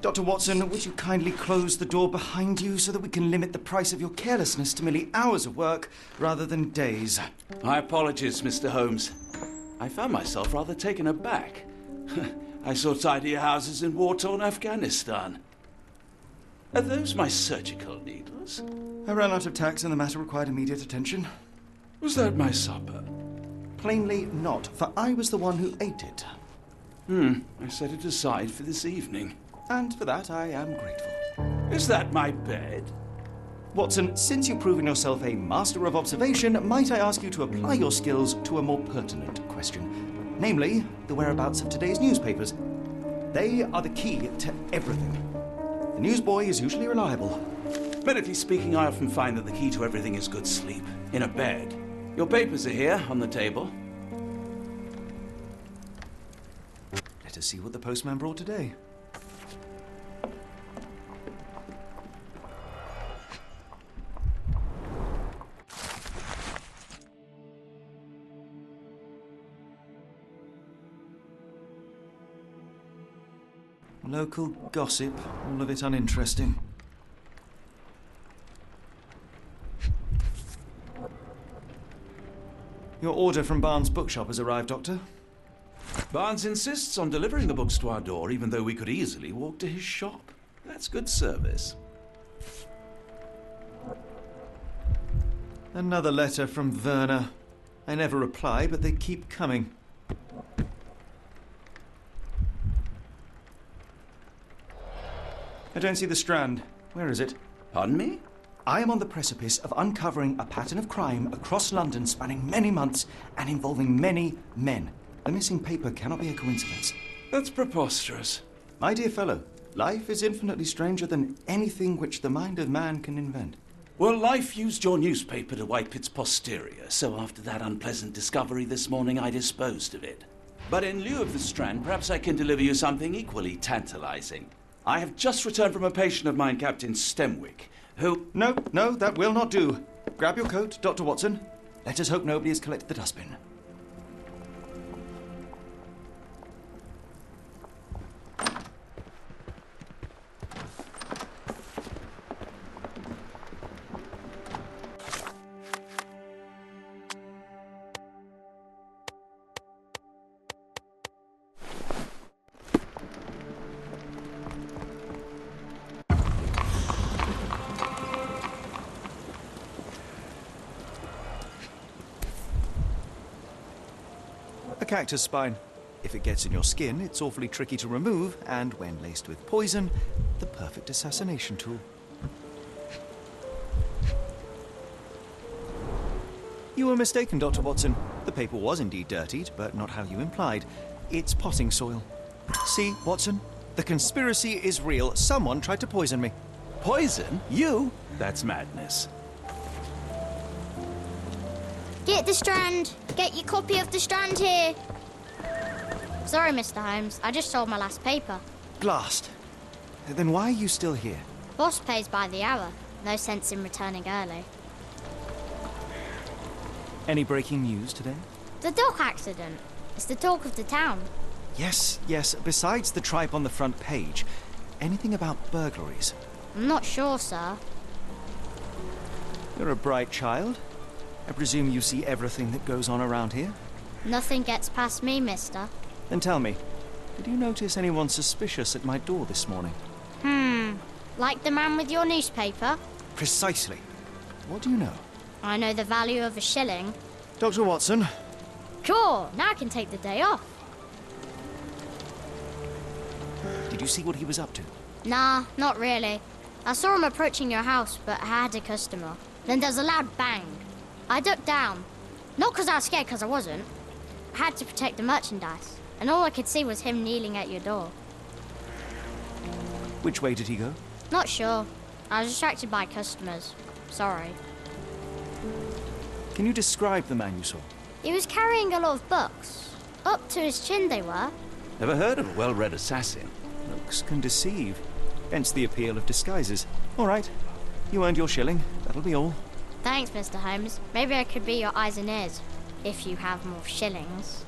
Dr. Watson, would you kindly close the door behind you so that we can limit the price of your carelessness to merely hours of work rather than days? My apologies, Mr. Holmes. I found myself rather taken aback. I saw tidier houses in war-torn Afghanistan. Are those my surgical needles? I ran out of tacks and the matter required immediate attention. Was that my supper? Plainly not, for I was the one who ate it. I set it aside for this evening. And for that I am grateful. Is that my bed? Watson, since you've proven yourself a master of observation, might I ask you to apply your skills to a more pertinent question? Namely, the whereabouts of today's newspapers. They are the key to everything. The newsboy is usually reliable. Medically speaking, I often find that the key to everything is good sleep. In a bed. Your papers are here, on the table. Let us see what the postman brought today. Local gossip, all of it uninteresting. Your order from Barnes' bookshop has arrived, Doctor. Barnes insists on delivering the books to our door, even though we could easily walk to his shop. That's good service. Another letter from Werner. I never reply, but they keep coming. I don't see the Strand. Where is it? Pardon me? I am on the precipice of uncovering a pattern of crime across London spanning many months and involving many men. The missing paper cannot be a coincidence. That's preposterous. My dear fellow, life is infinitely stranger than anything which the mind of man can invent. Well, life used your newspaper to wipe its posterior, so after that unpleasant discovery this morning, I disposed of it. But in lieu of the Strand, perhaps I can deliver you something equally tantalizing. I have just returned from a patient of mine, Captain Stemwick, who... No, that will not do. Grab your coat, Dr. Watson. Let us hope nobody has collected the dustbin. A cactus spine. If it gets in your skin, it's awfully tricky to remove, and when laced with poison, the perfect assassination tool. You were mistaken, Dr. Watson. The paper was indeed dirtied, but not how you implied. It's potting soil. See, Watson? The conspiracy is real. Someone tried to poison me. Poison? You? That's madness. Get the Strand! Get your copy of the Strand here! Sorry, Mr. Holmes. I just sold my last paper. Blast. Then why are you still here? Boss pays by the hour. No sense in returning early. Any breaking news today? The dock accident. It's the talk of the town. Yes. Besides the tripe on the front page, anything about burglaries? I'm not sure, sir. You're a bright child. I presume you see everything that goes on around here? Nothing gets past me, mister. Then tell me, did you notice anyone suspicious at my door this morning? Like the man with your newspaper? Precisely. What do you know? I know the value of a shilling. Dr. Watson. Cool, now I can take the day off. Did you see what he was up to? Nah, not really. I saw him approaching your house, but I had a customer. Then there's a loud bang. I ducked down. Not because I was scared, because I wasn't. I had to protect the merchandise, and all I could see was him kneeling at your door. Which way did he go? Not sure. I was distracted by customers. Sorry. Can you describe the man you saw? He was carrying a lot of books. Up to his chin they were. Never heard of a well-read assassin. Looks can deceive. Hence the appeal of disguises. All right. You earned your shilling. That'll be all. Thanks, Mr. Holmes. Maybe I could be your eyes and ears, if you have more shillings.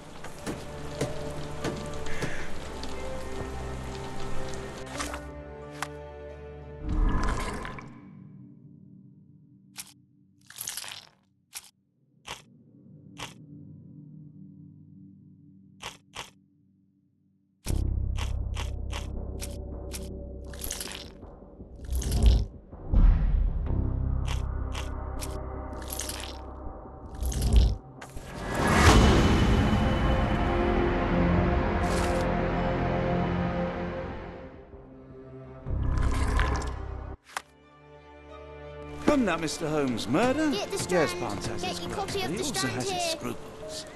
Come now, Mr. Holmes. Murder? Get the Yes, Strand. Barnes has Get his your grudge, copy but of he the also Strand has his here. scruples.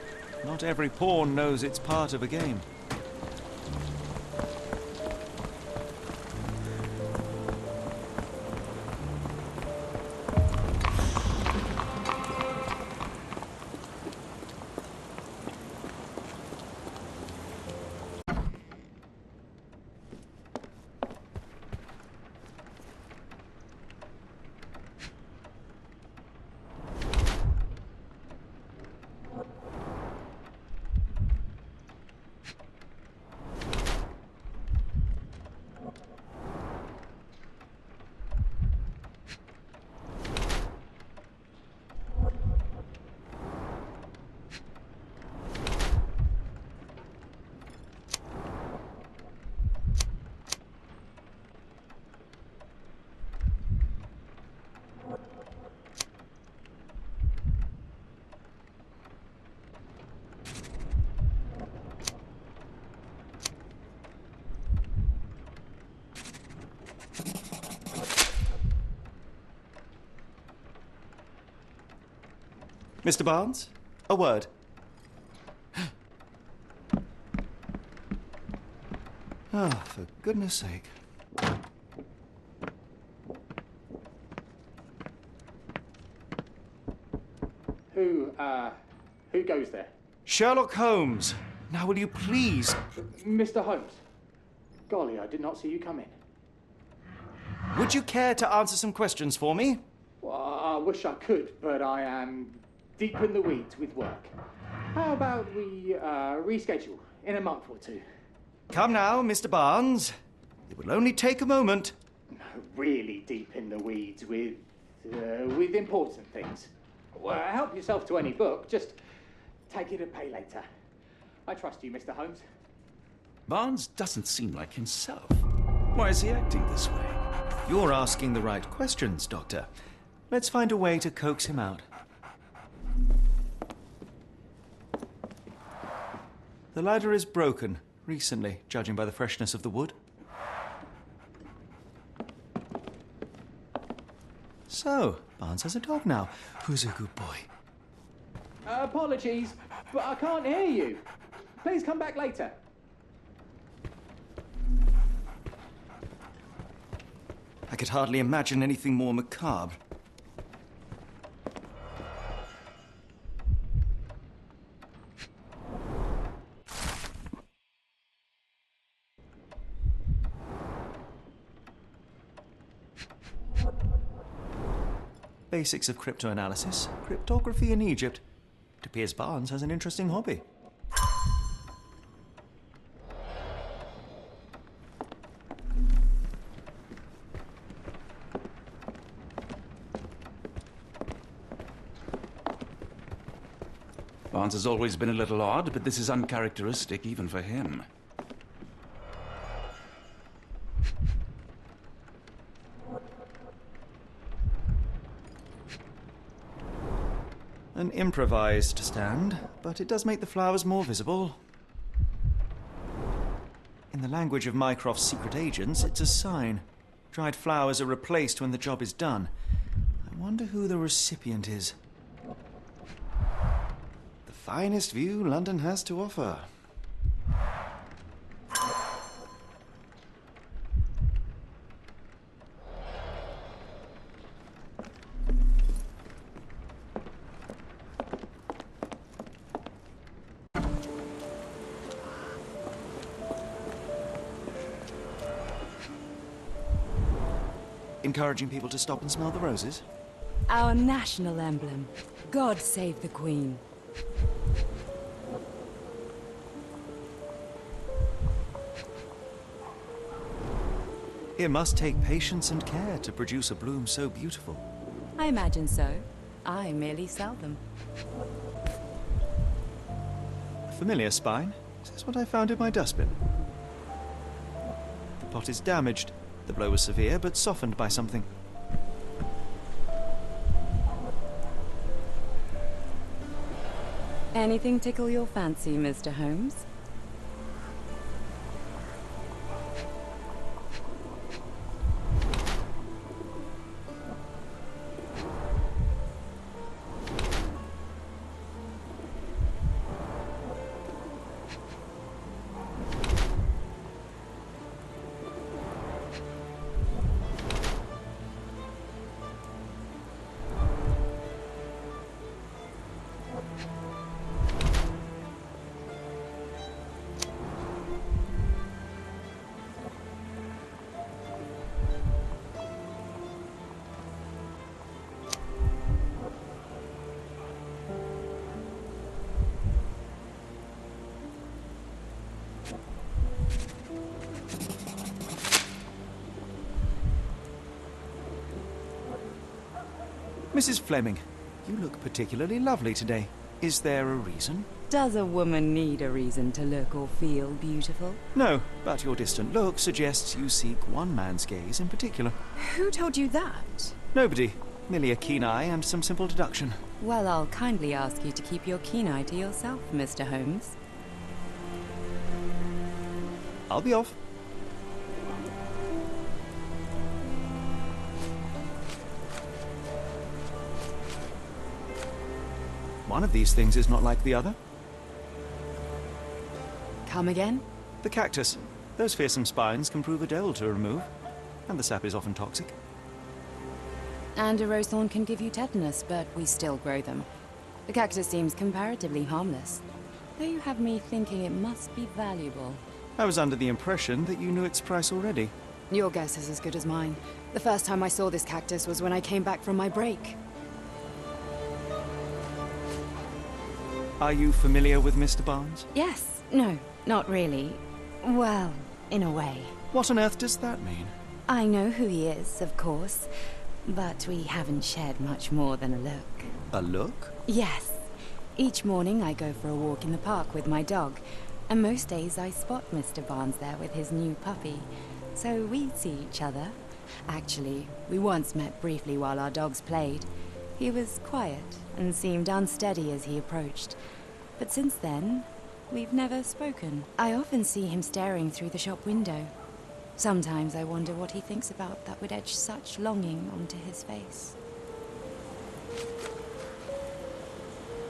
Not every pawn knows it's part of a game. Mr. Barnes, a word. Ah, for goodness sake. Who goes there? Sherlock Holmes. Now will you please... Mr. Holmes. Golly, I did not see you come in. Would you care to answer some questions for me? Well, I wish I could, but I am deep in the weeds with work. How about we reschedule in a month or two? Come now, Mr. Barnes. It will only take a moment. No, really deep in the weeds with important things. Well, help yourself to any book. Just take it and pay later. I trust you, Mr. Holmes. Barnes doesn't seem like himself. Why is he acting this way? You're asking the right questions, Doctor. Let's find a way to coax him out. The ladder is broken, recently, judging by the freshness of the wood. So, Barnes has a dog now. Who's a good boy? Apologies, but I can't hear you. Please come back later. I could hardly imagine anything more macabre. Basics of cryptoanalysis, cryptography in Egypt. It appears Barnes has an interesting hobby. Barnes has always been a little odd, but this is uncharacteristic even for him. An improvised stand, but it does make the flowers more visible. In the language of Mycroft's secret agents, it's a sign. Dried flowers are replaced when the job is done. I wonder who the recipient is. The finest view London has to offer. Encouraging people to stop and smell the roses? Our national emblem. God save the Queen. It must take patience and care to produce a bloom so beautiful. I imagine so. I merely sell them. A familiar spine. Is this what I found in my dustbin? The pot is damaged. The blow was severe, but softened by something. Anything tickle your fancy, Mr. Holmes? Mrs. Fleming, you look particularly lovely today. Is there a reason? Does a woman need a reason to look or feel beautiful? No, but your distant look suggests you seek one man's gaze in particular. Who told you that? Nobody. Merely a keen eye and some simple deduction. Well, I'll kindly ask you to keep your keen eye to yourself, Mr. Holmes. I'll be off. One of these things is not like the other. Come again? The cactus. Those fearsome spines can prove a devil to remove, and the sap is often toxic. And a rose thorn can give you tetanus, but we still grow them. The cactus seems comparatively harmless, though you have me thinking it must be valuable. I was under the impression that you knew its price already. Your guess is as good as mine. The first time I saw this cactus was when I came back from my break. Are you familiar with Mr. Barnes? Yes. No, not really. Well, in a way. What on earth does that mean? I know who he is, of course, but we haven't shared much more than a look. A look? Yes. Each morning I go for a walk in the park with my dog, and most days I spot Mr. Barnes there with his new puppy, so we see each other. Actually, we once met briefly while our dogs played. He was quiet and seemed unsteady as he approached, but since then, we've never spoken. I often see him staring through the shop window. Sometimes I wonder what he thinks about that would etch such longing onto his face.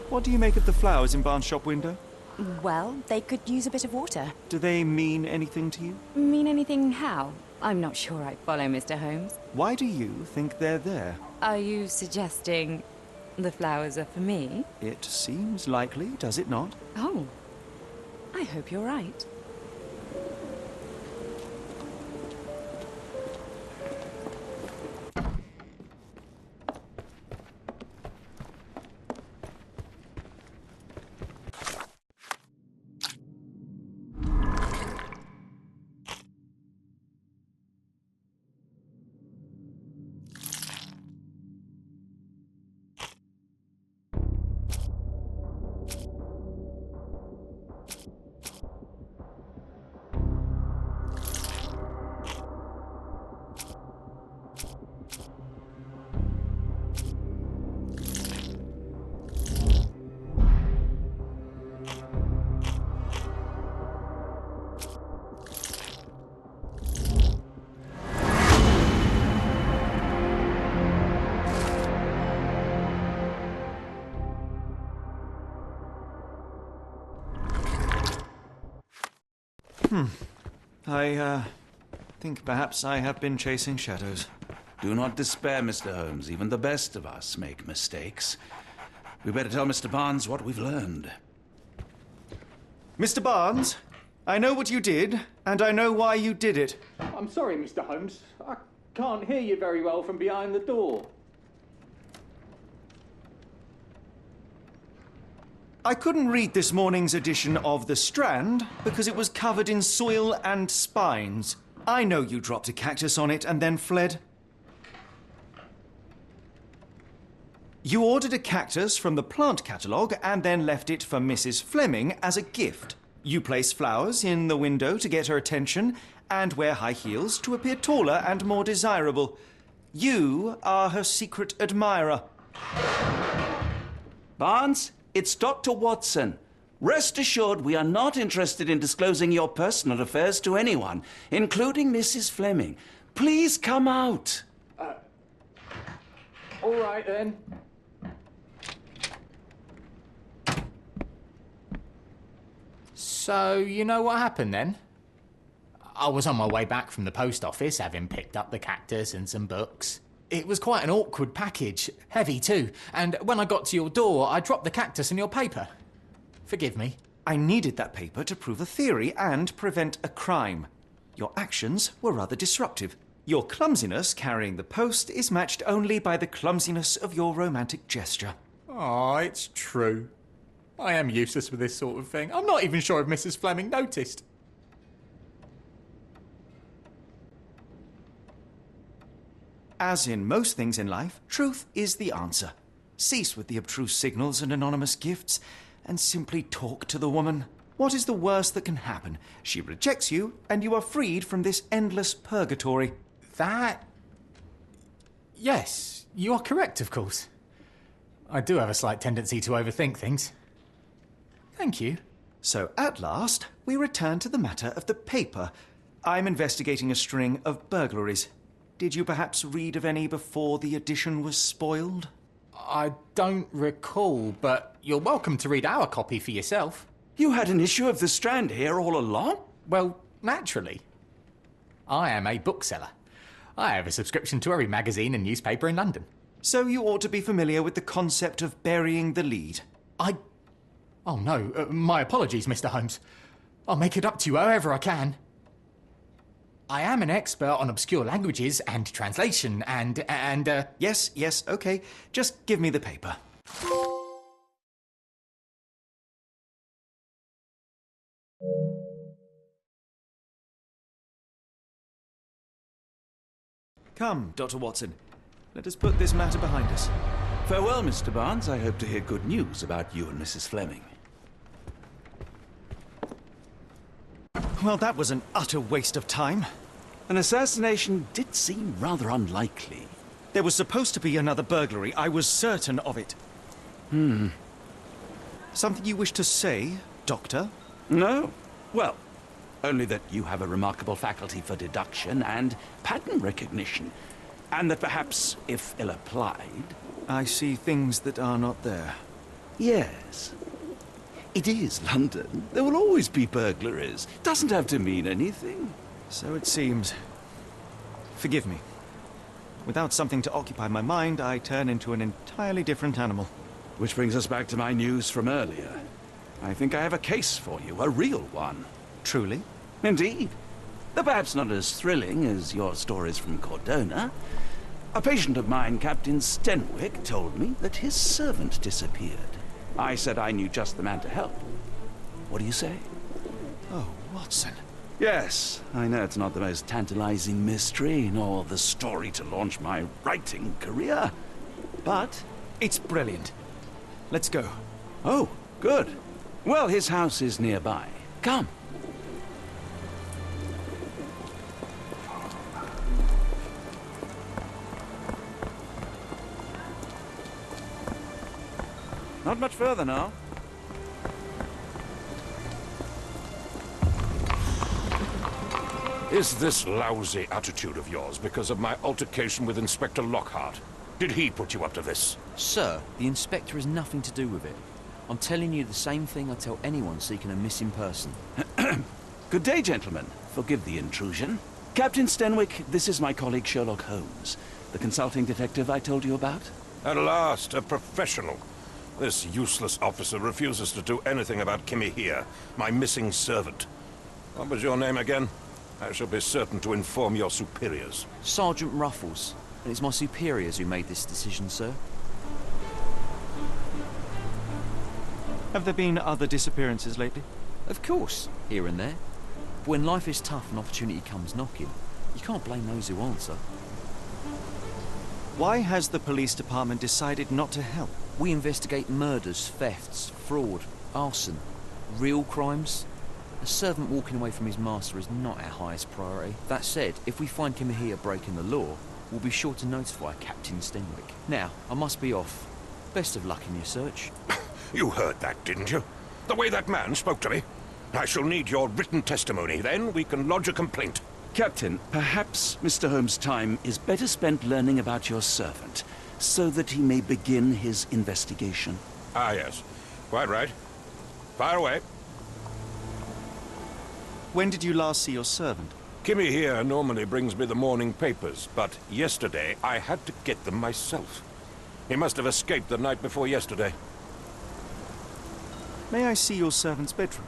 What do you make of the flowers in Barnes' shop window? Well, they could use a bit of water. Do they mean anything to you? Mean anything how? I'm not sure I follow, Mr. Holmes. Why do you think they're there? Are you suggesting the flowers are for me? It seems likely, does it not? Oh, I hope you're right. I think perhaps I have been chasing shadows. Do not despair, Mr. Holmes. Even the best of us make mistakes. We better tell Mr. Barnes what we've learned. Mr. Barnes, I know what you did, and I know why you did it. I'm sorry, Mr. Holmes. I can't hear you very well from behind the door. I couldn't read this morning's edition of The Strand because it was covered in soil and spines. I know you dropped a cactus on it and then fled. You ordered a cactus from the plant catalogue and then left it for Mrs. Fleming as a gift. You place flowers in the window to get her attention and wear high heels to appear taller and more desirable. You are her secret admirer. Barnes, it's Dr. Watson. Rest assured we are not interested in disclosing your personal affairs to anyone, including Mrs. Fleming. Please come out. All right, then. So, you know what happened then? I was on my way back from the post office, having picked up the cactus and some books. It was quite an awkward package, heavy too, and when I got to your door, I dropped the cactus and your paper. Forgive me. I needed that paper to prove a theory and prevent a crime. Your actions were rather disruptive. Your clumsiness carrying the post is matched only by the clumsiness of your romantic gesture. Oh, it's true. I am useless with this sort of thing. I'm not even sure if Mrs. Fleming noticed. As in most things in life, truth is the answer. Cease with the abstruse signals and anonymous gifts, and simply talk to the woman. What is the worst that can happen? She rejects you, and you are freed from this endless purgatory. That... Yes, you are correct, of course. I do have a slight tendency to overthink things. Thank you. So, at last, we return to the matter of the paper. I'm investigating a string of burglaries. Did you perhaps read of any before the edition was spoiled? I don't recall, but you're welcome to read our copy for yourself. You had an issue of The Strand here all along? Well, naturally. I am a bookseller. I have a subscription to every magazine and newspaper in London. So you ought to be familiar with the concept of burying the lead. Oh no, my apologies, Mr. Holmes. I'll make it up to you however I can. I am an expert on obscure languages and translation and Yes, okay. Just give me the paper. Come, Dr. Watson. Let us put this matter behind us. Farewell, Mr. Barnes. I hope to hear good news about you and Mrs. Fleming. Well, that was an utter waste of time. An assassination did seem rather unlikely. There was supposed to be another burglary. I was certain of it. Something you wish to say, Doctor? No? Well, only that you have a remarkable faculty for deduction and pattern recognition. And that perhaps, if ill-applied... I see things that are not there. Yes. It is London. There will always be burglaries. Doesn't have to mean anything. So it seems. Forgive me. Without something to occupy my mind, I turn into an entirely different animal. Which brings us back to my news from earlier. I think I have a case for you, a real one. Truly? Indeed. Though perhaps not as thrilling as your stories from Cordona. A patient of mine, Captain Stenwick, told me that his servant disappeared. I said I knew just the man to help. What do you say? Oh, Watson. Yes, I know it's not the most tantalizing mystery, nor the story to launch my writing career. But... it's brilliant. Let's go. Oh, good. Well, his house is nearby. Come. Not much further now. Is this lousy attitude of yours because of my altercation with Inspector Lockhart? Did he put you up to this? Sir, the inspector has nothing to do with it. I'm telling you the same thing I tell anyone seeking a missing person. Good day, gentlemen. Forgive the intrusion. Captain Stenwick, this is my colleague Sherlock Holmes, the consulting detective I told you about. At last, a professional. This useless officer refuses to do anything about Kimmy here, my missing servant. What was your name again? I shall be certain to inform your superiors. Sergeant Ruffles. And it's my superiors who made this decision, sir. Have there been other disappearances lately? Of course, here and there. But when life is tough and opportunity comes knocking, you can't blame those who answer. Why has the police department decided not to help? We investigate murders, thefts, fraud, arson, real crimes. A servant walking away from his master is not our highest priority. That said, if we find Kimahia breaking the law, we'll be sure to notify Captain Stenwick. Now, I must be off. Best of luck in your search. You heard that, didn't you? The way that man spoke to me. I shall need your written testimony, then we can lodge a complaint. Captain, perhaps Mr. Holmes' time is better spent learning about your servant, so that he may begin his investigation. Ah, yes. Quite right. Fire away. When did you last see your servant? Kimmy here normally brings me the morning papers, but yesterday I had to get them myself. He must have escaped the night before yesterday. May I see your servant's bedroom?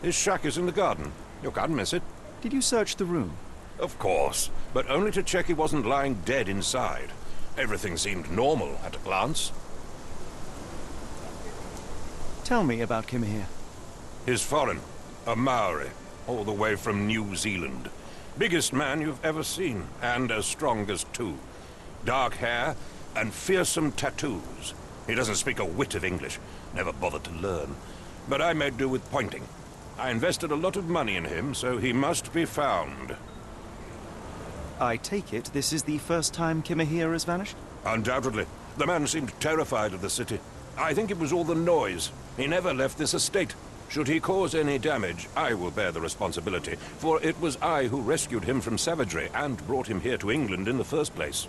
His shack is in the garden. You can't miss it. Did you search the room? Of course, but only to check he wasn't lying dead inside. Everything seemed normal at a glance. Tell me about Kimahia. He's foreign, a Maori, all the way from New Zealand. Biggest man you've ever seen, and as strong as two. dark hair, and fearsome tattoos. He doesn't speak a whit of English, never bothered to learn. But I made do with pointing. I invested a lot of money in him, so he must be found. I take it this is the first time Kimahir has vanished? Undoubtedly. The man seemed terrified of the city. I think it was all the noise. He never left this estate. Should he cause any damage, I will bear the responsibility, for it was I who rescued him from savagery and brought him here to England in the first place.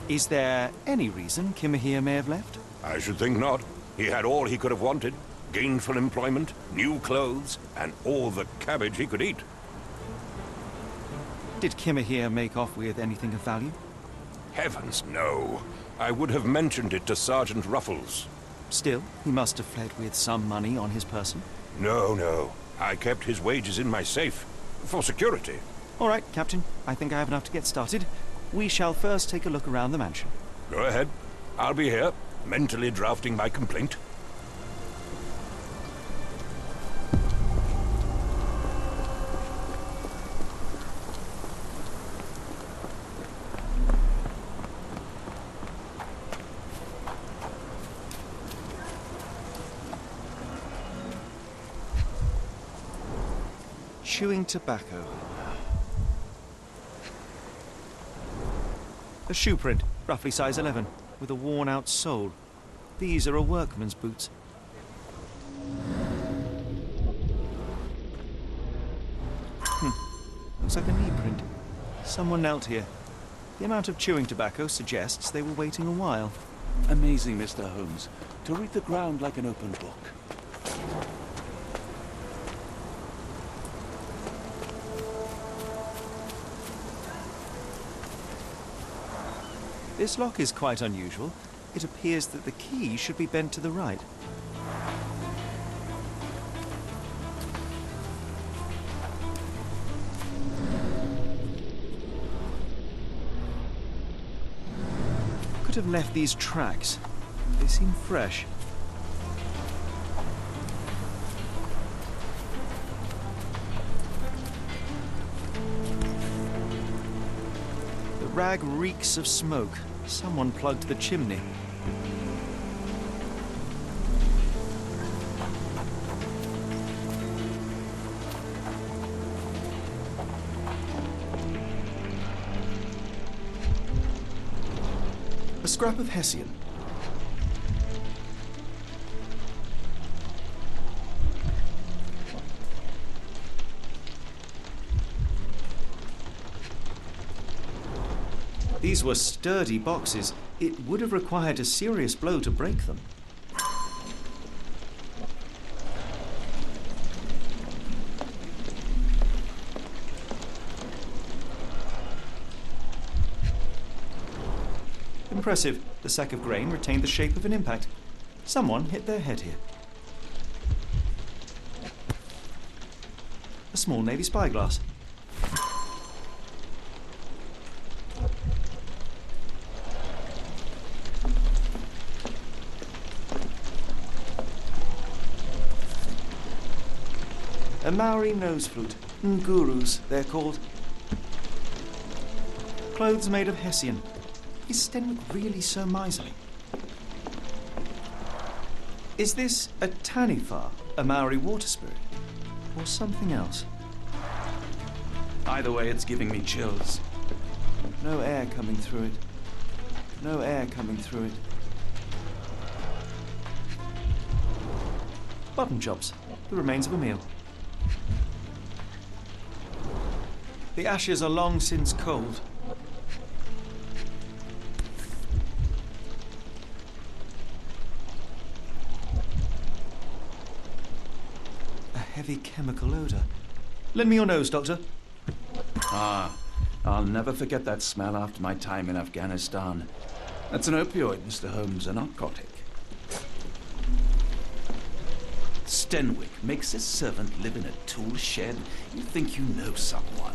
Is there any reason Kimahir may have left? I should think not. He had all he could have wanted. Gainful employment, new clothes, and all the cabbage he could eat. Did Kimahir make off with anything of value? Heavens, no. I would have mentioned it to Sergeant Ruffles. Still, he must have fled with some money on his person. No. I kept his wages in my safe. For security. All right, Captain. I think I have enough to get started. We shall first take a look around the mansion. Go ahead. I'll be here, mentally drafting my complaint. Chewing tobacco. A shoe print, roughly size 11, with a worn-out sole. These are a workman's boots. Looks like a knee print. Someone knelt here. The amount of chewing tobacco suggests they were waiting a while. Amazing, Mr. Holmes. To read the ground like an open book. This lock is quite unusual. It appears that the key should be bent to the right. Could have left these tracks. They seem fresh. The rag reeks of smoke. Someone plugged the chimney. A scrap of Hessian. These were sturdy boxes. It would have required a serious blow to break them. Impressive. The sack of grain retained the shape of an impact. Someone hit their head here. A small Navy spyglass. A Maori nose flute. Ngurus, they're called. Clothes made of Hessian. Is Stenwick really so miserly? Is this a Taniwha, a Maori water spirit? Or something else? Either way, it's giving me chills. No air coming through it. No air coming through it. Button jobs. The remains of a meal. The ashes are long since cold. A heavy chemical odor. Lend me your nose, Doctor. Ah, I'll never forget that smell after my time in Afghanistan. That's an opioid, Mr. Holmes, a narcotic. Stenwick makes his servant live in a tool shed. You think you know someone.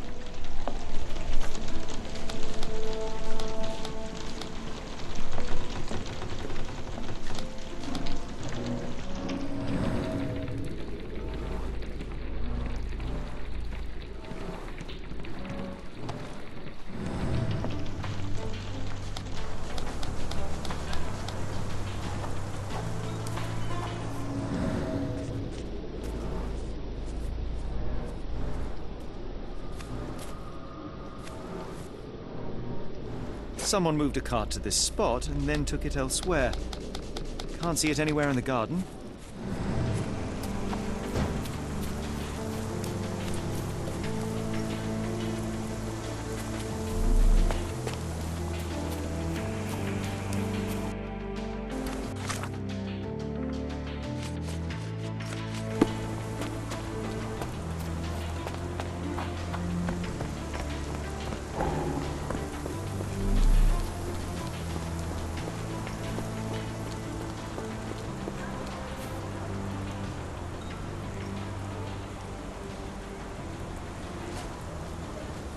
Someone moved a cart to this spot and then took it elsewhere. Can't see it anywhere in the garden.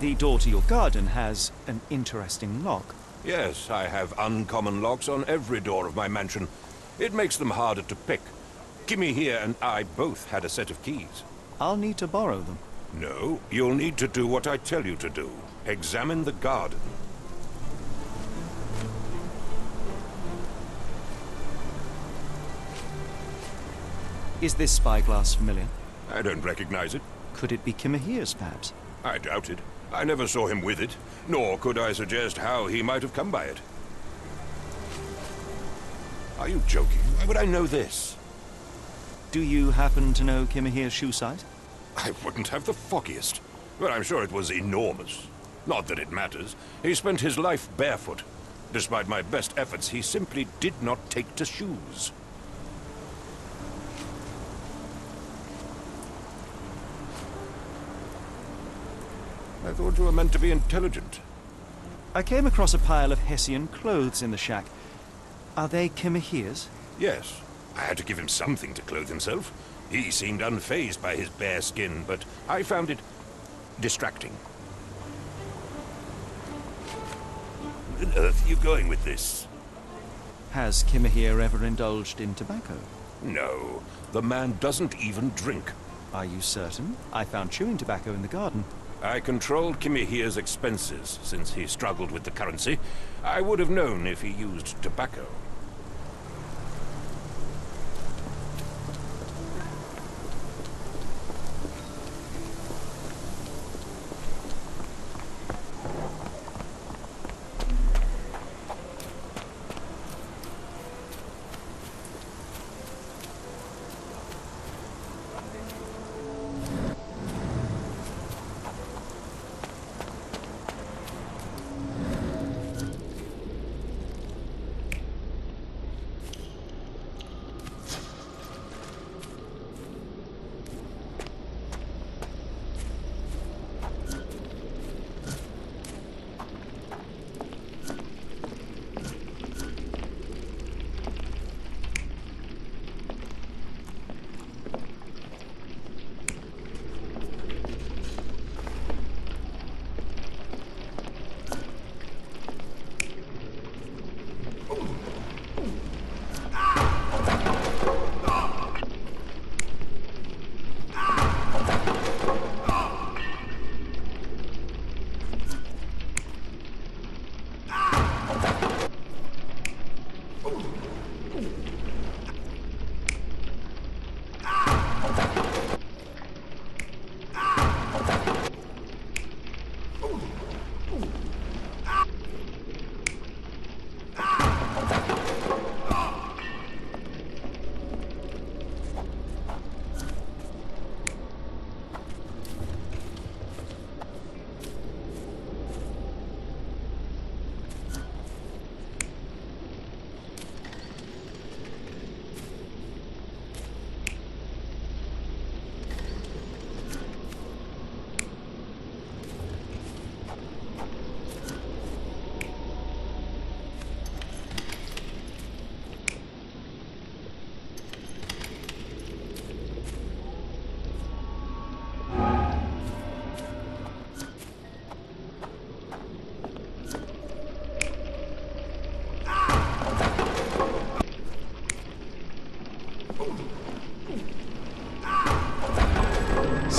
The door to your garden has an interesting lock. Yes, I have uncommon locks on every door of my mansion. It makes them harder to pick. Kimmy here and I both had a set of keys. I'll need to borrow them. No, you'll need to do what I tell you to do. Examine the garden. Is this spyglass familiar? I don't recognize it. Could it be Kimahir's, perhaps? I doubt it. I never saw him with it, nor could I suggest how he might have come by it. Are you joking? Why would I know this? Do you happen to know Kimahir's shoe size? I wouldn't have the foggiest. But I'm sure it was enormous. Not that it matters. He spent his life barefoot. Despite my best efforts, he simply did not take to shoes. I thought you were meant to be intelligent. I came across a pile of Hessian clothes in the shack. Are they Kimahir's? Yes. I had to give him something to clothe himself. He seemed unfazed by his bare skin, but I found it distracting. Where on earth are you going with this? Has Kimahir ever indulged in tobacco? No. The man doesn't even drink. Are you certain? I found chewing tobacco in the garden. I controlled Kimahir's expenses since he struggled with the currency. I would have known if he used tobacco.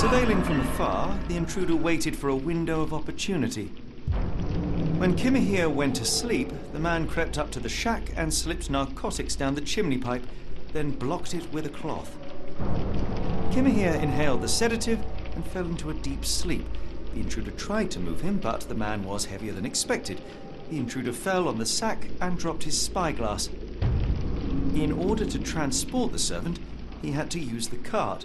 Surveilling from afar, the intruder waited for a window of opportunity. When Kimahir went to sleep, the man crept up to the shack and slipped narcotics down the chimney pipe, then blocked it with a cloth. Kimahir inhaled the sedative and fell into a deep sleep. The intruder tried to move him, but the man was heavier than expected. The intruder fell on the sack and dropped his spyglass. In order to transport the servant, he had to use the cart.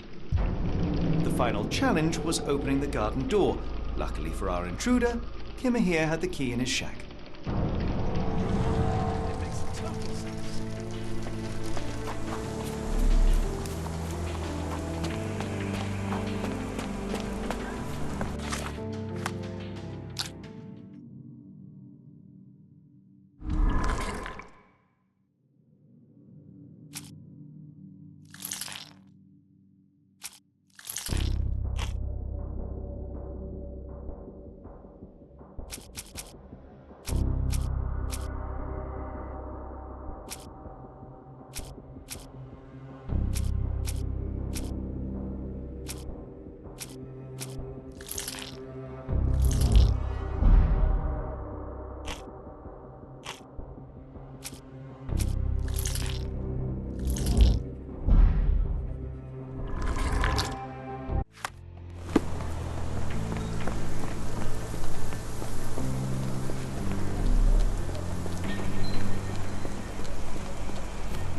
The final challenge was opening the garden door. Luckily for our intruder, Kimahir had the key in his shack.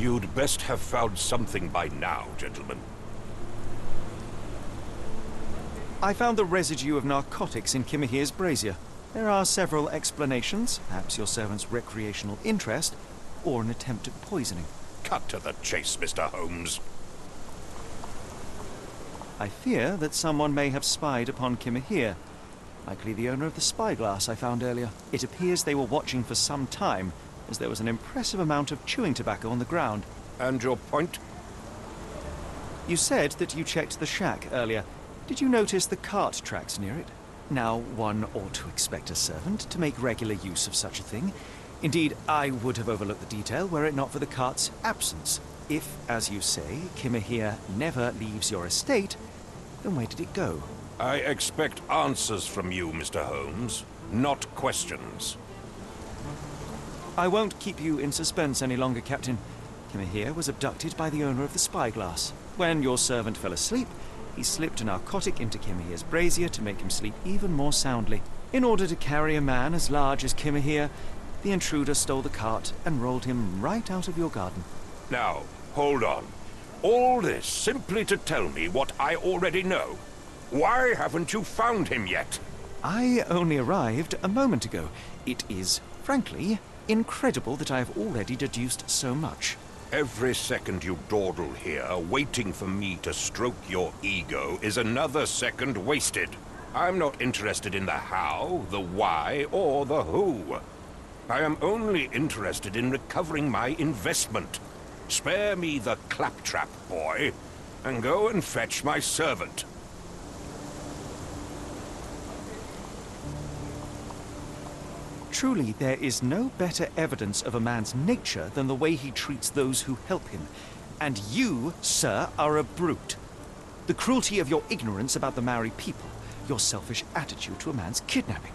You'd best have found something by now, gentlemen. I found the residue of narcotics in Kimahir's brazier. There are several explanations, perhaps your servant's recreational interest, or an attempt at poisoning. Cut to the chase, Mr. Holmes. I fear that someone may have spied upon Kimahir, likely the owner of the spyglass I found earlier. It appears they were watching for some time, as there was an impressive amount of chewing tobacco on the ground. And your point? You said that you checked the shack earlier. Did you notice the cart tracks near it? Now, one ought to expect a servant to make regular use of such a thing. Indeed, I would have overlooked the detail were it not for the cart's absence. If, as you say, Kimahir never leaves your estate, then where did it go? I expect answers from you, Mr. Holmes, not questions. I won't keep you in suspense any longer, Captain. Kimahir was abducted by the owner of the spyglass. When your servant fell asleep, he slipped a narcotic into Kimahir's brazier to make him sleep even more soundly. In order to carry a man as large as Kimahir, the intruder stole the cart and rolled him right out of your garden. Now, hold on. All this simply to tell me what I already know. Why haven't you found him yet? I only arrived a moment ago. It is, frankly, incredible that I have already deduced so much. Every second you dawdle here, waiting for me to stroke your ego, is another second wasted. I'm not interested in the how, the why, or the who. I am only interested in recovering my investment. Spare me the claptrap, boy, and go and fetch my servant. Truly, there is no better evidence of a man's nature than the way he treats those who help him. And you, sir, are a brute. The cruelty of your ignorance about the Maori people, your selfish attitude to a man's kidnapping.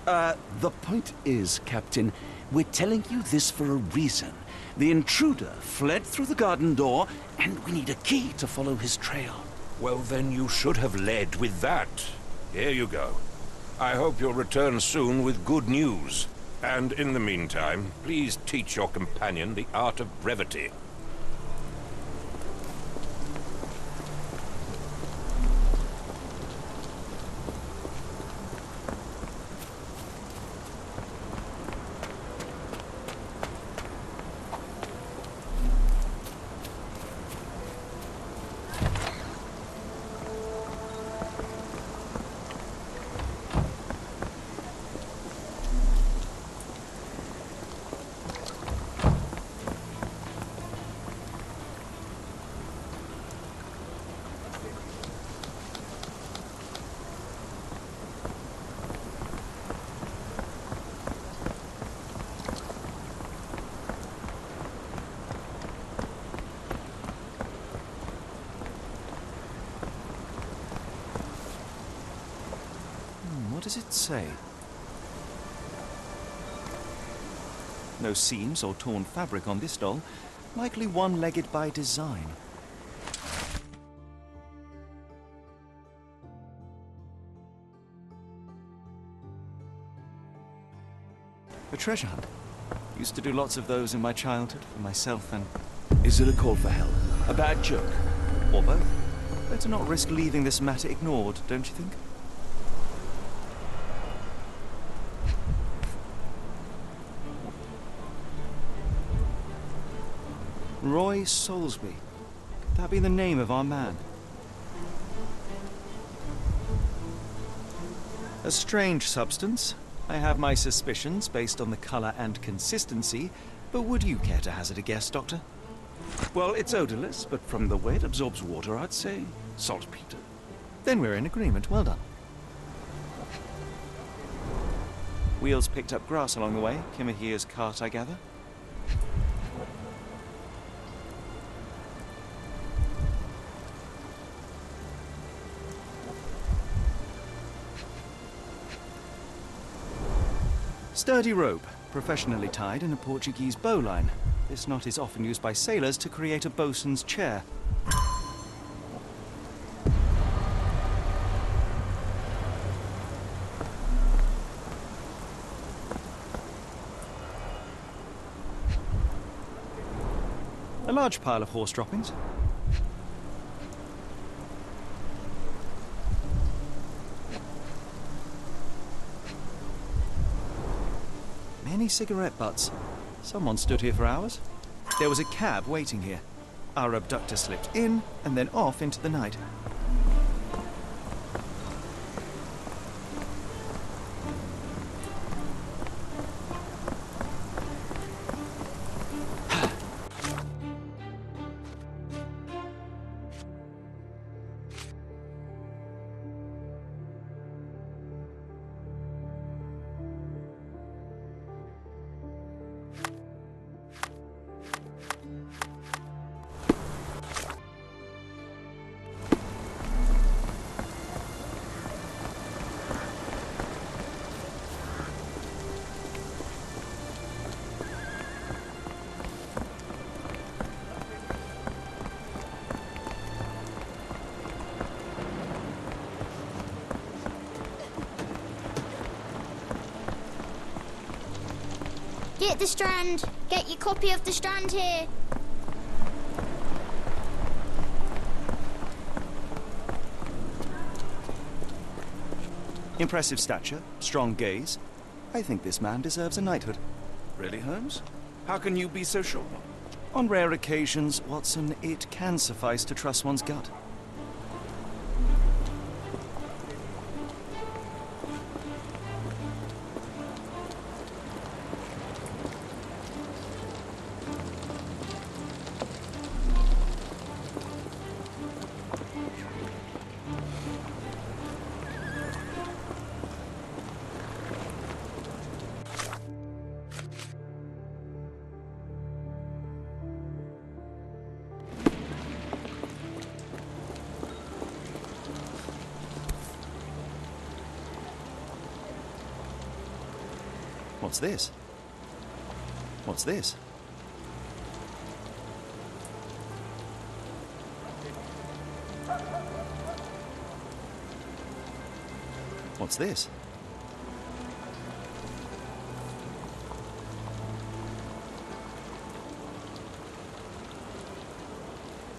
The point is, Captain, we're telling you this for a reason. The intruder fled through the garden door, and we need a key to follow his trail. Well, then you should have led with that. Here you go. I hope you'll return soon with good news. And in the meantime, please teach your companion the art of brevity. What does it say? No seams or torn fabric on this doll. Likely one-legged by design. A treasure hunt. Used to do lots of those in my childhood for myself and... Is it a call for help? A bad joke? or both. Better not risk leaving this matter ignored, don't you think? Roy Soulsby. Could that be the name of our man? A strange substance. I have my suspicions based on the color and consistency, but would you care to hazard a guess, Doctor? Well, it's odorless, but from the way it absorbs water, I'd say saltpeter. Then we're in agreement. Well done. Wheels picked up grass along the way. Kimahir's cart, I gather. Sturdy rope, professionally tied in a Portuguese bowline. This knot is often used by sailors to create a bosun's chair. A large pile of horse droppings. Many cigarette butts. Someone stood here for hours. There was a cab waiting here. Our abductor slipped in and then off into the night. Get the Strand! Get your copy of the Strand here! Impressive stature, strong gaze. I think this man deserves a knighthood. Really, Holmes? How can you be so sure? On rare occasions, Watson, it can suffice to trust one's gut. What's this? What's this? What's this?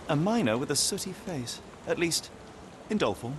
A miner with a sooty face. At least, in doll form.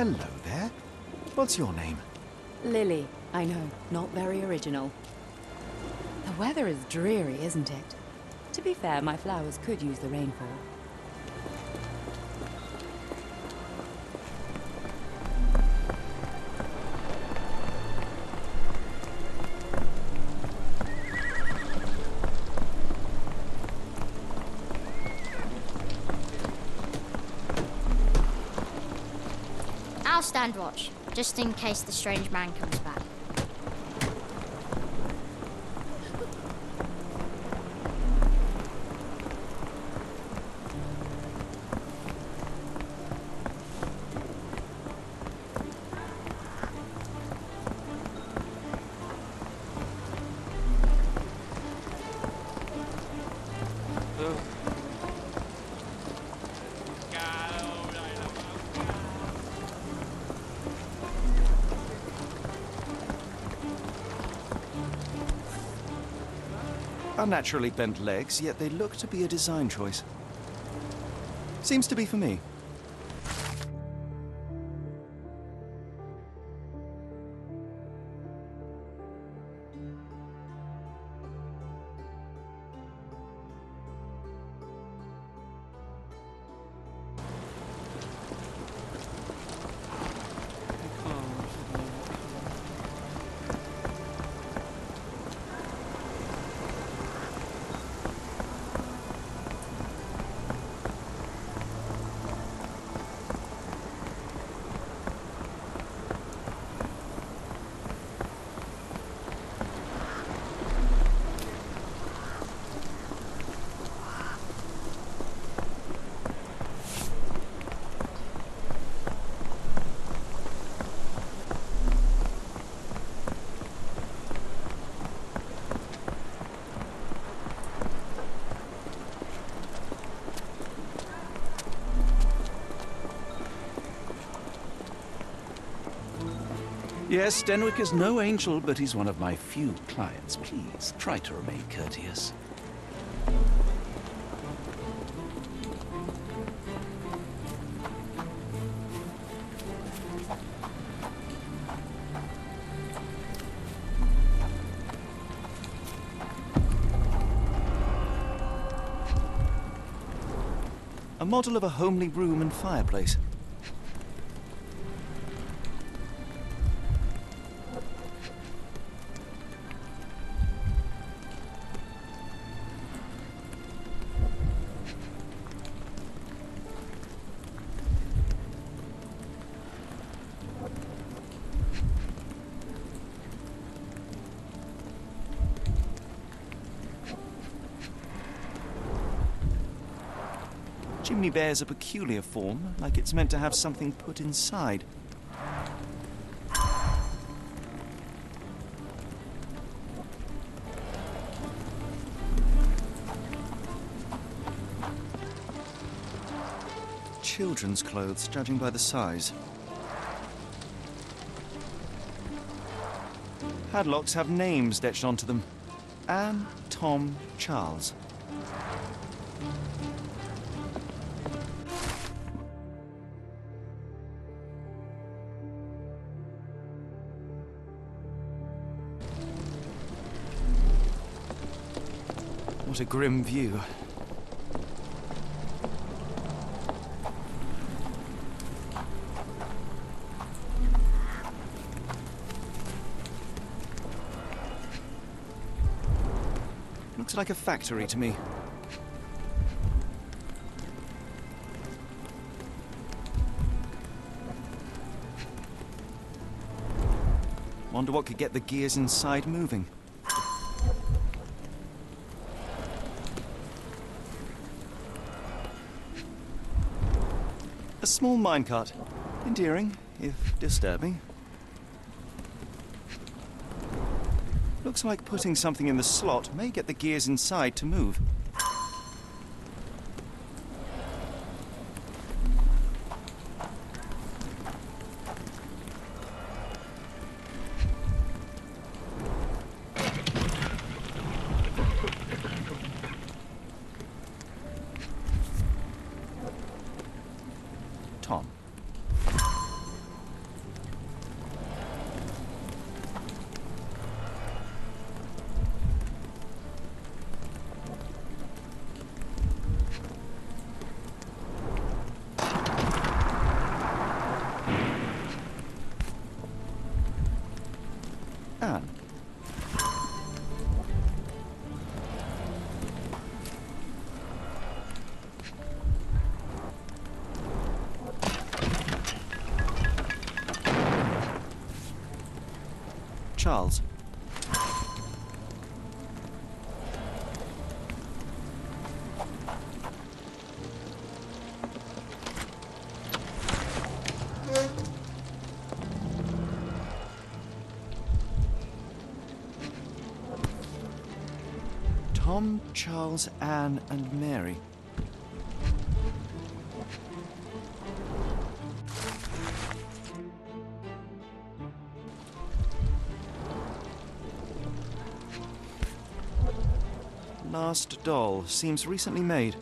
Hello there. What's your name? Lily, I know, not very original. The weather is dreary, isn't it? To be fair, my flowers could use the rainfall. I'll stand watch, just in case the strange man comes back. Unnaturally bent legs, yet they look to be a design choice. Seems to be for me. Yes, Denwick is no angel, but he's one of my few clients. Please, try to remain courteous. A model of a homely room and fireplace. Chimney bears a peculiar form, like it's meant to have something put inside. Children's clothes, judging by the size. Padlocks have names etched onto them. Anne, Tom, Charles. What a grim view. Looks like a factory to me. Wonder what could get the gears inside moving. A small minecart. Endearing, if disturbing. Looks like putting something in the slot may get the gears inside to move. Tom. Charles. Tom, Charles, Anne, and Mary. Last doll seems recently made.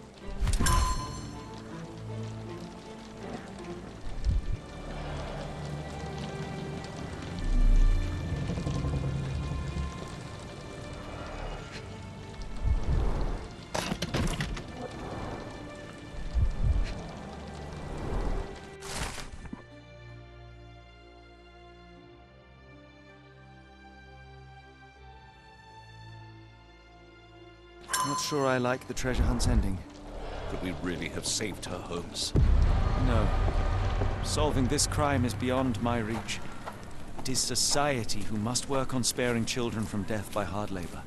Not sure I like the treasure hunt's ending. Could we really have saved her, Holmes? No. Solving this crime is beyond my reach. It is society who must work on sparing children from death by hard labor.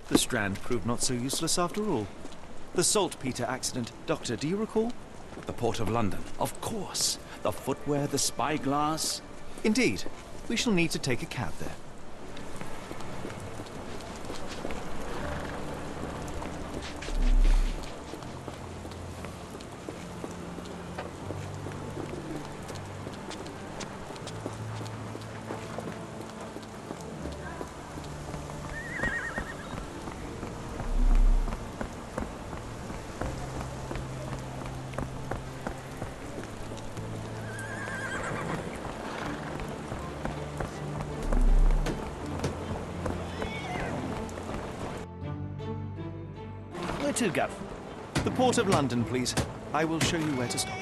The Strand proved not so useless after all. The saltpeter accident. Doctor, do you recall? The Port of London, of course. The footwear, the spyglass. Indeed. We shall need to take a cab there. Where to, Gav? The Port of London, please. I will show you where to stop.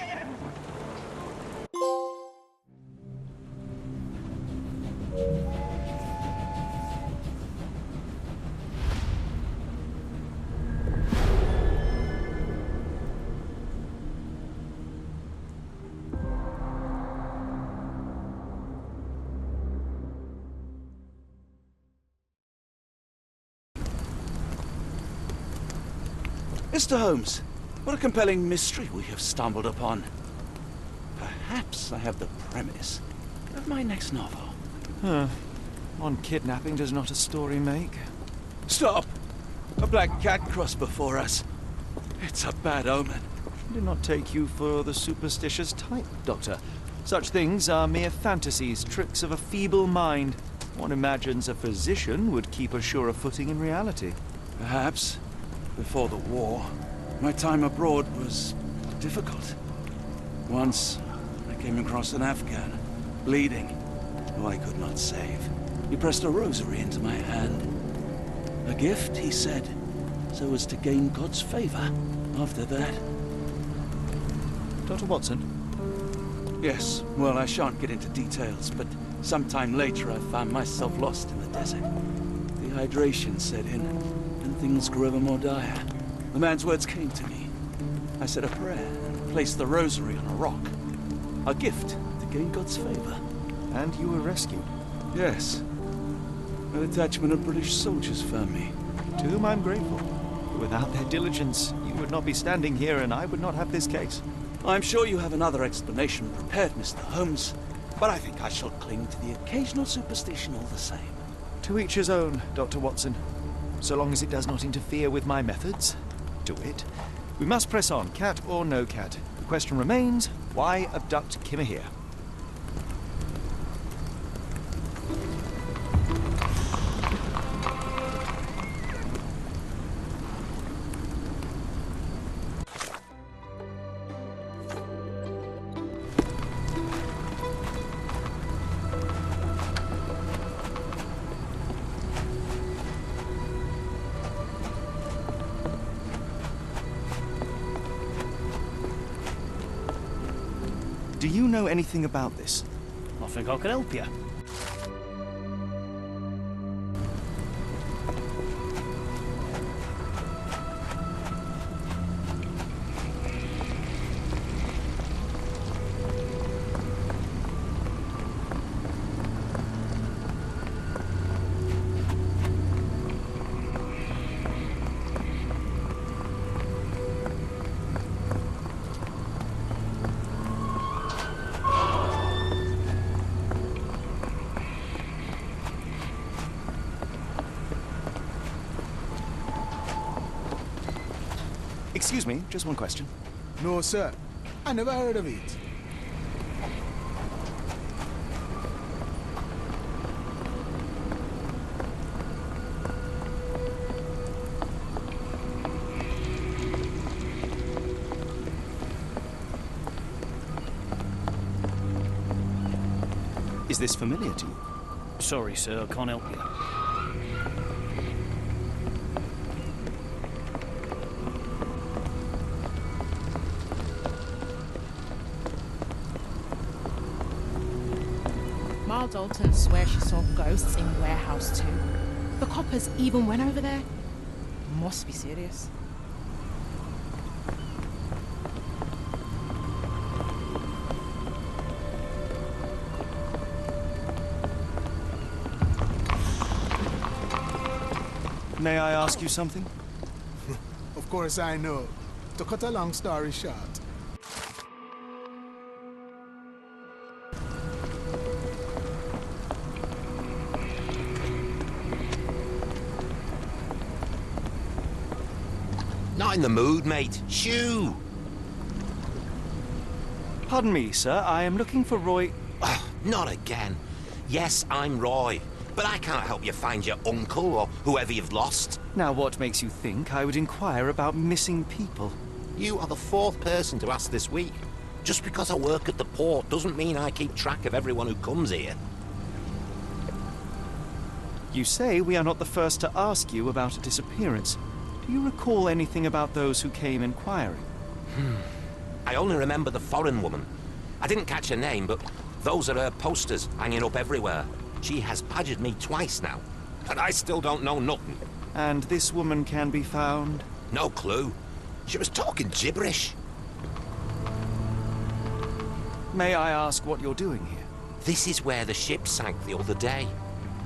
Mr. Holmes, what a compelling mystery we have stumbled upon. Perhaps I have the premise of my next novel. One kidnapping does not a story make. Stop! A black cat crossed before us. It's a bad omen. I do not take you for the superstitious type, Doctor. Such things are mere fantasies, tricks of a feeble mind. One imagines a physician would keep a surer footing in reality. Perhaps. Before the war, my time abroad was difficult. Once, I came across an Afghan, bleeding, who I could not save. He pressed a rosary into my hand. A gift, he said, so as to gain God's favor. After that... Dr. Watson? Yes, well, I shan't get into details, but Sometime later, I found myself lost in the desert. Dehydration set in, and things grew ever more dire. The man's words came to me. I said a prayer and placed the rosary on a rock. A gift to gain God's favor. And you were rescued. Yes. A detachment of British soldiers found me. To whom I'm grateful. Without their diligence, you would not be standing here and I would not have this case. I'm sure you have another explanation prepared, Mr. Holmes, but I think I shall cling to the occasional superstition all the same. To each his own, Dr. Watson. So long as it does not interfere with my methods, do it. We must press on, cat or no cat. The question remains, why abduct Kimahir? Do you know anything about this? I think I can help you. Excuse me, just one question. No, sir. I never heard of it. Is this familiar to you? Sorry, sir, I can't help you. Ma Dalton swears she saw ghosts in Warehouse 2. The coppers even went over there. Must be serious. May I ask you something? Of course I know. To cut a long story short. Not in the mood, mate. Shoo! Pardon me, sir. I am looking for Roy... Not again. Yes, I'm Roy. But I can't help you find your uncle or whoever you've lost. Now, what makes you think I would inquire about missing people? You are the fourth person to ask this week. Just because I work at the port doesn't mean I keep track of everyone who comes here. You say we are not the first to ask you about a disappearance. Do you recall anything about those who came inquiring? I only remember the foreign woman. I didn't catch her name, but those are her posters hanging up everywhere. She has badgered me twice now, and I still don't know nothing. And this woman can be found? No clue. She was talking gibberish. May I ask what you're doing here? This is where the ship sank the other day.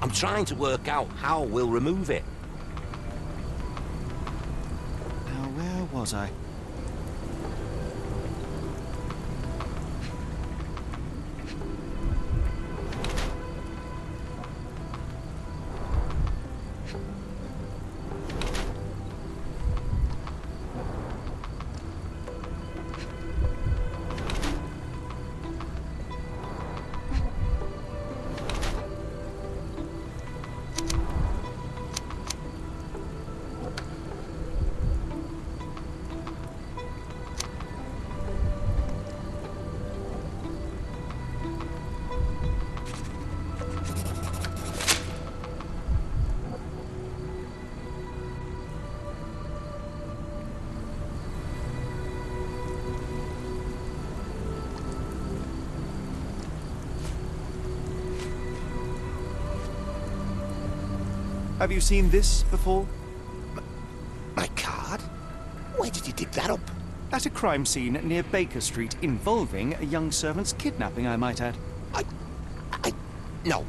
I'm trying to work out how we'll remove it. Now, where was I? Have you seen this before? My card? Where did you dig that up? At a crime scene near Baker Street involving a young servant's kidnapping, I might add. No.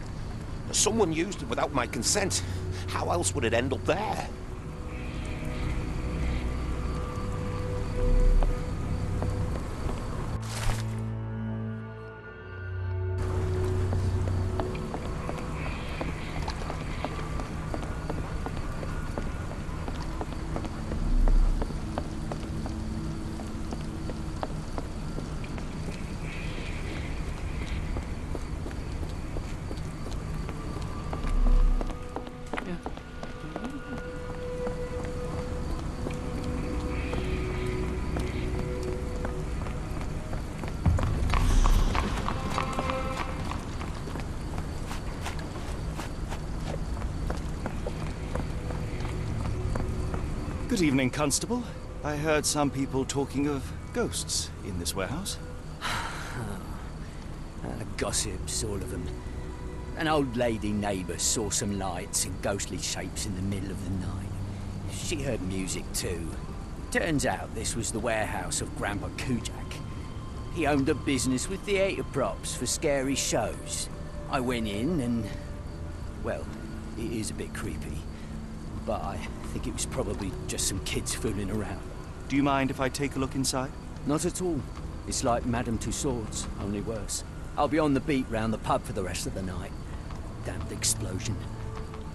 Someone used it without my consent. How else would it end up there? Good evening, Constable. I heard some people talking of ghosts in this warehouse. Gossips, all of them. An old lady neighbour saw some lights and ghostly shapes in the middle of the night. She heard music too. Turns out this was the warehouse of Grandpa Kujak. He owned a business with theatre props for scary shows. I went in and... well, it is a bit creepy. But I think it was probably just some kids fooling around. Do you mind if I take a look inside? Not at all. It's like Madame Tussauds, only worse. I'll be on the beat round the pub for the rest of the night. Damned explosion.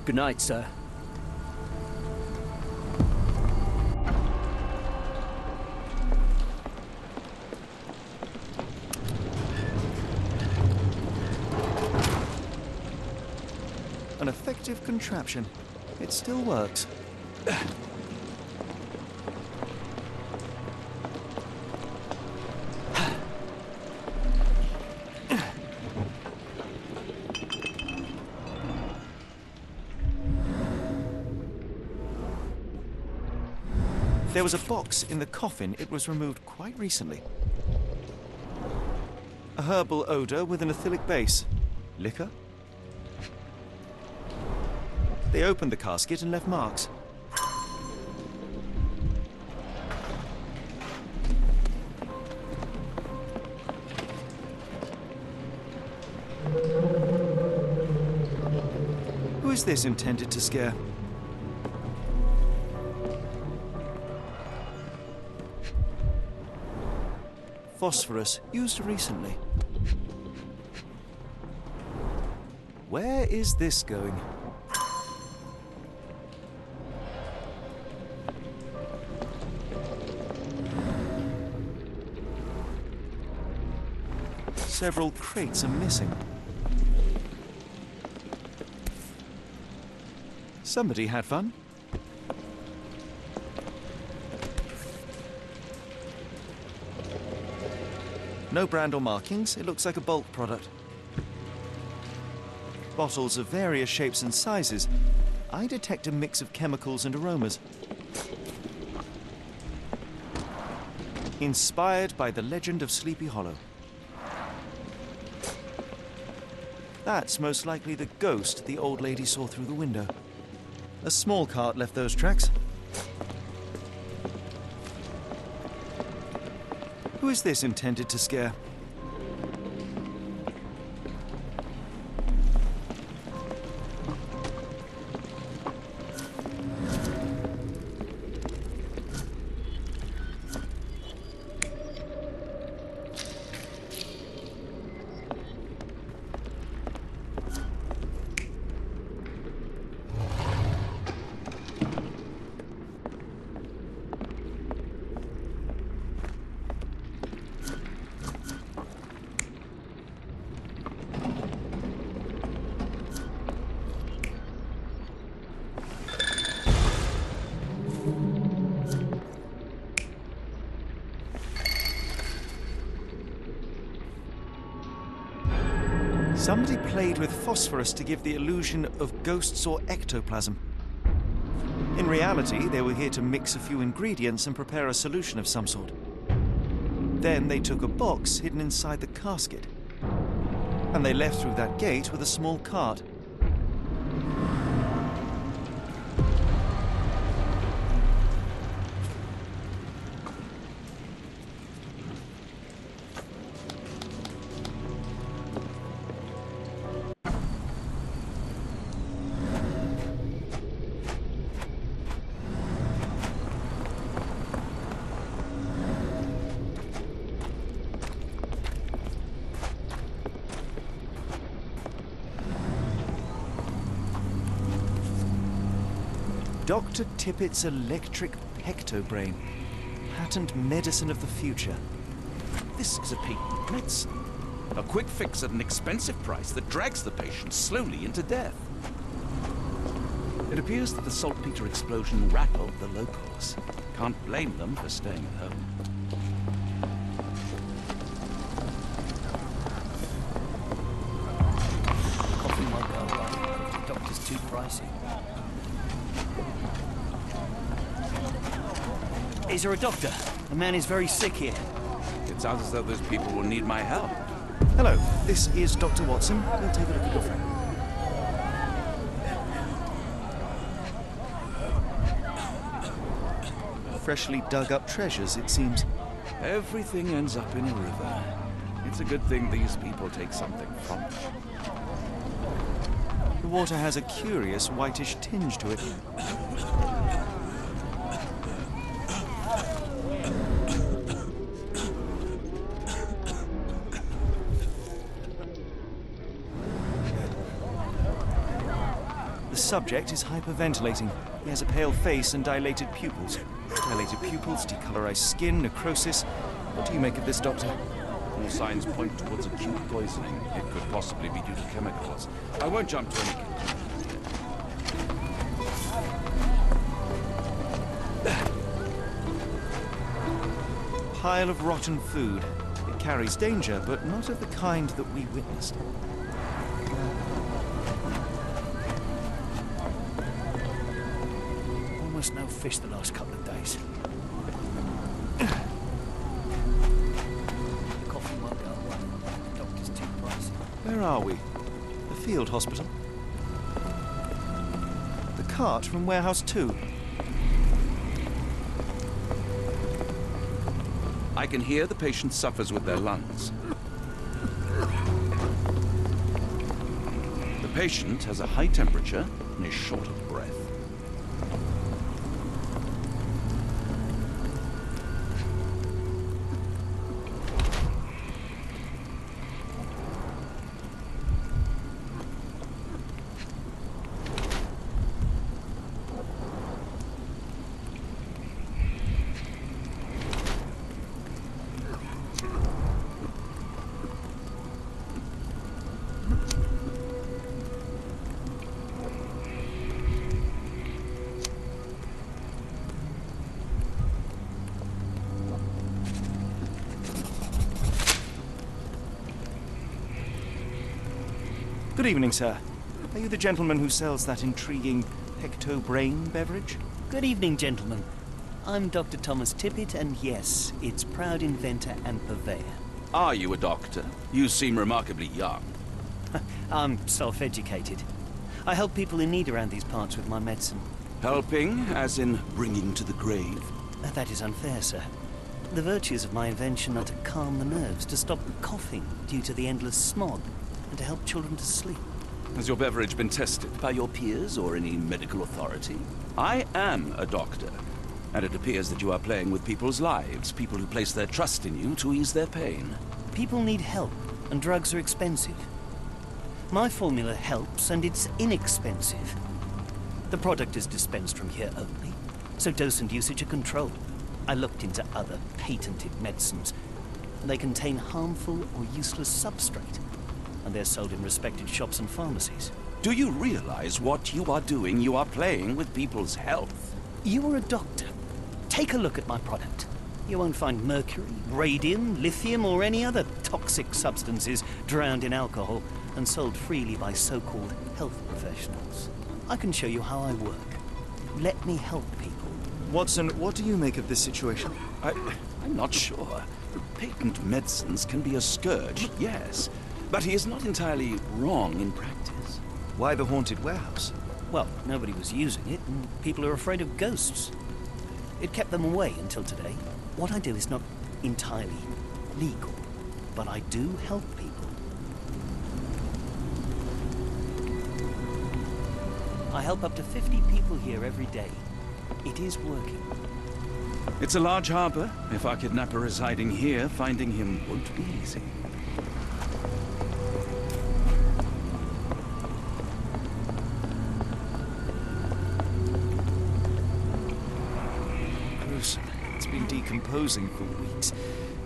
Good night, sir. An effective contraption. It still works. There was a box in the coffin. It was removed quite recently. A herbal odor with an ethylic base. Liquor? They opened the casket and left marks. Who is this intended to scare? Phosphorus, used recently. Where is this going? Several crates are missing. Somebody had fun. No brand or markings. It looks like a bulk product. Bottles of various shapes and sizes. I detect a mix of chemicals and aromas. Inspired by the legend of Sleepy Hollow. That's most likely the ghost the old lady saw through the window. A small cart left those tracks. Who is this intended to scare? Somebody played with phosphorus to give the illusion of ghosts or ectoplasm. In reality, they were here to mix a few ingredients and prepare a solution of some sort. Then they took a box hidden inside the casket. And they left through that gate with a small cart. Dr. Tippett's electric pectobrain. Patent medicine of the future. This is a patent medicine. A quick fix at an expensive price that drags the patient slowly into death. It appears that the saltpeter explosion rattled the locals. Can't blame them for staying at home. Coffee might go away. The doctor's too pricey. Is there a doctor? The man is very sick here. It sounds as though those people will need my help. Hello, this is Dr. Watson. We'll take a look at your friend. Freshly dug up treasures, it seems. Everything ends up in a river. It's a good thing these people take something from it. The water has a curious whitish tinge to it. The subject is hyperventilating. He has a pale face and dilated pupils. Dilated pupils, decolorized skin, necrosis. What do you make of this, Doctor? All signs point towards acute poisoning. It could possibly be due to chemicals. I won't jump to any conclusions. Pile of rotten food. It carries danger, but not of the kind that we witnessed. Almost no fish the last couple of days. The coffee might go away. The doctor's too pricey. Where are we? The field hospital? The cart from Warehouse 2. I can hear the patient suffers with their lungs. The patient has a high temperature and is short of breath. Good evening, sir. Are you the gentleman who sells that intriguing pecto-brain beverage? Good evening, gentlemen. I'm Dr. Thomas Tippett, and yes, its proud inventor and purveyor. Are you a doctor? You seem remarkably young. I'm self-educated. I help people in need around these parts with my medicine. Helping, as in bringing to the grave? That is unfair, sir. The virtues of my invention are to calm the nerves, to stop coughing due to the endless smog, and to help children to sleep. Has your beverage been tested by your peers or any medical authority? I am a doctor, and it appears that you are playing with people's lives, people who place their trust in you to ease their pain. People need help, and drugs are expensive. My formula helps, and it's inexpensive. The product is dispensed from here only, so dose and usage are controlled. I looked into other patented medicines. They contain harmful or useless substrate, and they're sold in respected shops and pharmacies. Do you realize what you are doing? You are playing with people's health. You are a doctor. Take a look at my product. You won't find mercury, radium, lithium, or any other toxic substances drowned in alcohol and sold freely by so-called health professionals. I can show you how I work. Let me help people. Watson, what do you make of this situation? I'm not sure. Patent medicines can be a scourge, yes. But he is not entirely wrong in practice. Why the haunted warehouse? Well, nobody was using it, and people are afraid of ghosts. It kept them away until today. What I do is not entirely legal, but I do help people. I help up to 50 people here every day. It is working. It's a large harbor. If our kidnapper is hiding here, finding him won't be easy. gross. It's been decomposing for weeks.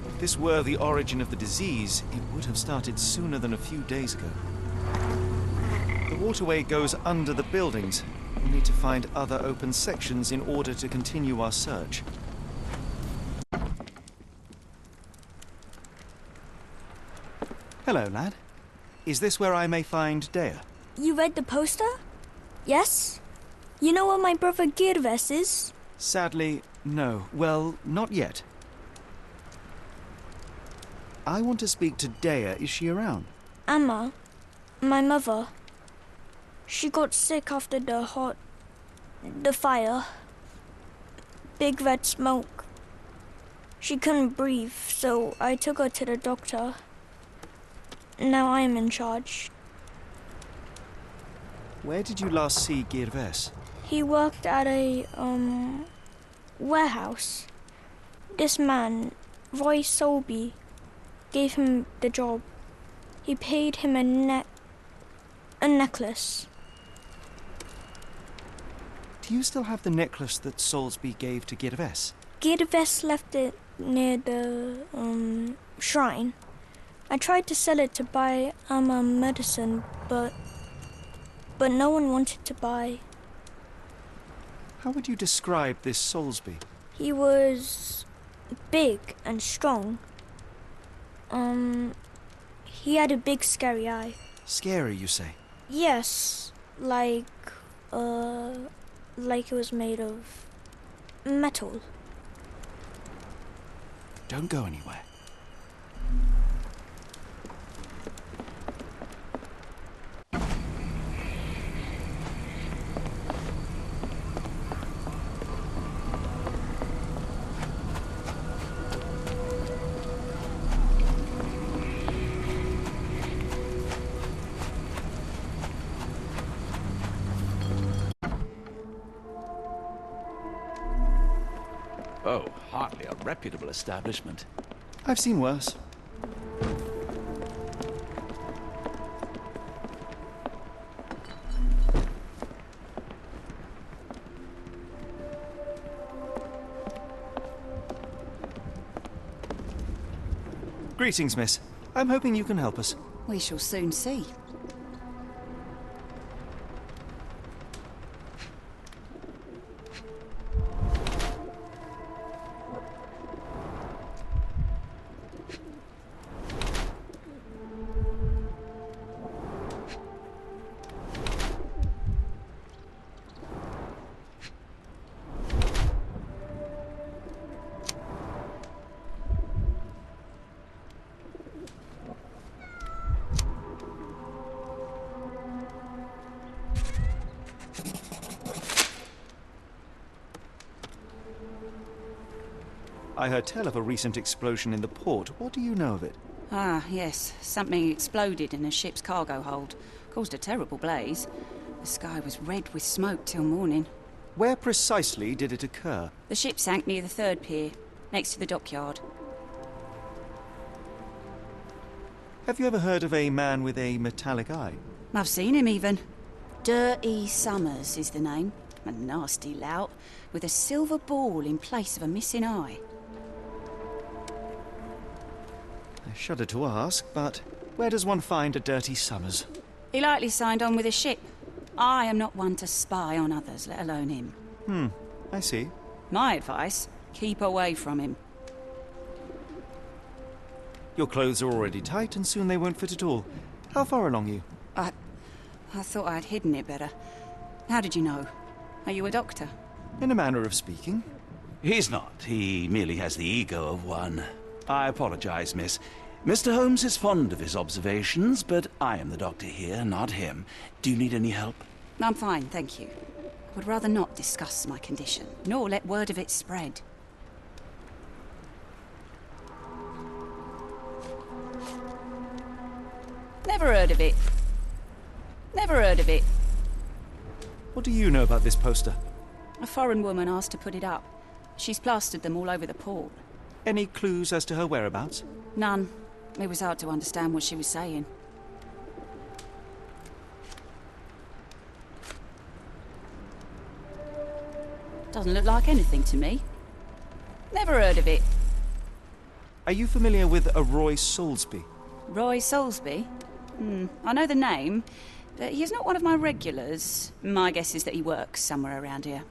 If this were the origin of the disease, it would have started sooner than a few days ago. The waterway goes under the buildings. We'll need to find other open sections in order to continue our search. Hello, lad. Is this where I may find Dea? You read the poster? Yes? You know where my brother Girves is? Sadly, no. Well, not yet. I want to speak to Dea. Is she around? Amma, my mother. She got sick after the fire. Big red smoke. She couldn't breathe, so I took her to the doctor. Now I am in charge. Where did you last see Girves? He worked at a, warehouse. This man, Roy Solby, gave him the job. He paid him a necklace. Do you still have the necklace that Solsby gave to Girves? Girves left it near the, shrine. I tried to sell it to buy Amma medicine, but no one wanted to buy. How would you describe this Solsby? He was big and strong. He had a big scary eye. Scary, you say? Yes, like it was made of metal. Don't go anywhere. Oh, hardly a reputable establishment. I've seen worse. Greetings, miss. I'm hoping you can help us. We shall soon see. I heard tell of a recent explosion in the port. What do you know of it? Ah, yes. Something exploded in a ship's cargo hold. Caused a terrible blaze. The sky was red with smoke till morning. Where precisely did it occur? The ship sank near the third pier, next to the dockyard. Have you ever heard of a man with a metallic eye? I've seen him even. Dirty Summers is the name. A nasty lout, with a silver ball in place of a missing eye. I shudder to ask, but where does one find a Dirty Summers? He likely signed on with a ship. I am not one to spy on others, let alone him. I see. My advice, keep away from him. Your clothes are already tight and soon they won't fit at all. How far along you? I thought I'd hidden it better. How did you know? Are you a doctor? In a manner of speaking. He's not. He merely has the ego of one. I apologize, miss. Mr. Holmes is fond of his observations, but I am the doctor here, not him. Do you need any help? I'm fine, thank you. I would rather not discuss my condition, nor let word of it spread. Never heard of it. Never heard of it. What do you know about this poster? A foreign woman asked to put it up. She's plastered them all over the port. Any clues as to her whereabouts? None. It was hard to understand what she was saying. Doesn't look like anything to me. Never heard of it. Are you familiar with a Roy Soulsby? Roy Soulsby? I know the name, but he's not one of my regulars. My guess is that he works somewhere around here.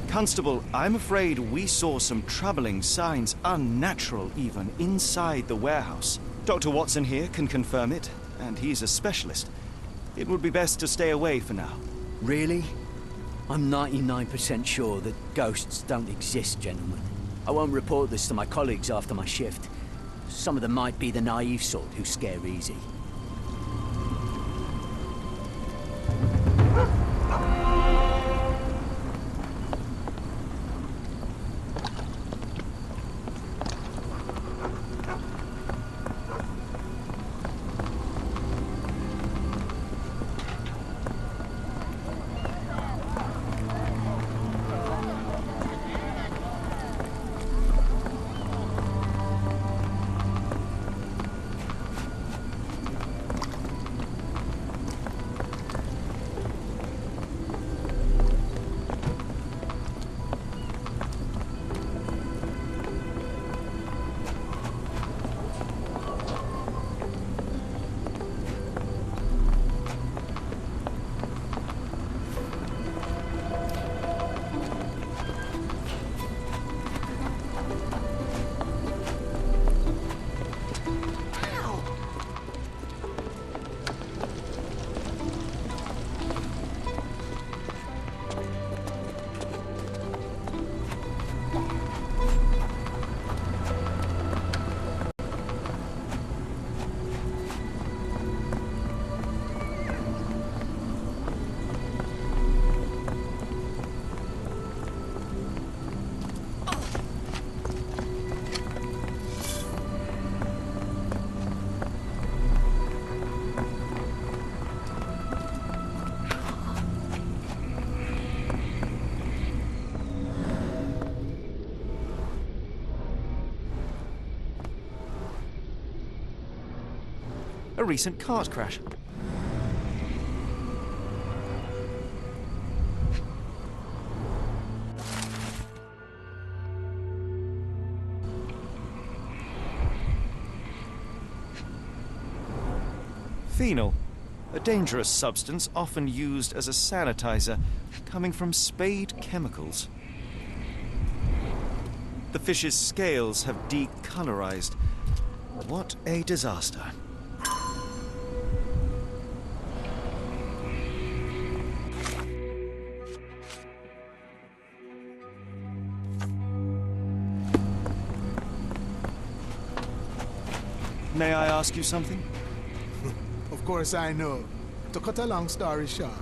Constable, I'm afraid we saw some troubling signs, unnatural even, inside the warehouse. Dr. Watson here can confirm it, and he's a specialist. It would be best to stay away for now. Really? I'm 99% sure that ghosts don't exist, gentlemen. I won't report this to my colleagues after my shift. Some of them might be the naive sort who scare easy. A recent cart crash. Phenol, a dangerous substance often used as a sanitizer, coming from Spade Chemicals. The fish's scales have decolorized. What a disaster. May I ask you something? Of course I know. To cut a long story short.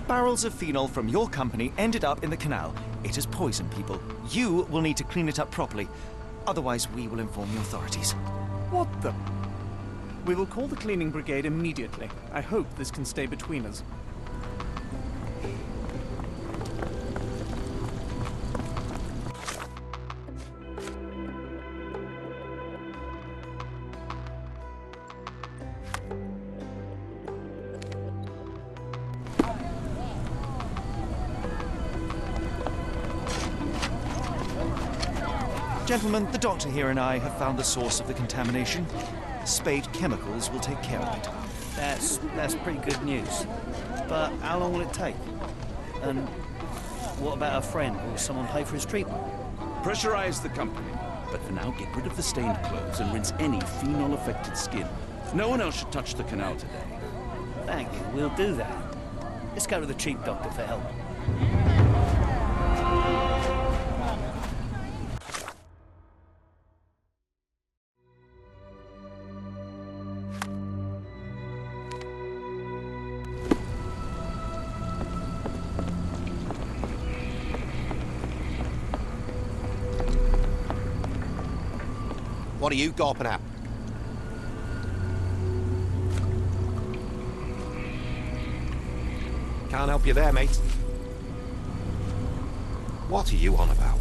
Barrels of phenol from your company ended up in the canal. It has poisoned people. You will need to clean it up properly. Otherwise, we will inform the authorities. What the? We will call the cleaning brigade immediately. I hope this can stay between us. Gentlemen, the doctor here and I have found the source of the contamination. Spade Chemicals will take care of it. That's pretty good news. But how long will it take? And What about a friend? Will someone pay for his treatment? Pressurize the company. But for now, get rid of the stained clothes and rinse any phenol-affected skin. No one else should touch the canal today. Thank you, we'll do that. Let's go to the chief doctor for help. What are you gawping at? Can't help you there, mate. What are you on about?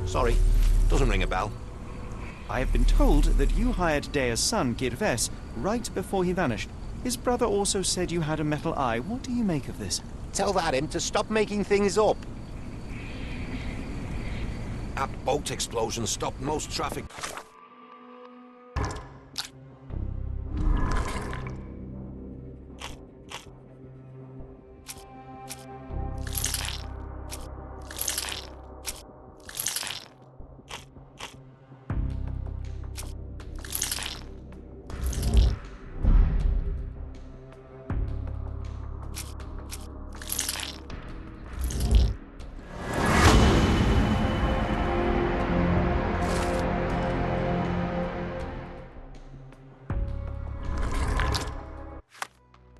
Sorry, doesn't ring a bell. I have been told that you hired Dea's son, Girves, right before he vanished. His brother also said you had a metal eye. What do you make of this? Tell that him to stop making things up. That boat explosion stopped most traffic.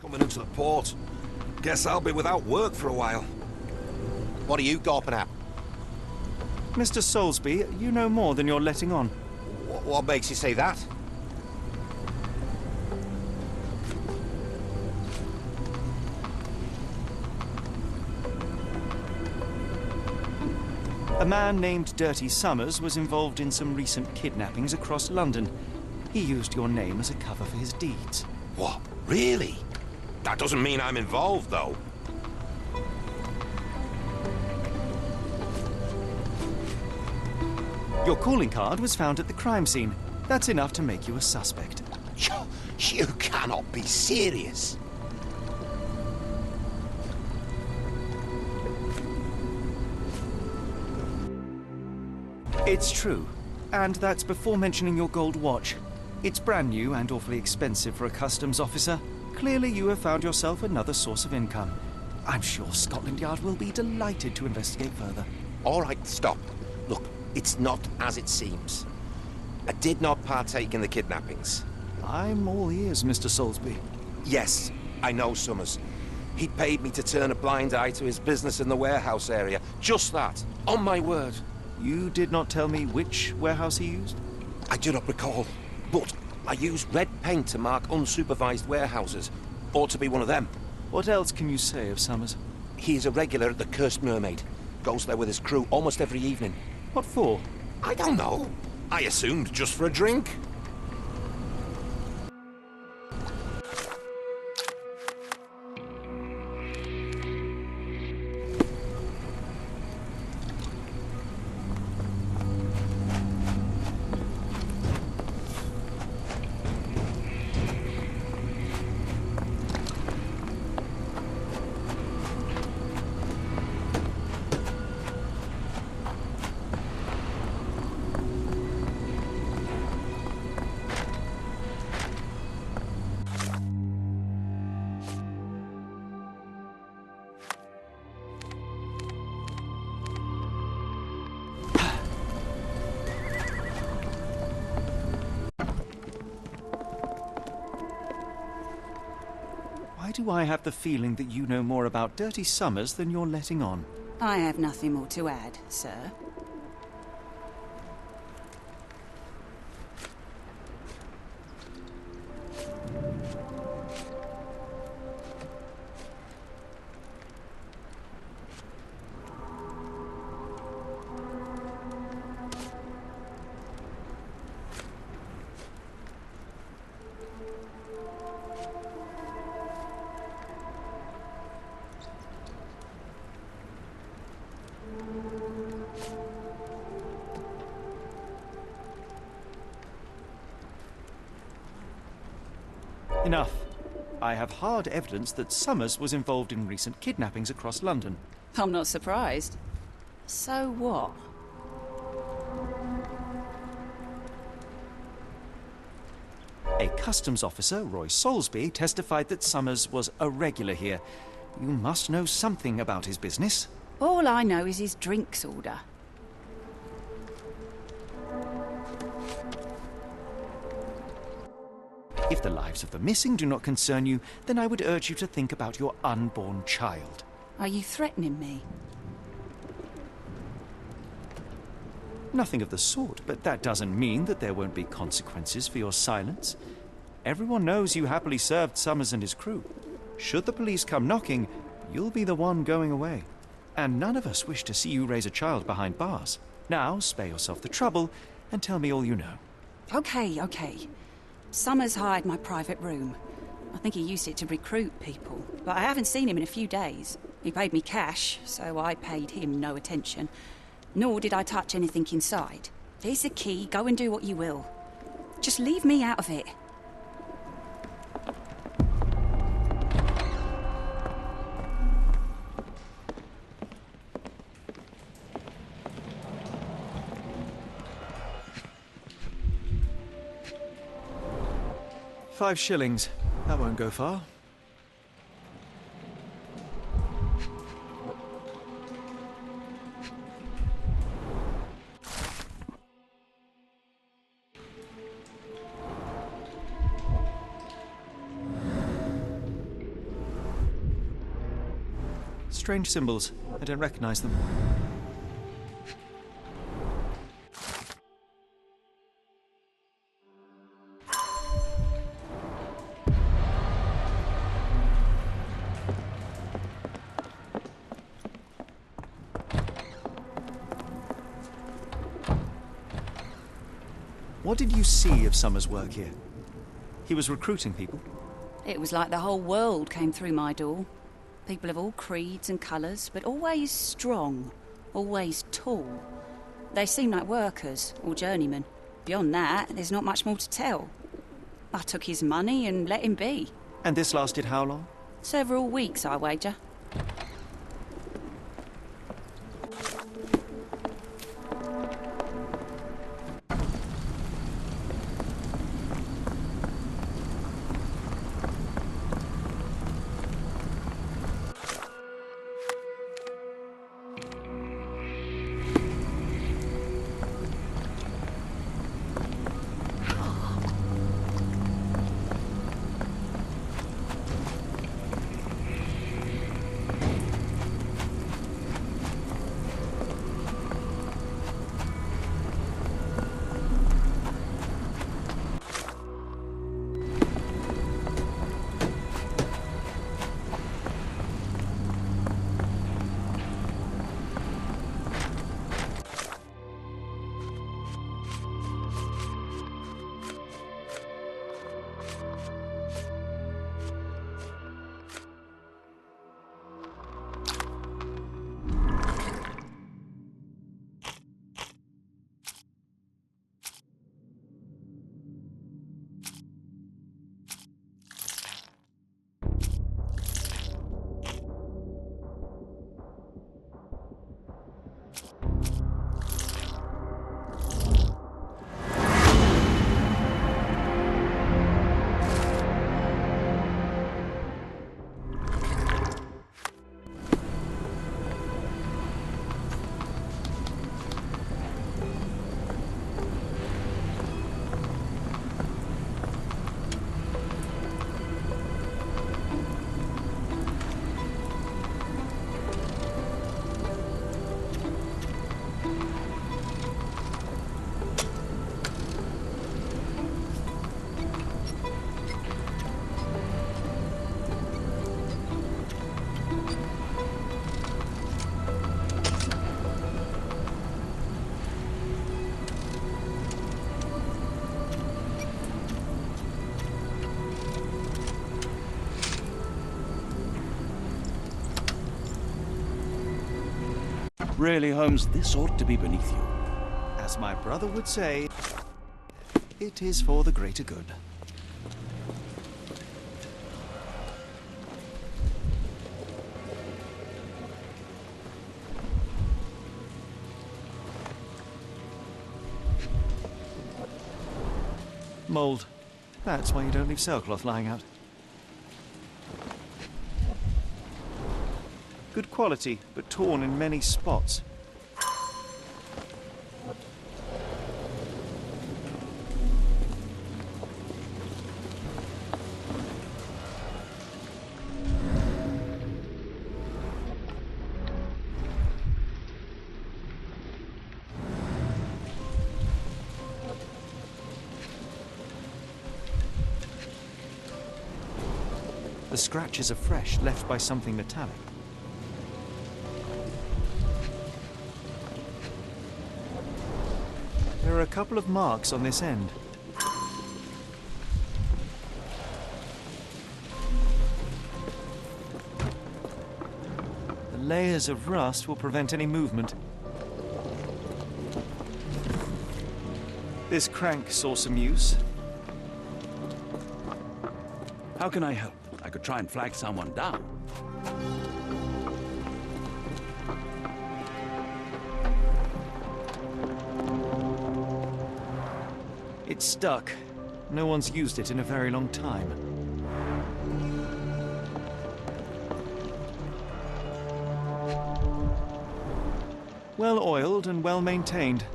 Coming into the port. Guess I'll be without work for a while. What are you gawping at? Mr. Soulsby, you know more than you're letting on. What makes you say that? A man named Dirty Summers was involved in some recent kidnappings across London. He used your name as a cover for his deeds. What? Really? That doesn't mean I'm involved, though. Your calling card was found at the crime scene. That's enough to make you a suspect. You cannot be serious. It's true. And that's before mentioning your gold watch. It's brand new and awfully expensive for a customs officer. Clearly you have found yourself another source of income. I'm sure Scotland Yard will be delighted to investigate further. All right, stop. Look, it's not as it seems. I did not partake in the kidnappings. I'm all ears, Mr. Soulsby. Yes, I know Summers. He paid me to turn a blind eye to his business in the warehouse area. Just that. On my word. You did not tell me which warehouse he used? I do not recall, but I used red paint to mark unsupervised warehouses. Ought to be one of them. What else can you say of Summers? He is a regular at the Cursed Mermaid. Goes there with his crew almost every evening. What for? I don't know. I assumed just for a drink. Why do I have the feeling that you know more about Dirty Summers than you're letting on? I have nothing more to add, sir. Enough. I have hard evidence that Summers was involved in recent kidnappings across London. I'm not surprised. So what? A customs officer, Roy Soulsby, testified that Summers was a regular here. You must know something about his business. All I know is his drinks order. If the lives of the missing do not concern you, then I would urge you to think about your unborn child. Are you threatening me? Nothing of the sort, but that doesn't mean that there won't be consequences for your silence. Everyone knows you happily served Summers and his crew. Should the police come knocking, you'll be the one going away. And none of us wish to see you raise a child behind bars. Now, spare yourself the trouble and tell me all you know. Okay. Summers hired my private room. I think he used it to recruit people, but I haven't seen him in a few days. He paid me cash, so I paid him no attention. Nor did I touch anything inside. Here's the key, go and do what you will. Just leave me out of it. £5. That won't go far. Strange symbols. I don't recognize them. What did you see of Summers' work here? He was recruiting people? It was like the whole world came through my door. People of all creeds and colours, but always strong, always tall. They seemed like workers or journeymen. Beyond that, there's not much more to tell. I took his money and let him be. And this lasted how long? Several weeks, I wager. Really, Holmes, this ought to be beneath you. As my brother would say, it is for the greater good. Mold. That's why you don't leave sailcloth lying out. Good quality, but torn in many spots. The scratches are fresh, left by something metallic. There are a couple of marks on this end. The layers of rust will prevent any movement. This crank saw some use. How can I help? I could try and flag someone down. It's stuck. No one's used it in a very long time. Well oiled and well maintained.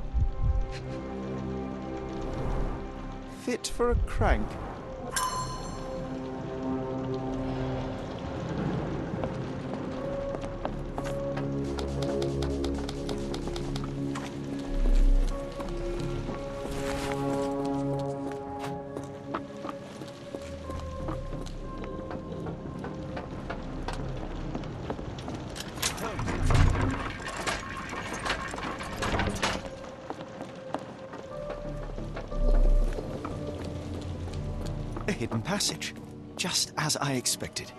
Fit for a crank. A hidden passage, just as I expected.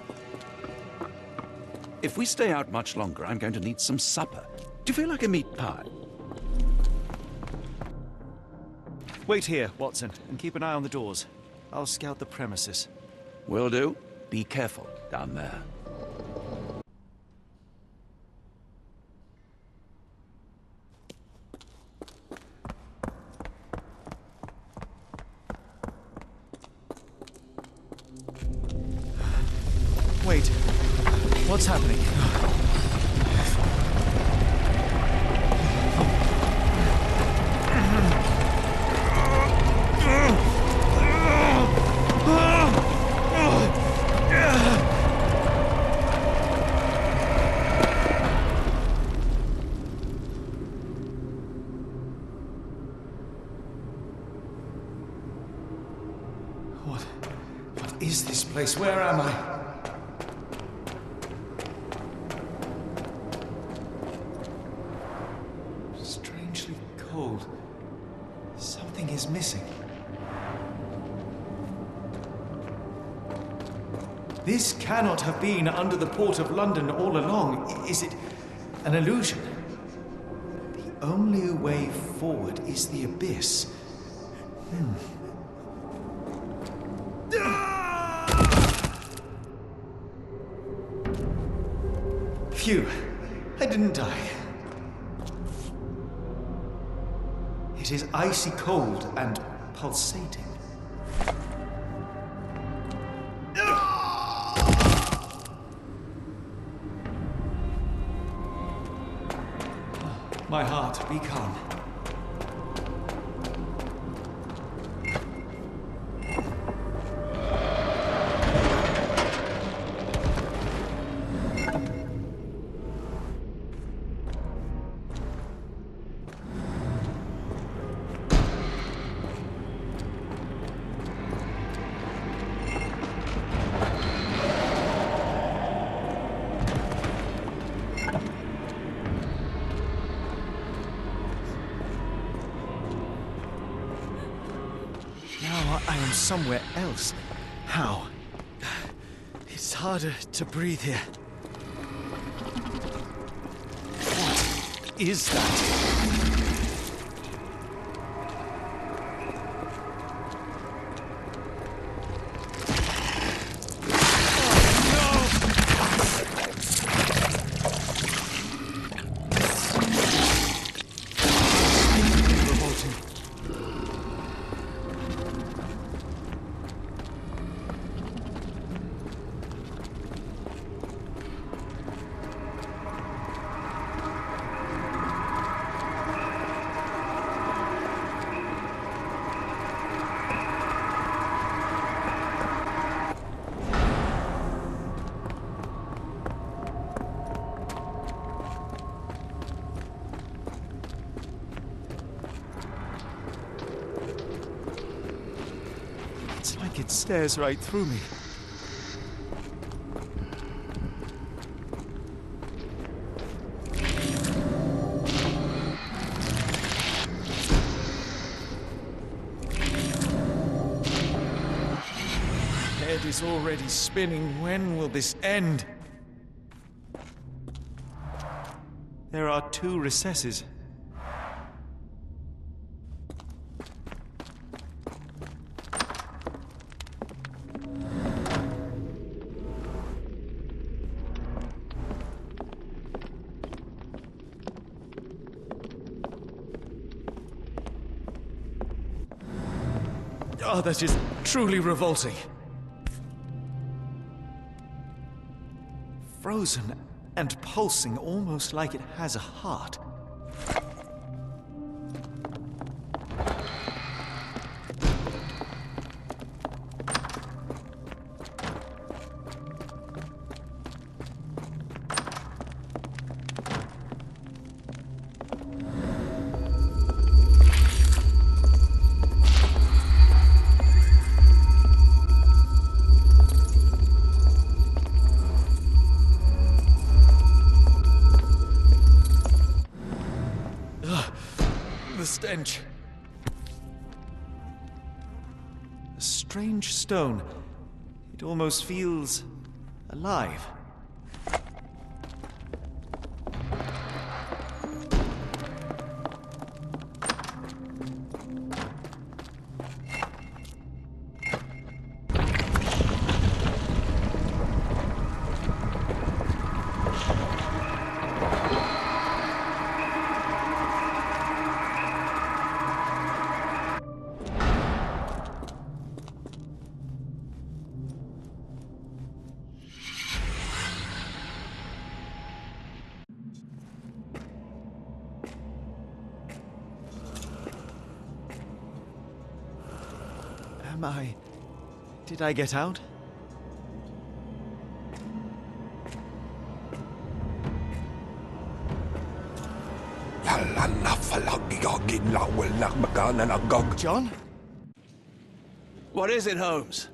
If we stay out much longer, I'm going to need some supper. Do you feel like a meat pie? Wait here, Watson, and keep an eye on the doors. I'll scout the premises. Will do. Be careful down there. Wait, what's happening? What is this place? Where am I? Something is missing. This cannot have been under the port of London all along. Is it an illusion? The only way forward is the abyss. Phew, I didn't die. It is icy cold and pulsating. My heart, be calm. I am somewhere else. How? It's harder to breathe here. What is that? It stares right through me. Head is already spinning. When will this end? There are 2 recesses. Oh, that is truly revolting. Frozen and pulsing, almost like it has a heart. The stench. A strange stone. It almost feels alive. Did I get out? John? What is it, Holmes?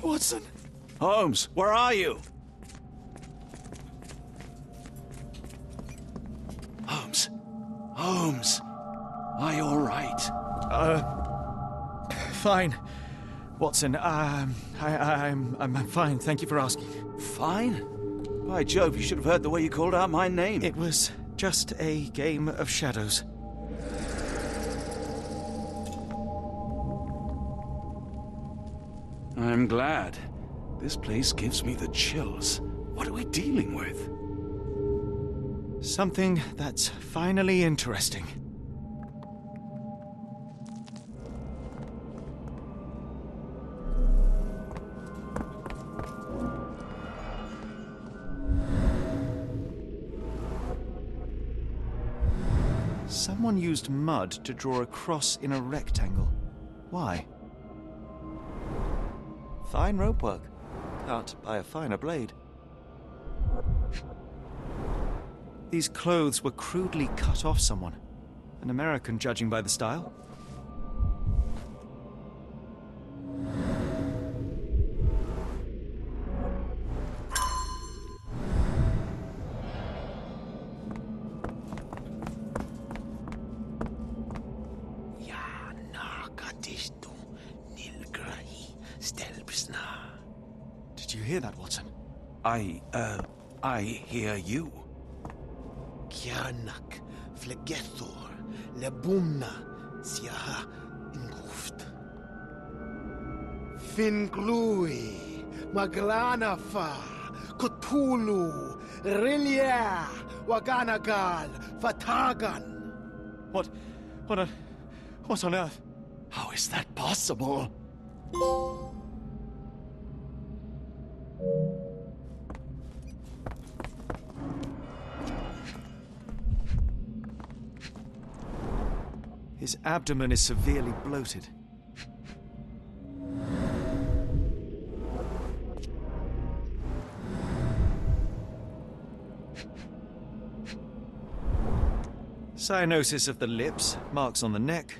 Watson? Holmes, where are you? Holmes, are you all right? Fine. Watson, I'm fine. Thank you for asking. Fine? By Jove, you should have heard the way you called out my name. It was just a game of shadows. I'm glad. This place gives me the chills. What are we dealing with? Something that's finally interesting. Someone used mud to draw a cross in a rectangle. Why? Fine rope work. Cut by a finer blade. These clothes were crudely cut off someone. An American, judging by the style. Did you hear that, Watson? I hear you. Kianak, Flegethor, Lebumna, Siaha, Inguft. Finglui, Maglanafa, Cthulhu, Rilia, Waganagal, Fatagan. What on earth? How is that possible? His abdomen is severely bloated. Cyanosis of the lips, marks on the neck.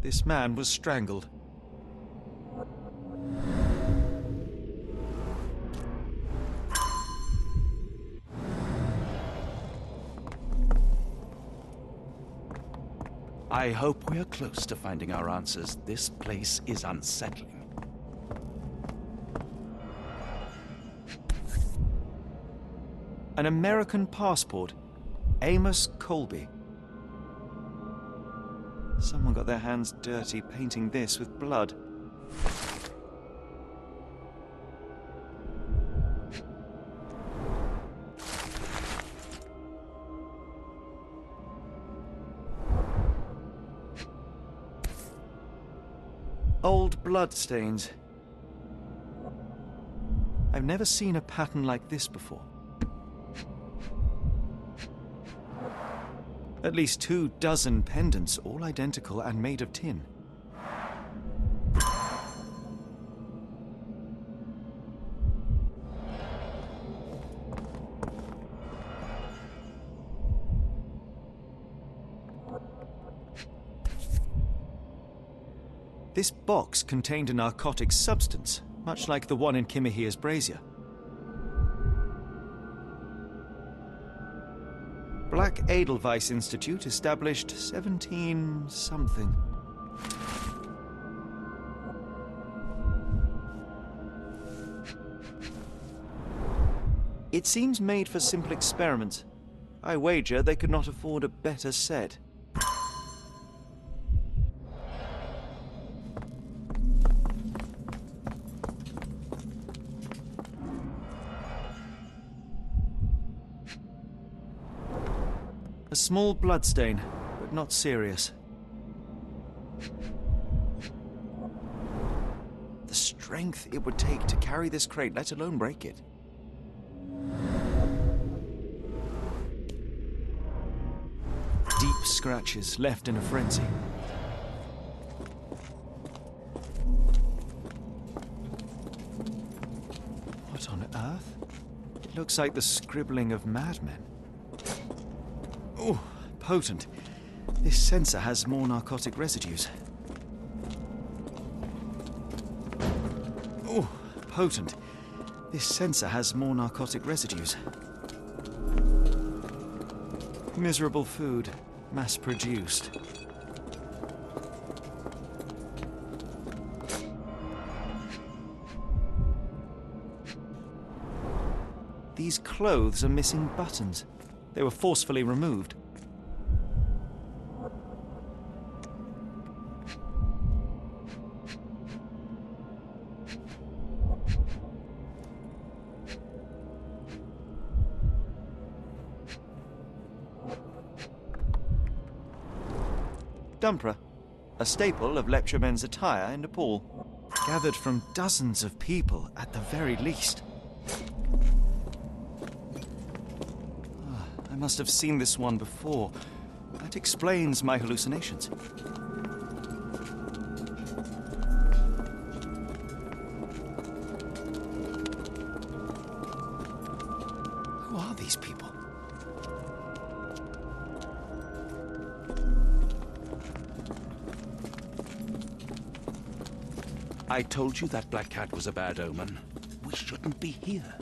This man was strangled. I hope we're close to finding our answers. This place is unsettling. An American passport. Amos Colby. Someone got their hands dirty painting this with blood. Old bloodstains. I've never seen a pattern like this before. At least 24 pendants, all identical and made of tin. This box contained a narcotic substance, much like the one in Kimihia's brazier. Black Edelweiss Institute, established 17-something. It seems made for simple experiments. I wager they could not afford a better set. A small bloodstain, but not serious. The strength it would take to carry this crate, let alone break it. Deep scratches left in a frenzy. What on earth? It looks like the scribbling of madmen. Oh, potent. This sensor has more narcotic residues. Oh, potent. This sensor has more narcotic residues. Miserable food, mass-produced. These clothes are missing buttons. They were forcefully removed. Dumpra, a staple of lepcha attire in Nepal, gathered from dozens of people at the very least. I must have seen this one before. That explains my hallucinations. Who are these people? I told you that black cat was a bad omen. We shouldn't be here.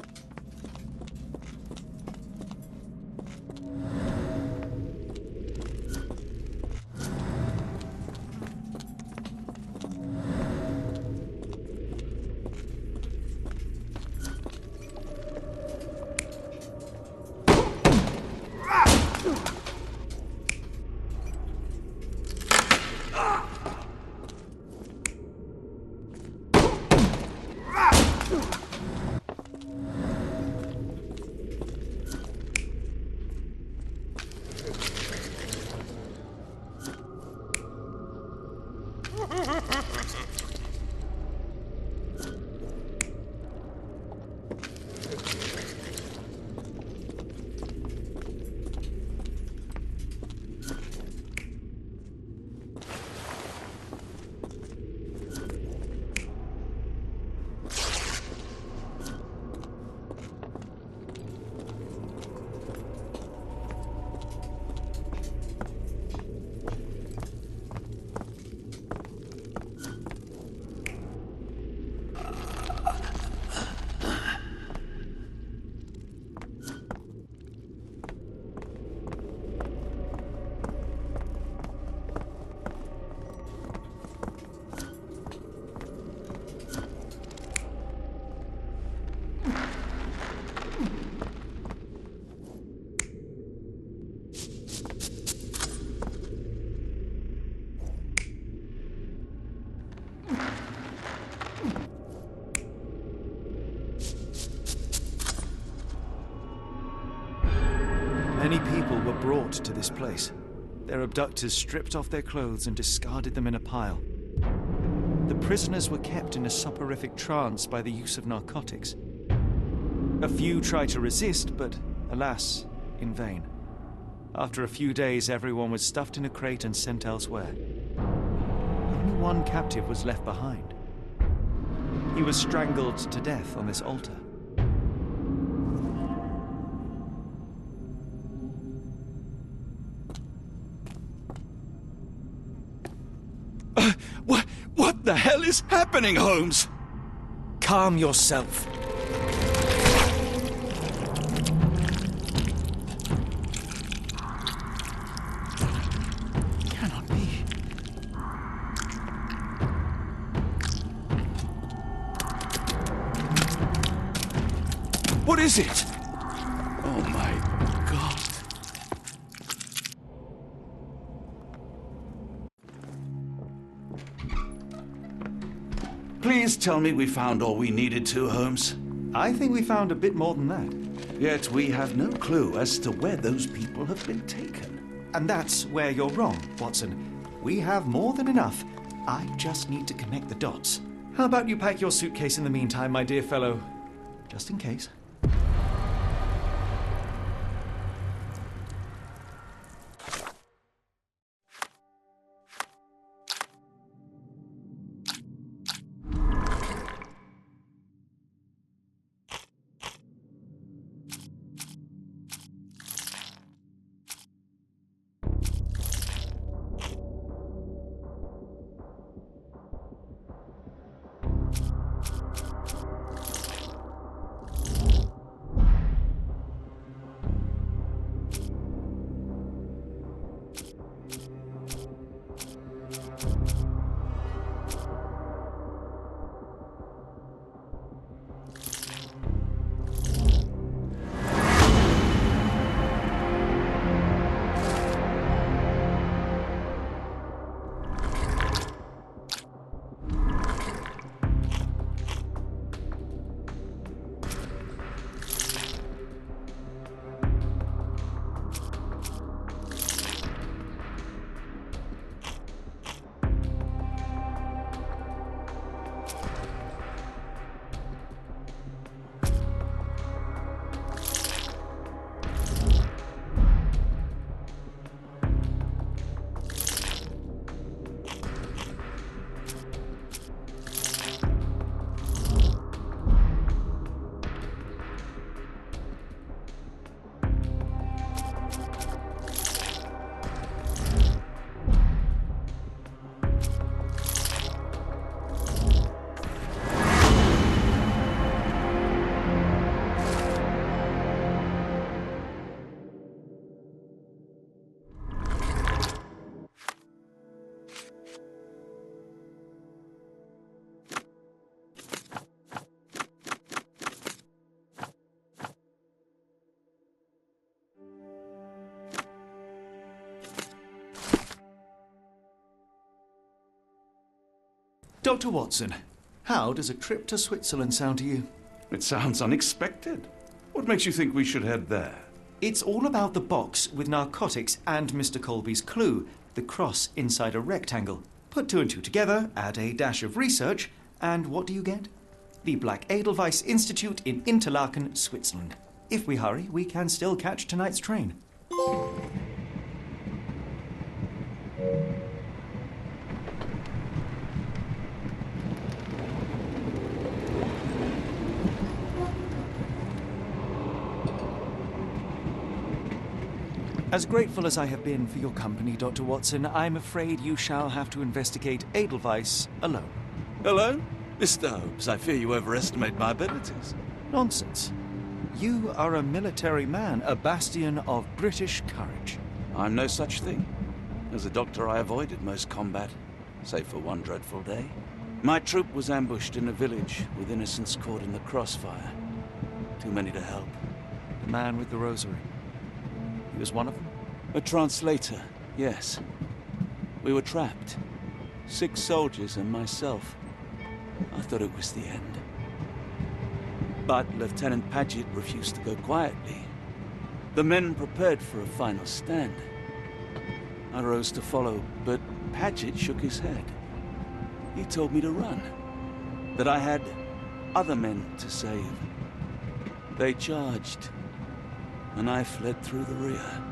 were brought to this place. Their abductors stripped off their clothes and discarded them in a pile. The prisoners were kept in a soporific trance by the use of narcotics. A few tried to resist, but alas, in vain. After a few days, everyone was stuffed in a crate and sent elsewhere. Only one captive was left behind. He was strangled to death on this altar. What the hell is happening, Holmes? Calm yourself. Cannot be. What is it? Oh my God. Please tell me we found all we needed to, Holmes. I think we found a bit more than that. Yet we have no clue as to where those people have been taken. And that's where you're wrong, Watson. We have more than enough. I just need to connect the dots. How about you pack your suitcase in the meantime, my dear fellow? Just in case. Dr. Watson, how does a trip to Switzerland sound to you? It sounds unexpected. What makes you think we should head there? It's all about the box with narcotics and Mr. Colby's clue, the cross inside a rectangle. Put two and two together, add a dash of research, and what do you get? The Black Edelweiss Institute in Interlaken, Switzerland. If we hurry, we can still catch tonight's train. As grateful as I have been for your company, Dr. Watson, I'm afraid you shall have to investigate Edelweiss alone. Alone? Mr. Holmes, I fear you overestimate my abilities. Nonsense. You are a military man, a bastion of British courage. I'm no such thing. As a doctor, I avoided most combat, save for one dreadful day. My troop was ambushed in a village with innocents caught in the crossfire. Too many to help. The man with the rosary. He was one of them? A translator, yes. We were trapped. 6 soldiers and myself. I thought it was the end. But Lieutenant Paget refused to go quietly. The men prepared for a final stand. I rose to follow, but Paget shook his head. He told me to run, that I had other men to save. They charged, and I fled through the rear.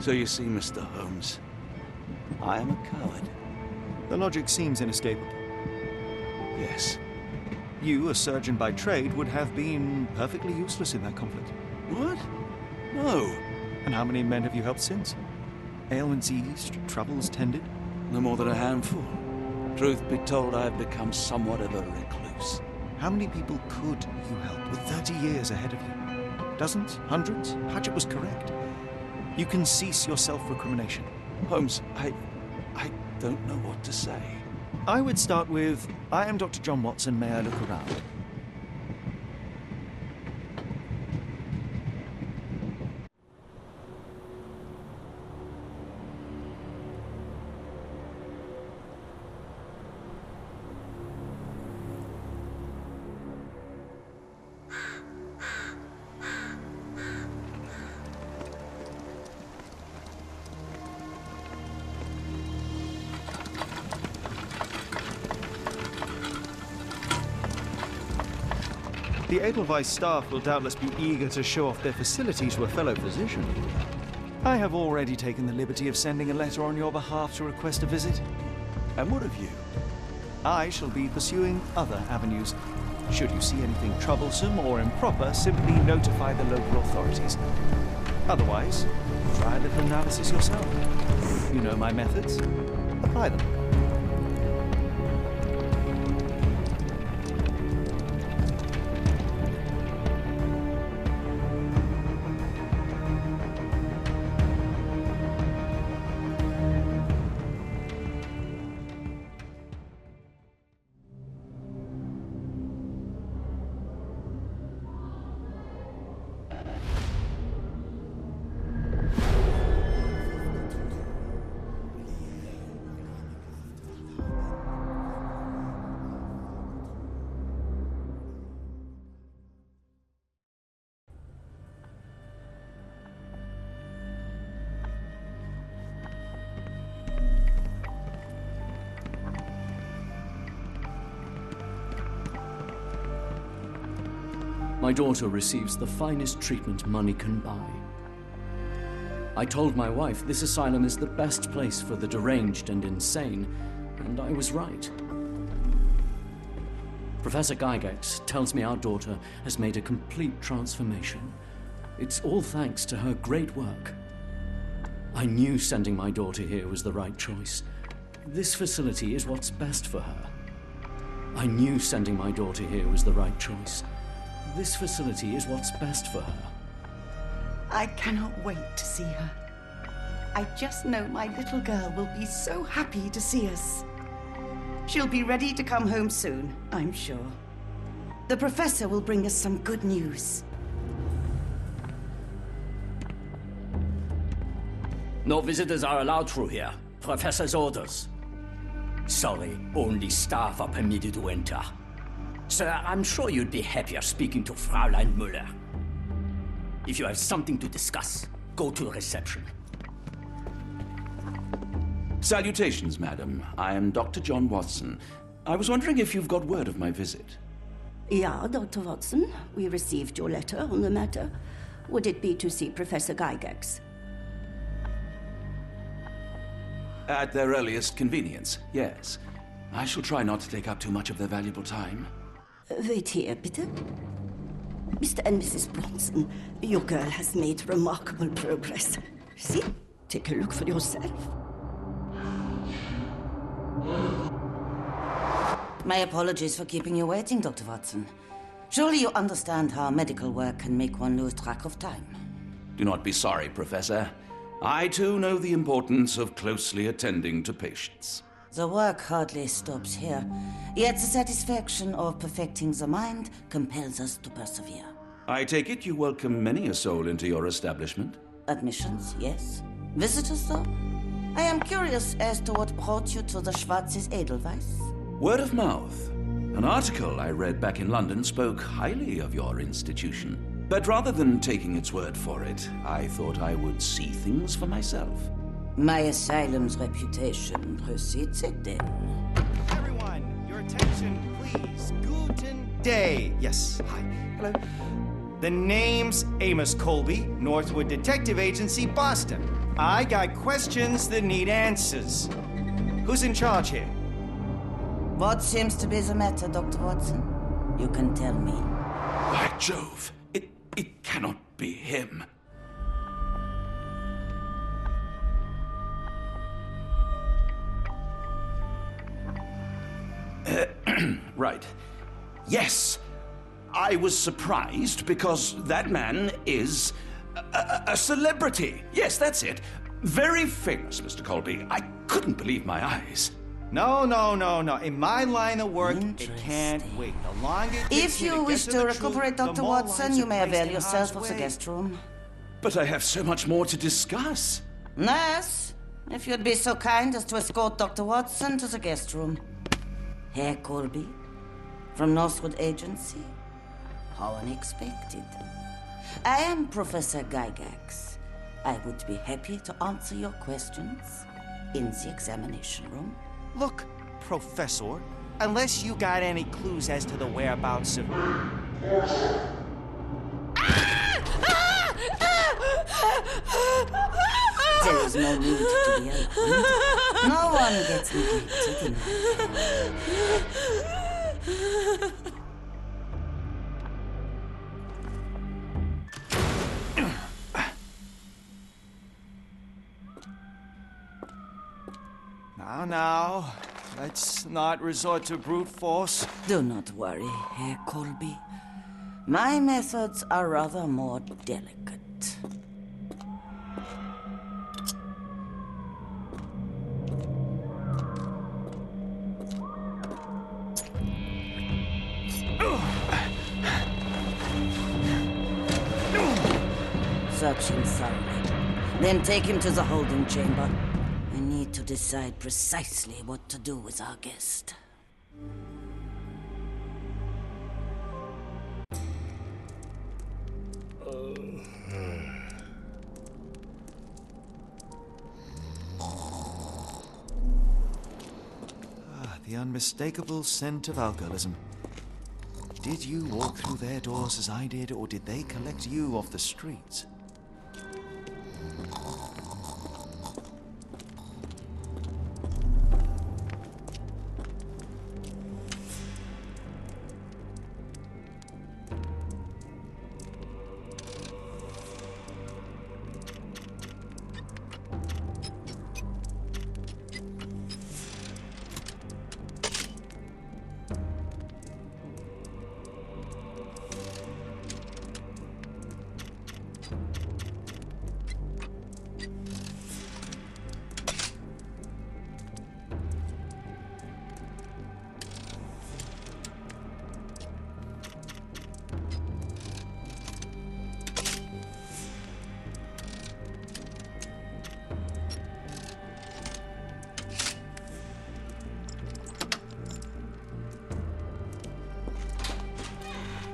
So you see, Mr. Holmes, I am a coward. The logic seems inescapable. Yes. You, a surgeon by trade, would have been perfectly useless in that conflict. What? No. And how many men have you helped since? Ailments eased, troubles tended? No more than a handful. Truth be told, I have become somewhat of a recluse. How many people could you help with 30 years ahead of you? Dozens? Hundreds? Paget was correct. You can cease your self-recrimination. Holmes, I don't know what to say. I would start with, I am Dr. John Watson, may I look around? The Edelweiss staff will doubtless be eager to show off their facilities to a fellow physician. I have already taken the liberty of sending a letter on your behalf to request a visit. And what of you? I shall be pursuing other avenues. Should you see anything troublesome or improper, simply notify the local authorities. Otherwise, try a little analysis yourself. You know my methods. Apply them. My daughter receives the finest treatment money can buy. I told my wife this asylum is the best place for the deranged and insane, and I was right. Professor Gygax tells me our daughter has made a complete transformation. It's all thanks to her great work. I knew sending my daughter here was the right choice. This facility is what's best for her. I knew sending my daughter here was the right choice. This facility is what's best for her. I cannot wait to see her. I just know my little girl will be so happy to see us. She'll be ready to come home soon, I'm sure. The professor will bring us some good news. No visitors are allowed through here. Professor's orders. Sorry, only staff are permitted to enter. Sir, I'm sure you'd be happier speaking to Fräulein Müller. If you have something to discuss, go to reception. Salutations, madam. I am Dr. John Watson. I was wondering if you've got word of my visit. Yeah, Dr. Watson. We received your letter on the matter. Would it be to see Professor Gygax? At their earliest convenience, yes. I shall try not to take up too much of their valuable time. Wait here, bitte. Mr. and Mrs. Bronson, your girl has made remarkable progress. See? Take a look for yourself. My apologies for keeping you waiting, Dr. Watson. Surely you understand how medical work can make one lose track of time. Do not be sorry, Professor. I too know the importance of closely attending to patients. The work hardly stops here, yet the satisfaction of perfecting the mind compels us to persevere. I take it you welcome many a soul into your establishment? Admissions, yes. Visitors, though? I am curious as to what brought you to the Schwarzes Edelweiss. Word of mouth. An article I read back in London spoke highly of your institution. But rather than taking its word for it, I thought I would see things for myself. My asylum's reputation precedes it then. Everyone, your attention, please. Guten Day. Yes, hi. Hello. The name's Amos Colby, Northwood Detective Agency, Boston. I got questions that need answers. Who's in charge here? What seems to be the matter, Dr. Watson? You can tell me. By Jove, it cannot be him. Right. Yes. I was surprised because that man is a celebrity. Yes, that's it. Very famous, Mr. Colby. I couldn't believe my eyes. No. In my line of work, it can't wait. The longer it takes If you wish to recuperate, Dr. Watson, you may avail yourself of the guest room. But I have so much more to discuss. Nurse, if you'd be so kind as to escort Dr. Watson to the guest room. Herr Colby, from Northwood Agency. How unexpected. I am Professor Gygax. I would be happy to answer your questions in the examination room. Look, Professor, unless you got any clues as to the whereabouts of... There is no need to be alarmed. No one gets neglected in Now, let's not resort to brute force. Do not worry, Herr Colby. My methods are rather more delicate. Search him thoroughly. Then take him to the holding chamber. I need to decide precisely what to do with our guest. The unmistakable scent of alcoholism. Did you walk through their doors as I did, or did they collect you off the streets?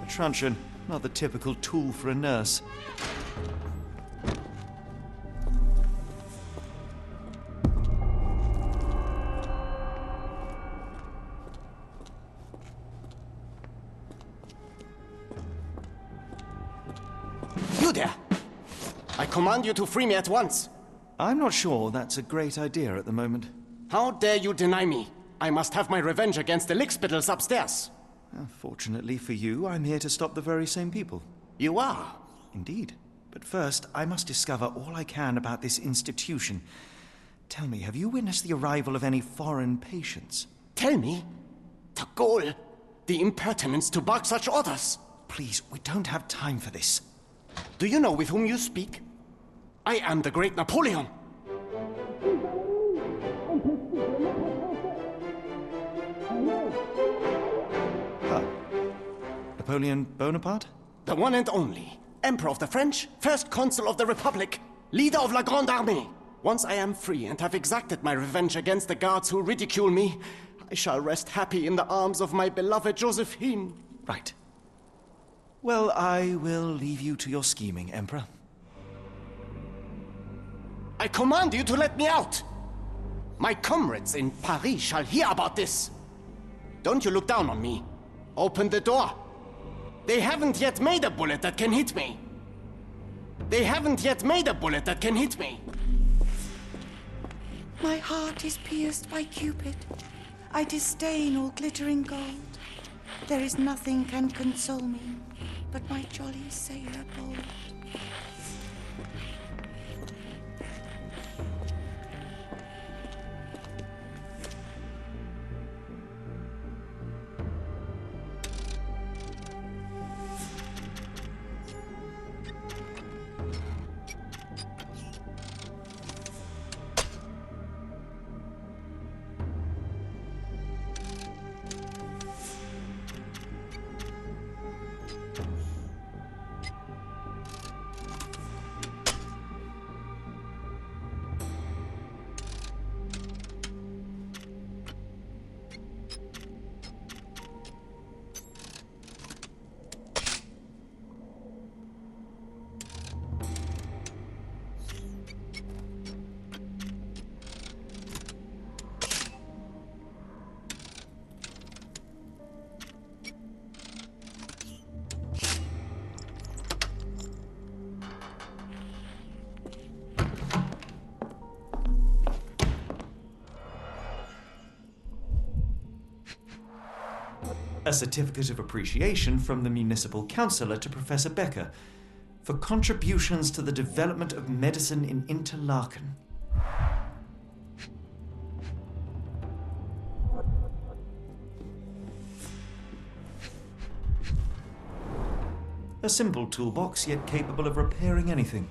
Truncheon, not the typical tool for a nurse. You there! I command you to free me at once. I'm not sure that's a great idea at the moment. How dare you deny me? I must have my revenge against the lickspittles upstairs. Fortunately for you, I'm here to stop the very same people. You are? Indeed. But first, I must discover all I can about this institution. Tell me, have you witnessed the arrival of any foreign patients? Tell me? The gall! The impertinence to bark such orders! Please, we don't have time for this. Do you know with whom you speak? I am the great Napoleon! Napoleon Bonaparte? The one and only. Emperor of the French, First Consul of the Republic, leader of La Grande Armée. Once I am free and have exacted my revenge against the guards who ridicule me, I shall rest happy in the arms of my beloved Josephine. Right. Well, I will leave you to your scheming, Emperor. I command you to let me out! My comrades in Paris shall hear about this. Don't you look down on me. Open the door. They haven't yet made a bullet that can hit me. They haven't yet made a bullet that can hit me. My heart is pierced by Cupid. I disdain all glittering gold. There is nothing can console me but my jolly sailor bold. A certificate of appreciation from the municipal councillor to Professor Becker for contributions to the development of medicine in Interlaken. A simple toolbox, yet capable of repairing anything.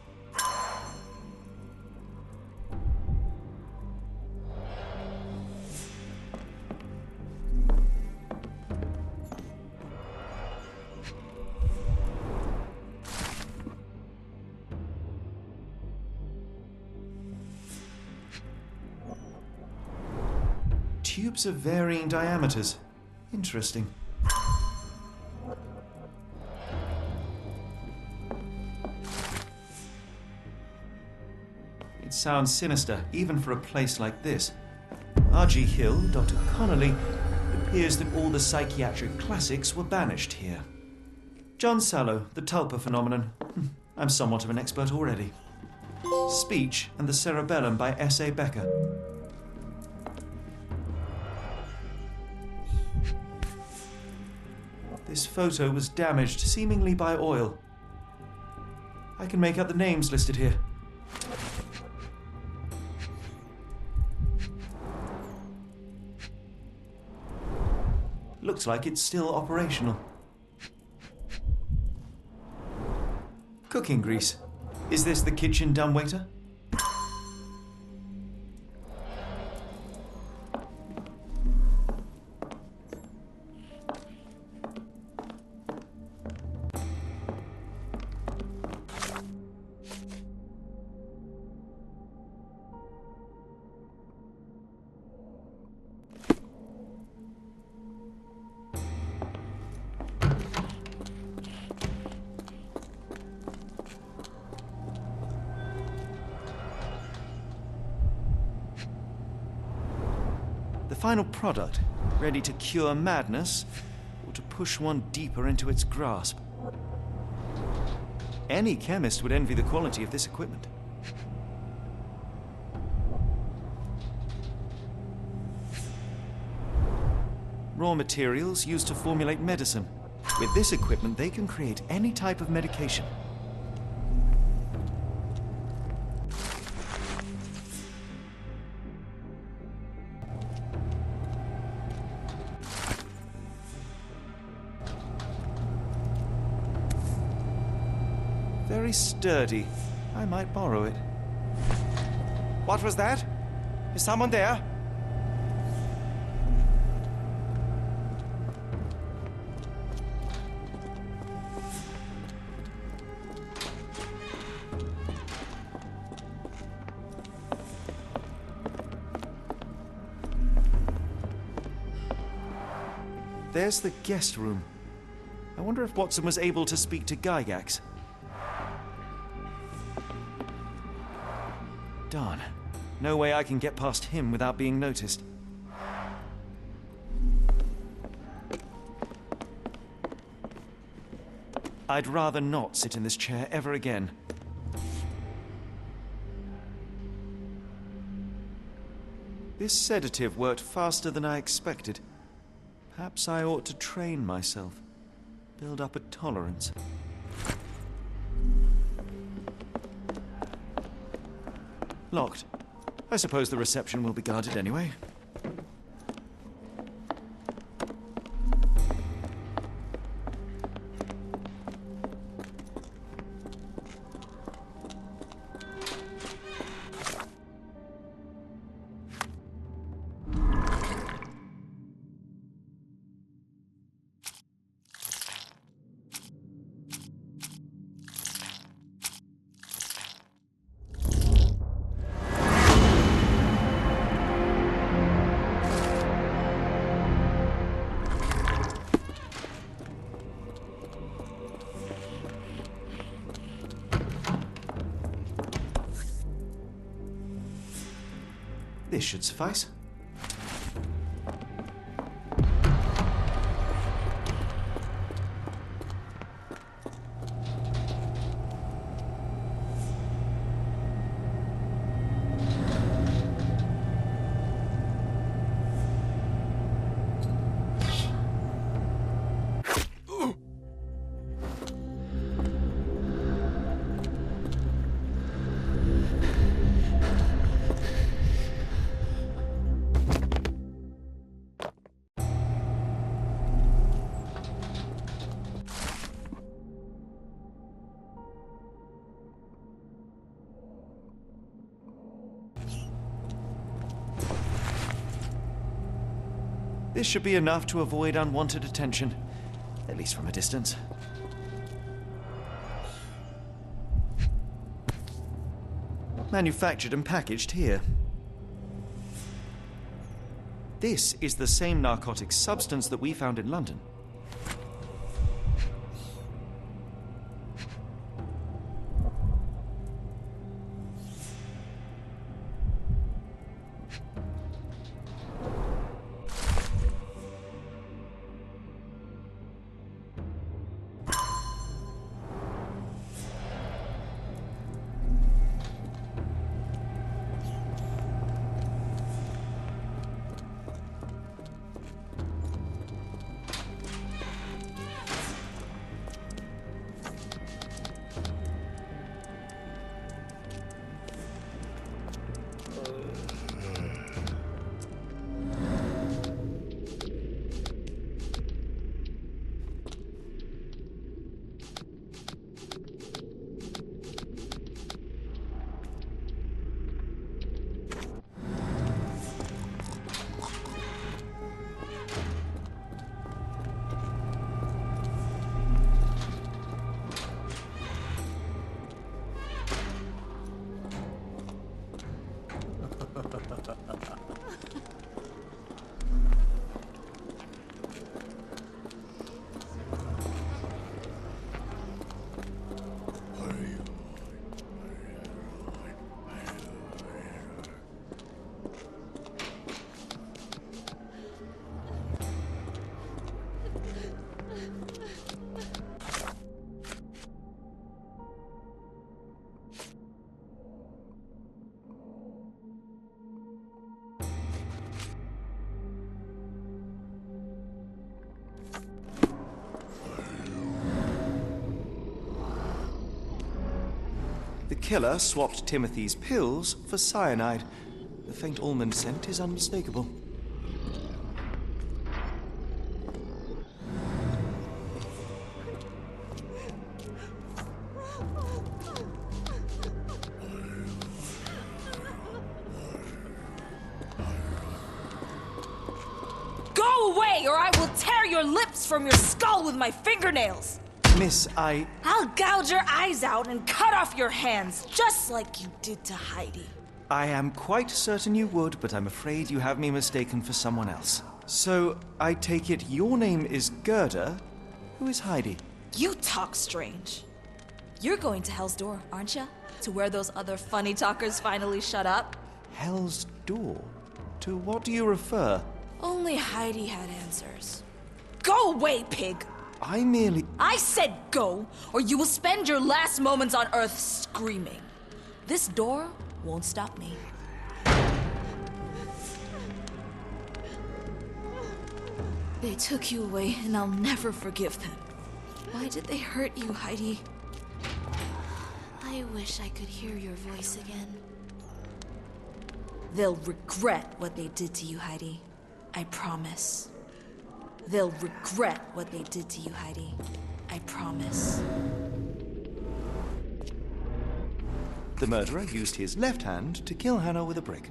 Tubes of varying diameters. Interesting. It sounds sinister, even for a place like this. R.G. Hill, Dr. Connolly, it appears that all the psychiatric classics were banished here. John Sallow, the Tulpa phenomenon. I'm somewhat of an expert already. Speech and the Cerebellum by S.A. Becker. This photo was damaged, seemingly by oil. I can make out the names listed here. Looks like it's still operational. Cooking grease. Is this the kitchen dumbwaiter? The final product, ready to cure madness, or to push one deeper into its grasp. Any chemist would envy the quality of this equipment. Raw materials used to formulate medicine. With this equipment, they can create any type of medication. Very sturdy. I might borrow it. What was that? Is someone there? There's the guest room. I wonder if Watson was able to speak to Gygax. Darn. No way I can get past him without being noticed. I'd rather not sit in this chair ever again. This sedative worked faster than I expected. Perhaps I ought to train myself. Build up a tolerance. Locked. I suppose the reception will be guarded anyway. This should suffice. This should be enough to avoid unwanted attention, at least from a distance. Manufactured and packaged here. This is the same narcotic substance that we found in London. The killer swapped Timothy's pills for cyanide. The faint almond scent is unmistakable. Go away, or I will tear your lips from your skull with my fingernails! Miss, I'll gouge your eyes out and cut off your hands, just like you did to Heidi. I am quite certain you would, but I'm afraid you have me mistaken for someone else. So, I take it your name is Gerda, Who is Heidi? You talk strange. You're going to Hell's Door, aren't you? To where those other funny talkers finally shut up? Hell's Door? To what do you refer? Only Heidi had answers. Go away, pig! I said go, or you will spend your last moments on Earth screaming. This door won't stop me. They took you away, and I'll never forgive them. Why did they hurt you, Heidi? I wish I could hear your voice again. They'll regret what they did to you, Heidi. I promise. They'll regret what they did to you, Heidi. I promise. The murderer used his left hand to kill Hannah with a brick.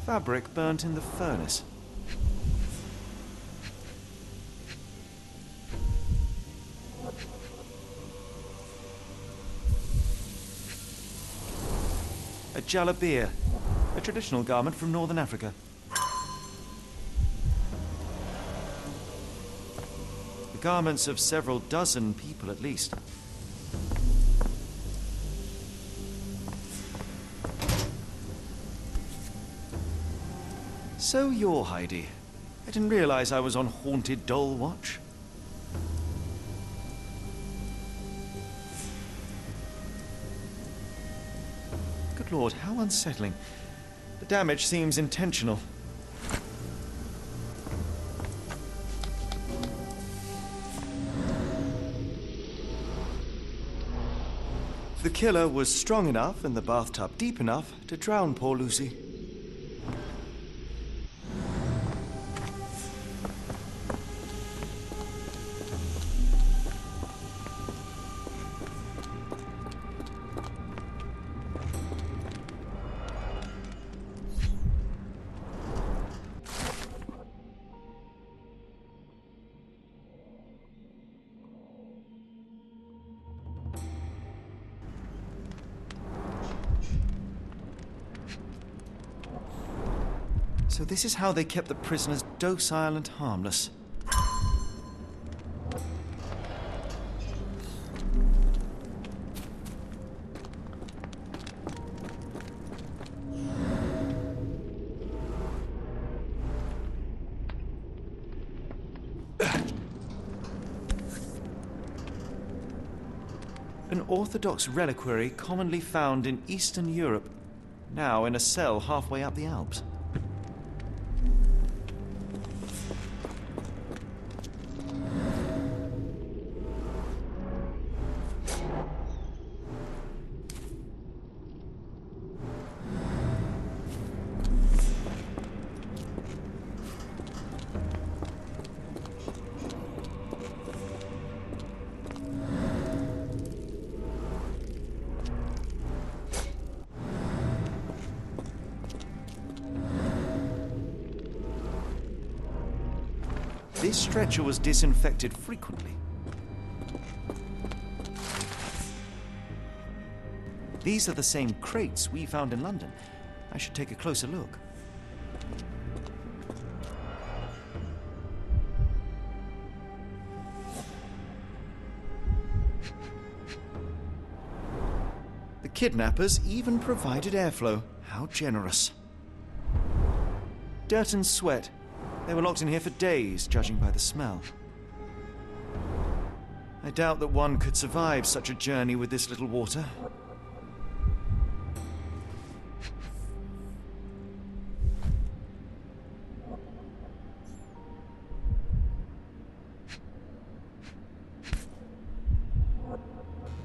Fabric burnt in the furnace. A jalabia, a traditional garment from northern Africa. The garments of several dozen people at least. So you're Heidi. I didn't realize I was on Haunted Doll Watch. Good Lord, how unsettling. The damage seems intentional. The killer was strong enough and the bathtub deep enough to drown poor Lucy. So this is how they kept the prisoners docile and harmless. An orthodox reliquary commonly found in Eastern Europe, now in a cell halfway up the Alps. This stretcher was disinfected frequently. These are the same crates we found in London. I should take a closer look. The kidnappers even provided airflow. How generous. Dirt and sweat. They were locked in here for days, judging by the smell. I doubt that one could survive such a journey with this little water.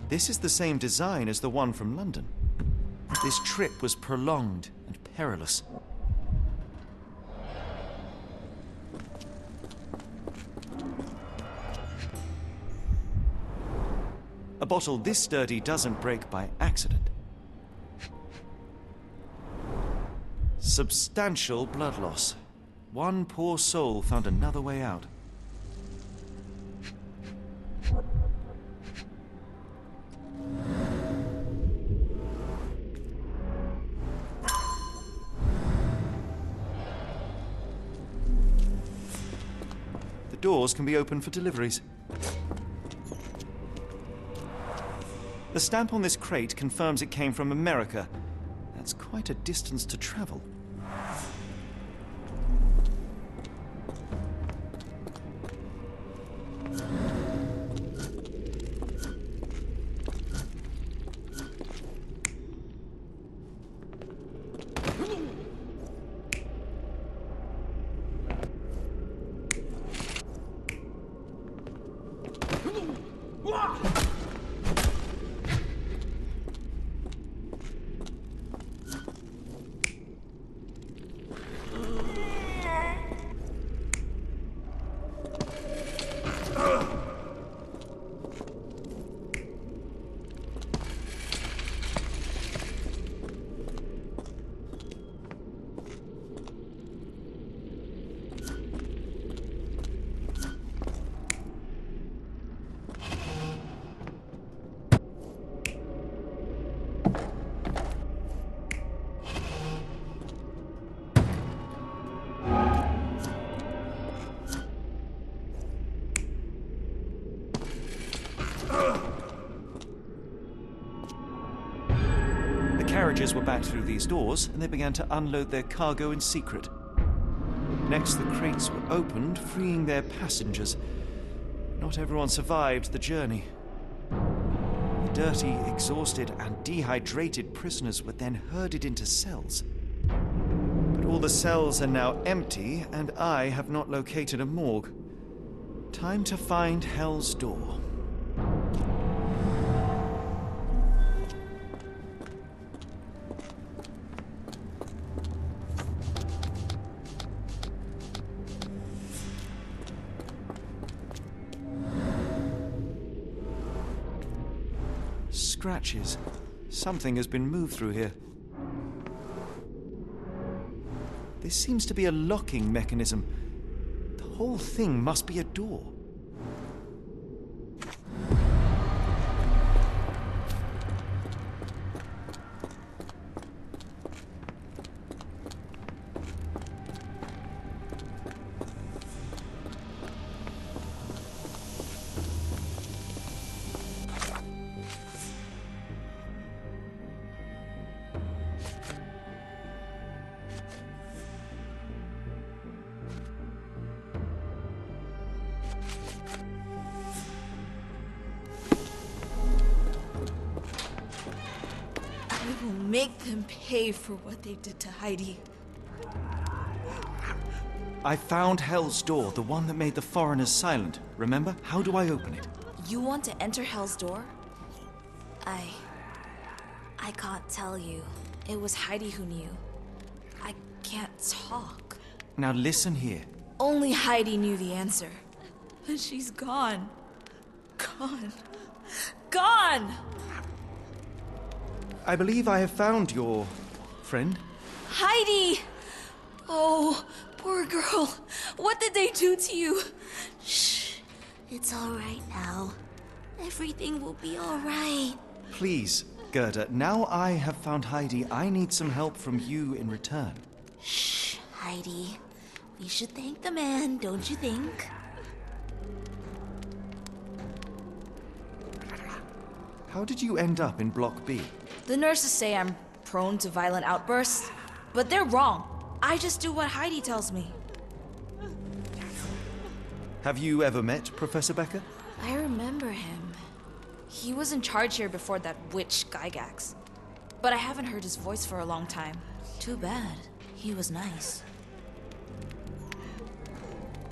This is the same design as the one from London. This trip was prolonged and perilous. A bottle this sturdy doesn't break by accident. Substantial blood loss. One poor soul found another way out. The doors can be opened for deliveries. The stamp on this crate confirms it came from America. That's quite a distance to travel. Carriages were backed through these doors, and they began to unload their cargo in secret. Next, the crates were opened, freeing their passengers. Not everyone survived the journey. The dirty, exhausted, and dehydrated prisoners were then herded into cells. But all the cells are now empty, and I have not located a morgue. Time to find Hell's Door. Scratches. Something has been moved through here. This seems to be a locking mechanism. The whole thing must be a door. Make them pay for what they did to Heidi. I found Hell's Door, the one that made the foreigners silent. Remember? How do I open it? You want to enter Hell's Door? I can't tell you. It was Heidi who knew. I can't talk. Now listen here. Only Heidi knew the answer. But she's gone. Gone. Gone! I believe I have found your friend. Heidi! Oh, poor girl. What did they do to you? Shh. It's all right now. Everything will be all right. Please, Gerda, now I have found Heidi, I need some help from you in return. Shh, Heidi. We should thank the man, don't you think? How did you end up in Block B? The nurses say I'm prone to violent outbursts, but they're wrong. I just do what Heidi tells me. Have you ever met Professor Becker? I remember him. He was in charge here before that witch Gygax. But I haven't heard his voice for a long time. Too bad. He was nice.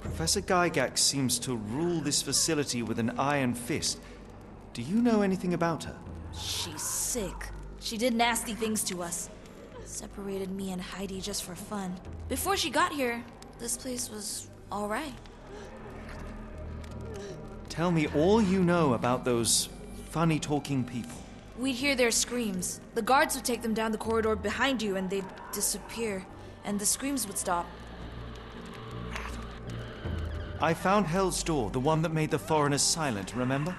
Professor Gygax seems to rule this facility with an iron fist. Do you know anything about her? She's sick. She did nasty things to us. Separated me and Heidi just for fun. Before she got here, this place was all right. Tell me all you know about those funny-talking people? We'd hear their screams. The guards would take them down the corridor behind you and they'd disappear. And the screams would stop. I found Hell's Door, the one that made the foreigners silent, remember?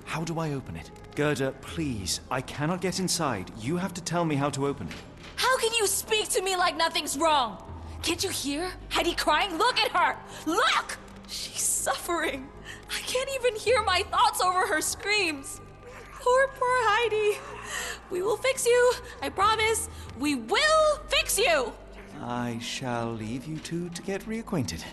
How do I open it? Gerda, please, I cannot get inside. You have to tell me how to open it. How can you speak to me like nothing's wrong? Can't you hear Heidi crying? Look at her! Look! She's suffering. I can't even hear my thoughts over her screams. Poor Heidi. We will fix you. I promise. We will fix you! I shall leave you two to get reacquainted.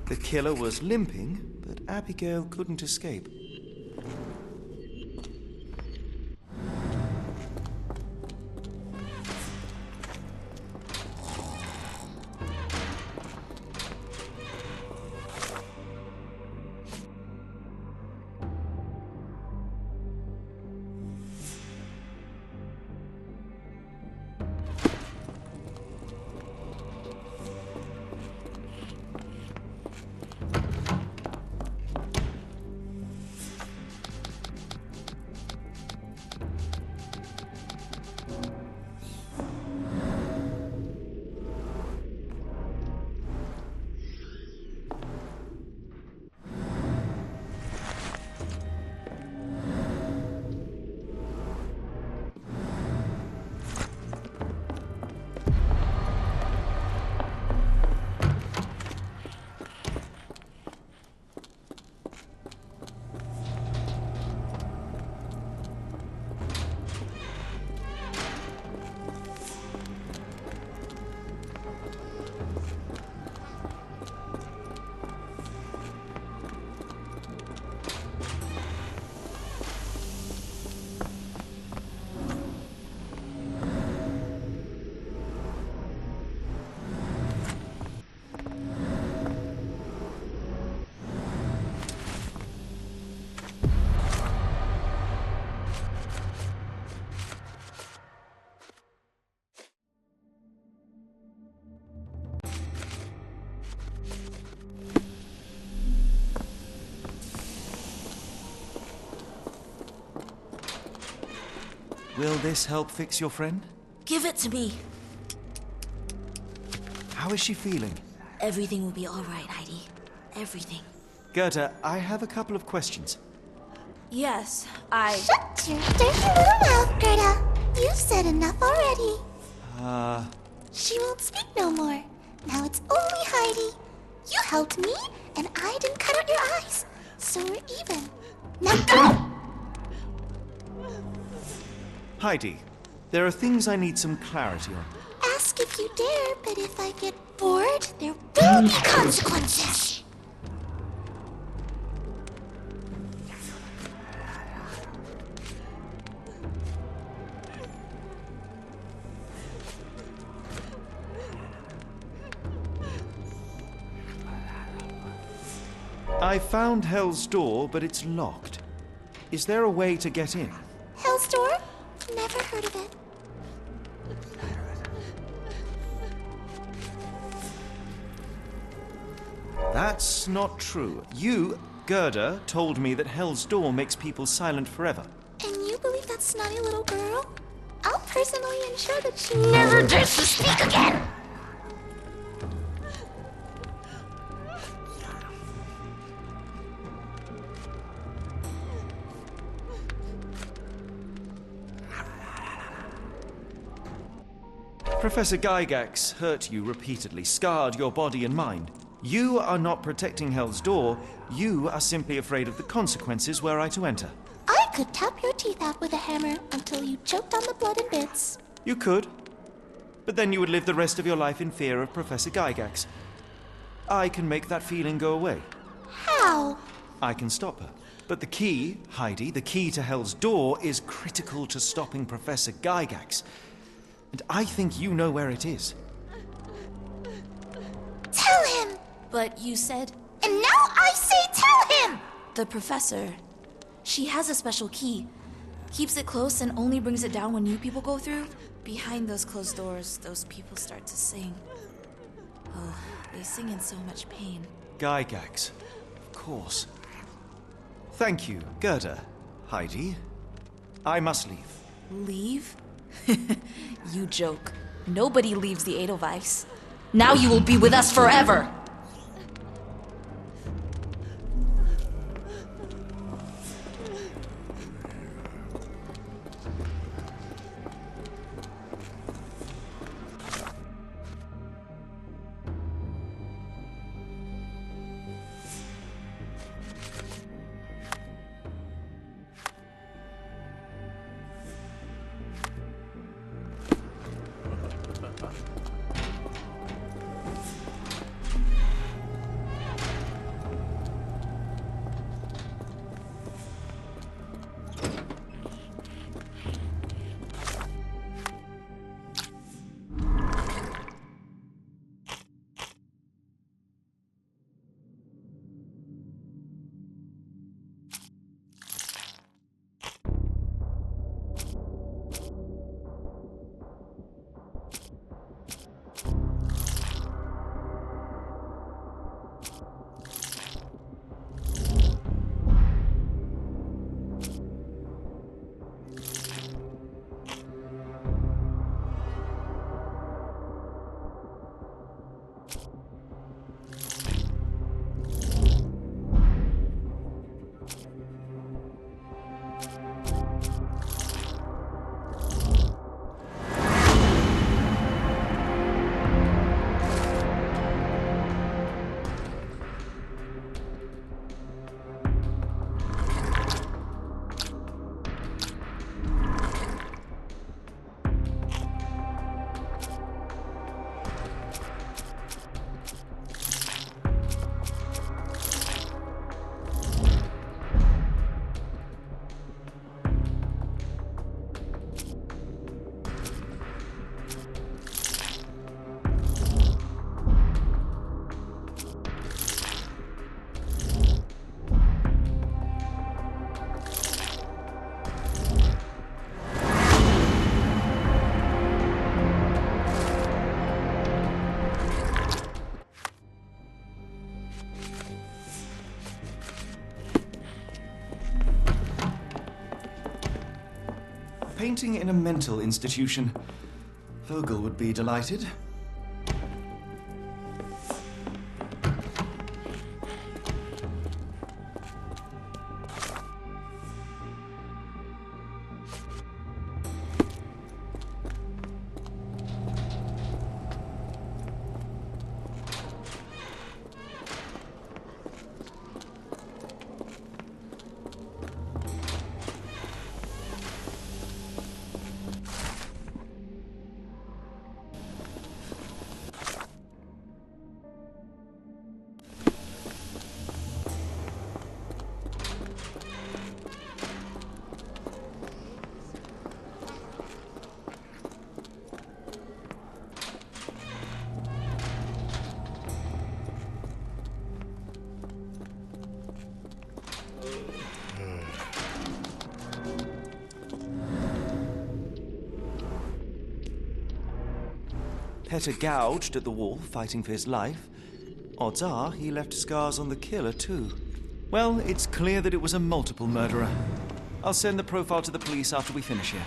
The killer was limping, but Abigail couldn't escape. Will this help fix your friend? Give it to me. How is she feeling? Everything will be all right, Heidi. Everything. Gerda, I have a couple of questions. Yes, Shut your dirty little mouth, Gerda. You've said enough already. She won't speak no more. Now it's only Heidi. You helped me, and I didn't cut out your eyes. So we're even. Now go! Heidi, there are things I need some clarity on. Ask if you dare, but if I get bored, there will be consequences. I found Hell's Door, but it's locked. Is there a way to get in? Hell's Door? Never heard of it. That's not true. You, Gerda, told me that Hell's Door makes people silent forever. And you believe that snotty little girl? I'll personally ensure that she never dares to speak again! Professor Gygax hurt you repeatedly, scarred your body and mind. You are not protecting Hell's Door. You are simply afraid of the consequences were I to enter. I could tap your teeth out with a hammer until you choked on the blood in bits. You could. But then you would live the rest of your life in fear of Professor Gygax. I can make that feeling go away. How? I can stop her. But the key, Heidi, the key to Hell's Door is critical to stopping Professor Gygax. And I think you know where it is. Tell him! But you said... And now I say tell him! The professor. She has a special key. Keeps it close and only brings it down when new people go through. Behind those closed doors, those people start to sing. Oh, they sing in so much pain. Gygax. Of course. Thank you, Gerda. Heidi. I must leave. Leave? You joke. Nobody leaves the Edelweiss. Now you will be with us forever! Painting in a mental institution. Vogel would be delighted. Petter gouged at the wall, fighting for his life. Odds are he left scars on the killer, too. Well, it's clear that it was a multiple murderer. I'll send the profile to the police after we finish here.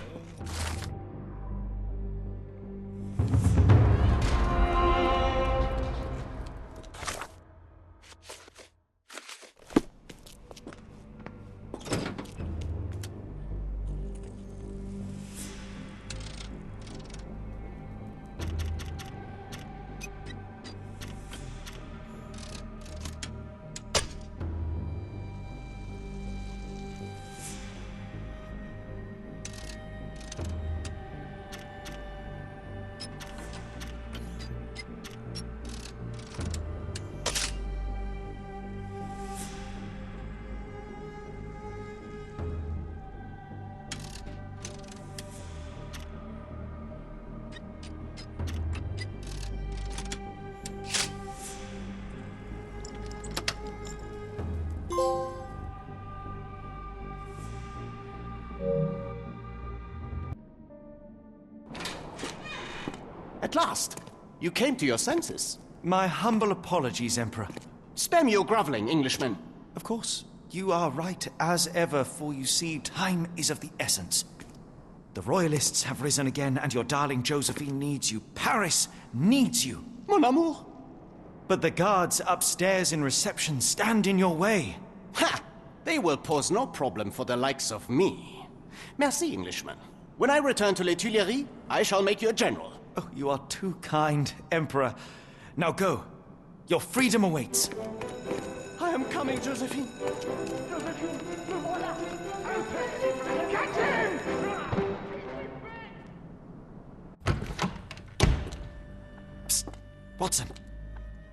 at last! You came to your senses. My humble apologies, Emperor. Spare me your groveling, Englishman. Of course. You are right as ever, for you see, time is of the essence. The Royalists have risen again, and your darling Josephine needs you. Paris needs you. Mon amour. But the guards upstairs in reception stand in your way. Ha! They will pose no problem for the likes of me. Merci, Englishman. When I return to Les Tuileries, I shall make you a general. Oh, you are too kind, Emperor. Now go. Your freedom awaits. I am coming, Josephine. Josephine, le voilà. Catch him! Psst. Watson.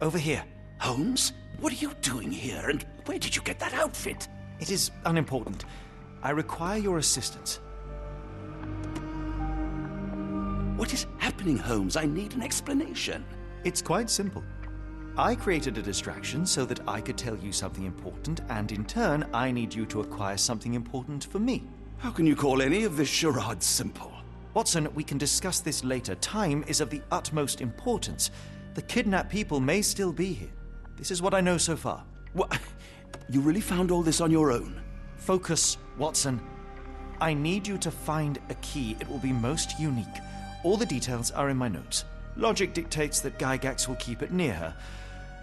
Over here. Holmes? What are you doing here, and where did you get that outfit? It is unimportant. I require your assistance. What is happening, Holmes? I need an explanation. It's quite simple. I created a distraction so that I could tell you something important, and in turn, I need you to acquire something important for me. How can you call any of this charade simple? Watson, we can discuss this later. Time is of the utmost importance. The kidnapped people may still be here. This is what I know so far. What? You really found all this on your own? Focus, Watson. I need you to find a key. It will be most unique. All the details are in my notes. Logic dictates that Gygax will keep it near her.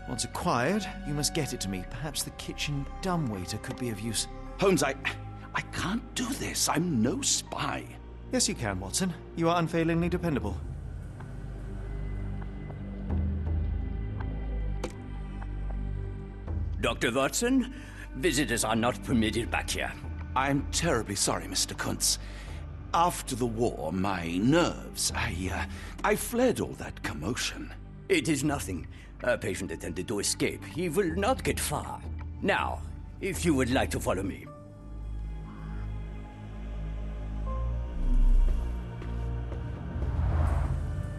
Once acquired, you must get it to me. Perhaps the kitchen dumbwaiter could be of use. Holmes, I can't do this. I'm no spy. Yes, you can, Watson. You are unfailingly dependable. Dr. Watson, visitors are not permitted back here. I'm terribly sorry, Mr. Kuntz. After the war, my nerves, I fled all that commotion. It is nothing. A patient attempted to escape. He will not get far. Now, if you would like to follow me.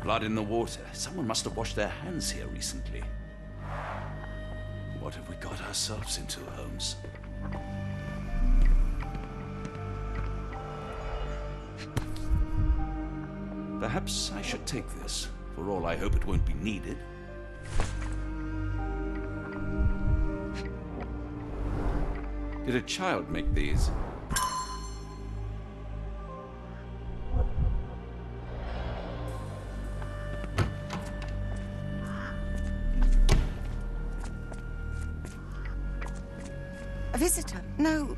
Blood in the water. Someone must have washed their hands here recently. What have we got ourselves into, Holmes? Perhaps I should take this. For all I hope it won't be needed. Did a child make these? A visitor? No,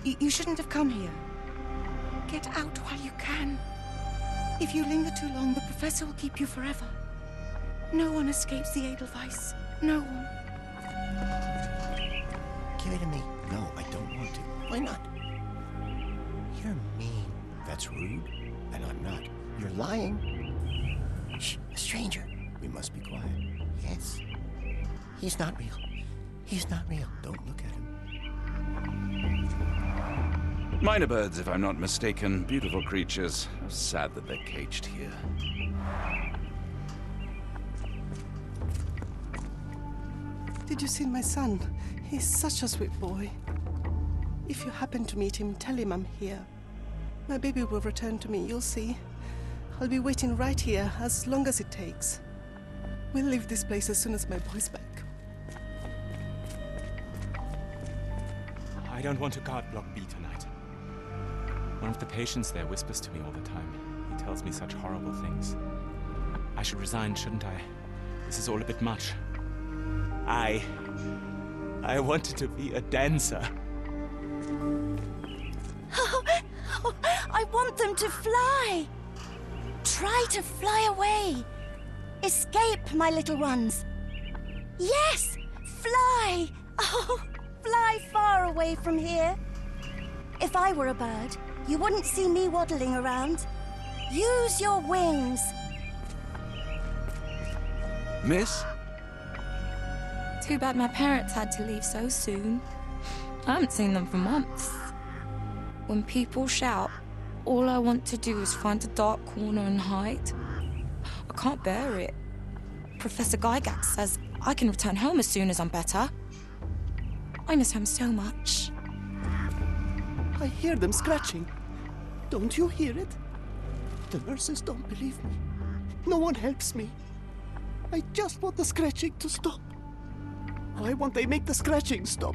you shouldn't have come here. Get out while you can. If you linger too long, the professor will keep you forever. No one escapes the Edelweiss. No one. Give it to me. No, I don't want to. Why not? You're mean. That's rude. And I'm not. You're lying. Shh, a stranger. We must be quiet. Yes. He's not real. He's not real. Don't look at him. Minor birds, if I'm not mistaken. Beautiful creatures. How sad that they're caged here. Did you see my son? He's such a sweet boy. If you happen to meet him, tell him I'm here. My baby will return to me, you'll see. I'll be waiting right here as long as it takes. We'll leave this place as soon as my boy's back. I don't want to guard Block B tonight. One of the patients there whispers to me all the time. He tells me such horrible things. I should resign, shouldn't I? This is all a bit much. I wanted to be a dancer. I want them to fly. Try to fly away. Escape, my little ones. Yes, fly. Oh, fly far away from here. If I were a bird, you wouldn't see me waddling around. Use your wings. Miss? Too bad my parents had to leave so soon. I haven't seen them for months. When people shout, all I want to do is find a dark corner and hide. I can't bear it. Professor Gygax says I can return home as soon as I'm better. I miss home so much. I hear them scratching. Don't you hear it? The nurses don't believe me. No one helps me. I just want the scratching to stop. Why won't they make the scratching stop?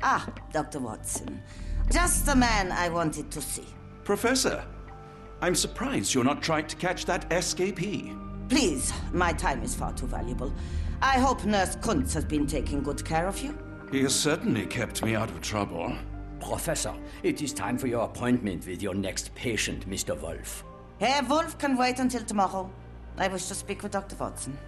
Ah, Dr. Watson. Just the man I wanted to see. Professor, I'm surprised you're not trying to catch that escapee. Please, my time is far too valuable. I hope Nurse Kuntz has been taking good care of you. He has certainly kept me out of trouble. Professor, it is time for your appointment with your next patient, Mr. Wolf. Herr Wolf can wait until tomorrow. I wish to speak with Dr. Watson.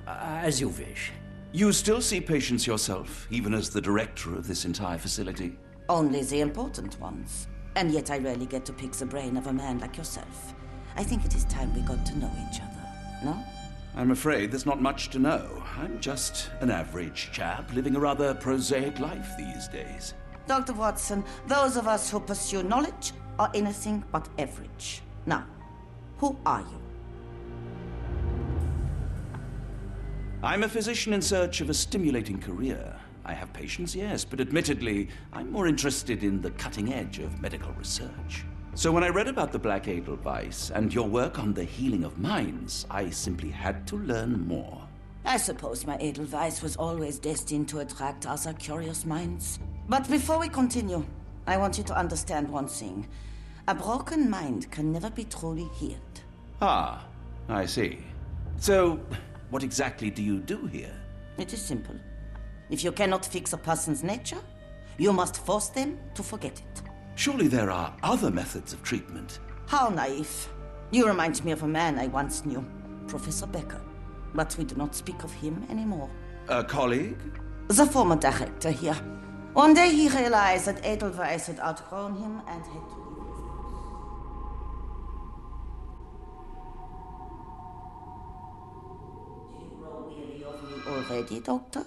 As you wish. You still see patients yourself, even as the director of this entire facility? Only the important ones. And yet I rarely get to pick the brain of a man like yourself. I think it is time we got to know each other, no? I'm afraid there's not much to know. I'm just an average chap living a rather prosaic life these days. Dr. Watson, those of us who pursue knowledge are anything but average. Now, who are you? I'm a physician in search of a stimulating career. I have patients, yes, but admittedly, I'm more interested in the cutting edge of medical research. So when I read about the Black Edelweiss and your work on the healing of minds, I simply had to learn more. I suppose my Edelweiss was always destined to attract other curious minds. But before we continue, I want you to understand one thing. A broken mind can never be truly healed. Ah, I see. So, what exactly do you do here? It is simple. If you cannot fix a person's nature, you must force them to forget it. Surely there are other methods of treatment. How naive. You remind me of a man I once knew, Professor Becker. But we do not speak of him anymore. A colleague? The former director here. One day he realized that Edelweiss had outgrown him and had to leave his house. Do you grow weary of me already, Doctor?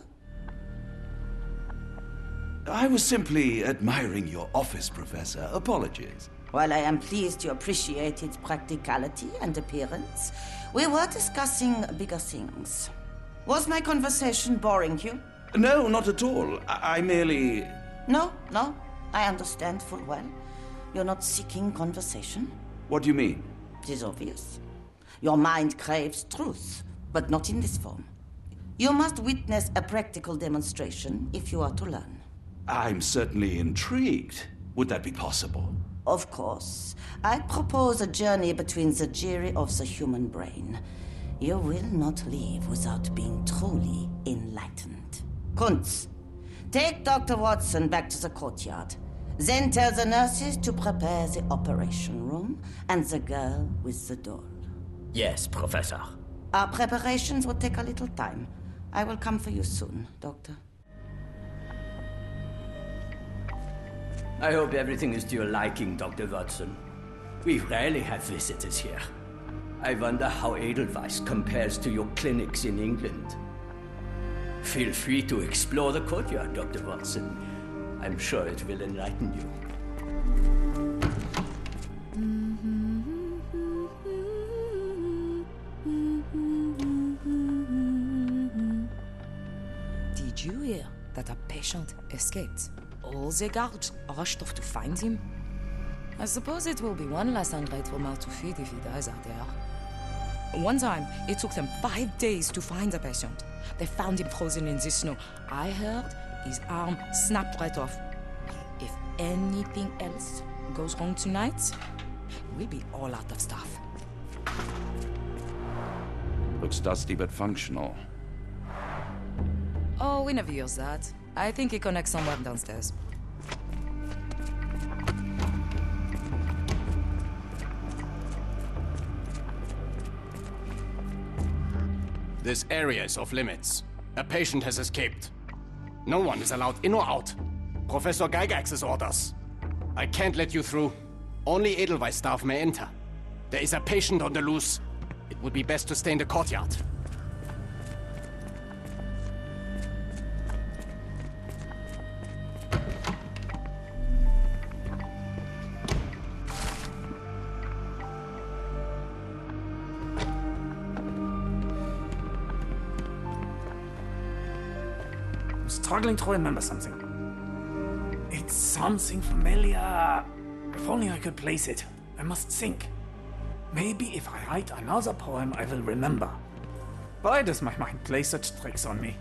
I was simply admiring your office, Professor. Apologies. While I am pleased you appreciate its practicality and appearance, we were discussing bigger things. Was my conversation boring you? No, not at all. I merely... No, I understand full well. You're not seeking conversation. What do you mean? It is obvious. Your mind craves truth, but not in this form. You must witness a practical demonstration if you are to learn. I'm certainly intrigued. Would that be possible? Of course. I propose a journey between the jury of the human brain. You will not leave without being truly enlightened. Kuntz, take Dr. Watson back to the courtyard. Then tell the nurses to prepare the operation room and the girl with the doll. Yes, Professor. Our preparations will take a little time. I will come for you soon, Doctor. I hope everything is to your liking, Dr. Watson. We rarely have visitors here. I wonder how Edelweiss compares to your clinics in England. Feel free to explore the courtyard, Dr. Watson. I'm sure it will enlighten you. Did you hear that a patient escaped? All the guards rushed off to find him. I suppose it will be one less ungrateful mouth to feed if he dies out there. One time, it took them 5 days to find the patient. They found him frozen in the snow. I heard his arm snapped right off. If anything else goes wrong tonight, we'll be all out of stuff. Looks dusty but functional. Oh, we never use that. I think it connects somewhere downstairs. This area is off limits. A patient has escaped. No one is allowed in or out. Professor Gygax's orders. I can't let you through. Only Edelweiss staff may enter. There is a patient on the loose. It would be best to stay in the courtyard. struggling to remember something. It's something familiar. If only I could place it. I must think. Maybe if I write another poem, I will remember. Why does my mind play such tricks on me?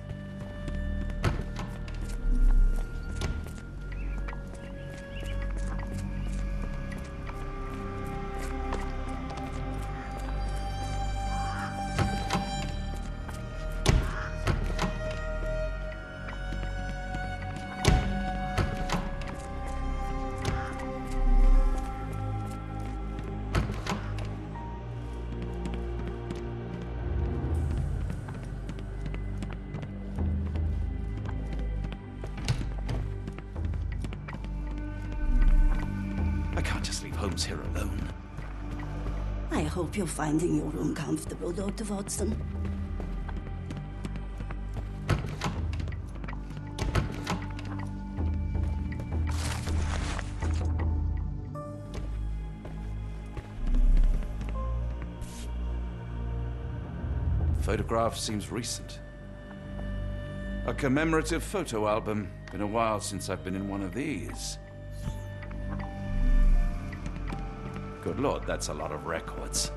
I can't just leave Holmes here alone. I hope you're finding your room comfortable, Dr. Watson. The photograph seems recent. A commemorative photo album. Been a while since I've been in one of these. Good Lord, that's a lot of records.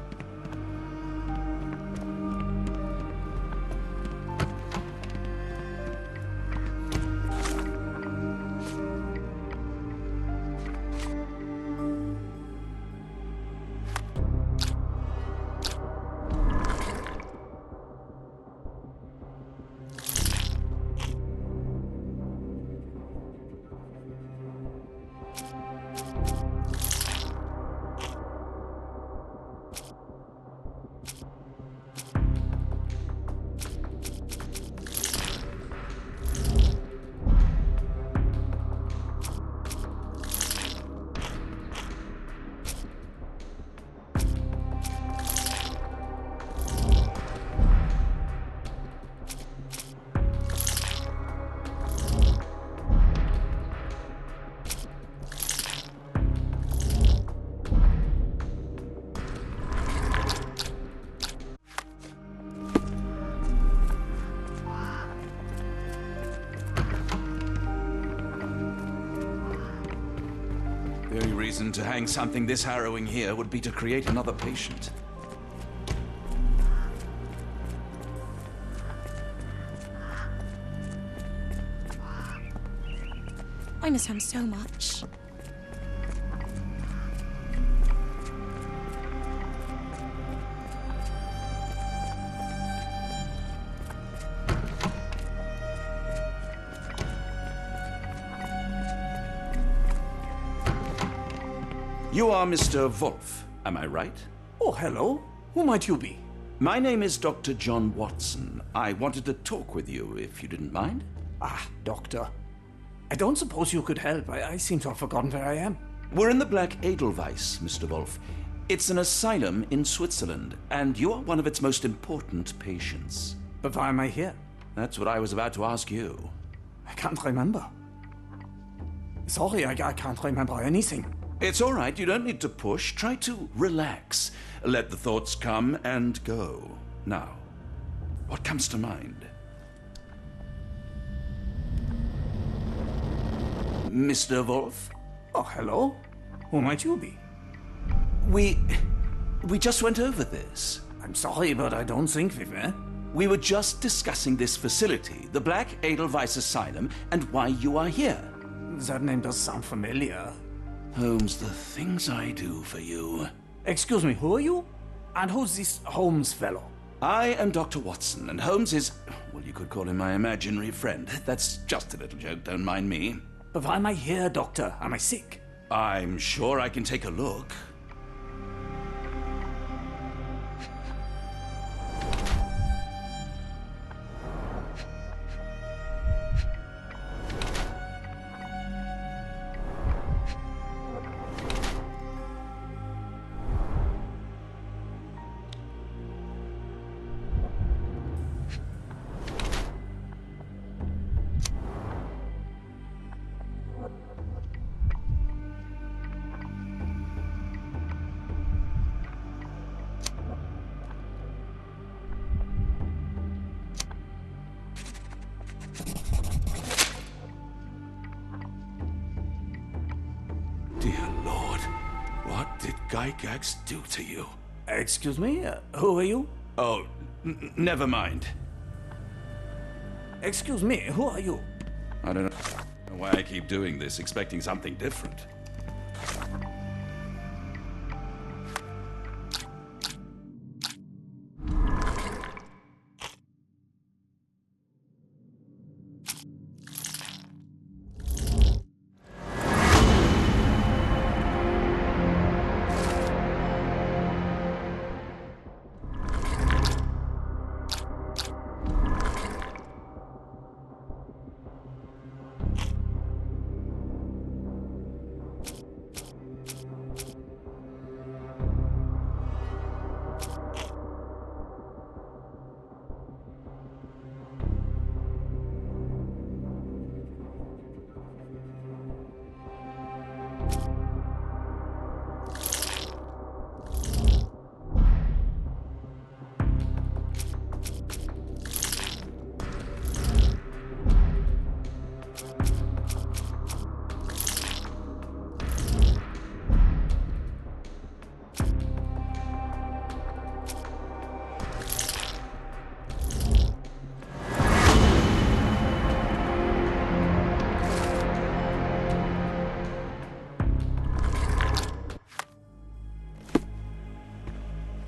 The only reason to hang something this harrowing here would be to create another patient. I miss him so much. You are Mr. Wolf, am I right? Oh, hello. Who might you be? My name is Dr. John Watson. I wanted to talk with you, if you didn't mind. Ah, Doctor. I don't suppose you could help. I seem to have forgotten where I am. We're in the Black Edelweiss, Mr. Wolf. It's an asylum in Switzerland, and you are one of its most important patients. But why am I here? That's what I was about to ask you. I can't remember. Sorry, I can't remember anything. It's all right. You don't need to push. Try to relax. Let the thoughts come and go. Now, what comes to mind? Mr. Wolf? Oh, hello. Who might you be? We just went over this. I'm sorry, but I don't think we were. We were just discussing this facility, the Black Edelweiss Asylum, and why you are here. That name does sound familiar. Holmes, the things I do for you. Excuse me, who are you? And who's this Holmes fellow? I am Dr. Watson, and Holmes is, well, you could call him my imaginary friend. That's just a little joke, don't mind me. But why am I here, Doctor? Am I sick? I'm sure I can take a look. Gygax do to you? Excuse me? Who are you? Oh, never mind. Excuse me, who are you? I don't know why I keep doing this, expecting something different.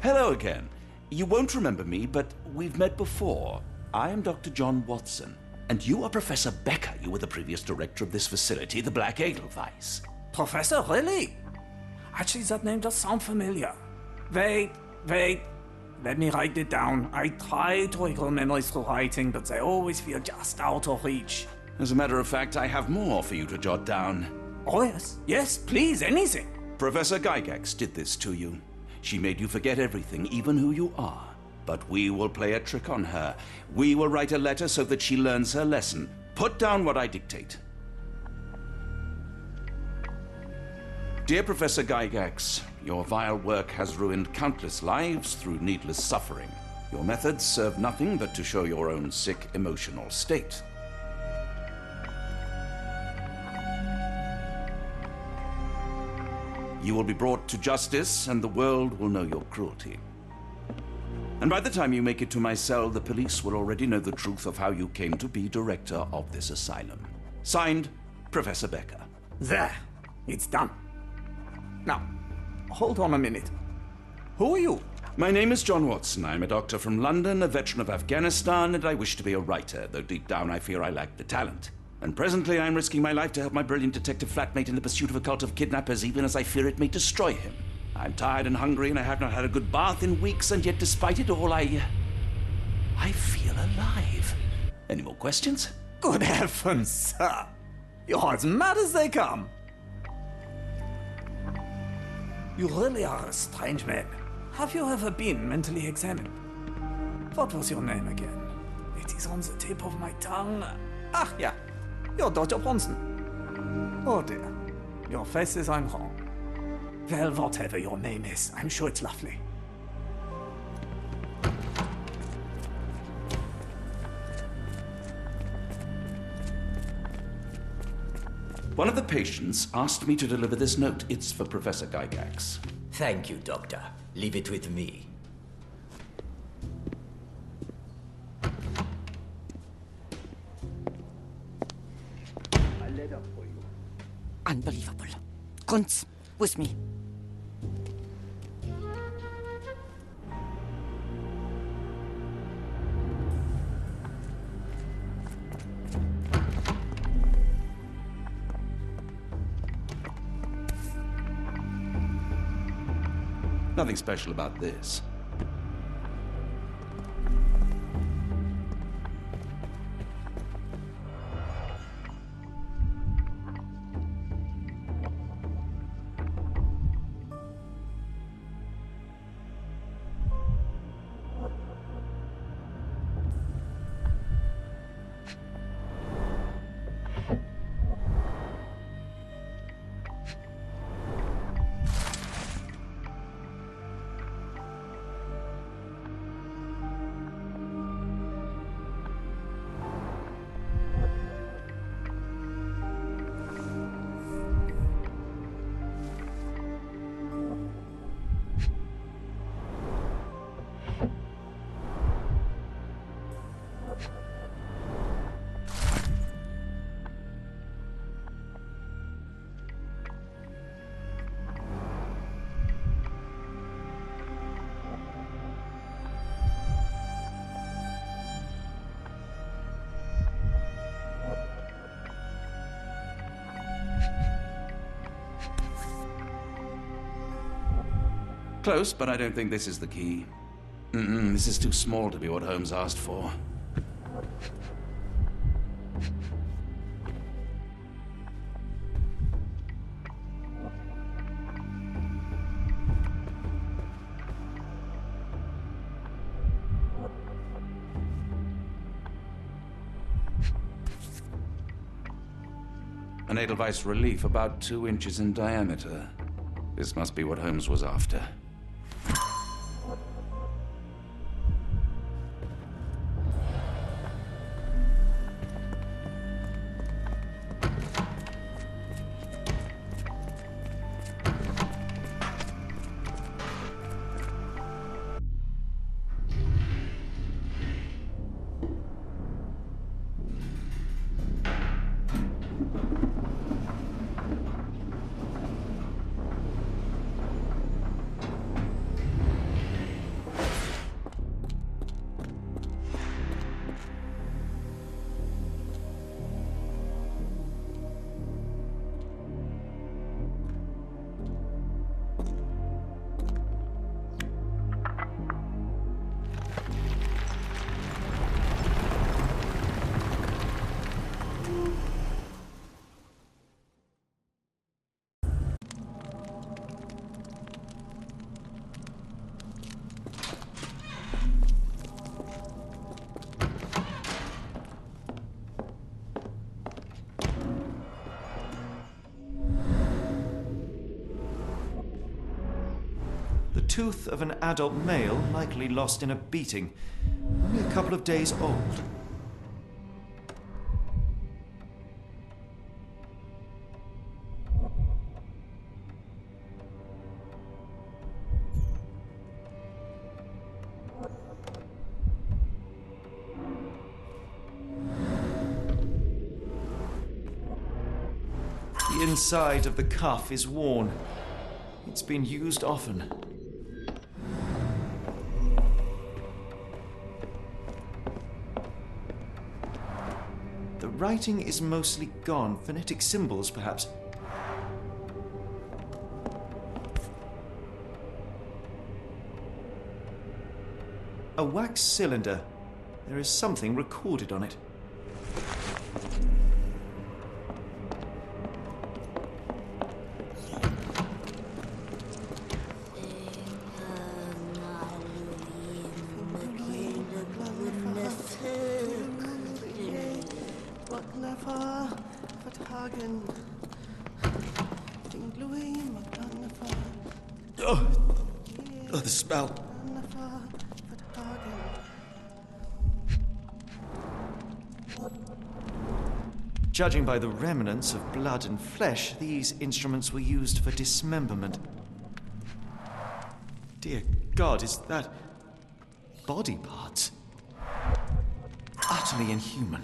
Hello again. You won't remember me, but we've met before. I am Dr. John Watson, and you are Professor Becker. You were the previous director of this facility, the Black Edelweiss. Professor, really? Actually, that name does sound familiar. Wait. Let me write it down. I try to recall memories through writing, but they always feel just out of reach. As a matter of fact, I have more for you to jot down. Oh, yes. Yes, please, anything. Professor Gygax did this to you. She made you forget everything, even who you are. But we will play a trick on her. We will write a letter so that she learns her lesson. Put down what I dictate. Dear Professor Gygax, your vile work has ruined countless lives through needless suffering. Your methods serve nothing but to show your own sick emotional state. You will be brought to justice, and the world will know your cruelty. And by the time you make it to my cell, the police will already know the truth of how you came to be director of this asylum. Signed, Professor Becker. There. It's done. Now, hold on a minute. Who are you? My name is John Watson. I'm a doctor from London, a veteran of Afghanistan, and I wish to be a writer, though deep down I fear I lack the talent. And presently I'm risking my life to help my brilliant detective flatmate in the pursuit of a cult of kidnappers, even as I fear it may destroy him. I'm tired and hungry, and I have not had a good bath in weeks, and yet despite it all, I feel alive. Any more questions? Good heavens, sir. You're as mad as they come. You really are a strange man. Have you ever been mentally examined? What was your name again? It is on the tip of my tongue. Ah, yeah. You're Dr. Bronson. Oh dear. Your face is I'm wrong. Well, whatever your name is, I'm sure it's lovely. One of the patients asked me to deliver this note. It's for Professor Gygax. Thank you, Doctor. Leave it with me. A letter for you. Unbelievable. Kunz, with me. Nothing special about this. Close, but I don't think this is the key. This is too small to be what Holmes asked for. An Edelweiss relief about 2 inches in diameter. This must be what Holmes was after. The tooth of an adult male, likely lost in a beating. Only a couple of days old. The inside of the cuff is worn. It's been used often. The writing is mostly gone. Phonetic symbols, perhaps. A wax cylinder. There is something recorded on it. Oh, the smell. Judging by the remnants of blood and flesh, these instruments were used for dismemberment. Dear God, is that body parts? Utterly inhuman.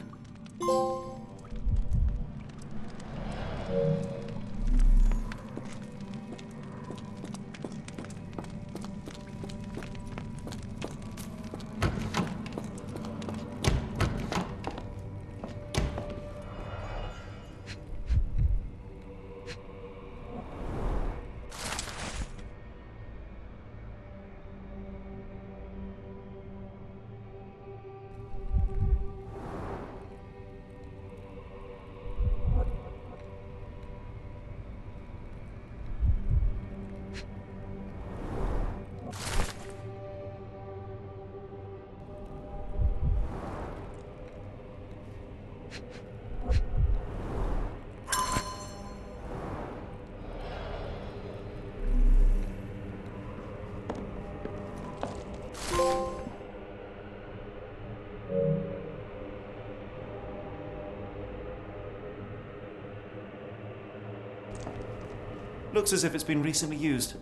Looks as if it's been recently used.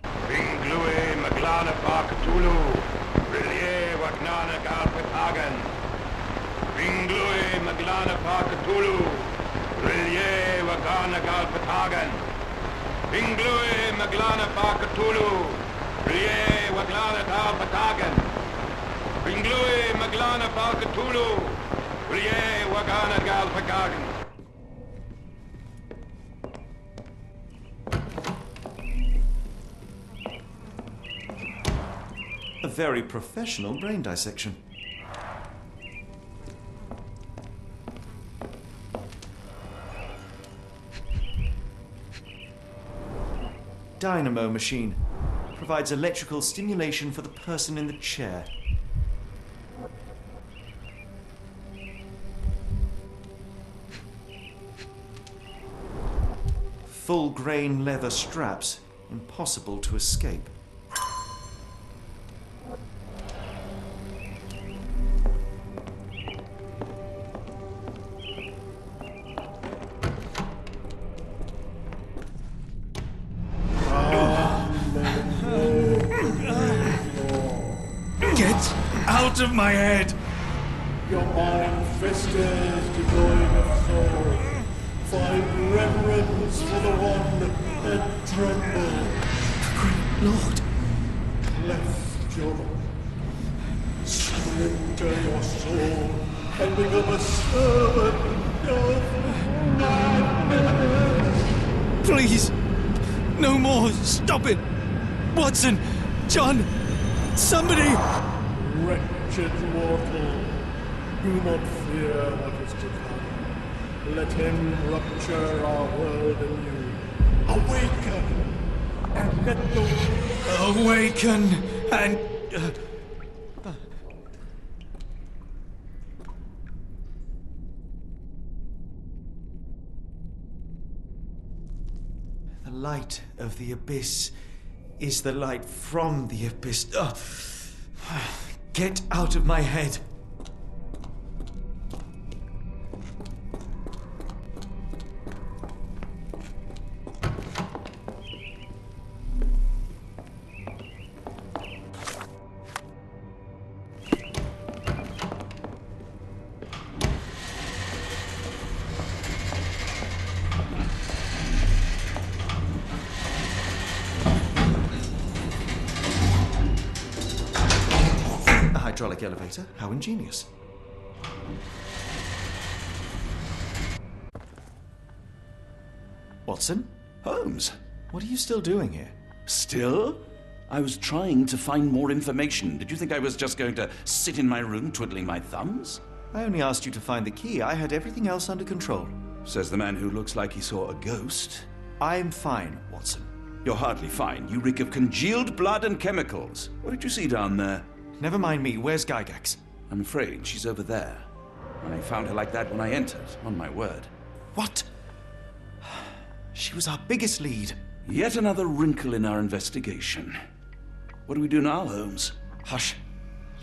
Ringlui Maglana Cthulhu, Relie Wagnana Galpatagan. Ringlui Maglana Cthulhu, Relie Wagana Galpatagan. Ringlui Maglana Cthulhu, Relie Waglana Galpatagan. Ringlui Maglana Cthulhu, Relie Wagana Galpatagan. very professional brain dissection. Dynamo machine. Provides electrical stimulation for the person in the chair. Full grain leather straps. Impossible to escape. Get out of my head! Your mind festers, devoid of soul. Find reverence for the one and tremble. Great Lord! Left your surrender your soul and become a servant of madness. Please! No more! Stop it! Watson! John! Somebody! Wretched mortal, do not fear what is to come. Let him rupture our world anew. Awaken! And let the... Awaken! And... The light of the abyss is the light from the abyss. Get out of my head. Hydraulic elevator. How ingenious. Watson? Holmes? What are you still doing here? Still? I was trying to find more information. Did you think I was just going to sit in my room twiddling my thumbs? I only asked you to find the key. I had everything else under control. Says the man who looks like he saw a ghost. I'm fine, Watson. You're hardly fine. You reek of congealed blood and chemicals. What did you see down there? Never mind me. Where's Gygax? I'm afraid she's over there. I found her like that when I entered, on my word. What? She was our biggest lead. Yet another wrinkle in our investigation. What do we do now, Holmes? Hush.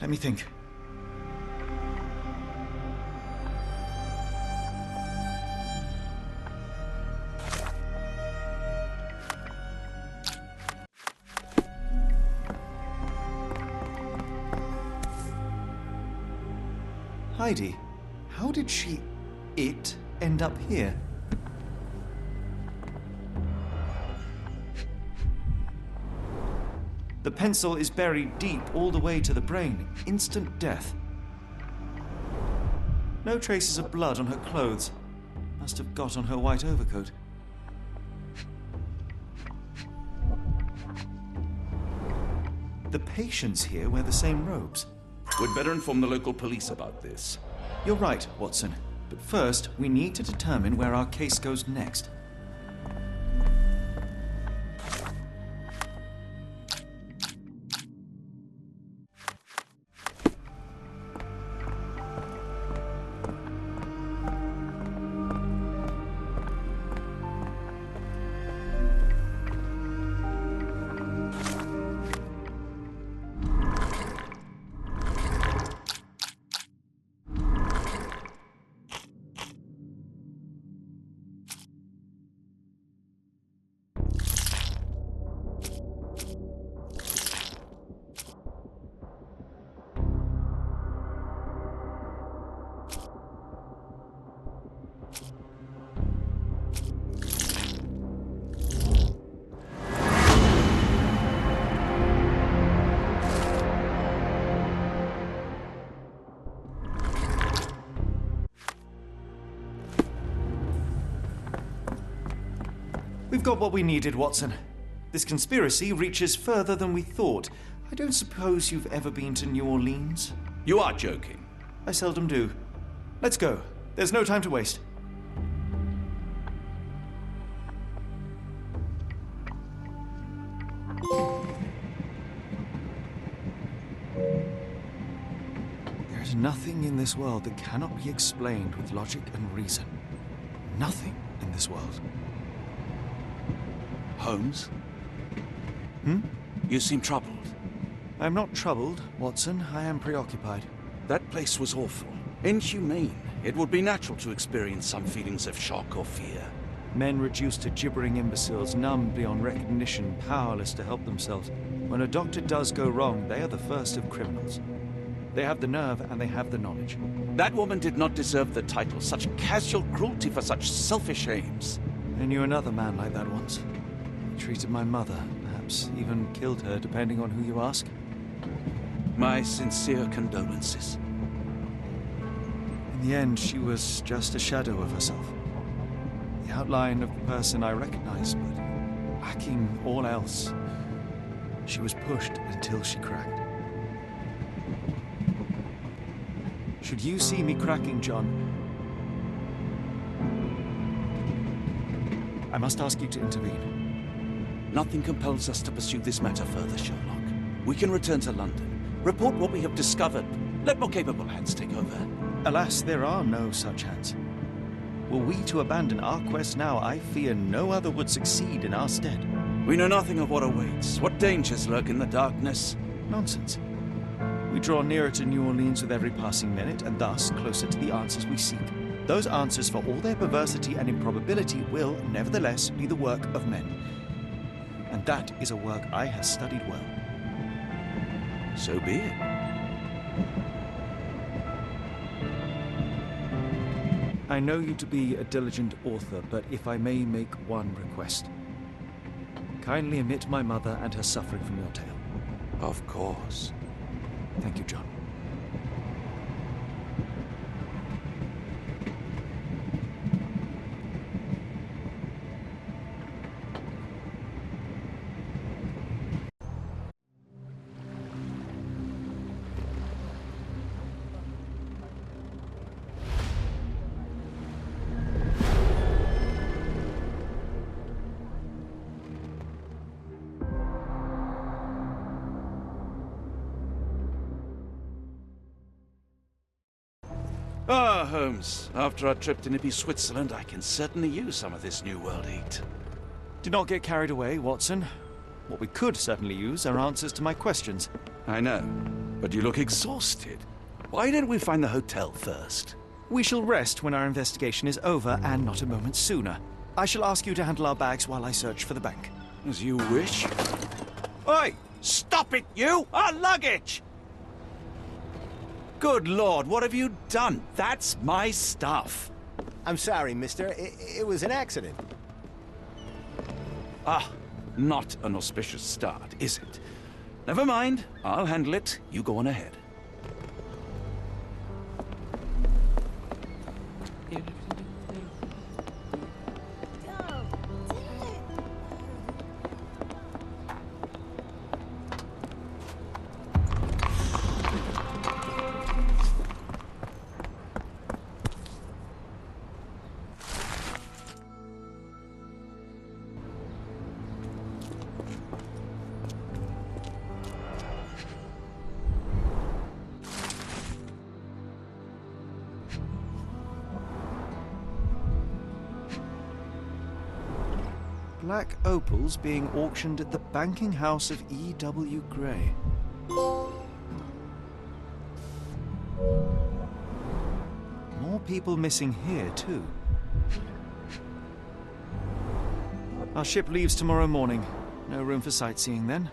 Let me think. Heidi, how did it end up here? The pencil is buried deep all the way to the brain. Instant death. No traces of blood on her clothes. Must have got on her white overcoat. The patients here wear the same robes. We'd better inform the local police about this. You're right, Watson. But first, we need to determine where our case goes next. We've got what we needed, Watson. This conspiracy reaches further than we thought. I don't suppose you've ever been to New Orleans? You are joking. I seldom do. Let's go. There's no time to waste. There's nothing in this world that cannot be explained with logic and reason. Nothing in this world. Holmes? Hmm? You seem troubled. I'm not troubled, Watson. I am preoccupied. That place was awful. Inhumane. It would be natural to experience some feelings of shock or fear. Men reduced to gibbering imbeciles, numbed beyond recognition, powerless to help themselves. When a doctor does go wrong, they are the first of criminals. They have the nerve and they have the knowledge. That woman did not deserve the title. Such casual cruelty for such selfish aims. I knew another man like that once. He treated my mother, perhaps even killed her, depending on who you ask. My sincere condolences. In the end, she was just a shadow of herself. The outline of the person I recognized, but lacking all else. She was pushed until she cracked. Should you see me cracking, John, I must ask you to intervene. Nothing compels us to pursue this matter further, Sherlock. We can return to London, report what we have discovered. Let more capable hands take over. Alas, there are no such hands. Were we to abandon our quest now, I fear no other would succeed in our stead. We know nothing of what awaits, what dangers lurk in the darkness. Nonsense. We draw nearer to New Orleans with every passing minute, and thus closer to the answers we seek. Those answers, for all their perversity and improbability, will, nevertheless, be the work of men. And that is a work I have studied well. So be it. I know you to be a diligent author, but if I may make one request. Kindly omit my mother and her suffering from your tale. Of course. Thank you, John. Ah, Holmes. After our trip to nippy Switzerland, I can certainly use some of this New World heat. Do not get carried away, Watson. What we could certainly use are answers to my questions. I know, but you look exhausted. Why don't we find the hotel first? We shall rest when our investigation is over, and not a moment sooner. I shall ask you to handle our bags while I search for the bank. As you wish. Oi! Stop it, you! Our luggage! Good Lord, what have you done? That's my stuff. I'm sorry, mister. It was an accident. Ah, not an auspicious start, is it? Never mind. I'll handle it. You go on ahead. Black opals being auctioned at the banking house of E.W. Gray. More people missing here, too. Our ship leaves tomorrow morning. No room for sightseeing then.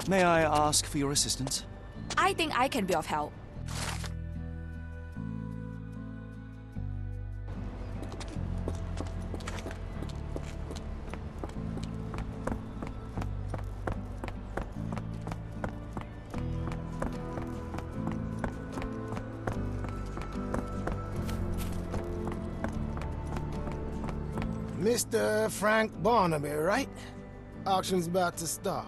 May I ask for your assistance? I think I can be of help. Mr. Frank Barnaby, right? Auction's about to start.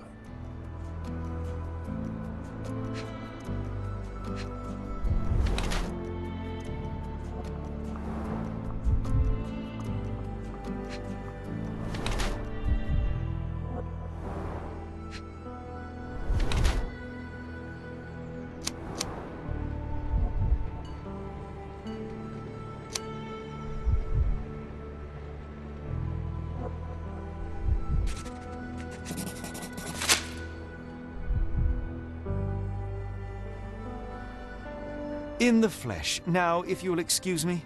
In the flesh. Now, if you'll excuse me.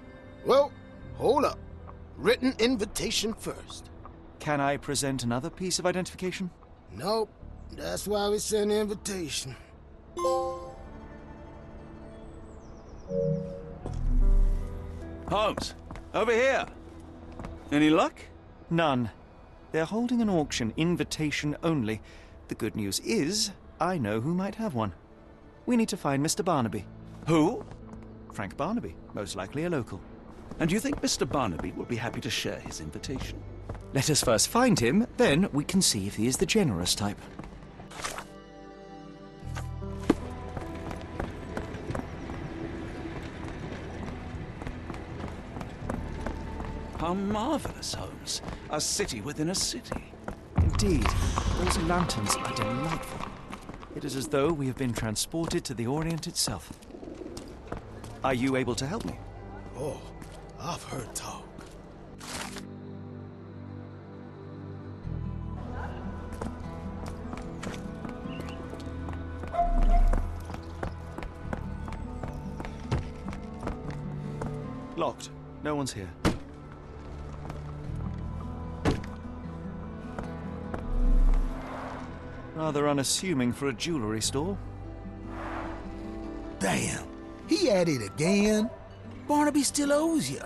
Well, hold up. Written invitation first. Can I present another piece of identification? Nope. That's why we send the invitation. Holmes, over here. Any luck? None. They're holding an auction, invitation only. The good news is, I know who might have one. We need to find Mr. Barnaby. Who? Frank Barnaby, most likely a local. And you think Mr. Barnaby will be happy to share his invitation? Let us first find him, then we can see if he is the generous type. How marvelous, Holmes. A city within a city. Indeed, those lanterns are delightful. It is as though we have been transported to the Orient itself. Are you able to help me? Oh, I've heard talk. Locked. No one's here. Rather unassuming for a jewelry store. Damn. He at it again. Barnaby still owes you.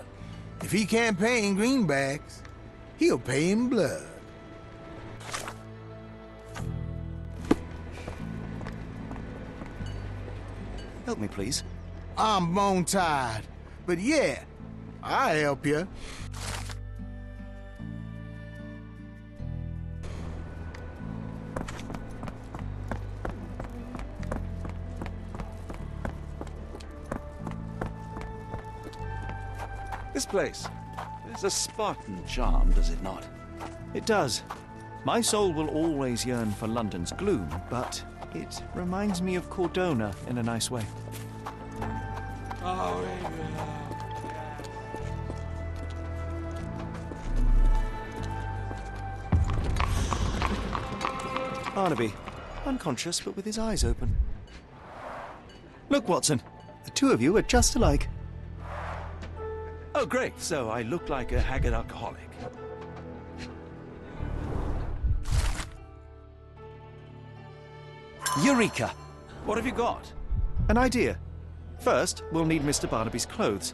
If he can't pay in greenbacks, he'll pay in blood. Help me, please. I'm bone-tied, but yeah, I'll help you. This place. There's a Spartan charm, does it not? It does. My soul will always yearn for London's gloom, but it reminds me of Cordona in a nice way. Barnaby, unconscious but with his eyes open. Look, Watson, the two of you are just alike. Oh, great. So I look like a haggard alcoholic. Eureka! What have you got? An idea. First, we'll need Mr. Barnaby's clothes.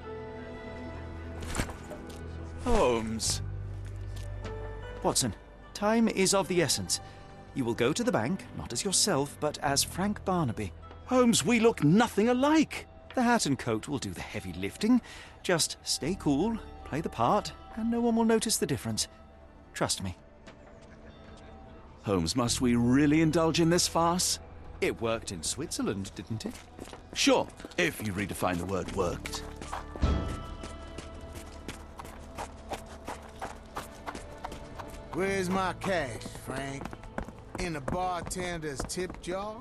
Holmes. Watson, time is of the essence. You will go to the bank, not as yourself, but as Frank Barnaby. Holmes, we look nothing alike. The hat and coat will do the heavy lifting. Just stay cool, play the part, and no one will notice the difference. Trust me. Holmes, must we really indulge in this farce? It worked in Switzerland, didn't it? Sure, if you redefine the word worked. Where's my cash, Frank? In the bartender's tip jar?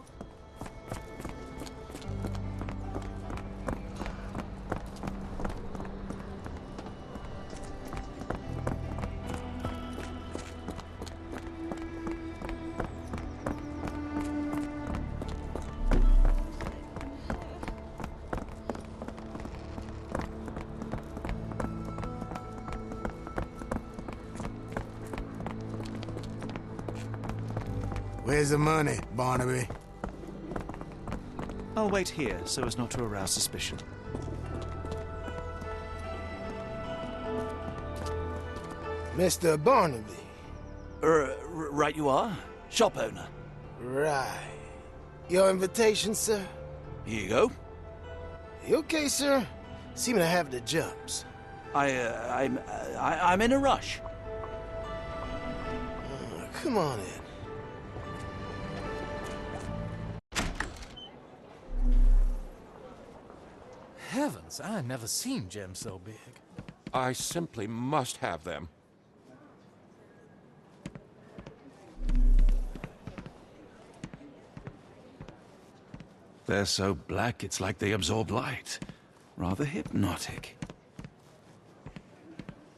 Where's the money, Barnaby? I'll wait here so as not to arouse suspicion. Mr. Barnaby. Right you are. Shop owner. Right. Your invitation, sir? Here you go. You okay, sir? Seem to have the jumps. I'm in a rush. Come on in. Heavens, I never seen gems so big. I simply must have them. They're so black, it's like they absorb light. Rather hypnotic.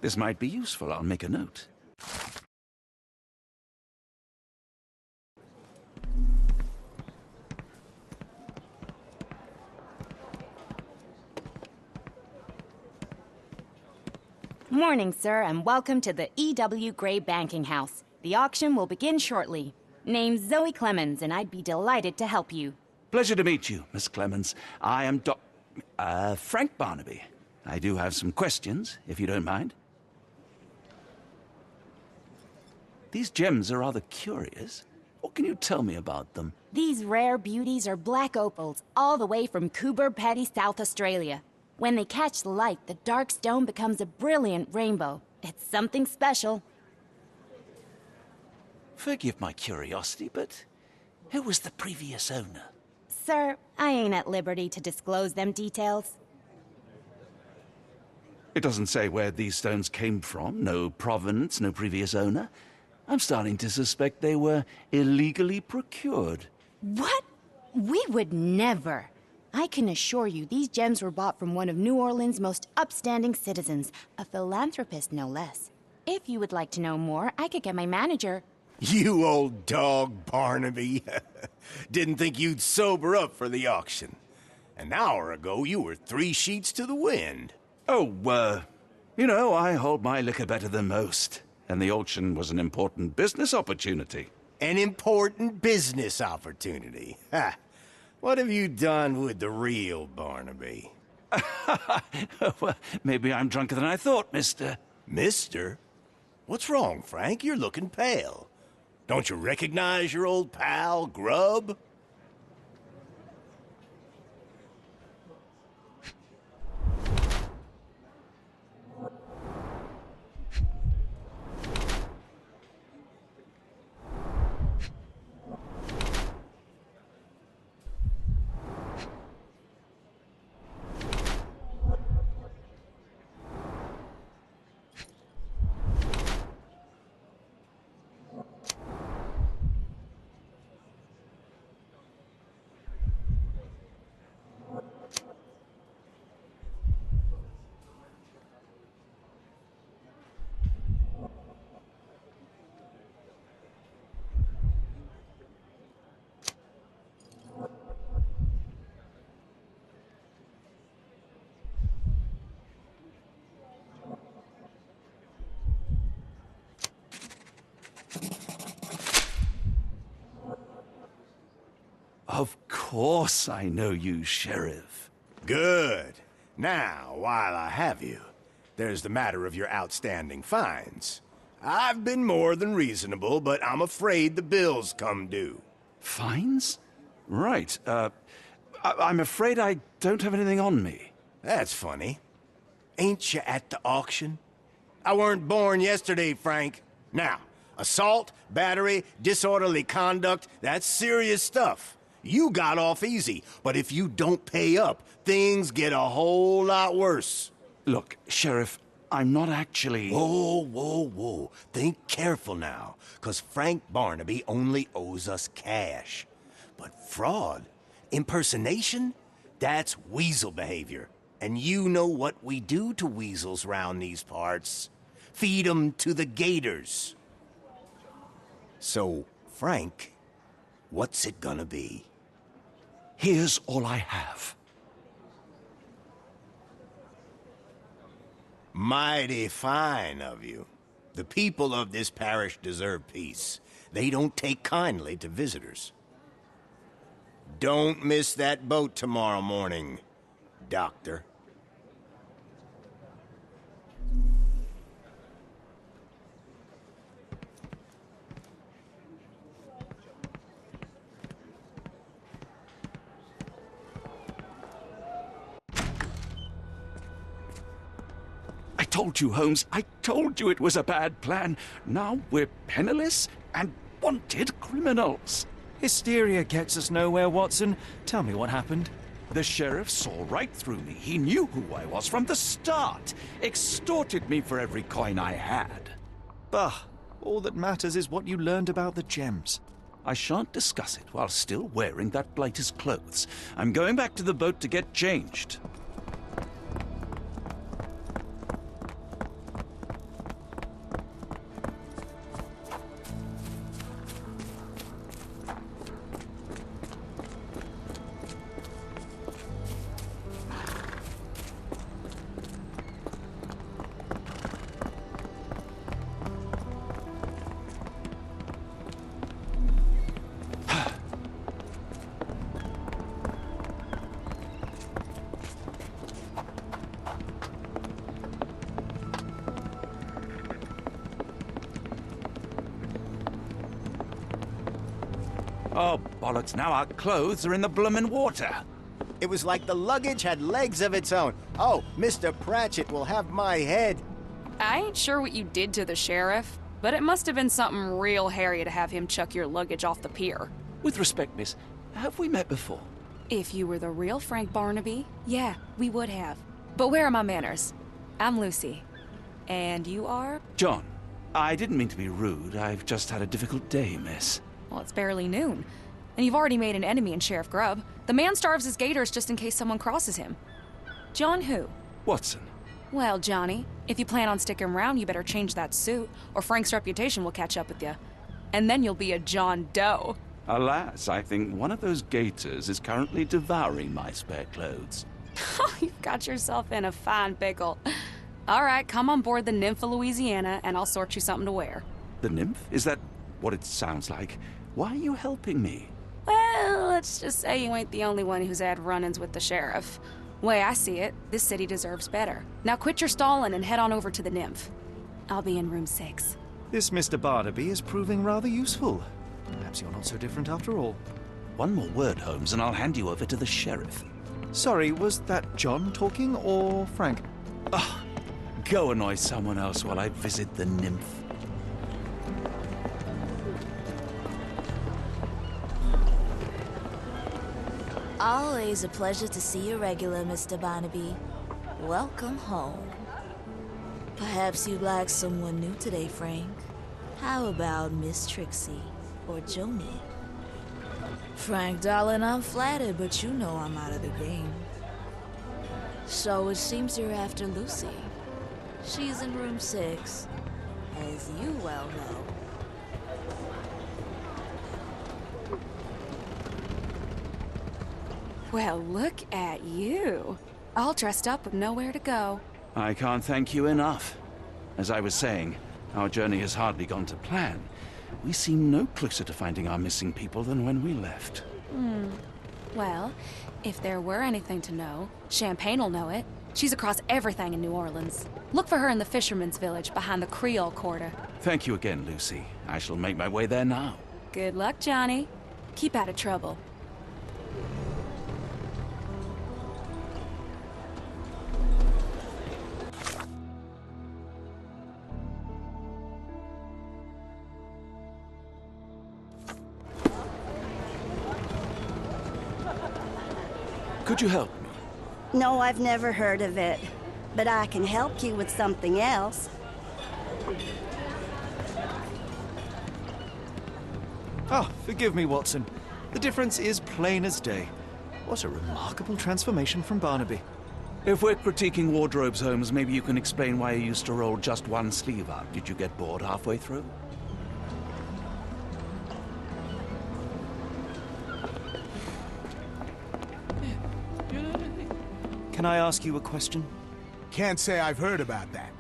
This might be useful. I'll make a note. Morning, sir, and welcome to the E.W. Gray Banking House. The auction will begin shortly. Name's Zoe Clemens, and I'd be delighted to help you. Pleasure to meet you, Miss Clemens. I am Frank Barnaby. I do have some questions, if you don't mind. These gems are rather curious. What can you tell me about them? These rare beauties are black opals, all the way from Coober Pedy, South Australia. When they catch the light, the dark stone becomes a brilliant rainbow. It's something special. Forgive my curiosity, but who was the previous owner? Sir, I ain't at liberty to disclose them details. It doesn't say where these stones came from, no provenance, no previous owner. I'm starting to suspect they were illegally procured. What? We would never. I can assure you these gems were bought from one of New Orleans' most upstanding citizens, a philanthropist no less. If you would like to know more, I could get my manager. You old dog, Barnaby. Didn't think you'd sober up for the auction. An hour ago, you were 3 sheets to the wind. Oh, you know, I hold my liquor better than most. And the auction was an important business opportunity. An important business opportunity? Ha! What have you done with the real Barnaby? Well, maybe I'm drunker than I thought, mister. Mister? What's wrong, Frank? You're looking pale. Don't you recognize your old pal, Grub? Of course I know you, Sheriff. Good. Now, while I have you, there's the matter of your outstanding fines. I've been more than reasonable, but I'm afraid the bills come due. Fines? Right. I'm afraid I don't have anything on me. That's funny. Ain't you at the auction? I weren't born yesterday, Frank. Now, assault, battery, disorderly conduct, that's serious stuff. You got off easy, but if you don't pay up, things get a whole lot worse. Look, Sheriff, I'm not actually... Whoa. Think careful now, 'cause Frank Barnaby only owes us cash. But fraud, impersonation, that's weasel behavior. And you know what we do to weasels round these parts. Feed 'em to the gators. So, Frank, what's it gonna be? Here's all I have. Mighty fine of you. The people of this parish deserve peace. They don't take kindly to visitors. Don't miss that boat tomorrow morning, Doctor. I told you, Holmes. I told you it was a bad plan. Now we're penniless, and wanted criminals. Hysteria gets us nowhere, Watson. Tell me what happened. The sheriff saw right through me. He knew who I was from the start. Extorted me for every coin I had. Bah, all that matters is what you learned about the gems. I shan't discuss it while still wearing that blighter's clothes. I'm going back to the boat to get changed. Oh, bollocks, now our clothes are in the bloomin' water. It was like the luggage had legs of its own. Oh, Mr. Pratchett will have my head. I ain't sure what you did to the sheriff, but it must have been something real hairy to have him chuck your luggage off the pier. With respect, miss, have we met before? If you were the real Frank Barnaby, yeah, we would have. But where are my manners? I'm Lucy. And you are? John. I didn't mean to be rude. I've just had a difficult day, miss. Well, it's barely noon. And you've already made an enemy in Sheriff Grubb. The man starves his gators just in case someone crosses him. John who? Watson. Well, Johnny, if you plan on sticking around, you better change that suit, or Frank's reputation will catch up with you. And then you'll be a John Doe. Alas, I think one of those gators is currently devouring my spare clothes. You've got yourself in a fine pickle. All right, come on board the Nymph of Louisiana, and I'll sort you something to wear. The nymph? Is that what it sounds like? Why are you helping me? Well, let's just say you ain't the only one who's had run-ins with the sheriff. Way I see it, this city deserves better. Now quit your stalling and head on over to the Nymph. I'll be in room 6. This Mr. Barnaby is proving rather useful. Perhaps you're not so different after all. One more word, Holmes, and I'll hand you over to the sheriff. Sorry, was that John talking or Frank? Oh, go annoy someone else while I visit the Nymph. Always a pleasure to see you regular, Mr. Barnaby. Welcome home. Perhaps you'd like someone new today, Frank. How about Miss Trixie or Joni? Frank, darling, I'm flattered, but you know I'm out of the game. So it seems you're after Lucy. She's in room 6, as you well know. Well, look at you. All dressed up with nowhere to go. I can't thank you enough. As I was saying, our journey has hardly gone to plan. We seem no closer to finding our missing people than when we left. Well, if there were anything to know, Champagne'll know it. She's across everything in New Orleans. Look for her in the fisherman's village behind the Creole Quarter. Thank you again, Lucy. I shall make my way there now. Good luck, Johnny. Keep out of trouble. Could you help me? No, I've never heard of it. But I can help you with something else. Ah, forgive me, Watson. The difference is plain as day. What a remarkable transformation from Barnaby. If we're critiquing wardrobes, Holmes, maybe you can explain why you used to roll just one sleeve up. Did you get bored halfway through? Can I ask you a question? Can't say I've heard about that.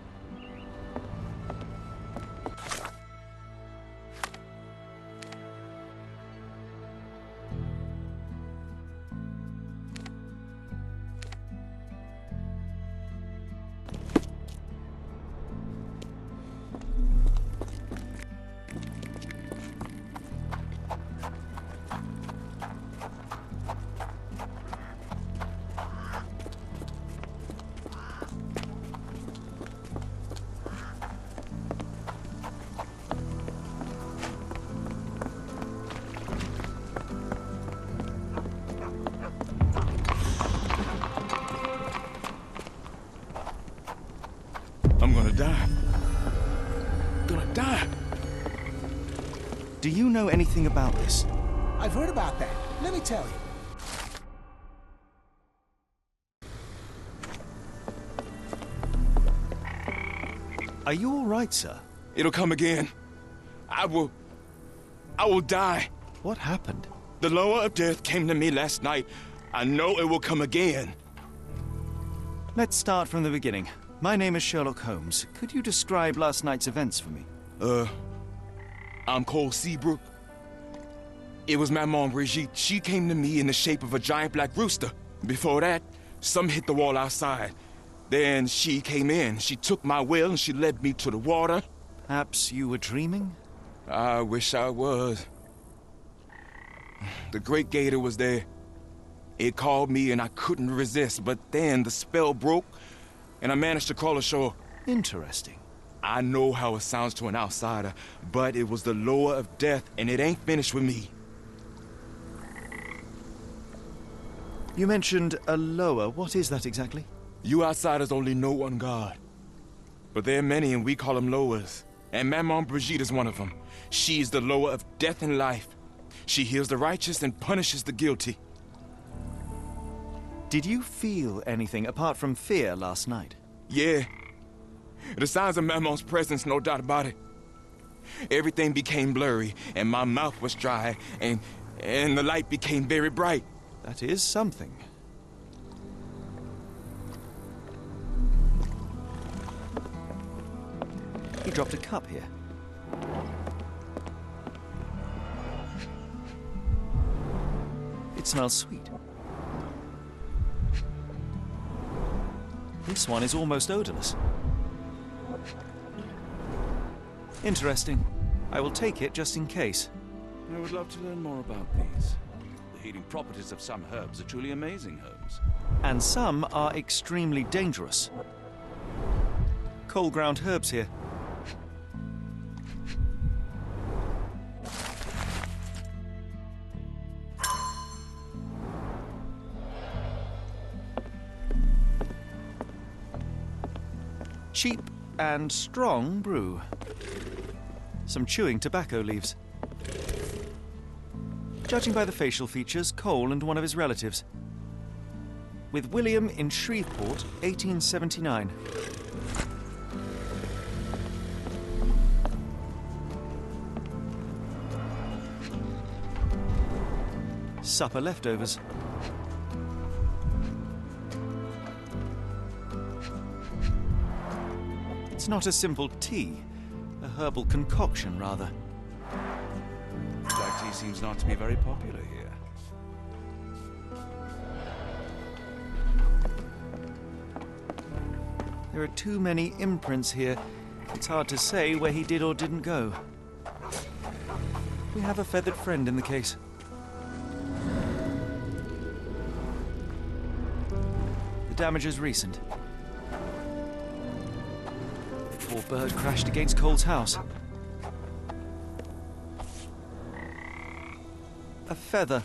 I'm gonna die. Gonna die. Do you know anything about this? I've heard about that. Let me tell you. Are you all right, sir? It'll come again. I will die. What happened? The lower of death came to me last night. I know it will come again. Let's start from the beginning. My name is Sherlock Holmes. Could you describe last night's events for me? I'm Cole Seabrook. It was Maman Brigitte. She came to me in the shape of a giant black rooster. Before that, some hit the wall outside. Then she came in. She took my will and she led me to the water. Perhaps you were dreaming? I wish I was. The Great Gator was there. It called me and I couldn't resist, but then the spell broke and I managed to crawl ashore. Interesting. I know how it sounds to an outsider, but it was the lower of death and it ain't finished with me. You mentioned a lower. What is that exactly? You outsiders only know one God. But there are many and we call them lowers. And Maman Brigitte is one of them. She is the lower of death and life. She heals the righteous and punishes the guilty. Did you feel anything apart from fear last night? Yeah. The signs of Maman's presence, no doubt about it. Everything became blurry and my mouth was dry and the light became very bright. That is something. He dropped a cup here. It smells sweet. This one is almost odorless. Interesting. I will take it just in case. I would love to learn more about these. The healing properties of some herbs are truly amazing, Holmes. And some are extremely dangerous. Cold ground herbs here. Cheap and strong brew. Some chewing tobacco leaves. Judging by the facial features, Cole and one of his relatives. With William in Shreveport, 1879. Supper leftovers. It's not a simple tea, a herbal concoction, rather. Black tea seems not to be very popular here. There are too many imprints here. It's hard to say where he did or didn't go. We have a feathered friend in the case. The damage is recent. Poor bird crashed against Cole's house. A feather.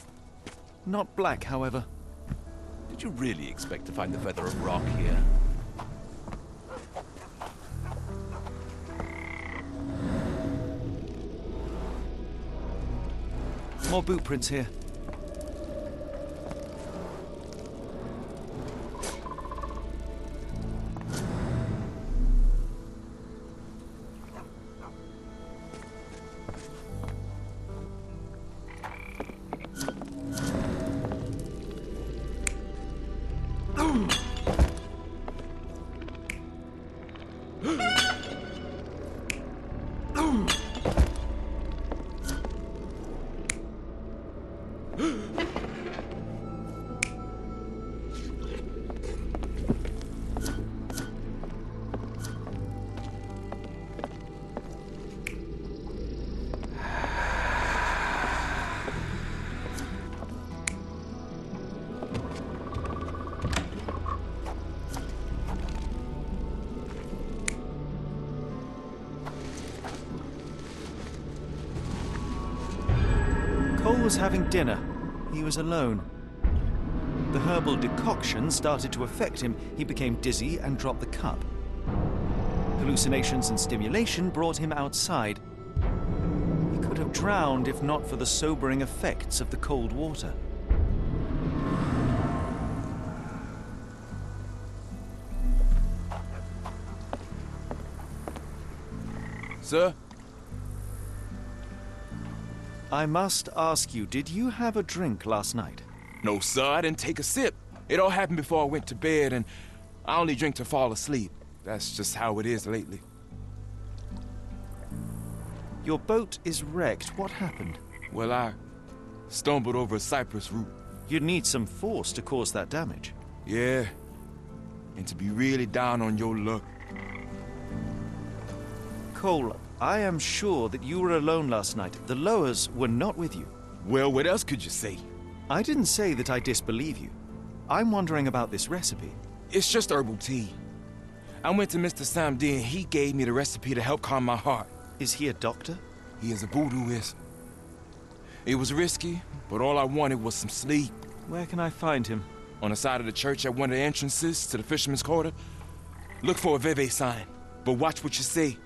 Not black, however. Did you really expect to find the feather of rock here? More boot prints here. Cole was having dinner. He was alone. The herbal decoction started to affect him. He became dizzy and dropped the cup. hallucinations and stimulation brought him outside. He could have drowned if not for the sobering effects of the cold water. Sir? I must ask you, did you have a drink last night? No, sir, I didn't take a sip. It all happened before I went to bed, and I only drink to fall asleep. That's just how it is lately. Your boat is wrecked. What happened? Well, I stumbled over a cypress root. You'd need some force to cause that damage. Yeah, and to be really down on your luck. Cole, I am sure that you were alone last night. The Lowers were not with you. Well, what else could you say? I didn't say that I disbelieve you. I'm wondering about this recipe. It's just herbal tea. I went to Mr. Samdi and he gave me the recipe to help calm my heart. Is he a doctor? He is a voodooist. It was risky, but all I wanted was some sleep. Where can I find him? On the side of the church at one of the entrances to the Fisherman's Quarter. Look for a Veve sign, but watch what you say.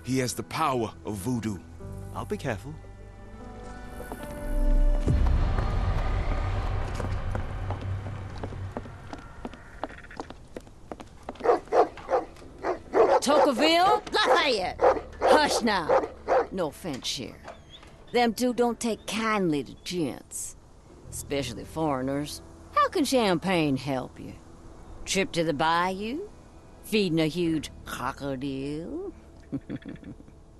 He has the power of voodoo. I'll be careful. Tocqueville? Lafayette! Hush now. No offense, Sheriff. Them two don't take kindly to gents. Especially foreigners. How can champagne help you? Trip to the bayou? Feeding a huge crocodile?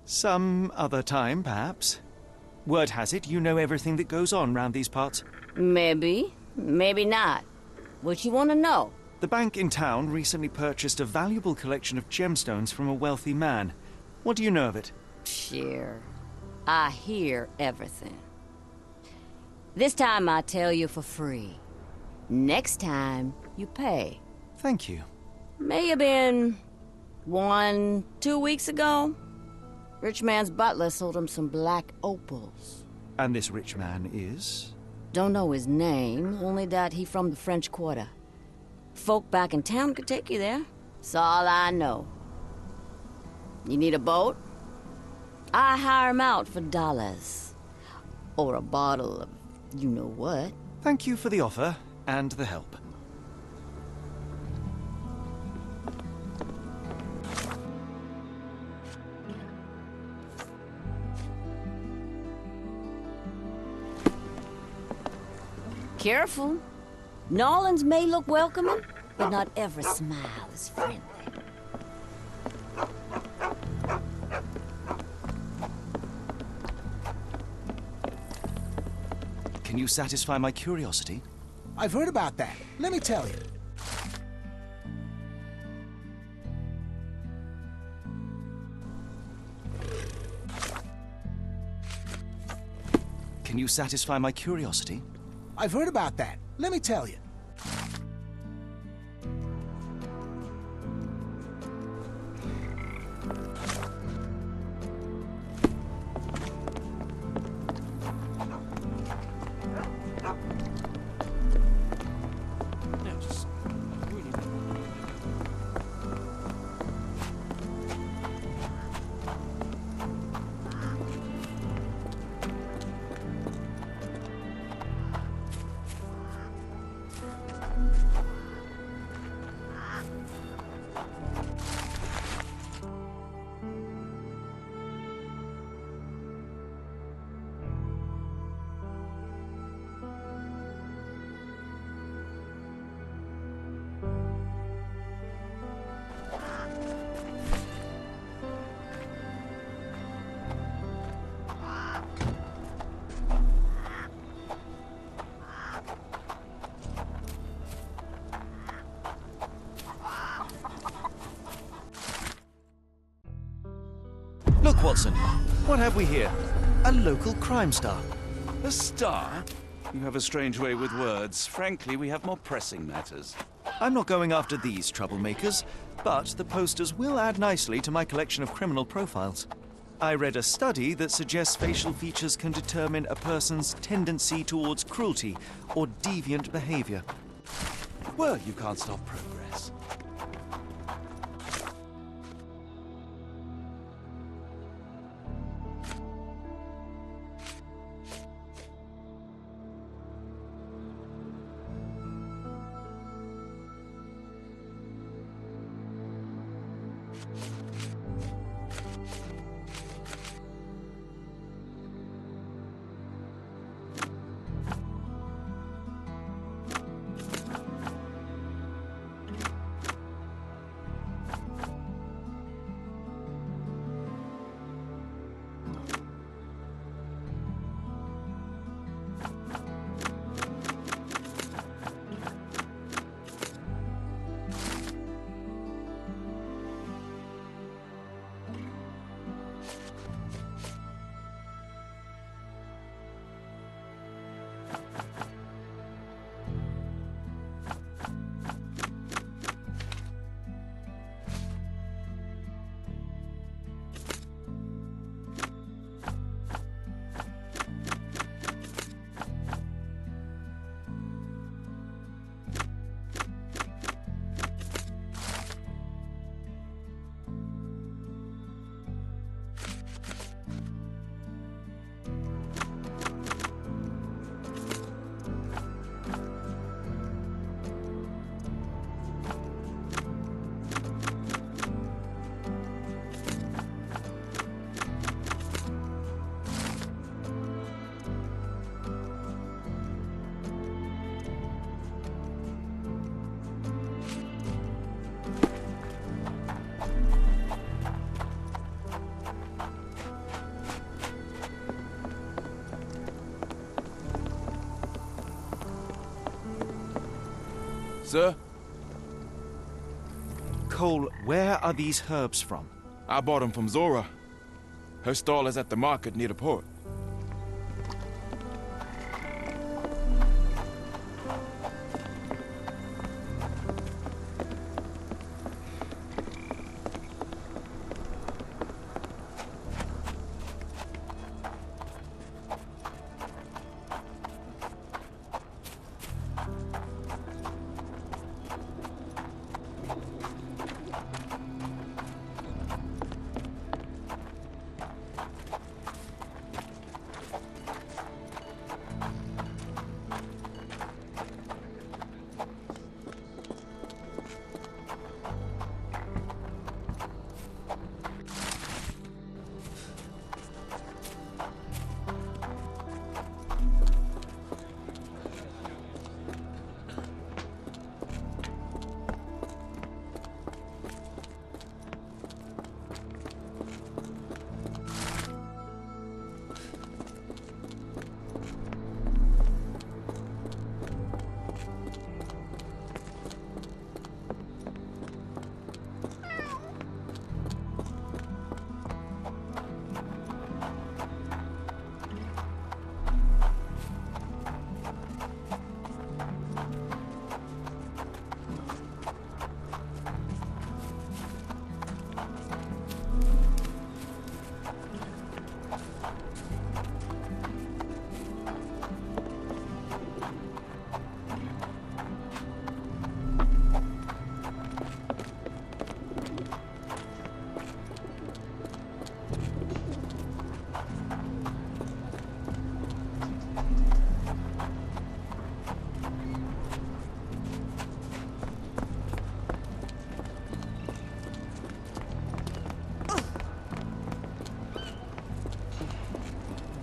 Some other time, perhaps. Word has it, you know everything that goes on round these parts. Maybe. Maybe not. What you want to know? The bank in town recently purchased a valuable collection of gemstones from a wealthy man. What do you know of it? Sure. I hear everything. This time I tell you for free. Next time, you pay. Thank you. May have been 2 weeks ago. Rich man's butler sold him some black opals. And this rich man is? Don't know his name, only that he from the French Quarter. Folk back in town could take you there. That's all I know. You need a boat? I hire him out for dollars. Or a bottle of you-know-what. Thank you for the offer and the help. Careful. Nolans may look welcoming, but not every smile is friendly. Can you satisfy my curiosity? I've heard about that. Let me tell you. Can you satisfy my curiosity? I've heard about that. Let me tell you. Look, Watson, what have we here? A local crime star. A star? You have a strange way with words. Frankly, we have more pressing matters. I'm not going after these troublemakers, but the posters will add nicely to my collection of criminal profiles. I read a study that suggests facial features can determine a person's tendency towards cruelty or deviant behavior. Well, you can't stop progress. Sir? Cole, where are these herbs from? I bought them from Zora. Her stall is at the market near the port.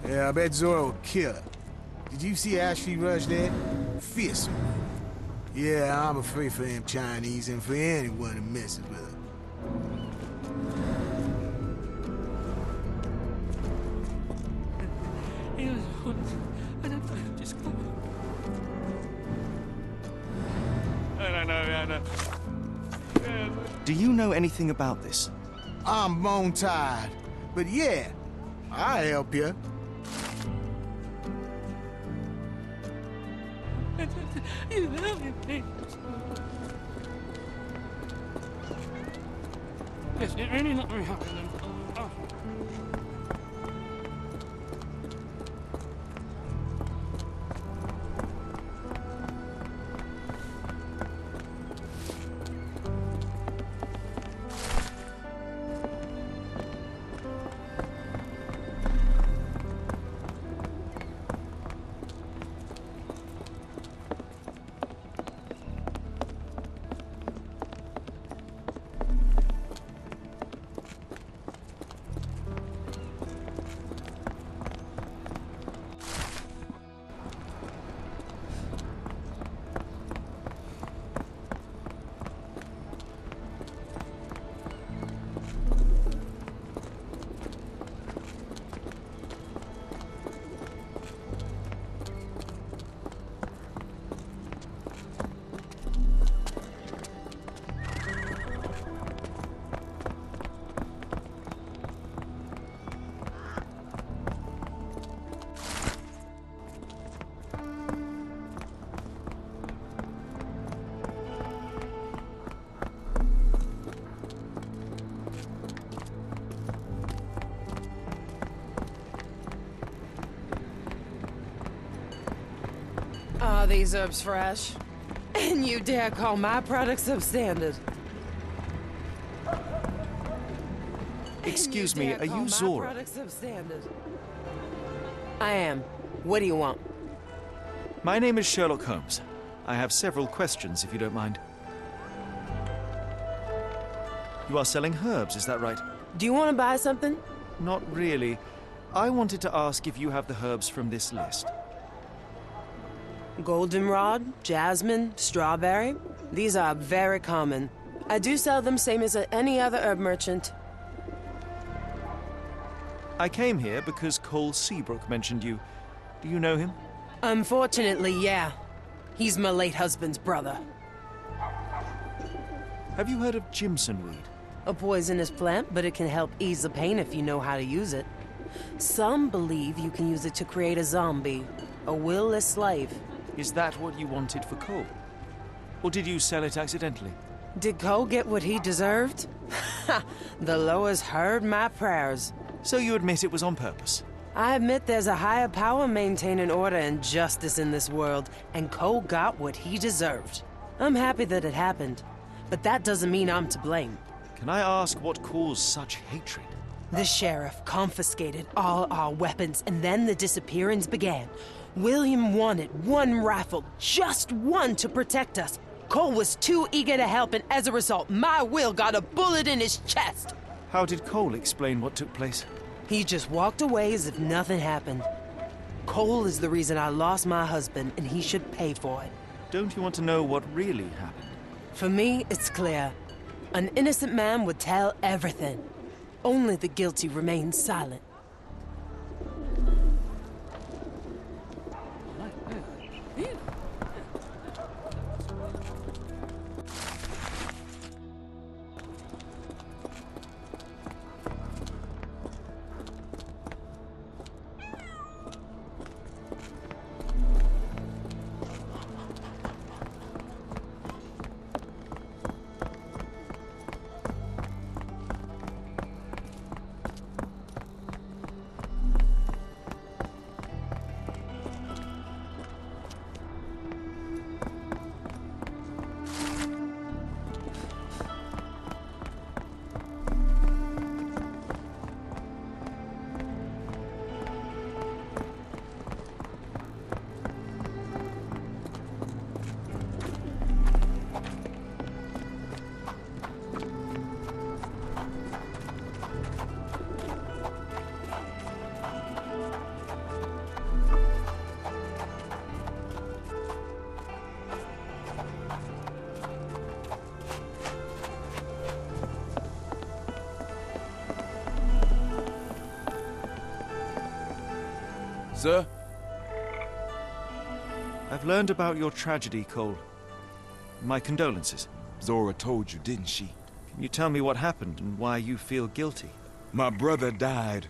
Yeah, I bet Zora would kill her. Did you see how she rushed that? Fierce. Yeah, I'm afraid for them Chinese and for anyone who messes with her. Do you know anything about this? I'm bone tired, but yeah, I'll help you. Are these herbs fresh? And you dare call my product substandard? Excuse me, are you Zora? I am. What do you want? My name is Sherlock Holmes. I have several questions, if you don't mind. You are selling herbs, is that right? Do you want to buy something? Not really. I wanted to ask if you have the herbs from this list. Goldenrod, jasmine, strawberry. These are very common. I do sell them same as any other herb merchant. I came here because Cole Seabrook mentioned you. Do you know him? Unfortunately, yeah. He's my late husband's brother. Have you heard of Jimson weed? A poisonous plant, but it can help ease the pain if you know how to use it. Some believe you can use it to create a zombie, a willless slave. Is that what you wanted for Cole? Or did you sell it accidentally? Did Cole get what he deserved? The Loas heard my prayers. So you admit it was on purpose? I admit there's a higher power maintaining order and justice in this world, and Cole got what he deserved. I'm happy that it happened, but that doesn't mean I'm to blame. Can I ask what caused such hatred? The sheriff confiscated all our weapons, and then the disappearance began. William wanted one rifle, just one, to protect us. Cole was too eager to help, and as a result, my Will got a bullet in his chest. How did Cole explain what took place? He just walked away as if nothing happened. Cole is the reason I lost my husband, and he should pay for it. Don't you want to know what really happened? For me, it's clear. An innocent man would tell everything. Only the guilty remain silent. Sir? I've learned about your tragedy, Cole. My condolences. Zora told you, didn't she? Can you tell me what happened and why you feel guilty? My brother died.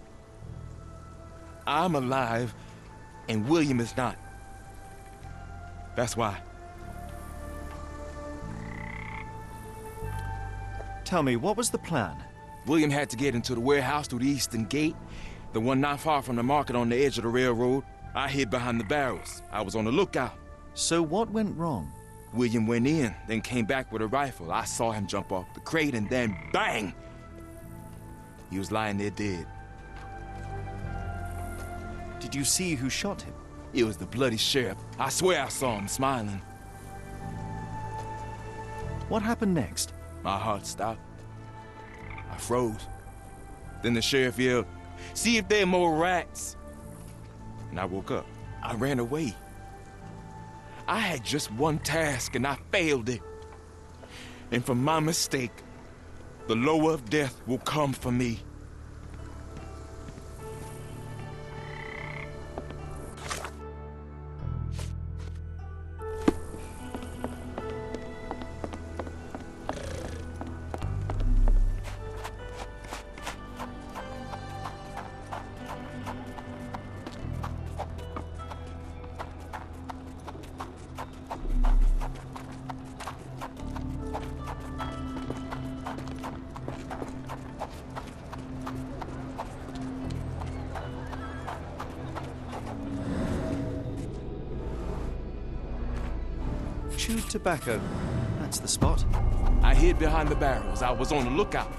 I'm alive, and William is not. That's why. Tell me, what was the plan? William had to get into the warehouse through the eastern gate, the one not far from the market on the edge of the railroad. I hid behind the barrels. I was on the lookout. So what went wrong? William went in, then came back with a rifle. I saw him jump off the crate, and then bang! He was lying there dead. Did you see who shot him? It was the bloody sheriff. I swear I saw him smiling. What happened next? My heart stopped. I froze. Then the sheriff yelled, "See if there are more rats." And I woke up. I ran away. I had just one task, and I failed it. And for my mistake, the lower of death will come for me. Chewed tobacco. That's the spot. I hid behind the barrels. I was on the lookout.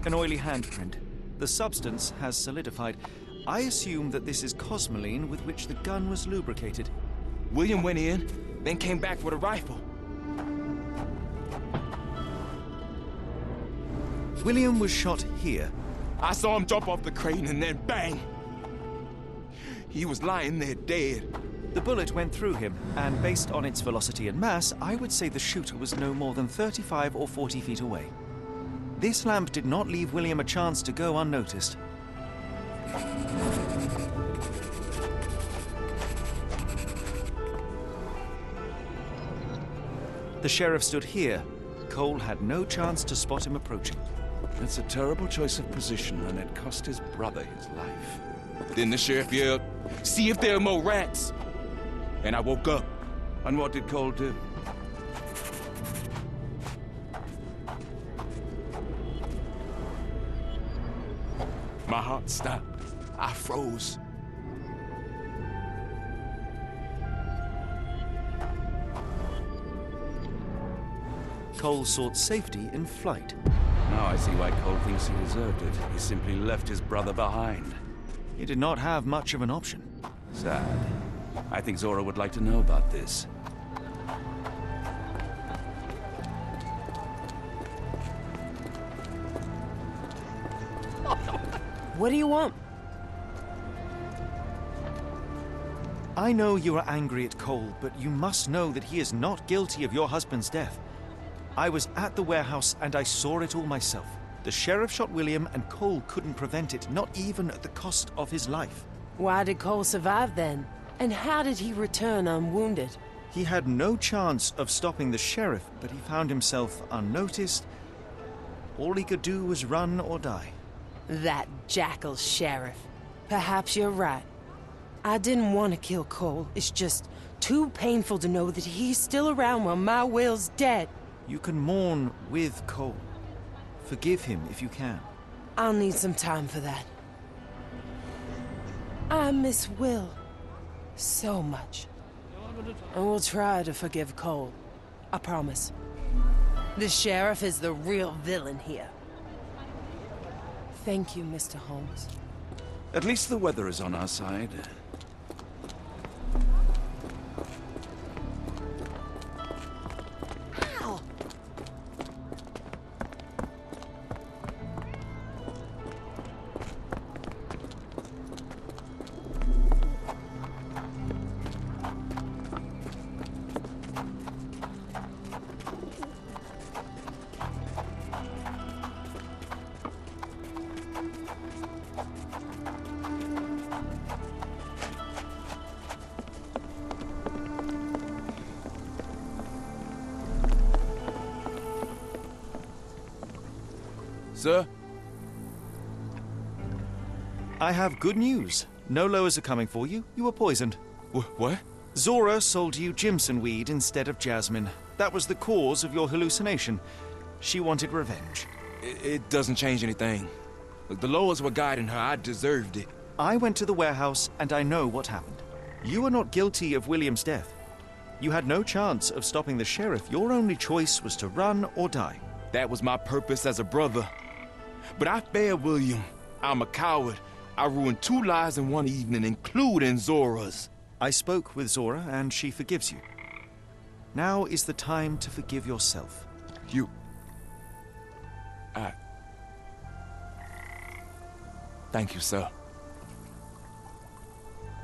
An oily handprint. The substance has solidified. I assume that this is cosmoline with which the gun was lubricated. William went in, then came back with a rifle. William was shot here. I saw him jump off the crane and then bang! He was lying there dead. The bullet went through him, and based on its velocity and mass, I would say the shooter was no more than 35 or 40 feet away. This lamp did not leave William a chance to go unnoticed. The sheriff stood here. Cole had no chance to spot him approaching. It's a terrible choice of position, and it cost his brother his life. Then the sheriff yelled, "See if there are more rats!" And I woke up. And what did Cole do? My heart stopped. I froze. Cole sought safety in flight. Now I see why Cole thinks he deserved it. He simply left his brother behind. He did not have much of an option. Sad. I think Zora would like to know about this. What do you want? I know you are angry at Cole, but you must know that he is not guilty of your husband's death. I was at the warehouse and I saw it all myself. The sheriff shot William and Cole couldn't prevent it, not even at the cost of his life. Why did Cole survive then? And how did he return unwounded? He had no chance of stopping the sheriff, but he found himself unnoticed. All he could do was run or die. That jackal sheriff. Perhaps you're right. I didn't want to kill Cole. It's just too painful to know that he's still around while my Will's dead. You can mourn with Cole. Forgive him if you can. I'll need some time for that. I miss Will so much. And we'll try to forgive Cole. I promise. The sheriff is the real villain here. Thank you, Mr. Holmes. At least the weather is on our side. Ow! Sir? I have good news. No lowers are coming for you. You were poisoned. What? Zora sold you Jimson weed instead of jasmine. That was the cause of your hallucination. She wanted revenge. It doesn't change anything. Look, the lowers were guiding her. I deserved it. I went to the warehouse and I know what happened. You are not guilty of William's death. You had no chance of stopping the sheriff. Your only choice was to run or die. That was my purpose as a brother. But I failed William. I'm a coward. I ruined 2 lives in one evening, including Zora's. I spoke with Zora, and she forgives you. Now is the time to forgive yourself. Thank you, sir.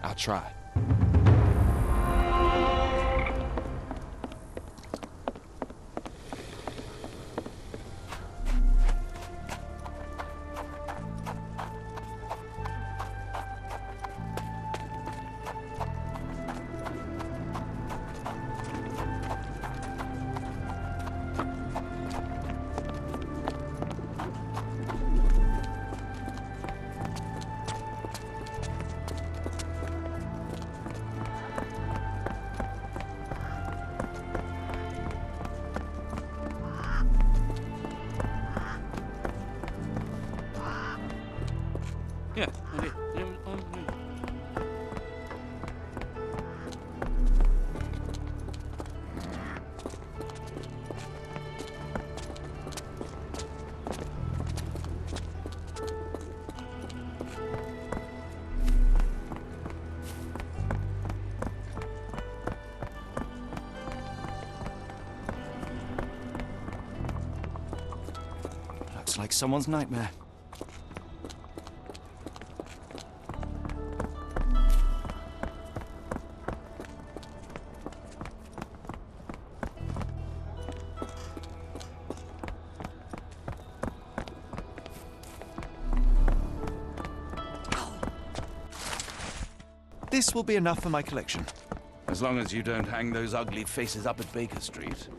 I'll try. Yeah, I did. Looks like someone's nightmare. This will be enough for my collection. As long as you don't hang those ugly faces up at Baker Street.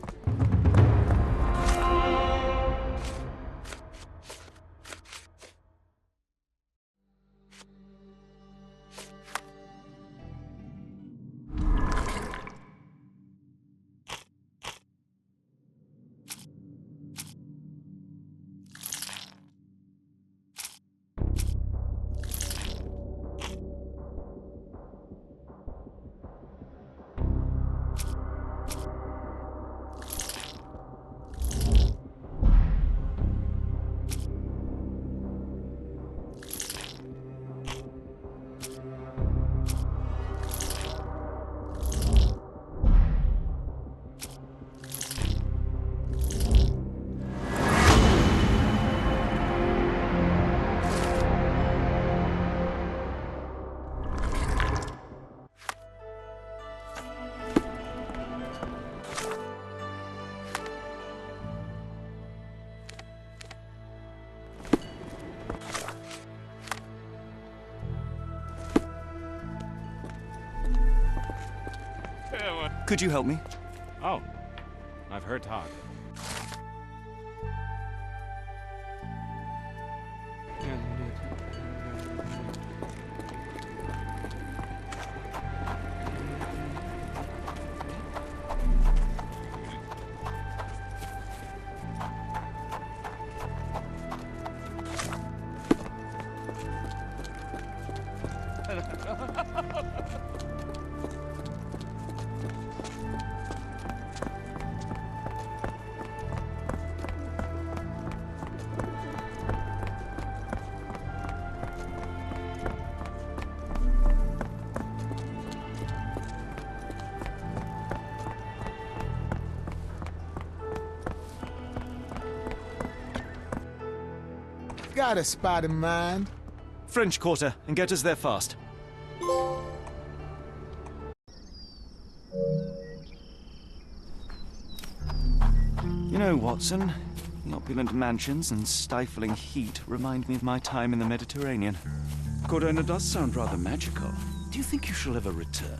Could you help me? Oh, I've heard talk. Got a spot in mind. French Quarter, and get us there fast. You know, Watson, the opulent mansions and stifling heat remind me of my time in the Mediterranean. Corona does sound rather magical. Do you think you shall ever return?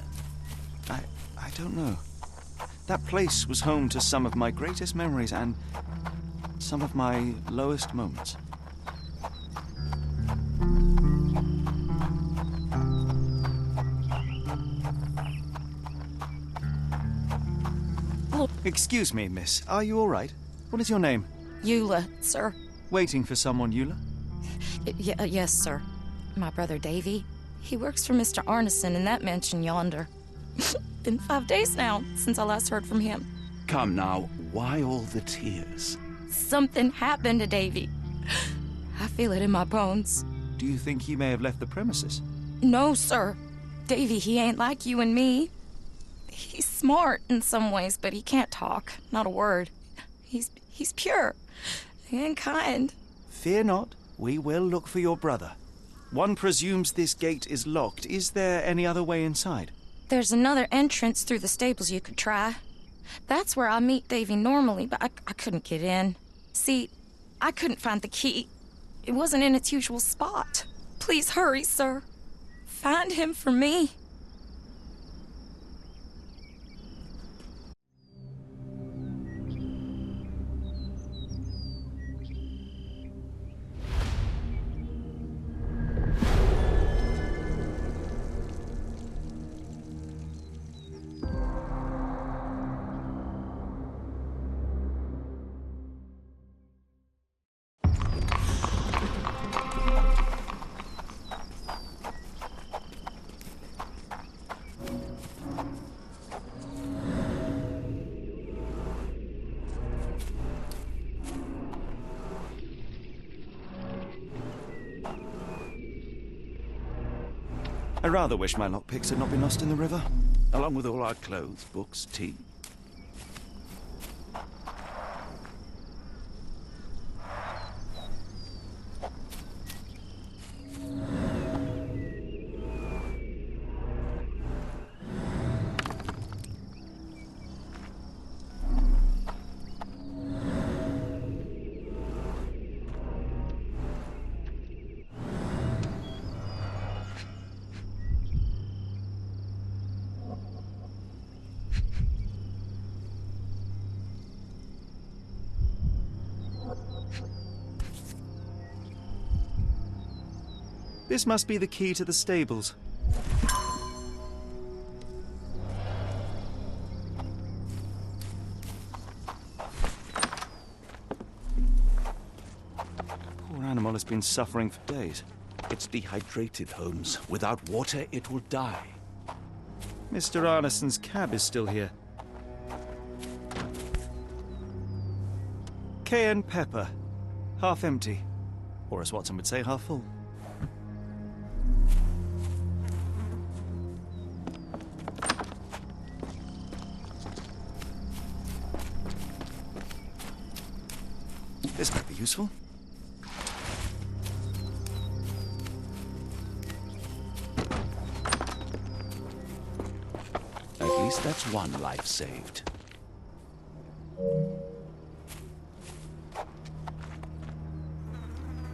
I don't know. That place was home to some of my greatest memories and some of my lowest moments. Excuse me, miss. Are you all right? What is your name? Eula, sir. Waiting for someone, Eula? Yes, sir. My brother Davy. He works for Mr. Arneson in that mansion yonder. Been 5 days now since I last heard from him. Come now, why all the tears? Something happened to Davy. I feel it in my bones. Do you think he may have left the premises? No, sir. Davy, he ain't like you and me. He's smart in some ways, but he can't talk. Not a word. He's pure and kind. Fear not. We will look for your brother. One presumes this gate is locked. Is there any other way inside? There's another entrance through the stables you could try. That's where I meet Davy normally, but I couldn't get in. See, I couldn't find the key. It wasn't in its usual spot. Please hurry, sir. Find him for me. I rather wish my lockpicks had not been lost in the river. Along with all our clothes, books, tea. This must be the key to the stables. Poor animal has been suffering for days. It's dehydrated, Holmes. Without water, it will die. Mr. Arneson's cab is still here. Cayenne pepper. Half empty. Or as Watson would say, half full. This might be useful. At least that's one life saved.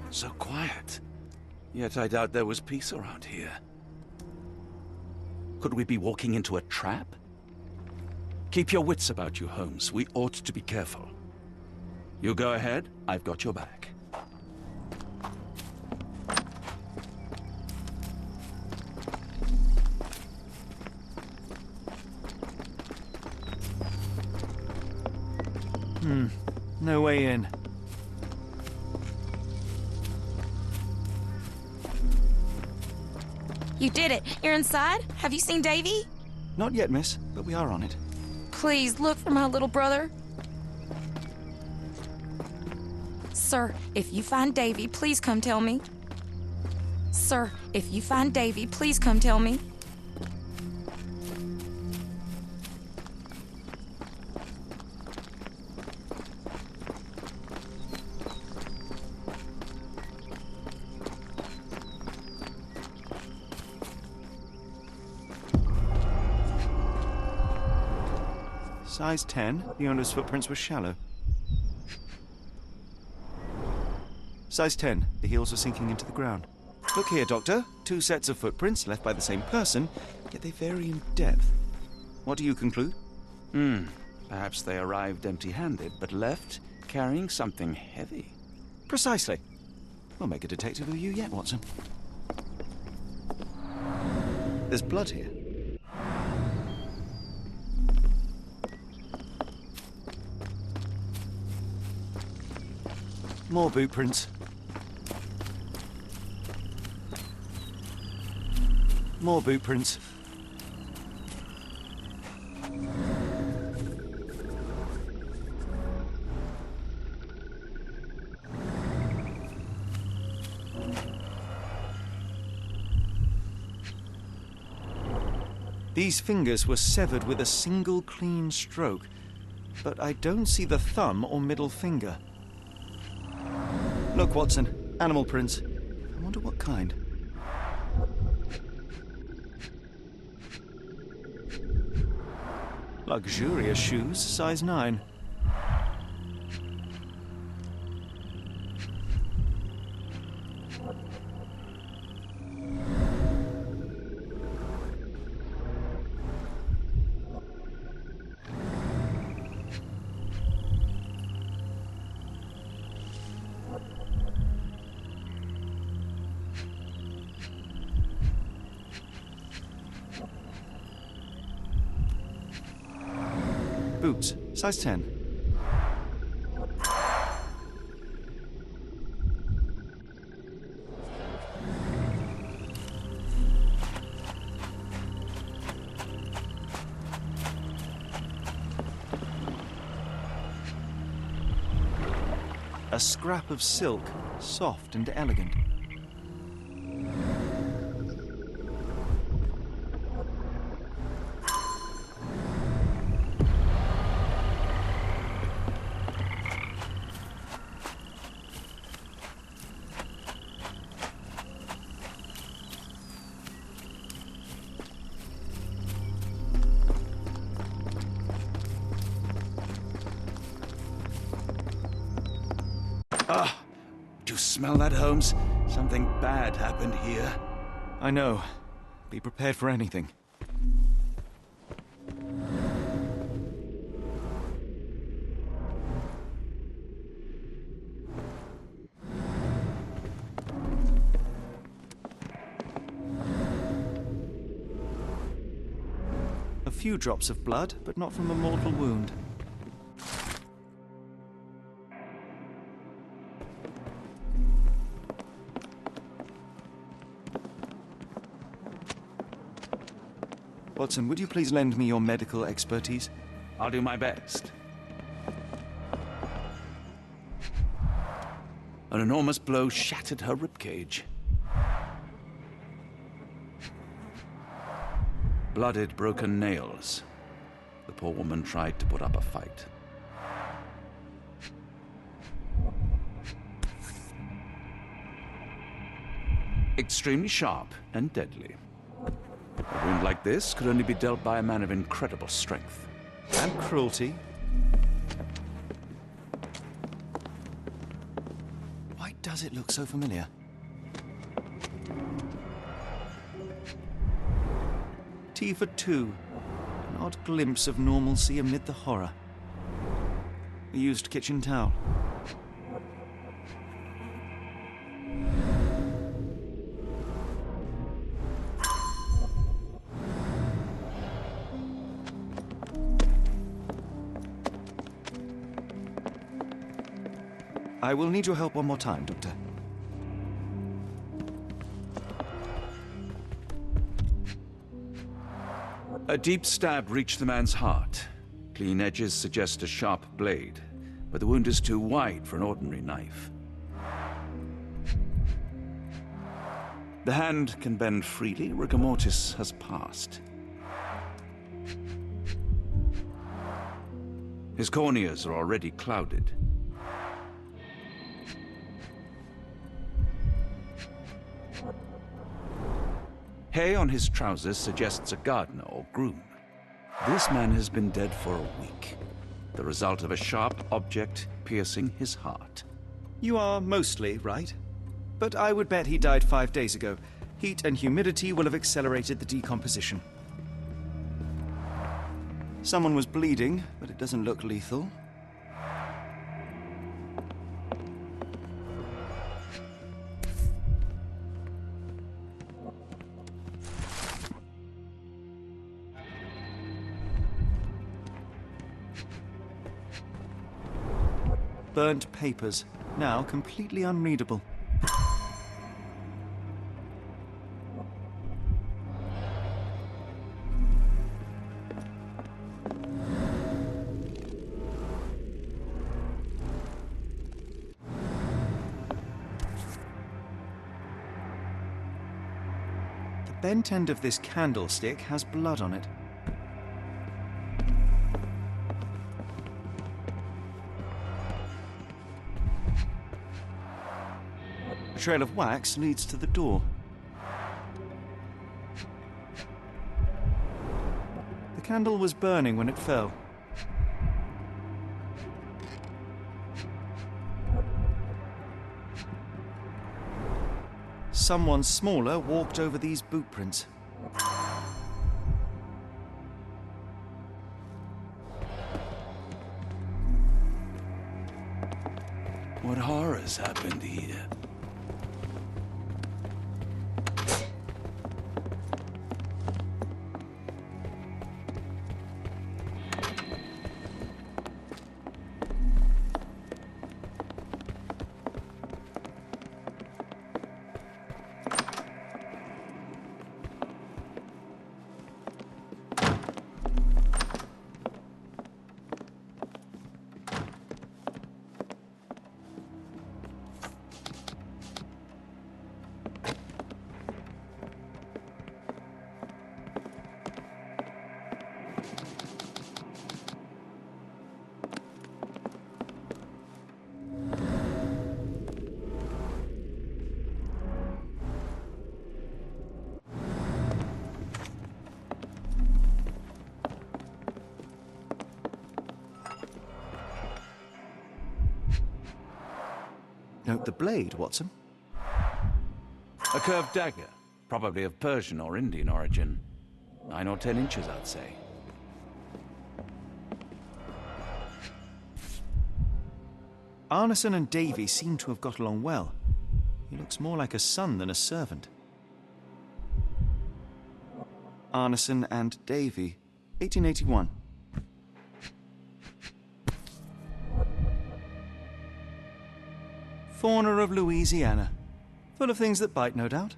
So quiet. Yet I doubt there was peace around here. Could we be walking into a trap? Keep your wits about you, Holmes. We ought to be careful. You go ahead. I've got your back. No way in. You did it. You're inside? Have you seen Davy? Not yet, miss, but we are on it. Please, look for my little brother. Sir, if you find Davy, please come tell me. Sir, if you find Davy, please come tell me. Size 10, the owner's footprints were shallow. Size 10, the heels were sinking into the ground. Look here, Doctor. 2 sets of footprints left by the same person, yet they vary in depth. What do you conclude? Perhaps they arrived empty-handed, but left carrying something heavy. Precisely. We'll make a detective of you yet, Watson. There's blood here. More boot prints. More boot prints. These fingers were severed with a single clean stroke, but I don't see the thumb or middle finger. Look, Watson. Animal prints. I wonder what kind. Luxurious shoes, size 9. Boots, size 10. A scrap of silk, soft and elegant. Do you smell that, Holmes? Something bad happened here. I know. Be prepared for anything. A few drops of blood, but not from a mortal wound. Watson, would you please lend me your medical expertise? I'll do my best. An enormous blow shattered her ribcage. Blooded, broken nails. The poor woman tried to put up a fight. Extremely sharp and deadly. A wound like this could only be dealt by a man of incredible strength. And cruelty. Why does it look so familiar? T for 2. An odd glimpse of normalcy amid the horror. A used kitchen towel. I will need your help one more time, Doctor. A deep stab reached the man's heart. Clean edges suggest a sharp blade, but the wound is too wide for an ordinary knife. The hand can bend freely. Rigor mortis has passed. His corneas are already clouded. Hay on his trousers suggests a gardener or groom. This man has been dead for a week, the result of a sharp object piercing his heart. You are mostly right, but I would bet he died 5 days ago. Heat and humidity will have accelerated the decomposition. Someone was bleeding, but it doesn't look lethal. Burnt papers, now completely unreadable. The bent end of this candlestick has blood on it. A trail of wax leads to the door. The candle was burning when it fell. Someone smaller walked over these boot prints. What horrors happened here? Note the blade, Watson. A curved dagger, probably of Persian or Indian origin. 9 or 10 inches, I'd say. Arneson and Davy seem to have got along well. He looks more like a son than a servant. Arneson and Davy, 1881. Fauna of Louisiana. Full of things that bite, no doubt.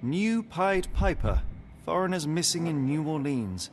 New Pied Piper. Foreigners missing in New Orleans.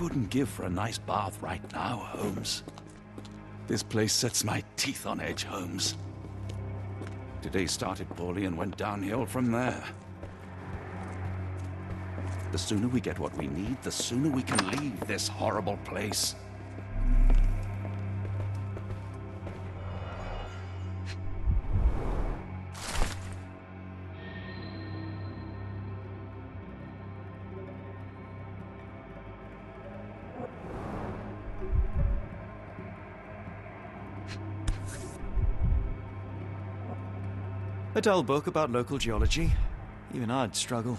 wouldn't give for a nice bath right now, Holmes. This place sets my teeth on edge, Holmes. Today started poorly and went downhill from there. The sooner we get what we need, the sooner we can leave this horrible place. A dull book about local geology. Even I'd struggle.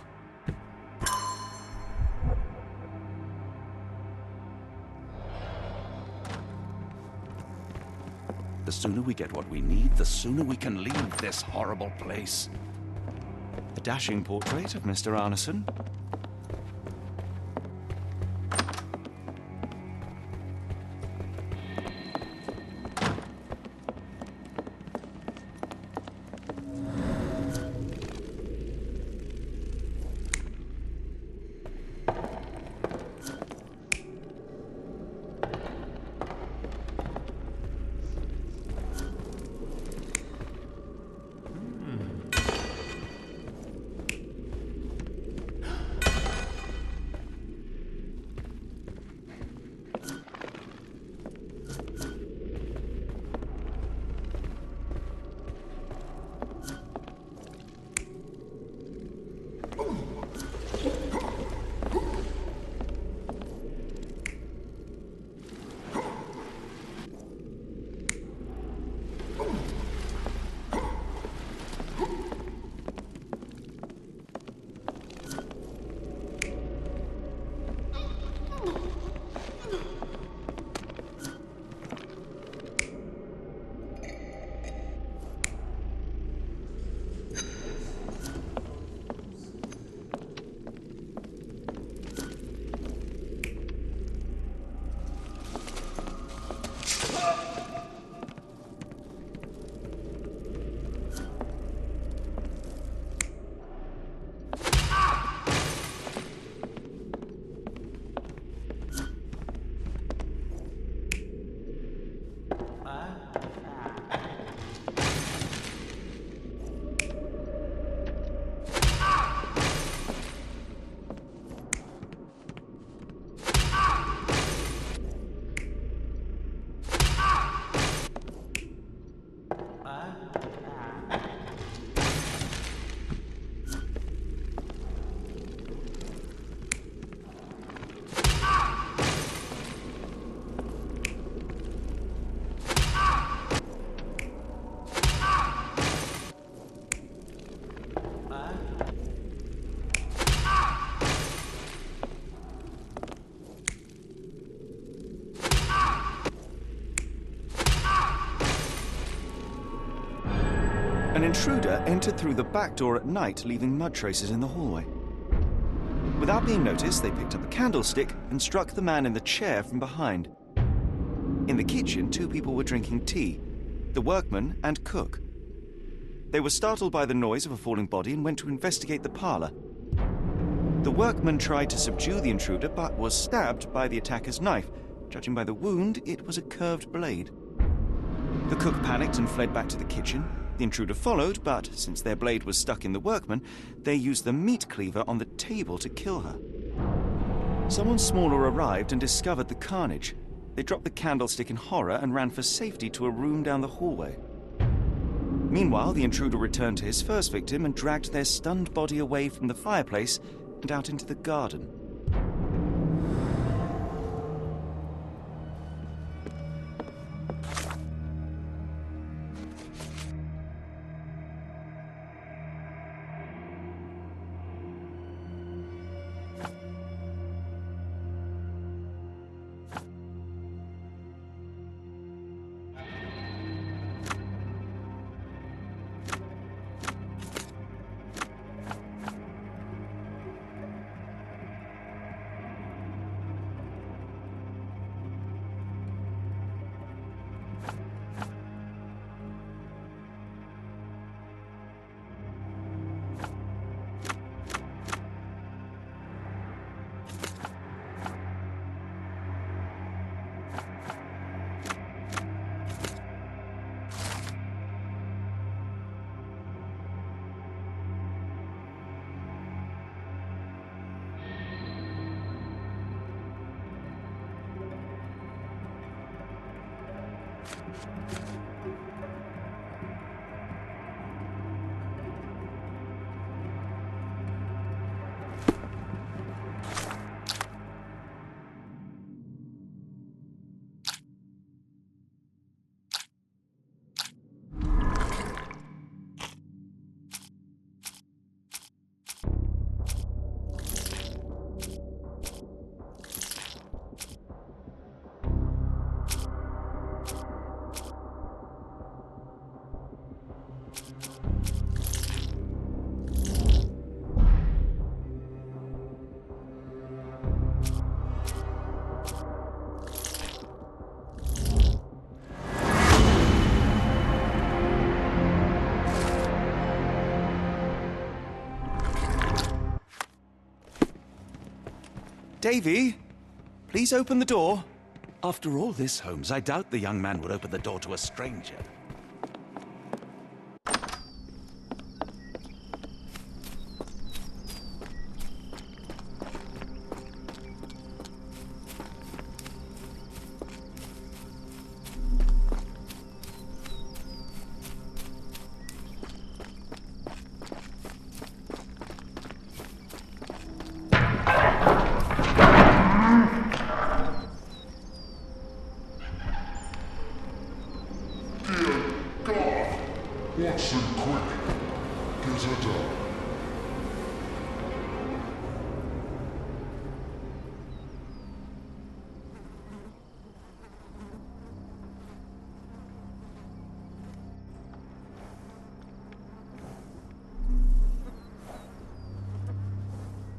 The sooner we get what we need, the sooner we can leave this horrible place. A dashing portrait of Mr. Arneson. An intruder entered through the back door at night, leaving mud traces in the hallway. Without being noticed, they picked up a candlestick and struck the man in the chair from behind. In the kitchen, two people were drinking tea, the workman and cook. They were startled by the noise of a falling body and went to investigate the parlor. The workman tried to subdue the intruder, but was stabbed by the attacker's knife. Judging by the wound, it was a curved blade. The cook panicked and fled back to the kitchen. The intruder followed, but since their blade was stuck in the workman, they used the meat cleaver on the table to kill her. Someone smaller arrived and discovered the carnage. They dropped the candlestick in horror and ran for safety to a room down the hallway. Meanwhile, the intruder returned to his first victim and dragged their stunned body away from the fireplace and out into the garden. Davy, please open the door. After all this, Holmes, I doubt the young man would open the door to a stranger. Watson, quick! Get her down.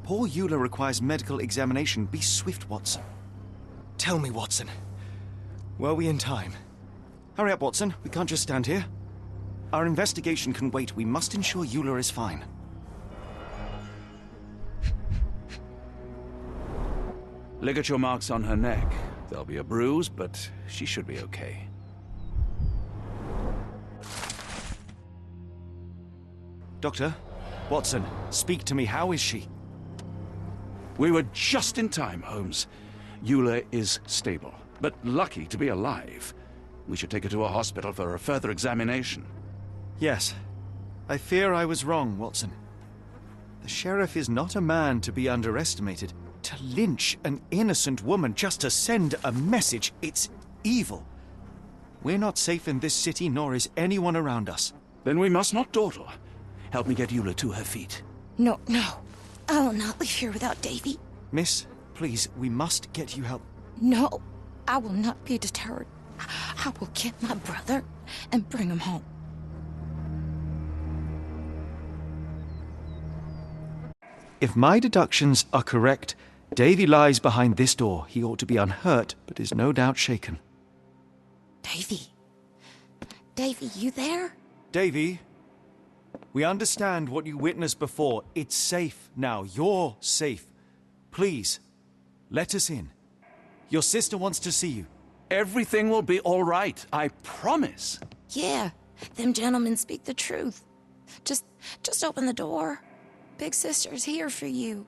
Poor Eula requires medical examination. Be swift, Watson. Tell me, Watson. Were we in time? Hurry up, Watson. We can't just stand here. Our investigation can wait. We must ensure Eula is fine. Ligature marks on her neck. There'll be a bruise, but she should be okay. Doctor, Watson, speak to me. How is she? We were just in time, Holmes. Eula is stable, but lucky to be alive. We should take her to a hospital for a further examination. Yes. I fear I was wrong, Watson. The sheriff is not a man to be underestimated. To lynch an innocent woman just to send a message, it's evil. We're not safe in this city, nor is anyone around us. Then we must not dawdle. Help me get Eula to her feet. No, no. I will not leave here without Davy. Miss, please, we must get you help. No, I will not be deterred. I will get my brother and bring him home. If my deductions are correct, Davy lies behind this door. He ought to be unhurt, but is no doubt shaken. Davy? Davy, you there? Davy, we understand what you witnessed before. It's safe now. You're safe. Please, let us in. Your sister wants to see you. Everything will be all right, I promise. Yeah, them gentlemen speak the truth. Just open the door. Big sister's here for you.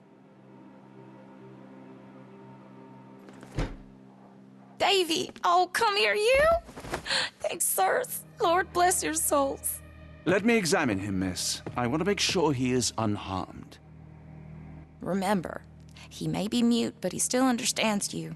Davy! Oh, come here, you! Thanks, sirs. Lord bless your souls. Let me examine him, miss. I want to make sure he is unharmed. Remember, he may be mute, but he still understands you.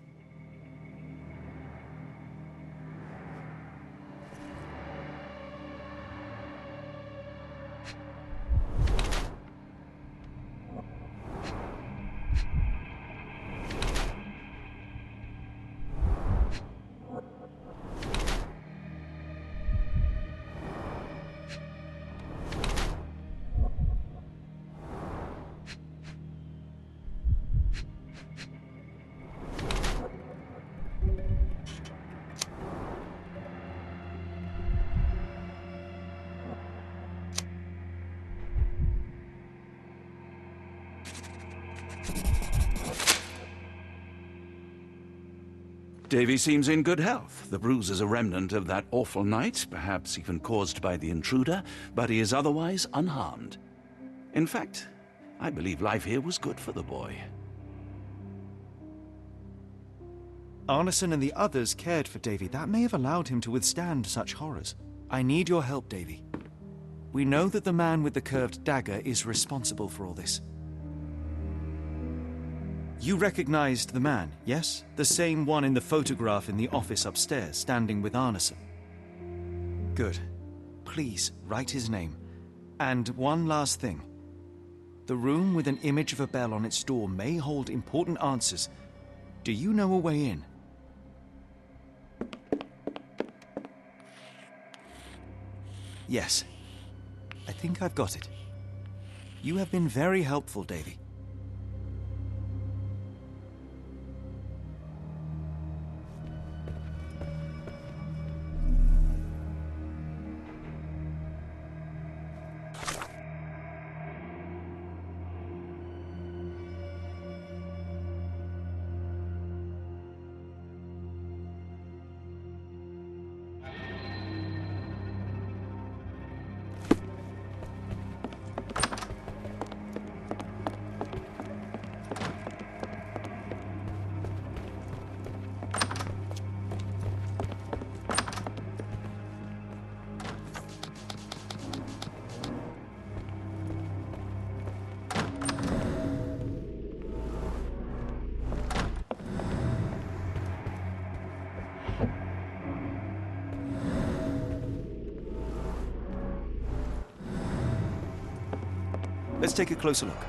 Davy seems in good health. The bruise is a remnant of that awful night, perhaps even caused by the intruder, but he is otherwise unharmed. In fact, I believe life here was good for the boy. Arneson and the others cared for Davy. That may have allowed him to withstand such horrors. I need your help, Davy. We know that the man with the curved dagger is responsible for all this. You recognized the man, yes? The same one in the photograph in the office upstairs, standing with Arneson. Good. Please, write his name. And one last thing. The room with an image of a bell on its door may hold important answers. Do you know a way in? Yes. I think I've got it. You have been very helpful, Davy. Let's take a closer look.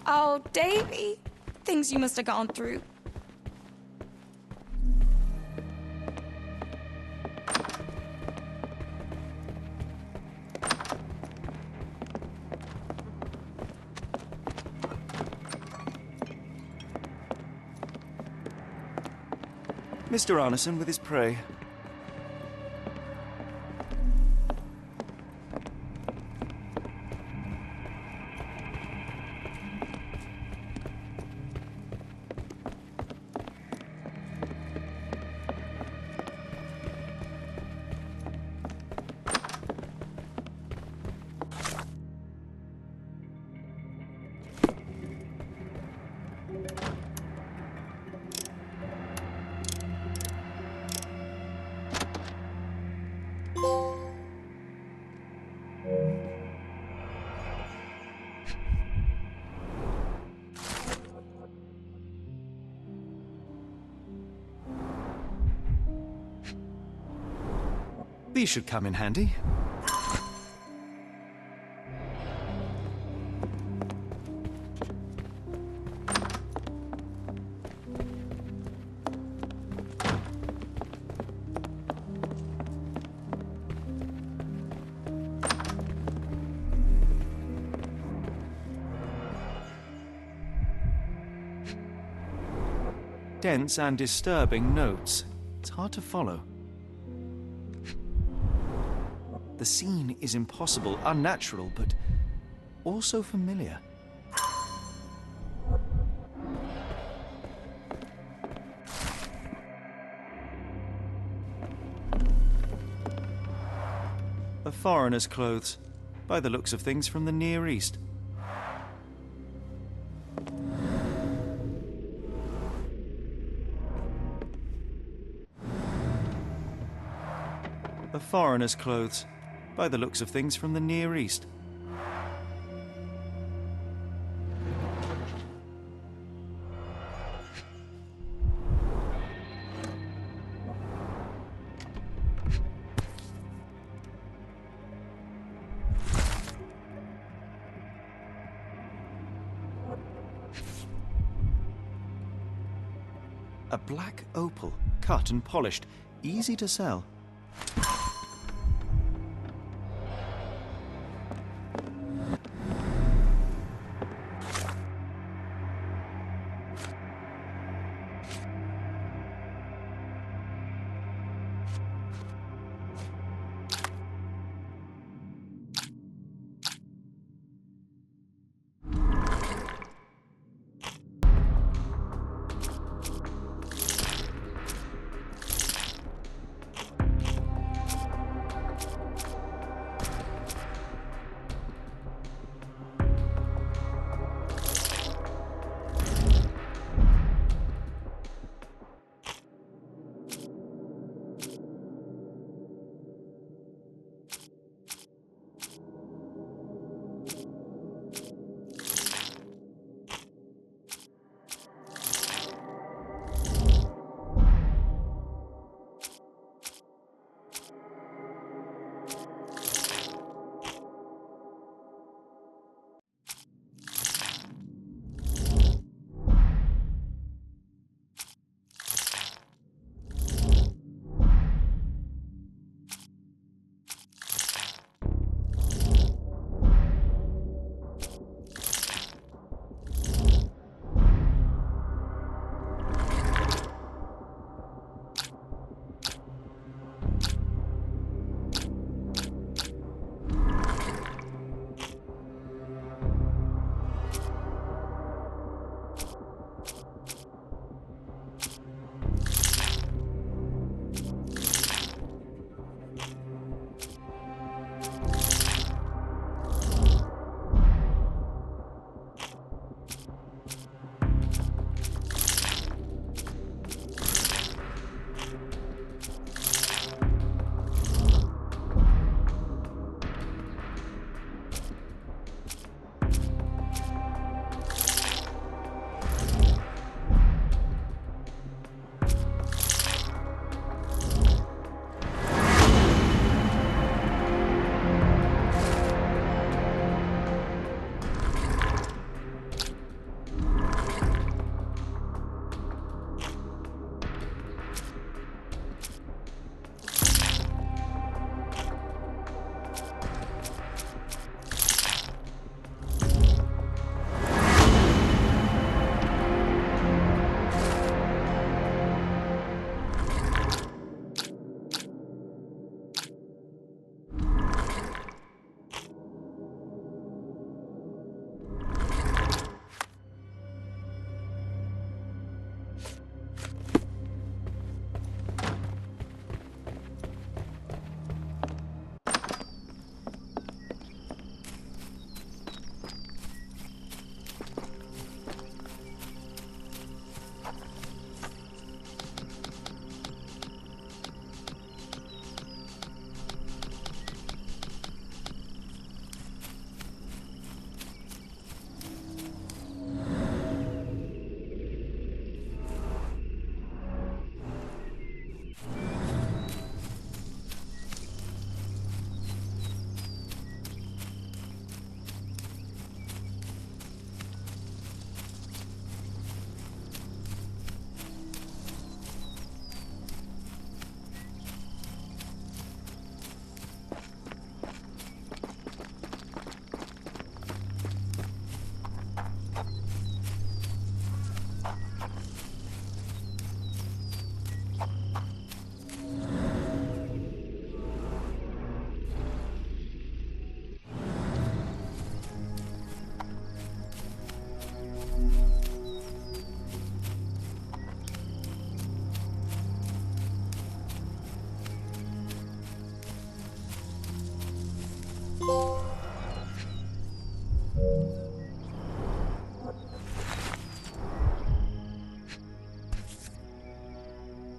Oh, Davy. Things you must have gone through. Mr. Arneson with his prey. These should come in handy. dense and disturbing notes. It's hard to follow. The scene is impossible, unnatural, but also familiar. A foreigner's clothes, by the looks of things from the Near East. A foreigner's clothes, by the looks of things from the Near East. A black opal, cut and polished, easy to sell.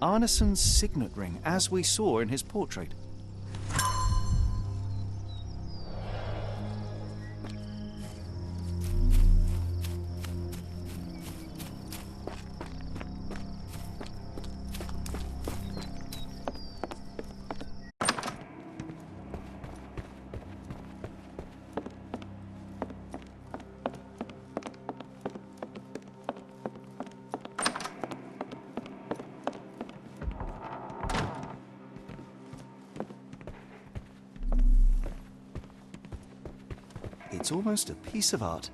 Arneson's signet ring, as we saw in his portrait. It's almost a piece of art.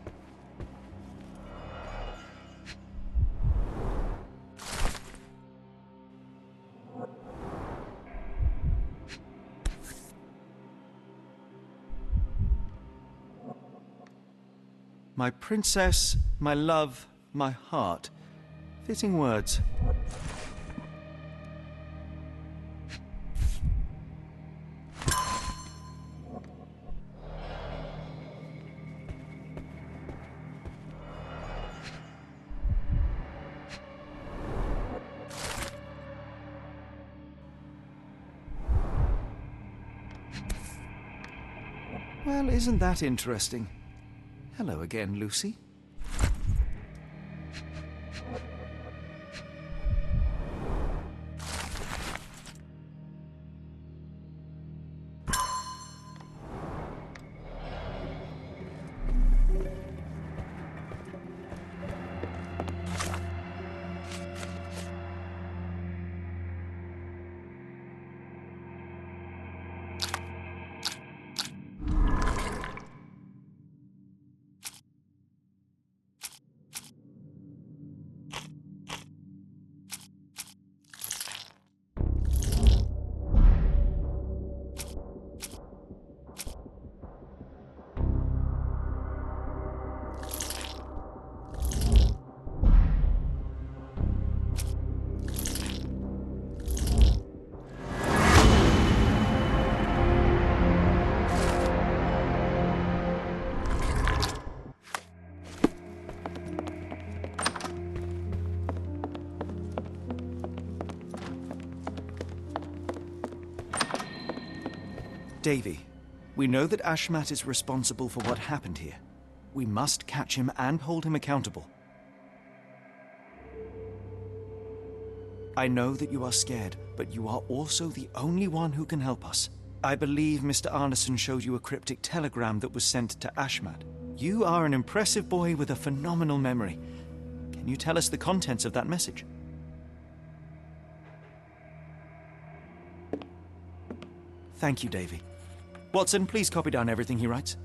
My princess, my love, my heart. Fitting words. Well, isn't that interesting? Hello again, Lucy. Davy, we know that Ashmat is responsible for what happened here. We must catch him and hold him accountable. I know that you are scared, but you are also the only one who can help us. I believe Mr. Arneson showed you a cryptic telegram that was sent to Ashmat. You are an impressive boy with a phenomenal memory. Can you tell us the contents of that message? Thank you, Davy. Watson, please copy down everything he writes.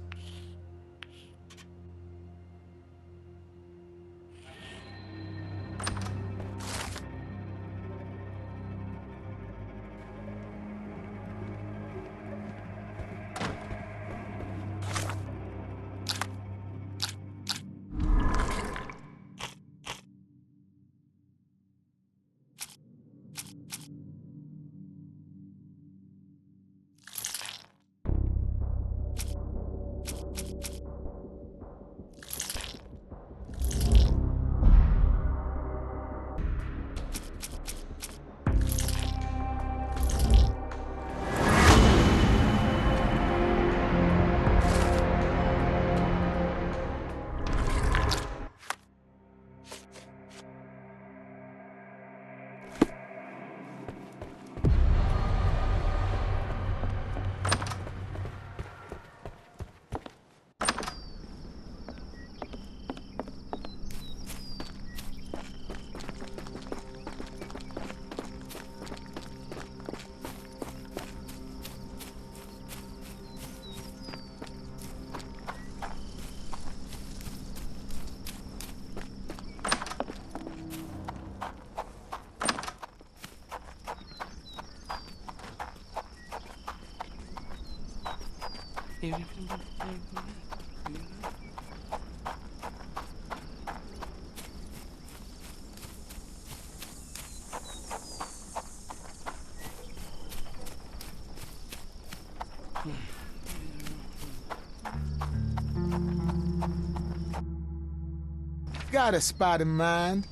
Got a spot in mind.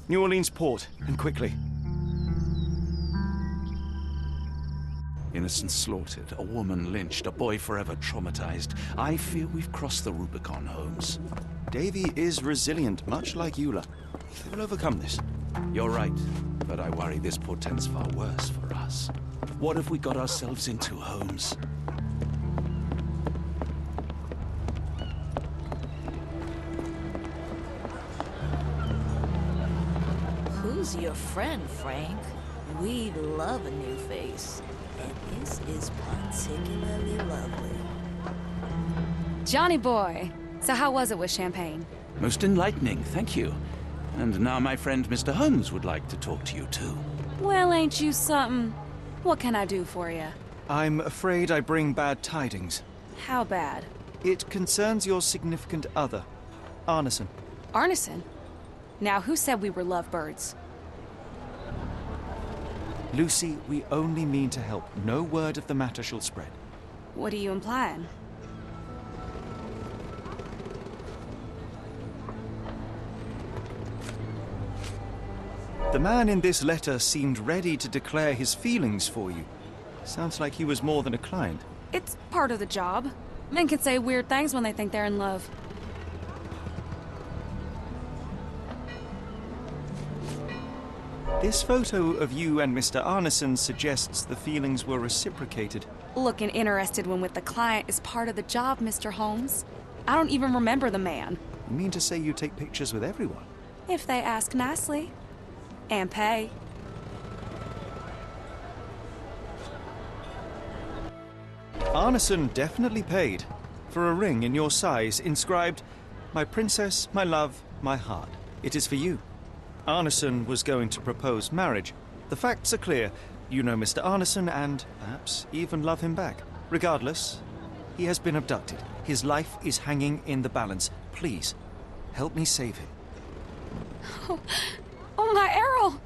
New Orleans port, and quickly. Innocents slaughtered, a woman lynched, a boy forever traumatized. I fear we've crossed the Rubicon, Holmes. Davy is resilient, much like Eula. They will overcome this. You're right, but I worry this portends far worse for us. What have we got ourselves into, Holmes? Who's your friend, Frank? We love a new face, and this is particularly lovely. Johnny boy, so how was it with Champagne? Most enlightening, thank you. And now my friend Mr. Holmes would like to talk to you too. Well, ain't you something? What can I do for you? I'm afraid I bring bad tidings. How bad? It concerns your significant other, Arneson. Arneson? Now, who said we were lovebirds? Lucy, we only mean to help. No word of the matter shall spread. What are you implying? The man in this letter seemed ready to declare his feelings for you. Sounds like he was more than a client. It's part of the job. Men can say weird things when they think they're in love. This photo of you and Mr. Arneson suggests the feelings were reciprocated. Looking interested when with the client is part of the job, Mr. Holmes. I don't even remember the man. You mean to say you take pictures with everyone? If they ask nicely. And pay. Arneson definitely paid for a ring in your size inscribed, "My princess, my love, my heart. It is for you." Arneson was going to propose marriage. The facts are clear. You know Mr. Arneson and, perhaps, even love him back. Regardless, he has been abducted. His life is hanging in the balance. Please, help me save him. Oh my Errol!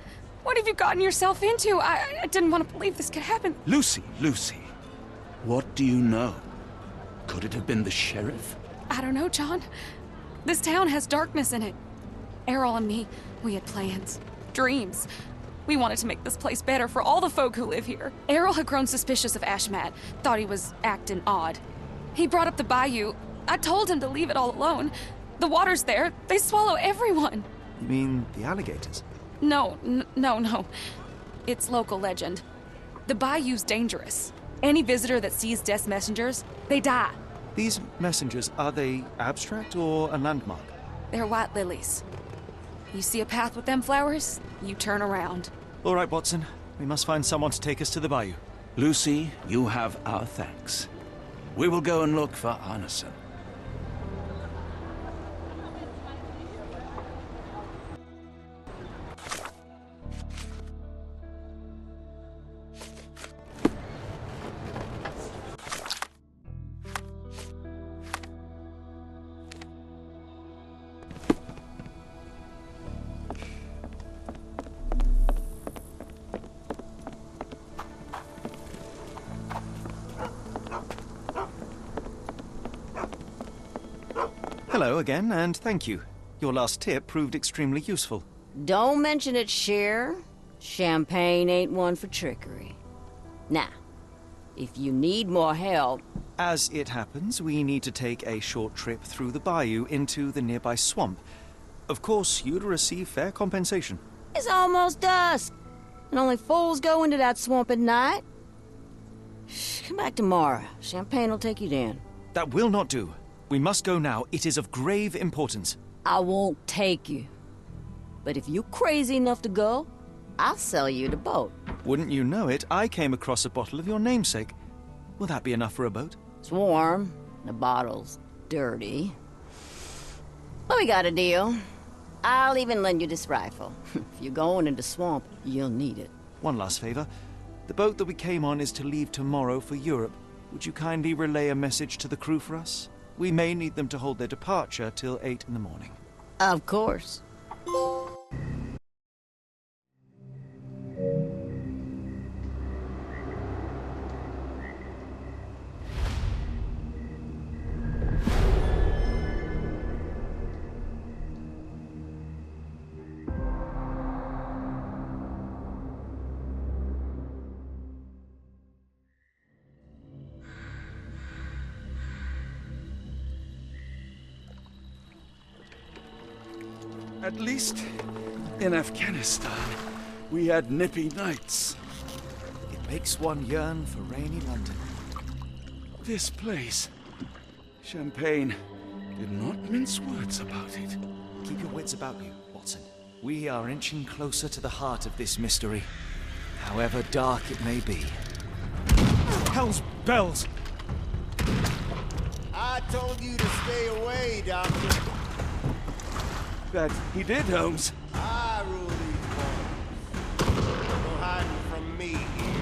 What have you gotten yourself into? I didn't want to believe this could happen. Lucy, what do you know? Could it have been the sheriff? I don't know, John. This town has darkness in it. Errol and me, we had plans, dreams. We wanted to make this place better for all the folk who live here. Errol had grown suspicious of Ashmat, thought he was acting odd. He brought up the bayou. I told him to leave it all alone. The water's there. They swallow everyone. You mean the alligators? No. It's local legend. The bayou's dangerous. Any visitor that sees death's messengers, they die. These messengers, are they abstract or a landmark? They're white lilies. You see a path with them flowers, you turn around. All right, Watson. We must find someone to take us to the bayou. Lucy, you have our thanks. We will go and look for Arneson. Hello again, and thank you. Your last tip proved extremely useful. Don't mention it, Cher. Champagne ain't one for trickery. Now, if you need more help... As it happens, we need to take a short trip through the bayou into the nearby swamp. Of course, you'd receive fair compensation. It's almost dusk, and only fools go into that swamp at night. Come back tomorrow. Champagne will take you then. That will not do. We must go now. It is of grave importance. I won't take you. But if you're crazy enough to go, I'll sell you the boat. Wouldn't you know it, I came across a bottle of your namesake. Will that be enough for a boat? It's warm. The bottle's dirty. But we got a deal. I'll even lend you this rifle. If you're going into swamp, you'll need it. One last favor. The boat that we came on is to leave tomorrow for Europe. Would you kindly relay a message to the crew for us? We may need them to hold their departure till 8 in the morning. Of course. At least in Afghanistan, we had nippy nights. It makes one yearn for rainy London. This place, Champagne, did not mince words about it. Keep your wits about you, Watson. We are inching closer to the heart of this mystery, however dark it may be. Hell's bells! I told you to stay away, Doctor. That he did, Holmes. I rule these waters. No hiding from me here.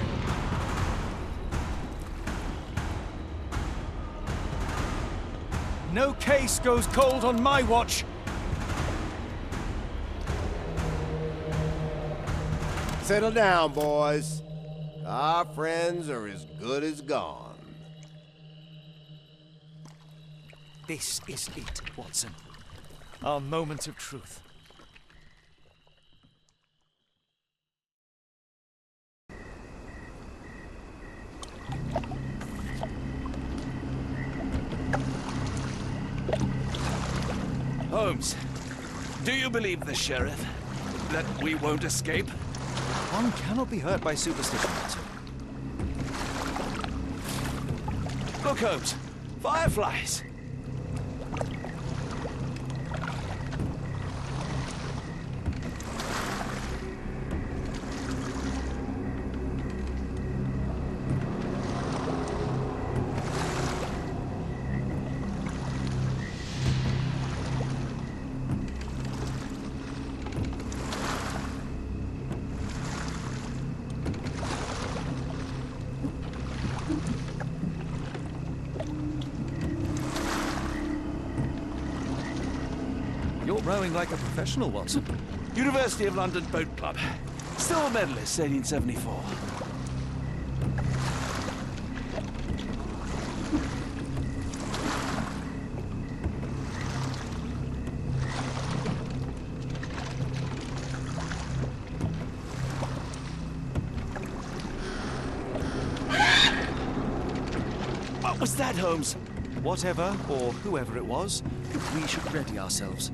No case goes cold on my watch! Settle down, boys. Our friends are as good as gone. This is it, Watson. Our moment of truth. Holmes, do you believe the sheriff? That we won't escape? One cannot be hurt by superstition, Watson. Look, Holmes. Fireflies. You're rowing like a professional, Watson. University of London Boat Club. Silver medalist, 1874. What was that, Holmes? Whatever, or whoever it was, we should ready ourselves.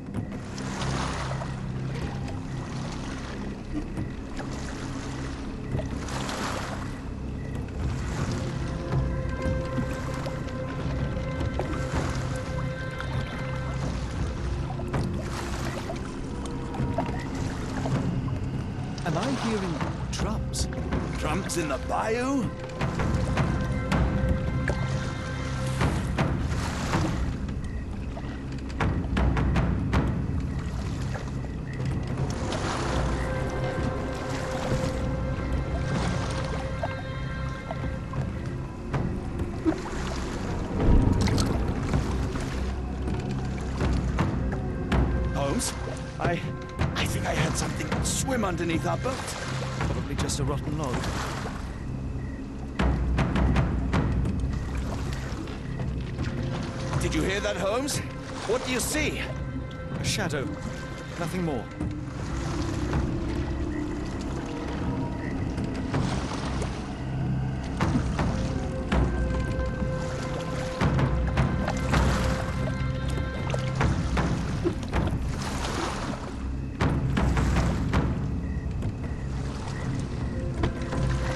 Am I hearing drums? Drums in the bayou? Holmes, I think I heard something swim underneath our boat. Probably just a rotten log. Did you hear that, Holmes? What do you see? A shadow. Nothing more.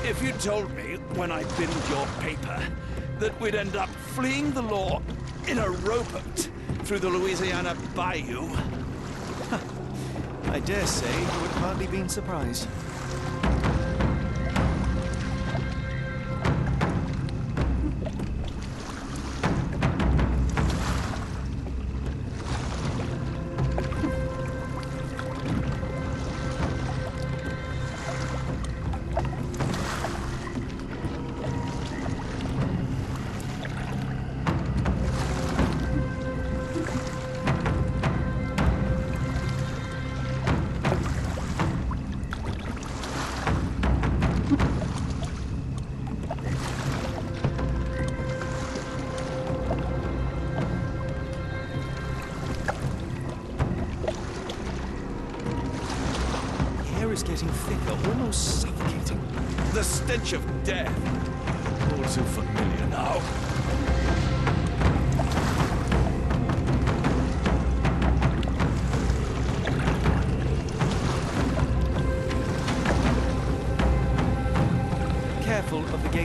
If you told me when I binned your paper that we'd end up fleeing the law in a rowboat through the Louisiana Bayou... I dare say you would have hardly been surprised. Is getting thicker, almost suffocating. The stench of death. All too familiar now.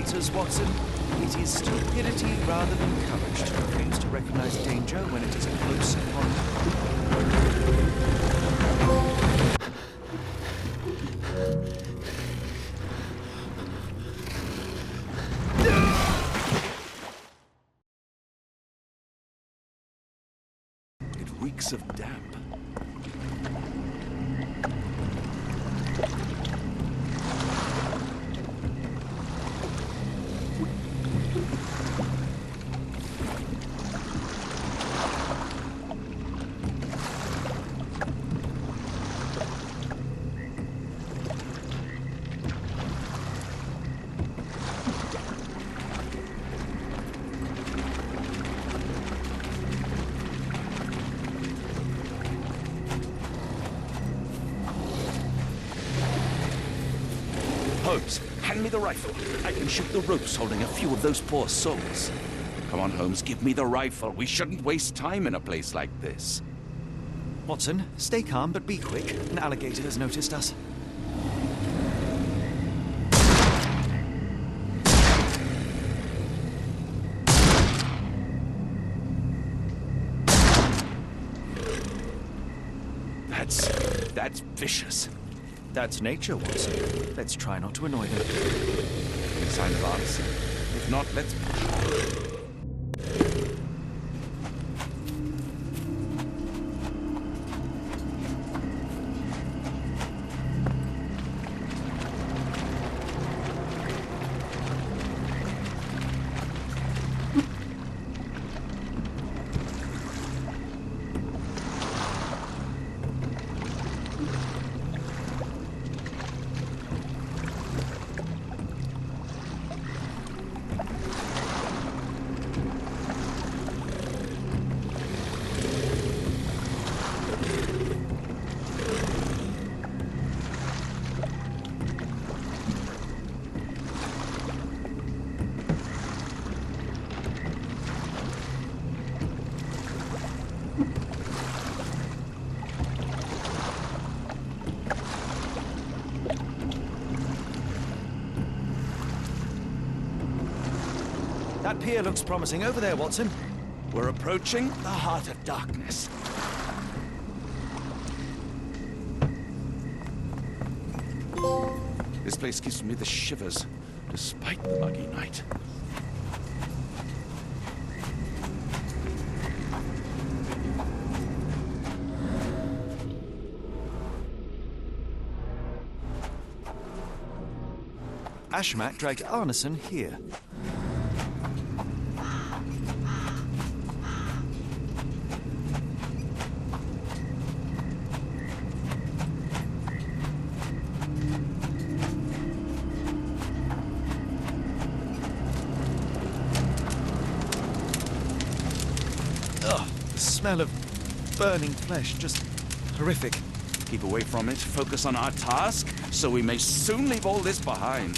answers, Watson. It is stupidity rather than courage to refuse to recognize danger when it is close upon It reeks of damp. Holmes, hand me the rifle. I can shoot the ropes holding a few of those poor souls. Come on, Holmes, give me the rifle. We shouldn't waste time in a place like this. Watson, stay calm, but be quick. An alligator has noticed us. That's vicious. That's nature, Watson. Let's try not to annoy them. Any sign of arson? If not, let's push. That pier looks promising over there, Watson. We're approaching the heart of darkness. This place gives me the shivers, despite the muggy night. Ashmak dragged Arneson here. The smell of burning flesh, just horrific. Keep away from it, focus on our task, so we may soon leave all this behind.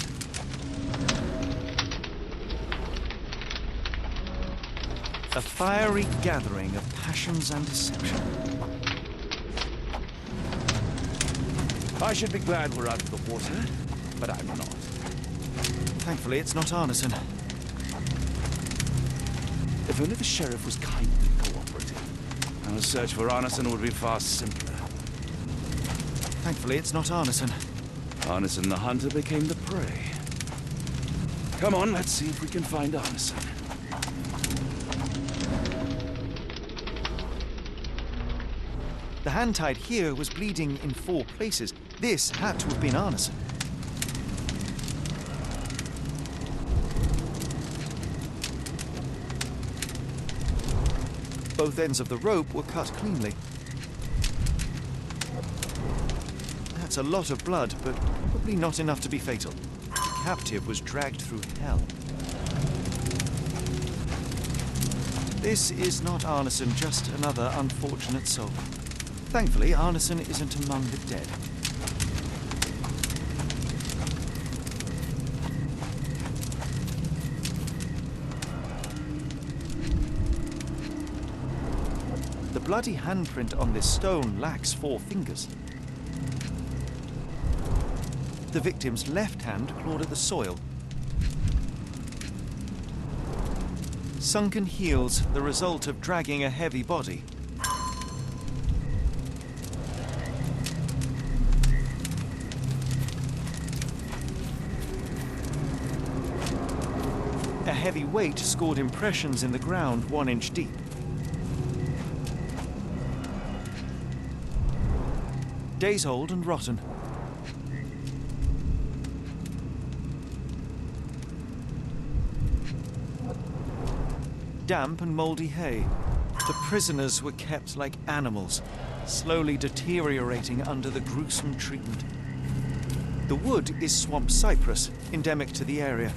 A fiery gathering of passions and deception. I should be glad we're out of the water, but I'm not. Thankfully, it's not Arneson. If only the sheriff was kind and cooperative, our search for Arneson would be far simpler. Thankfully, it's not Arneson. Arneson the hunter became the prey. Come on, let's see if we can find Arneson. The hand tied here was bleeding in 4 places. This had to have been Arneson. Both ends of the rope were cut cleanly. That's a lot of blood, but probably not enough to be fatal. The captive was dragged through hell. This is not Arneson, just another unfortunate soul. Thankfully, Arneson isn't among the dead. The bloody handprint on this stone lacks 4 fingers. The victim's left hand clawed at the soil. Sunken heels, the result of dragging a heavy body. A heavy weight scored impressions in the ground 1 inch deep. Days old and rotten. Damp and mouldy hay. The prisoners were kept like animals, slowly deteriorating under the gruesome treatment. The wood is swamp cypress, endemic to the area.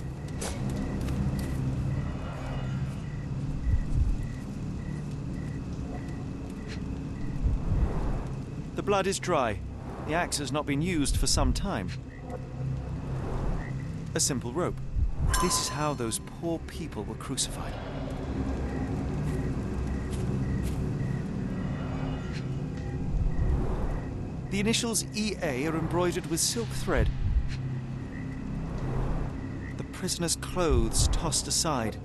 The blood is dry. The axe has not been used for some time. A simple rope. This is how those poor people were crucified. The initials EA are embroidered with silk thread. The prisoner's clothes tossed aside.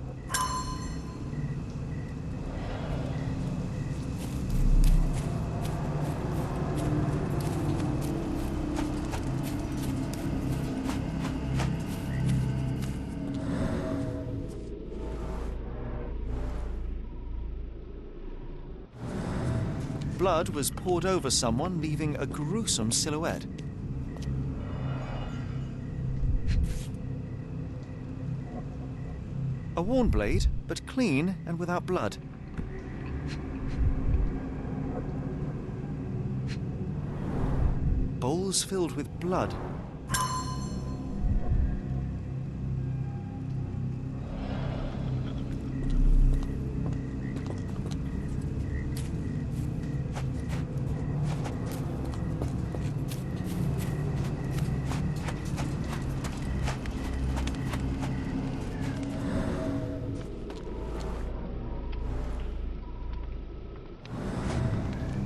Blood was poured over someone, leaving a gruesome silhouette. A worn blade, but clean and without blood. Bowls filled with blood.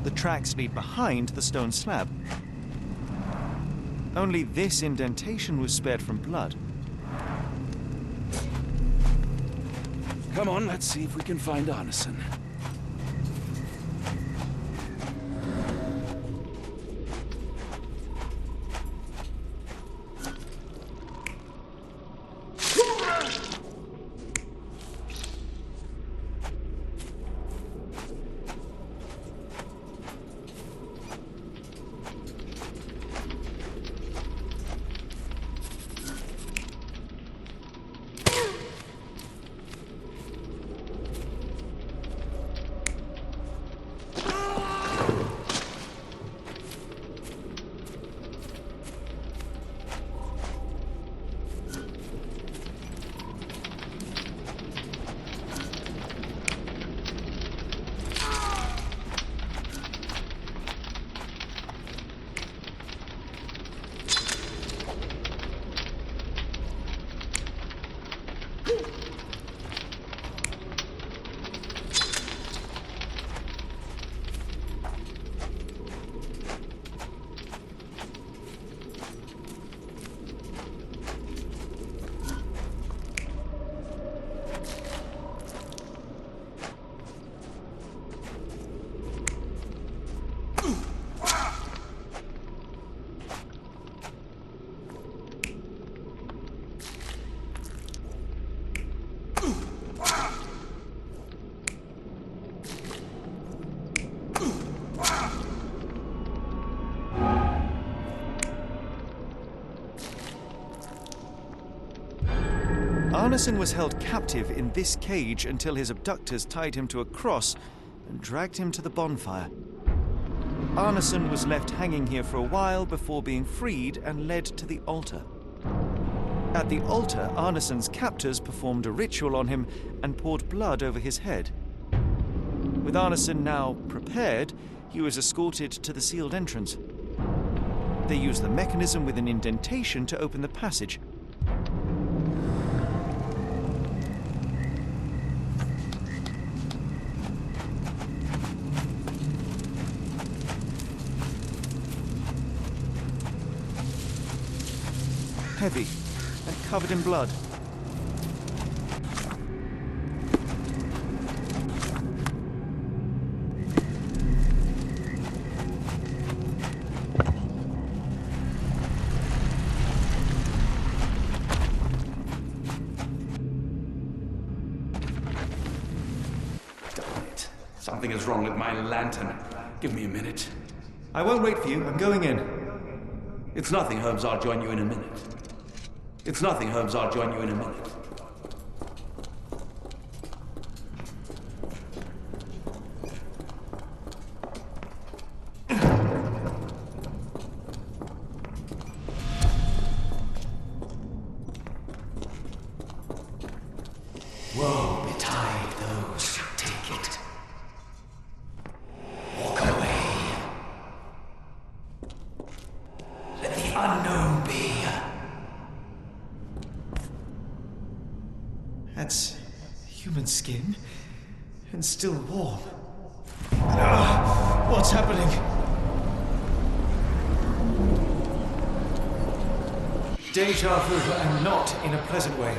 The tracks lead behind the stone slab. Only this indentation was spared from blood. Come on, let's see if we can find Arneson. Arneson was held captive in this cage until his abductors tied him to a cross and dragged him to the bonfire. Arneson was left hanging here for a while before being freed and led to the altar. At the altar, Arneson's captors performed a ritual on him and poured blood over his head. With Arneson now prepared, he was escorted to the sealed entrance. They used the mechanism with an indentation to open the passage. Heavy and covered in blood. something is wrong with my lantern. Give me a minute. I won't wait for you. I'm going in. It's nothing, Holmes. I'll join you in a minute. It's nothing, Holmes. I'll join you in a minute. Woe betide those who take it. Walk away. Let the unknown be. That's human skin, and still warm. What's happening? Deja vu, and not in a pleasant way.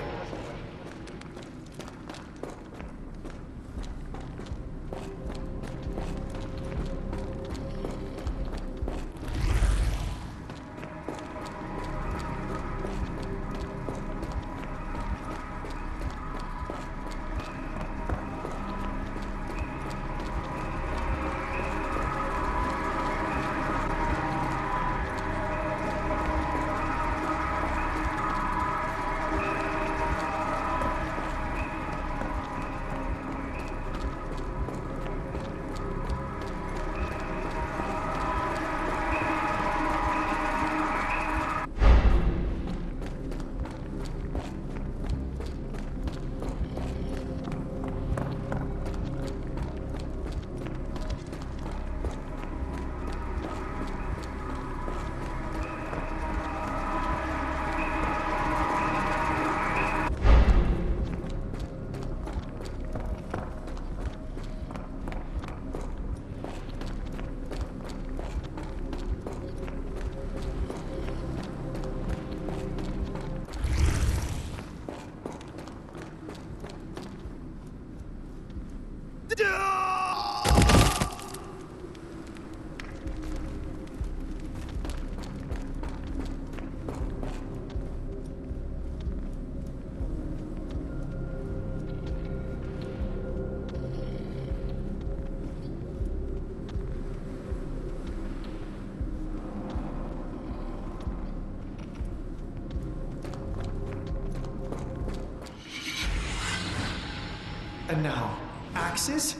And now, axes?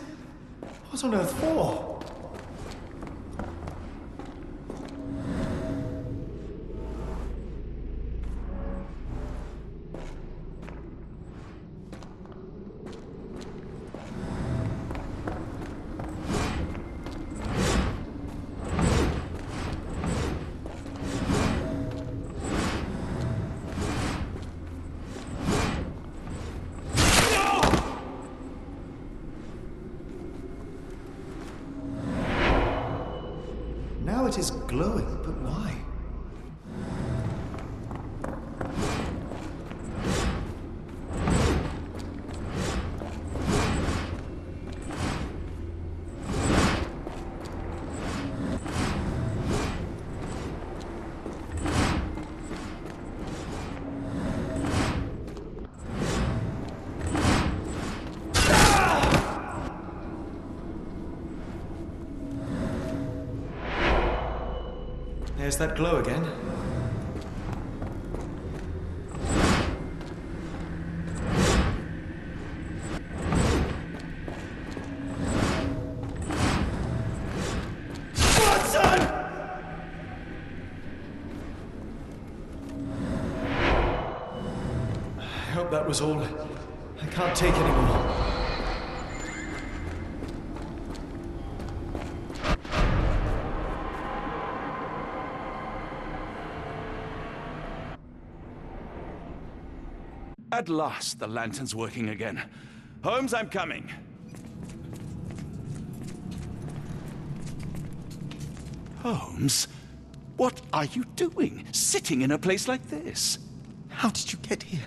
What on earth for? Now it is glowing, but why? There's that glow again. Watson! I hope that was all. I can't take any more. At last, the lantern's working again. Holmes, I'm coming. Holmes, what are you doing, sitting in a place like this? How did you get here?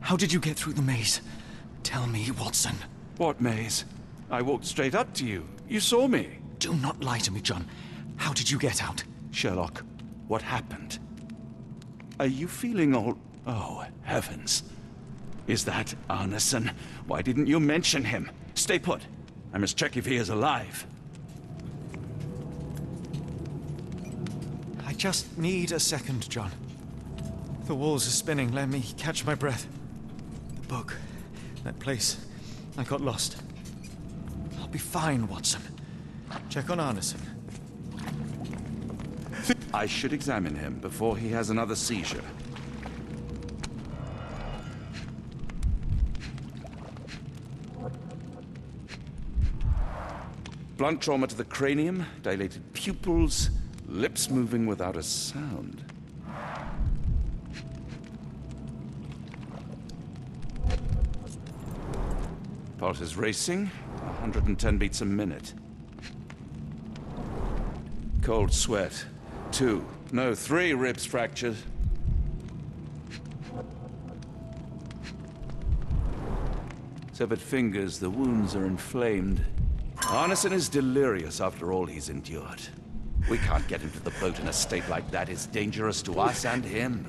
How did you get through the maze? Tell me, Watson. What maze? I walked straight up to you. You saw me. Do not lie to me, John. How did you get out? Sherlock, what happened? Are you feeling all... Oh, heavens. Is that Arneson? Why didn't you mention him? Stay put. I must check if he is alive. I just need a second, John. The walls are spinning. Let me catch my breath. The book. That place. I got lost. I'll be fine, Watson. Check on Arneson. I should examine him before he has another seizure. Blunt trauma to the cranium, dilated pupils, lips moving without a sound. Pulse is racing, 110 beats a minute. Cold sweat. 3 ribs fractured. Severed fingers, the wounds are inflamed. Arneson is delirious after all he's endured. We can't get him to the boat in a state like that. It's dangerous to us and him.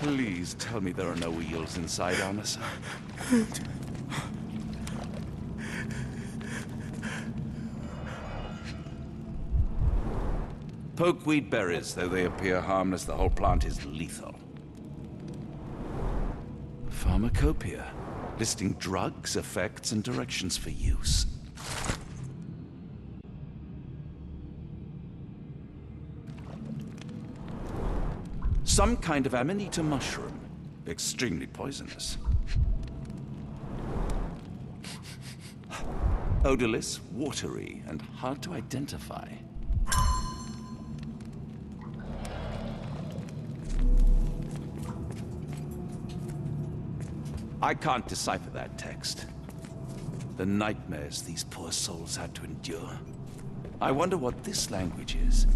Please tell me there are no eels inside, Arneson. Pokeweed berries, though they appear harmless, the whole plant is lethal. Pharmacopoeia, listing drugs, effects, and directions for use. Some kind of amanita mushroom, extremely poisonous. Odorless, watery, and hard to identify. I can't decipher that text. The nightmares these poor souls had to endure. I wonder what this language is.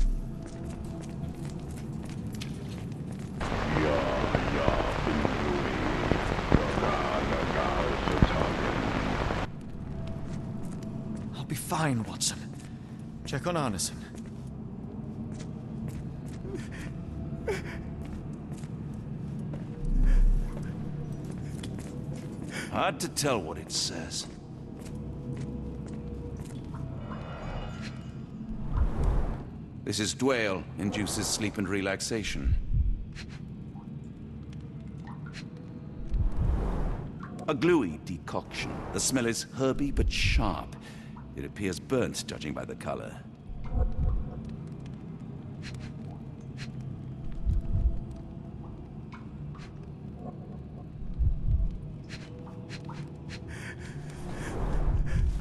I'll be fine, Watson. Check on Arneson. Hard to tell what it says. This is Dwale, induces sleep and relaxation. A gluey decoction. The smell is herby but sharp. It appears burnt, judging by the color.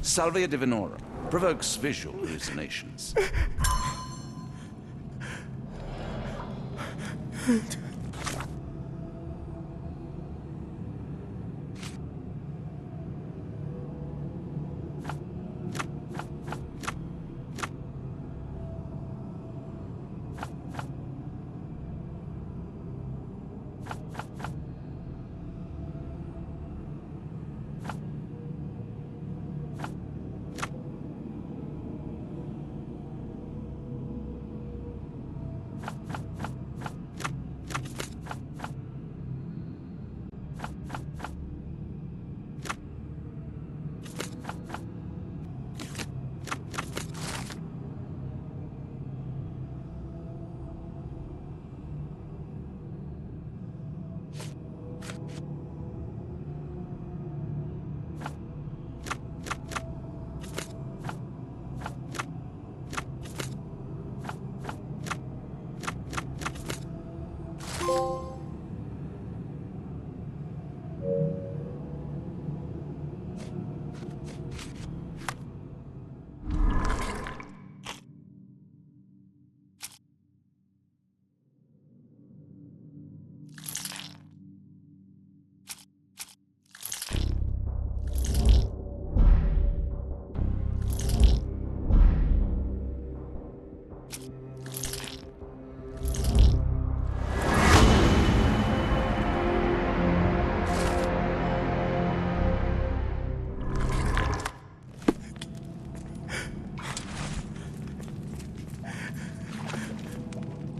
Salvia divinorum provokes visual hallucinations.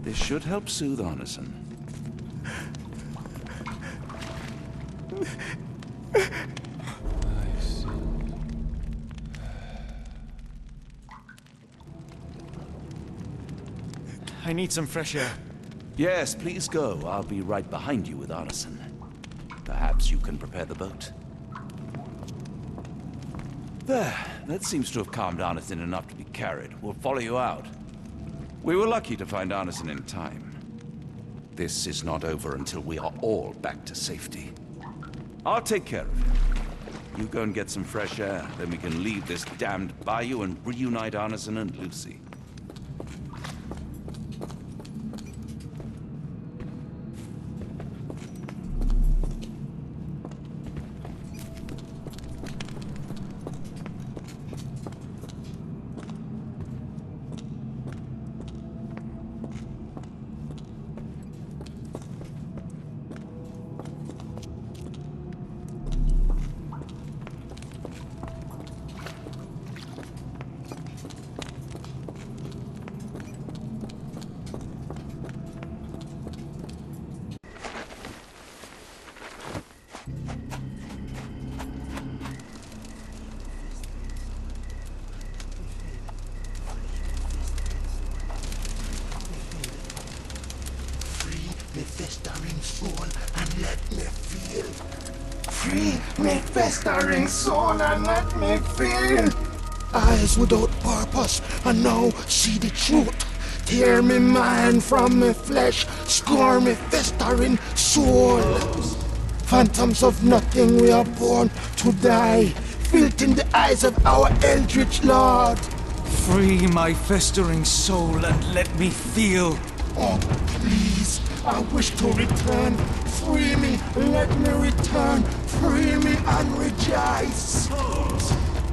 This should help soothe Arneson. I see. I need some fresh air. Yes, please go. I'll be right behind you with Arneson. Perhaps you can prepare the boat. There. That seems to have calmed Arneson enough to be carried. We'll follow you out. We were lucky to find Arneson in time. This is not over until we are all back to safety. I'll take care of you. You go and get some fresh air, then we can leave this damned bayou and reunite Arneson and Lucy. Me festering soul and let me feel. Free me festering soul and let me feel. Eyes without purpose and now see the truth. Tear me mind from me flesh, score me festering soul. Phantoms of nothing, we are born to die. Filth in the eyes of our eldritch lord. Free my festering soul and let me feel. Oh, please, I wish to return. Free me, let me return. Free me and rejoice.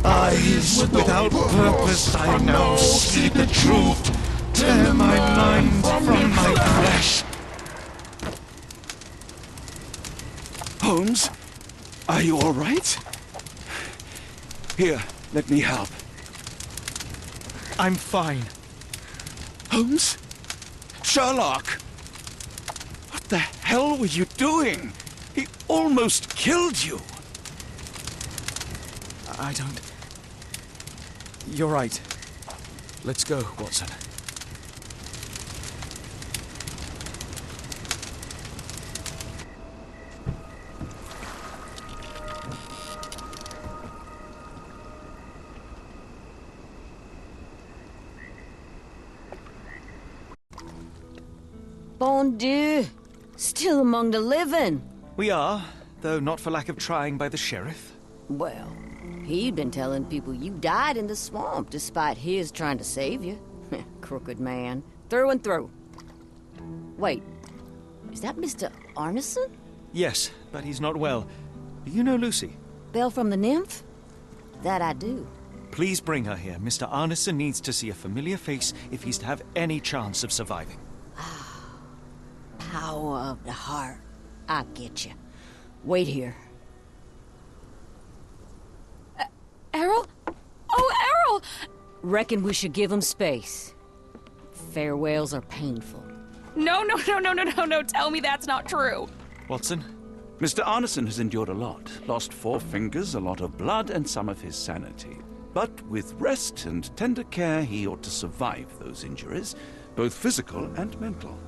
Eyes without purpose, I now see the truth. Tear my mind from my flesh. Holmes? Are you all right? Here, let me help. I'm fine. Holmes? Sherlock! What the hell were you doing? He almost killed you. I don't... You're right. Let's go, Watson. Bon Dieu! Still among the living. We are, though not for lack of trying by the sheriff. Well, he'd been telling people you died in the swamp despite his trying to save you. Crooked man. Through and through. Wait, is that Mr. Arneson? Yes, but he's not well. Do you know Lucy? Belle from the Nymph? That I do. Please bring her here. Mr. Arneson needs to see a familiar face if he's to have any chance of surviving. Power of the heart. I get you. Wait here. Errol? Oh, Errol! Reckon we should give him space. Farewells are painful. No. Tell me that's not true. Watson? Mr. Arneson has endured a lot. Lost 4 fingers, a lot of blood, and some of his sanity. But with rest and tender care, he ought to survive those injuries, both physical and mental.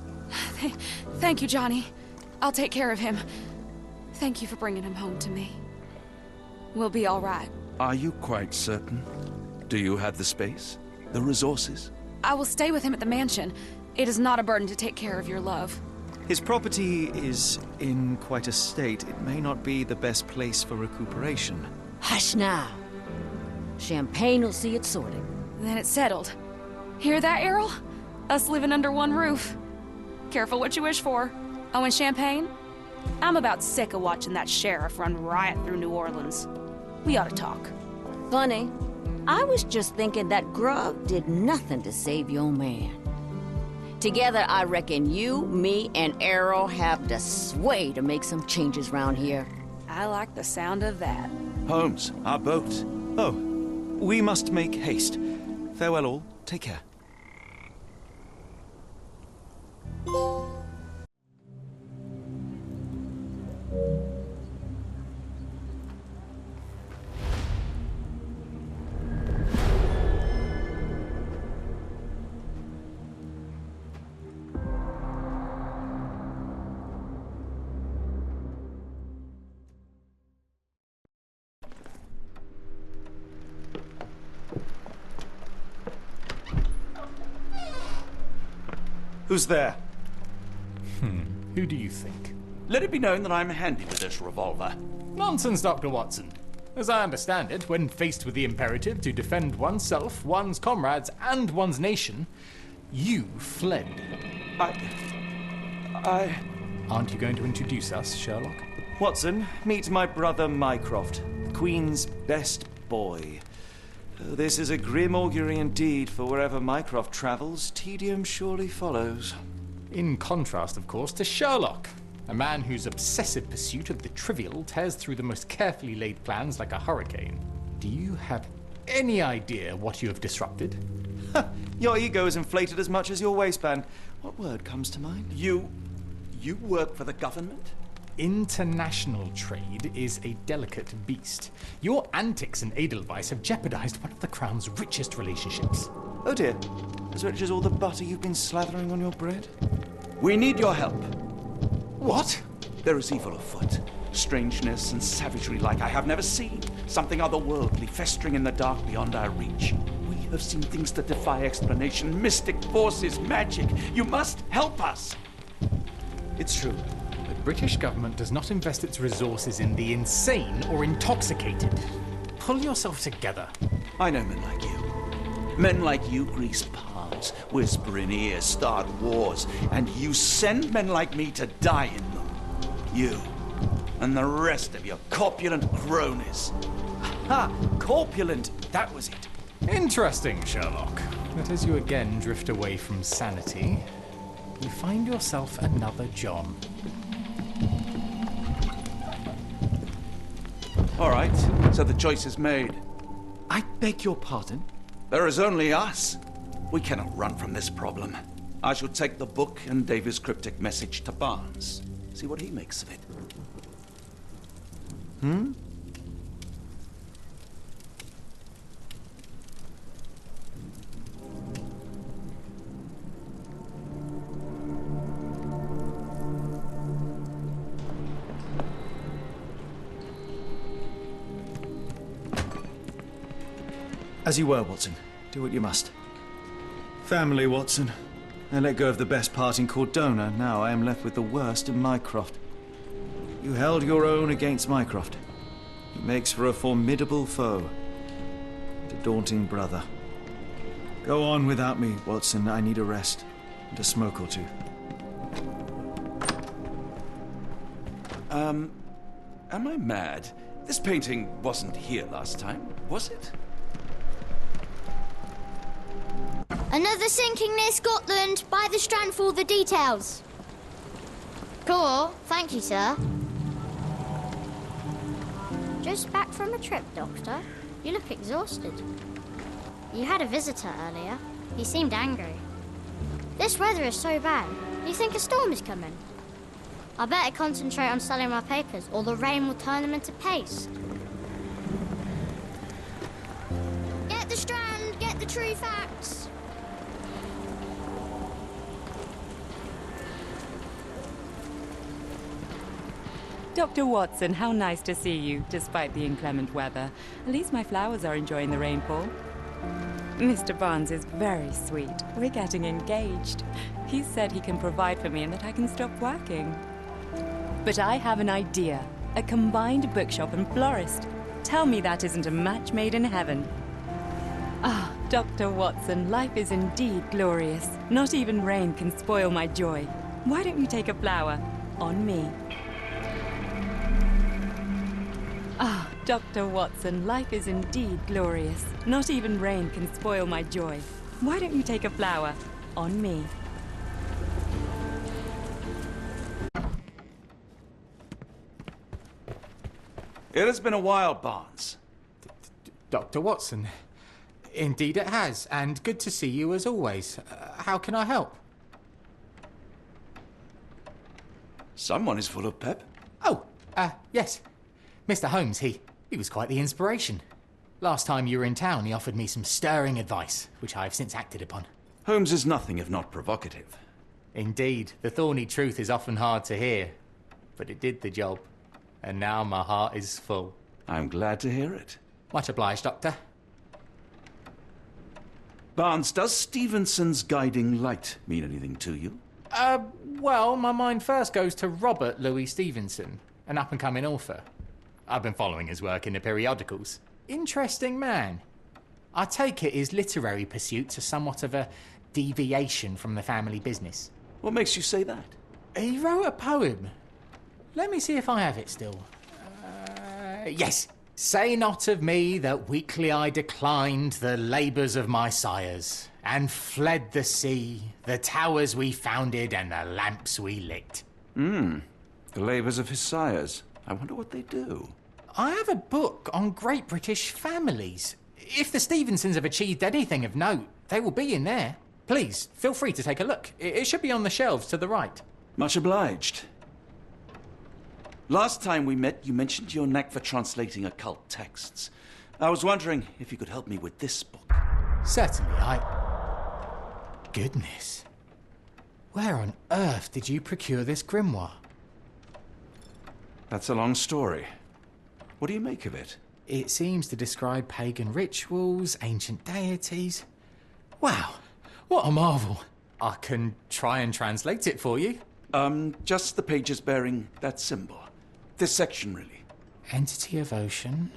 Thank you, Johnny. I'll take care of him. Thank you for bringing him home to me. We'll be all right. Are you quite certain? Do you have the space? The resources? I will stay with him at the mansion. It is not a burden to take care of your love. His property is in quite a state. It may not be the best place for recuperation. Hush now. Champagne will see it sorted. Then it's settled. Hear that, Errol? Us living under one roof. Careful what you wish for. Oh, and champagne? I'm about sick of watching that sheriff run riot through New Orleans. We ought to talk. Funny. I was just thinking that grub did nothing to save your man. Together, I reckon you, me, and Errol have the sway to make some changes round here. I like the sound of that. Holmes, our boat. Oh, we must make haste. Farewell all. Take care. Who's there? Who do you think? Let it be known that I'm handy with this revolver. Nonsense, Dr. Watson. As I understand it, when faced with the imperative to defend oneself, one's comrades, and one's nation, you fled. Aren't you going to introduce us, Sherlock? Watson, meet my brother Mycroft, the Queen's best boy. This is a grim augury indeed, for wherever Mycroft travels, tedium surely follows. In contrast, of course, to Sherlock, a man whose obsessive pursuit of the trivial tears through the most carefully laid plans like a hurricane. Do you have any idea what you have disrupted? Your ego is inflated as much as your waistband. What word comes to mind? You work for the government? International trade is a delicate beast. Your antics and Edelweiss have jeopardized one of the Crown's richest relationships. Oh dear. As rich as all the butter you've been slathering on your bread? We need your help. What? There is evil afoot. Strangeness and savagery like I have never seen. Something otherworldly festering in the dark beyond our reach. We have seen things that defy explanation. Mystic forces, magic. You must help us. It's true. The British government does not invest its resources in the insane or intoxicated. Pull yourself together. I know men like you. Men like you grease palms, whisper in ears, start wars, and you send men like me to die in them. You and the rest of your corpulent cronies. Ha! Corpulent! That was it. Interesting, Sherlock. But as you again drift away from sanity, you find yourself another John. All right, so the choice is made. I beg your pardon? There is only us. We cannot run from this problem. I shall take the book and Davy's cryptic message to Barnes. See what he makes of it. As you were, Watson. Do what you must. Family, Watson. I let go of the best part in Cordona. Now I am left with the worst in Mycroft. You held your own against Mycroft. He makes for a formidable foe. And a daunting brother. Go on without me, Watson. I need a rest. And a smoke or two. Am I mad? This painting wasn't here last time, was it? Another sinking near Scotland. By the Strand for all the details. Cool. Thank you, sir. Just back from a trip, Doctor. You look exhausted. You had a visitor earlier. He seemed angry. This weather is so bad. You think a storm is coming? I better concentrate on selling my papers, or the rain will turn them into paste. Get the Strand. Get the true facts. Dr. Watson, how nice to see you, despite the inclement weather. At least my flowers are enjoying the rainfall. Mr. Barnes is very sweet. We're getting engaged. He said he can provide for me and that I can stop working. But I have an idea. A combined bookshop and florist. Tell me that isn't a match made in heaven. Ah, Dr. Watson, life is indeed glorious. Not even rain can spoil my joy. Why don't you take a flower? On me. Ah, Dr. Watson, life is indeed glorious. Not even rain can spoil my joy. Why don't you take a flower? On me. It has been a while, Barnes. Dr. Watson, indeed it has, and good to see you as always. How can I help? Someone is full of pep. Oh, yes. Mr. Holmes, he was quite the inspiration. Last time you were in town, he offered me some stirring advice, which I have since acted upon. Holmes is nothing if not provocative. Indeed, the thorny truth is often hard to hear, but it did the job. And now my heart is full. I'm glad to hear it. Much obliged, Doctor. Barnes, does Stevenson's guiding light mean anything to you? Well, my mind first goes to Robert Louis Stevenson, an up-and-coming author. I've been following his work in the periodicals. Interesting man. I take it his literary pursuits are somewhat of a deviation from the family business. What makes you say that? He wrote a poem. Let me see if I have it still. Yes. Say not of me that weakly I declined the labours of my sires, and fled the sea, the towers we founded and the lamps we lit. The labours of his sires. I wonder what they do. I have a book on great British families. If the Stevensons have achieved anything of note, they will be in there. Please, feel free to take a look. It should be on the shelves to the right. Much obliged. Last time we met, you mentioned your knack for translating occult texts. I was wondering if you could help me with this book. Certainly, Goodness. Where on earth did you procure this grimoire? That's a long story. What do you make of it? It seems to describe pagan rituals, ancient deities. Wow, what a marvel. I can try and translate it for you. Just the pages bearing that symbol. This section, really. Entity of ocean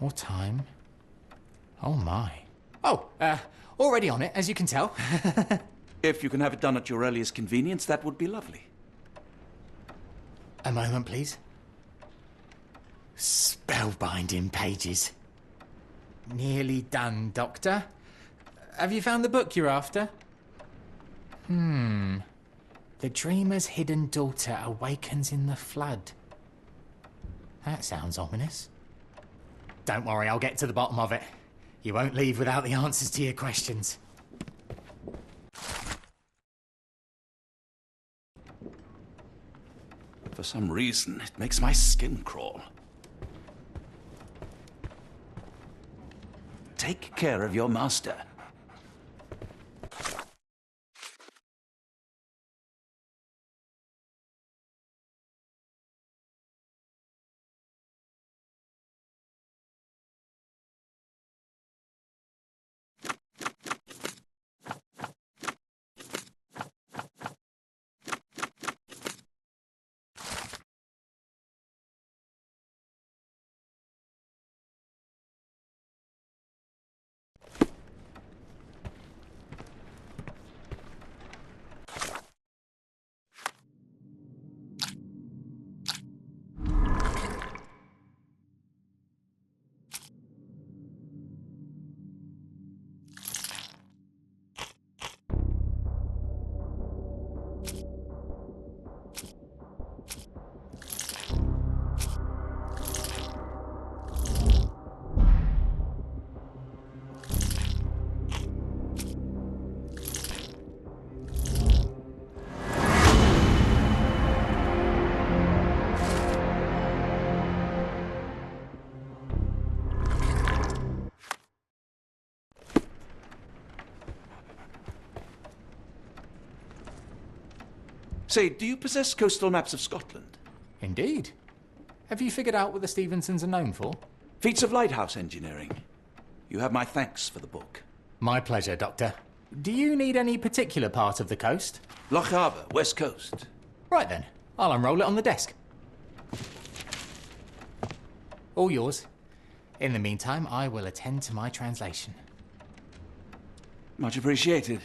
or time. Oh my. Oh, already on it, as you can tell. If you can have it done at your earliest convenience, that would be lovely. A moment, please. Spellbinding pages. Nearly done, Doctor. Have you found the book you're after? The dreamer's hidden daughter awakens in the flood. That sounds ominous. Don't worry, I'll get to the bottom of it. You won't leave without the answers to your questions. For some reason, it makes my skin crawl. Take care of your master. Say, do you possess coastal maps of Scotland? Indeed. Have you figured out what the Stevensons are known for? Feats of lighthouse engineering. You have my thanks for the book. My pleasure, Doctor. Do you need any particular part of the coast? Loch Harbour, West Coast. Right then, I'll unroll it on the desk. All yours. In the meantime, I will attend to my translation. Much appreciated.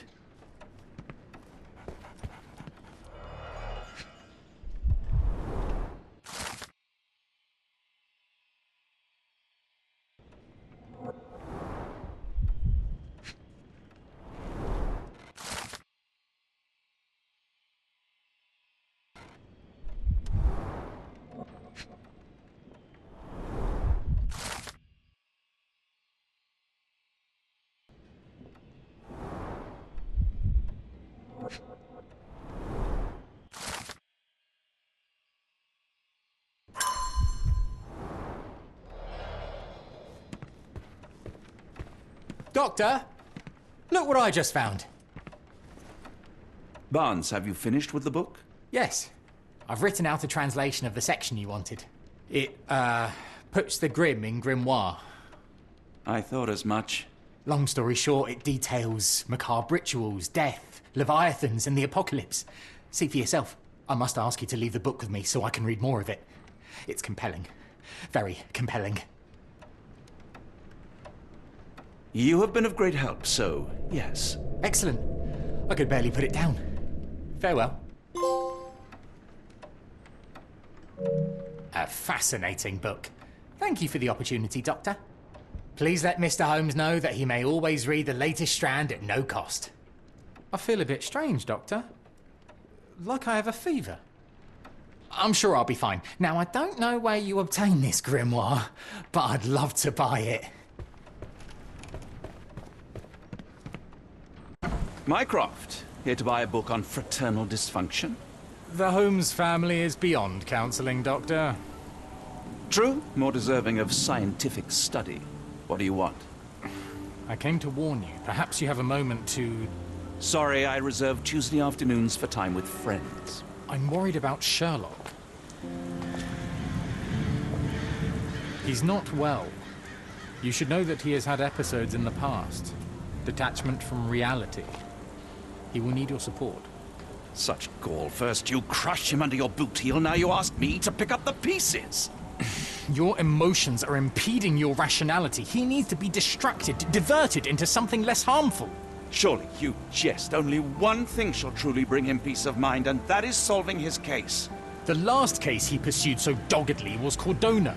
Doctor, look what I just found. Barnes, have you finished with the book? Yes. I've written out a translation of the section you wanted. It, puts the grim in grimoire. I thought as much. Long story short, it details macabre rituals, death, leviathans, and the apocalypse. See for yourself. I must ask you to leave the book with me so I can read more of it. It's compelling. Very compelling. You have been of great help, so yes. Excellent. I could barely put it down. Farewell. A fascinating book. Thank you for the opportunity, Doctor. Please let Mr. Holmes know that he may always read the latest Strand at no cost. I feel a bit strange, Doctor. Like I have a fever. I'm sure I'll be fine. Now, I don't know where you obtain this grimoire, but I'd love to buy it. Mycroft, here to buy a book on fraternal dysfunction. The Holmes family is beyond counselling, Doctor. True, more deserving of scientific study. What do you want? I came to warn you. Perhaps you have a moment to... Sorry, I reserve Tuesday afternoons for time with friends. I'm worried about Sherlock. He's not well. You should know that he has had episodes in the past. Detachment from reality. He will need your support. Such gall. First you crush him under your boot heel, now you ask me to pick up the pieces. Your emotions are impeding your rationality. He needs to be distracted, diverted into something less harmful. Surely you jest. Only one thing shall truly bring him peace of mind, and that is solving his case. The last case he pursued so doggedly was Cordona.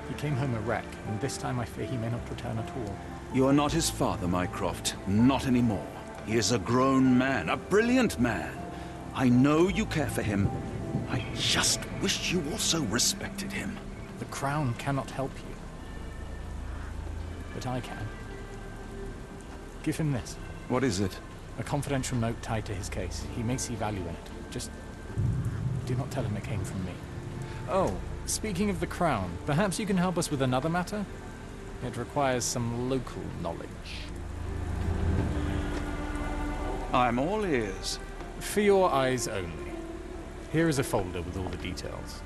He came home a wreck, and this time I fear he may not return at all. You are not his father, Mycroft. Not anymore. He is a grown man, a brilliant man. I know you care for him. I just wish you also respected him. The Crown cannot help you. But I can. Give him this. What is it? A confidential note tied to his case. He may see value in it. Just do not tell him it came from me. Oh, speaking of the Crown, perhaps you can help us with another matter? It requires some local knowledge. I'm all ears. For your eyes only. Here is a folder with all the details.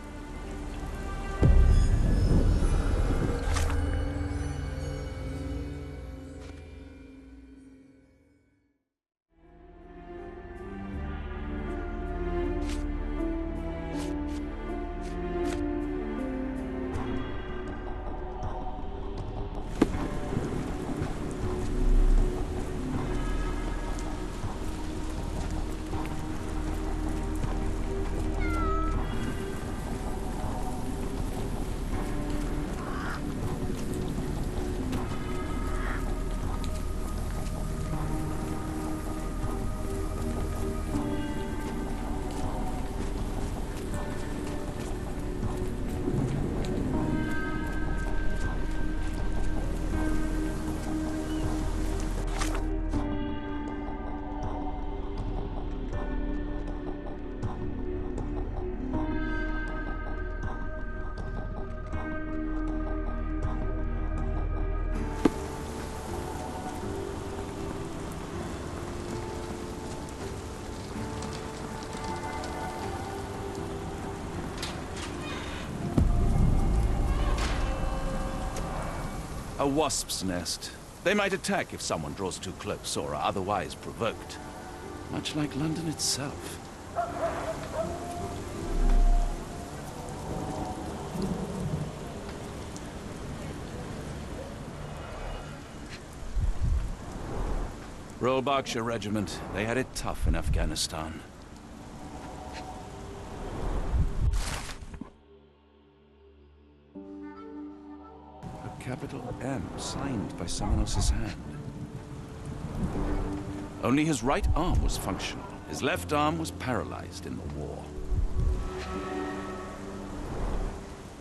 A wasp's nest. They might attack if someone draws too close or are otherwise provoked. Much like London itself. Royal Berkshire Regiment. They had it tough in Afghanistan. Capital M, signed by someone else's hand. Only his right arm was functional. His left arm was paralyzed in the war.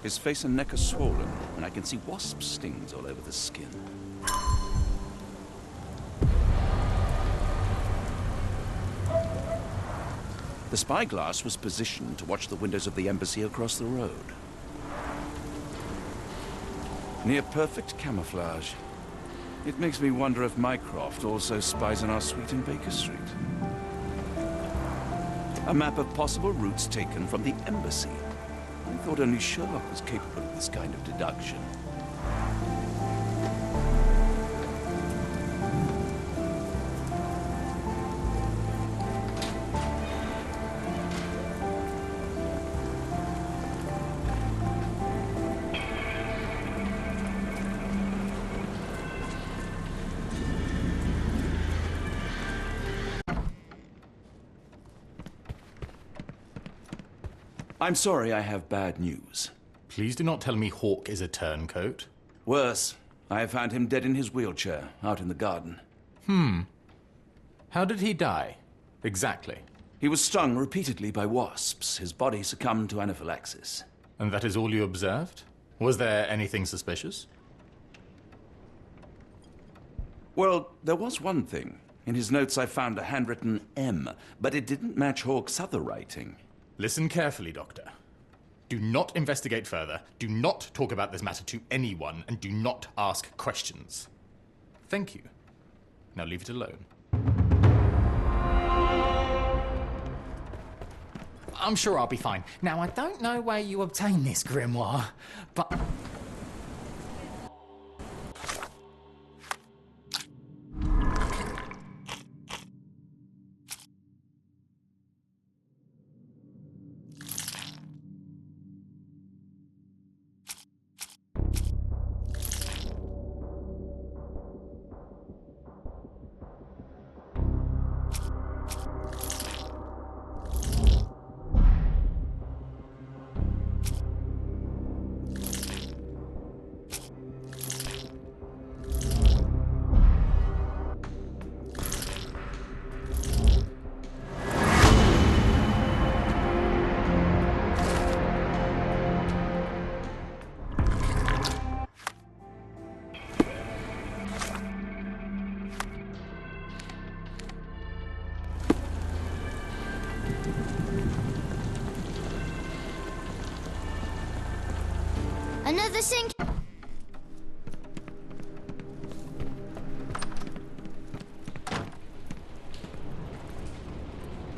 His face and neck are swollen, and I can see wasp stings all over the skin. The spyglass was positioned to watch the windows of the embassy across the road. Near perfect camouflage. It makes me wonder if Mycroft also spies on our suite in Baker Street. A map of possible routes taken from the embassy. I thought only Sherlock was capable of this kind of deduction. I'm sorry I have bad news. Please do not tell me Hawk is a turncoat. Worse, I have found him dead in his wheelchair, out in the garden. How did he die? Exactly. He was stung repeatedly by wasps. His body succumbed to anaphylaxis. And that is all you observed? Was there anything suspicious? Well, there was one thing. In his notes I found a handwritten M, but it didn't match Hawk's other writing. Listen carefully, Doctor. Do not investigate further, do not talk about this matter to anyone, and do not ask questions. Thank you. Now leave it alone. I'm sure I'll be fine. Now, I don't know where you obtained this grimoire, but... Another sink.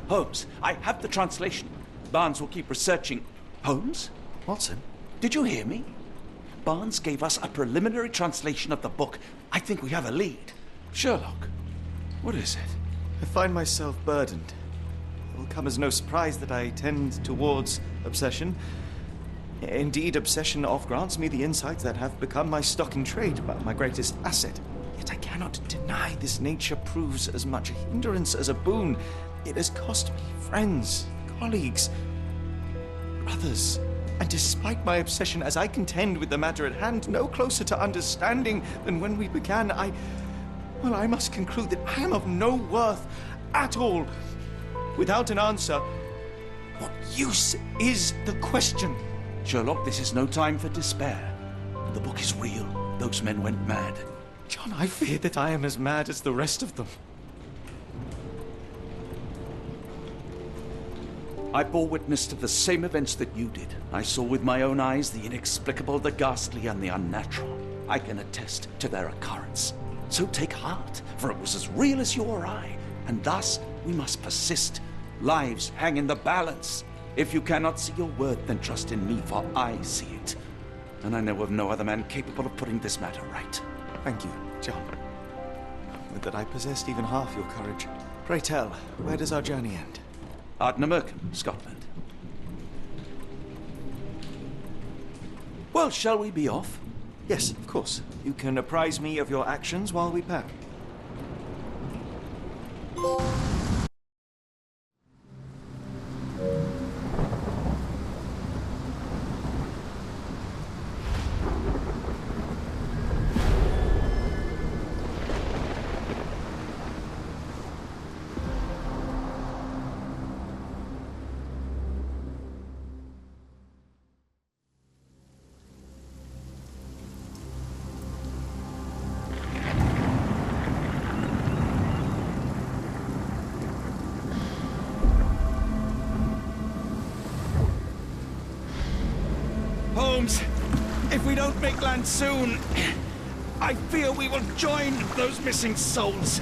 Holmes, I have the translation. Barnes will keep researching. Holmes? Watson? Did you hear me? Barnes gave us a preliminary translation of the book. I think we have a lead. Sherlock, what is it? I find myself burdened. It will come as no surprise that I tend towards obsession. Indeed, obsession oft grants me the insights that have become my stock in trade, but my greatest asset. Yet I cannot deny this nature proves as much a hindrance as a boon. It has cost me friends, colleagues, brothers. And despite my obsession as I contend with the matter at hand, no closer to understanding than when we began, I must conclude that I am of no worth at all. Without an answer, what use is the question? Sherlock, this is no time for despair. The book is real. Those men went mad. John, I fear that I am as mad as the rest of them. I bore witness to the same events that you did. I saw with my own eyes the inexplicable, the ghastly, and the unnatural. I can attest to their occurrence. So take heart, for it was as real as you or I, and thus we must persist. Lives hang in the balance. If you cannot see your worth, then trust in me, for I see it. And I know of no other man capable of putting this matter right. Thank you, John. Would that I possessed even half your courage. Pray tell, where does our journey end? Ardnamurchan, Scotland. Well, shall we be off? Yes, of course. You can apprise me of your actions while we pack. Holmes, if we don't make land soon, I fear we will join those missing souls.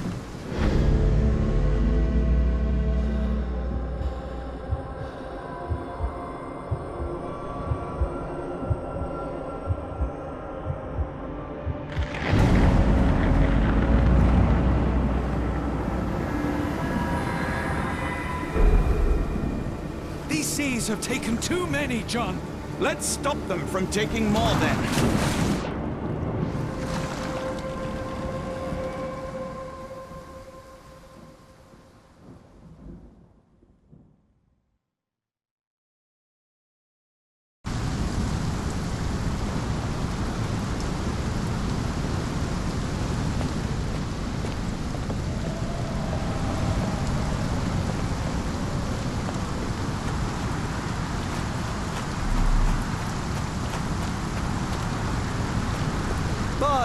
These seas have taken too many, John. Let's stop them from taking more then.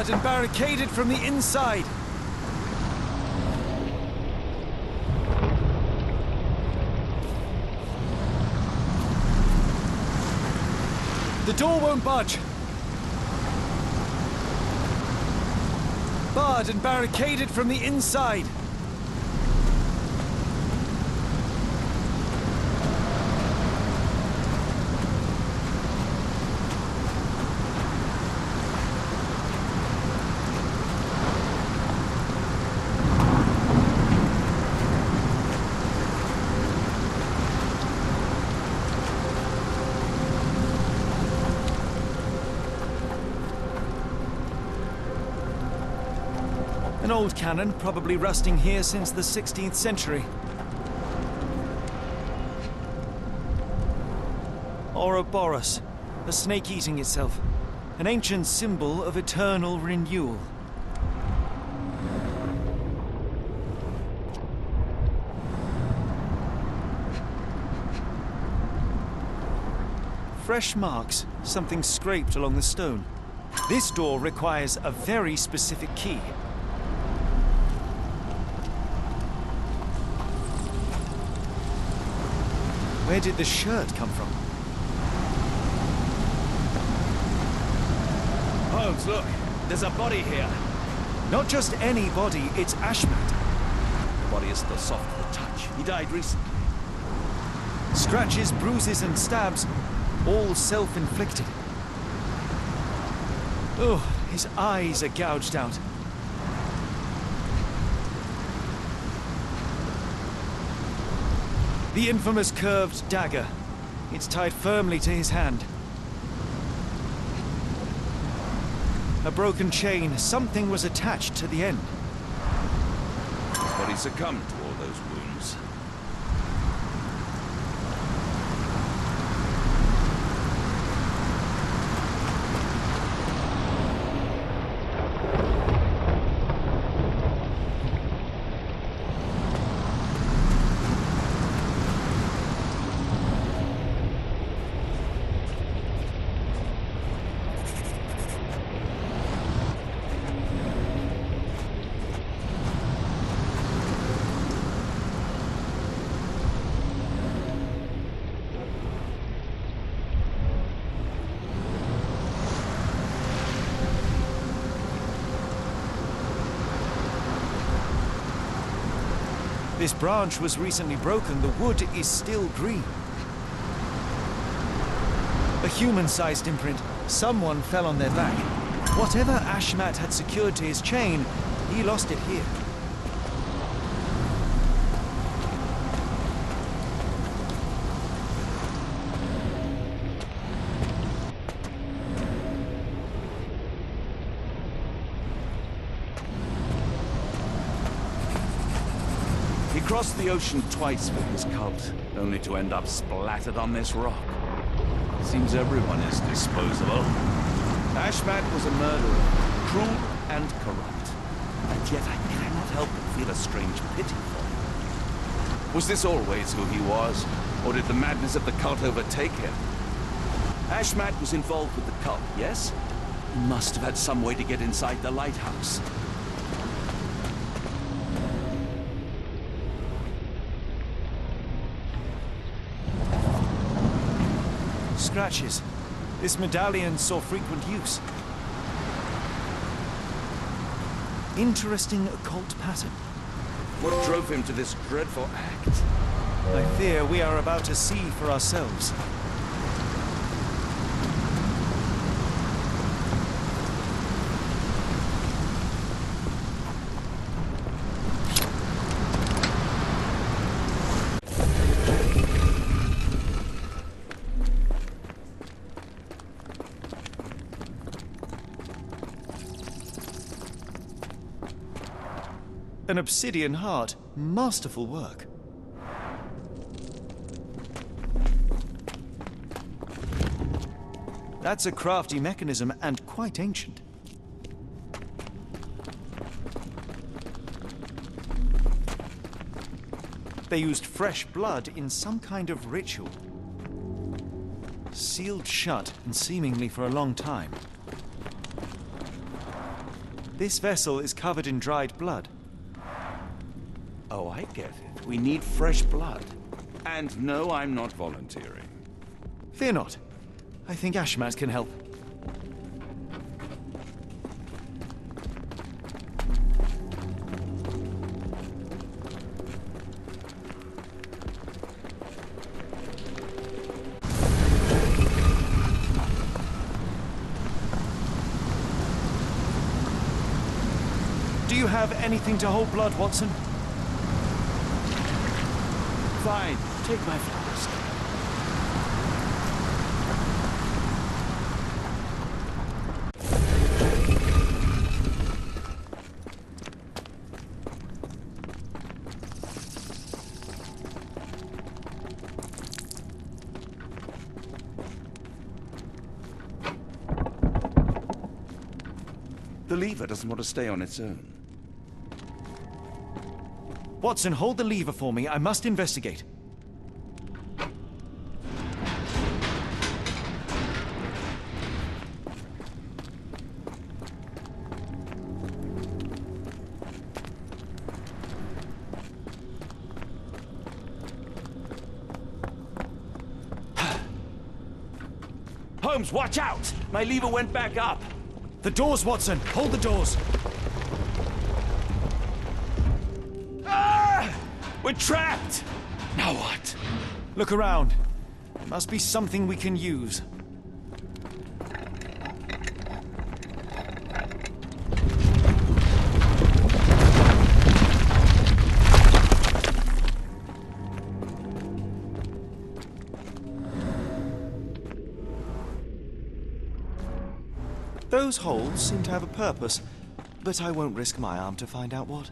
Barred and barricaded from the inside. The door won't budge. Barred and barricaded from the inside. An old cannon, probably rusting here since the 16th century. Ouroboros, a snake eating itself. An ancient symbol of eternal renewal. Fresh marks, something scraped along the stone. This door requires a very specific key. Where did the shirt come from? Holmes, look. There's a body here. Not just any body, it's Ashmat. The body is still soft to the touch. He died recently. Scratches, bruises, and stabs, all self-inflicted. Oh, his eyes are gouged out. The infamous curved dagger. It's tied firmly to his hand. A broken chain. Something was attached to the end. His body succumbed to all those wounds. This branch was recently broken. The wood is still green. A human-sized imprint. Someone fell on their back. Whatever Ashmat had secured to his chain, he lost it here. He crossed the ocean twice with his cult, only to end up splattered on this rock. Seems everyone is disposable. Ashmat was a murderer, cruel and corrupt. And yet I cannot help but feel a strange pity for him. Was this always who he was? Or did the madness of the cult overtake him? Ashmat was involved with the cult, yes? He must have had some way to get inside the lighthouse. Scratches. This medallion saw frequent use. Interesting occult pattern. What drove him to this dreadful act? I fear we are about to see for ourselves. An obsidian heart. Masterful work. That's a crafty mechanism and quite ancient. They used fresh blood in some kind of ritual. Sealed shut and seemingly for a long time. This vessel is covered in dried blood. Oh, I get it. We need fresh blood. And no, I'm not volunteering. Fear not. I think Ashmat can help. Do you have anything to hold blood, Watson? Fine. Take my flask. The lever doesn't want to stay on its own. Watson, hold the lever for me. I must investigate. Holmes, watch out! My lever went back up. The doors, Watson! Hold the doors! Ah! We're trapped! Now what? Look around. There must be something we can use. Those holes seem to have a purpose, but I won't risk my arm to find out what.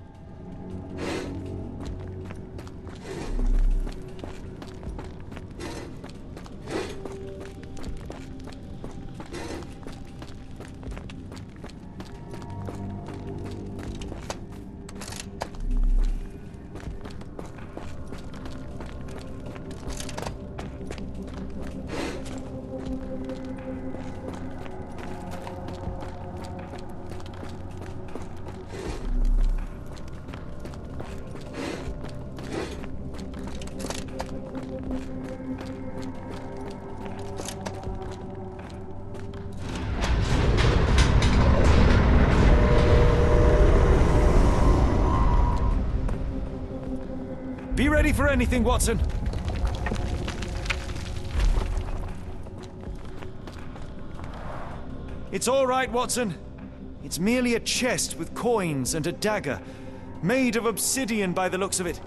Be ready for anything, Watson. It's all right, Watson. It's merely a chest with coins and a dagger, made of obsidian by the looks of it.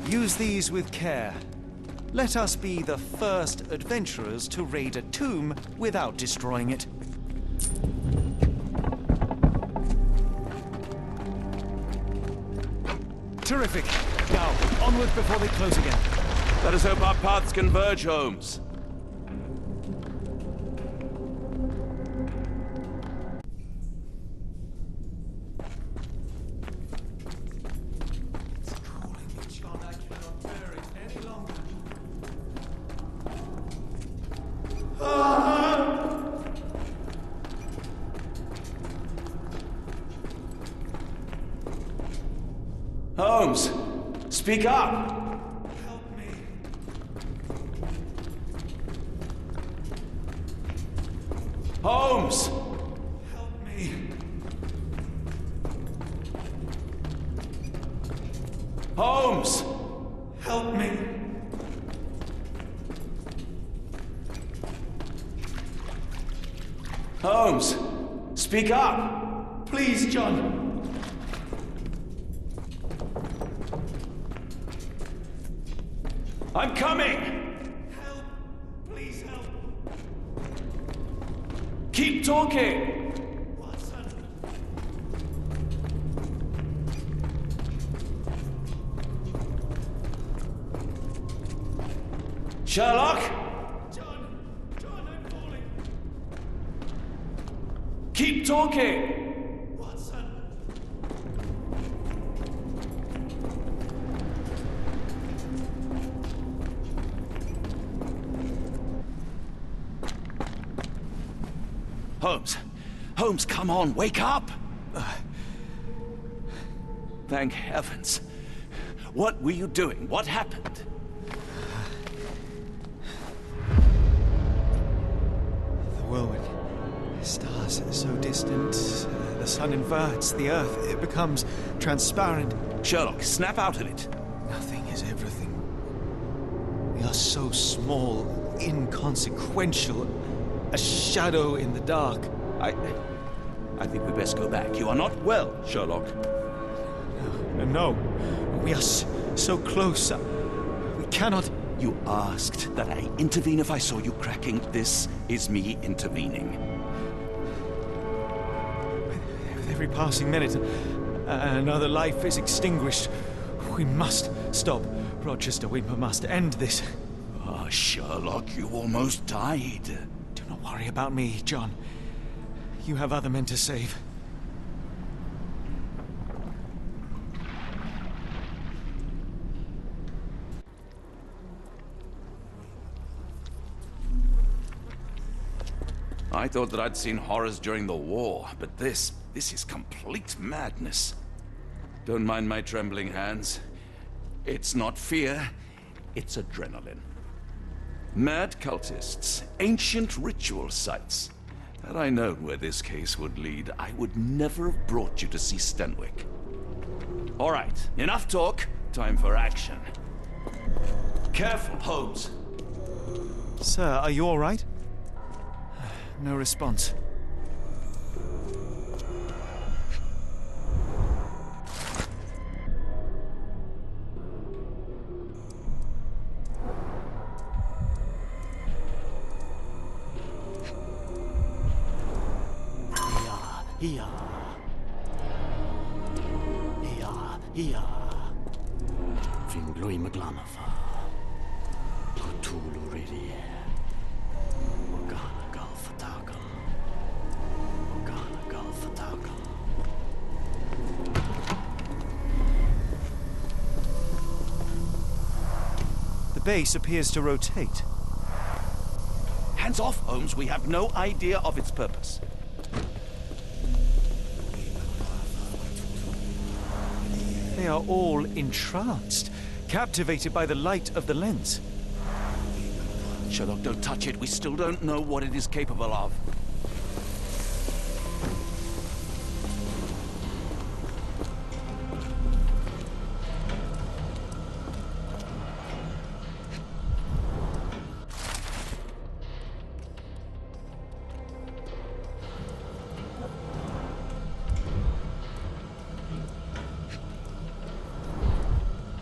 Use these with care. Let us be the first adventurers to raid a tomb without destroying it. Terrific. Now, onward before they close again. Let us hope our paths converge, Holmes. Holmes, speak up! Help me. Holmes! Help me. Holmes! Help me. Holmes, speak up! Please, John. I'm coming! Help! Please help! Keep talking! Watson! Sherlock? John, I'm falling. Keep talking! Watson! Holmes! Holmes, come on, wake up! Thank heavens. What were you doing? What happened? The whirlwind. Stars are so distant. The sun inverts the earth. It becomes transparent. Sherlock, snap out of it. Nothing is everything. We are so small, inconsequential. A shadow in the dark. I think we best go back. You are not well, Sherlock. No. We are so close. We cannot... You asked that I intervene if I saw you cracking. This is me intervening. With every passing minute, another life is extinguished. We must stop. Rochester, we must end this. Ah, Sherlock, you almost died. Do not worry about me, John. You have other men to save. I thought that I'd seen horrors during the war, but this is complete madness. Don't mind my trembling hands. It's not fear, it's adrenaline. Mad cultists, ancient ritual sites. Had I known where this case would lead, I would never have brought you to see Stenwick. All right, enough talk. Time for action. Careful, Holmes. Sir, are you all right? No response. Here. Fingloi Maglanafa. Cthulhu Mythos. Organa Galfatagam. Organa Galfatagam. The base appears to rotate. Hands off, Holmes. We have no idea of its purpose. They are all entranced, captivated by the light of the lens. Sherlock, don't touch it. We still don't know what it is capable of.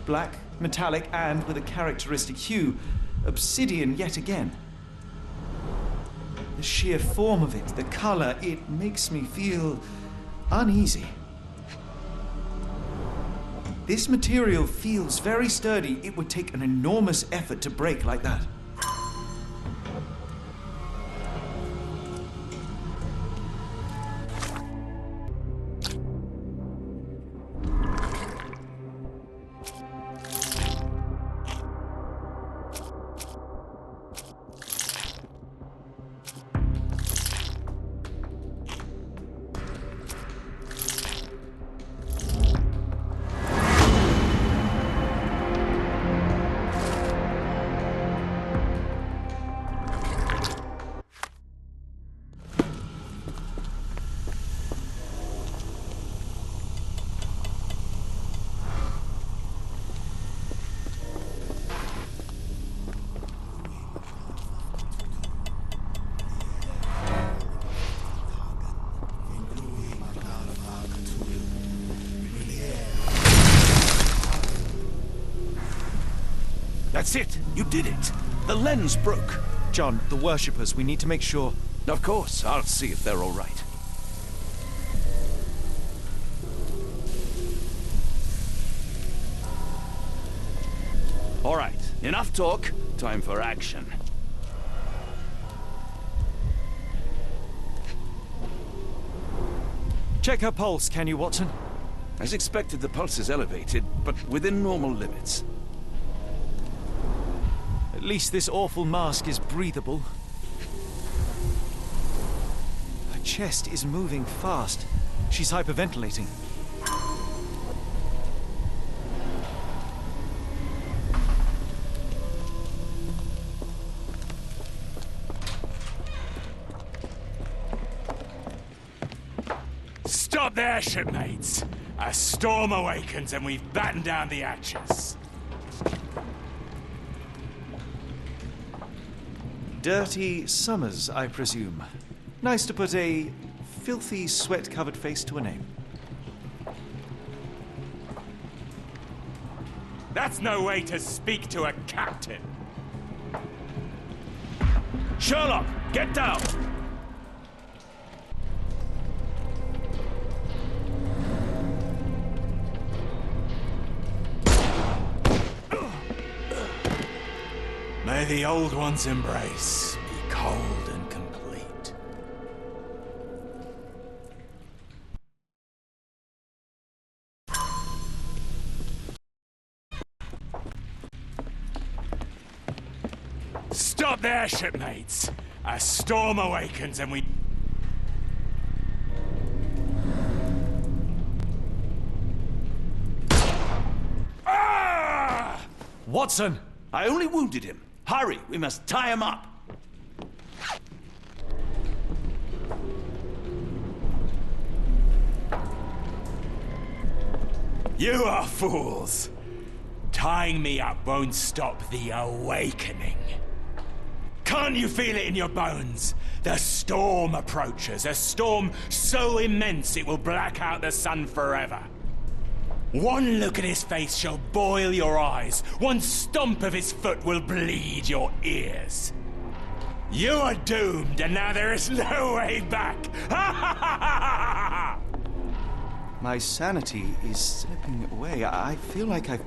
Black, metallic, and with a characteristic hue, obsidian yet again. The sheer form of it, the color, it makes me feel uneasy. This material feels very sturdy. It would take an enormous effort to break like that. That's it! You did it! The lens broke! John, the worshippers, we need to make sure... Of course, I'll see if they're all right. All right, enough talk. Time for action. Check her pulse, can you, Watson? As expected, the pulse is elevated, but within normal limits. At least this awful mask is breathable. chest is moving fast. She's hyperventilating. Stop there, shipmates! A storm awakens and we've battened down the hatches. Dirty Summers, I presume. Nice to put a filthy, sweat-covered face to a name. That's no way to speak to a captain. Sherlock, get down! May the old one's embrace be cold and complete. Stop there, shipmates! A storm awakens and we... Ah! Watson! I only wounded him. Hurry, we must tie him up. You are fools. Tying me up won't stop the awakening. Can't you feel it in your bones? The storm approaches, a storm so immense it will black out the sun forever. One look at his face shall boil your eyes. One stomp of his foot will bleed your ears. You are doomed, and now there is no way back. My sanity is slipping away. I feel like I've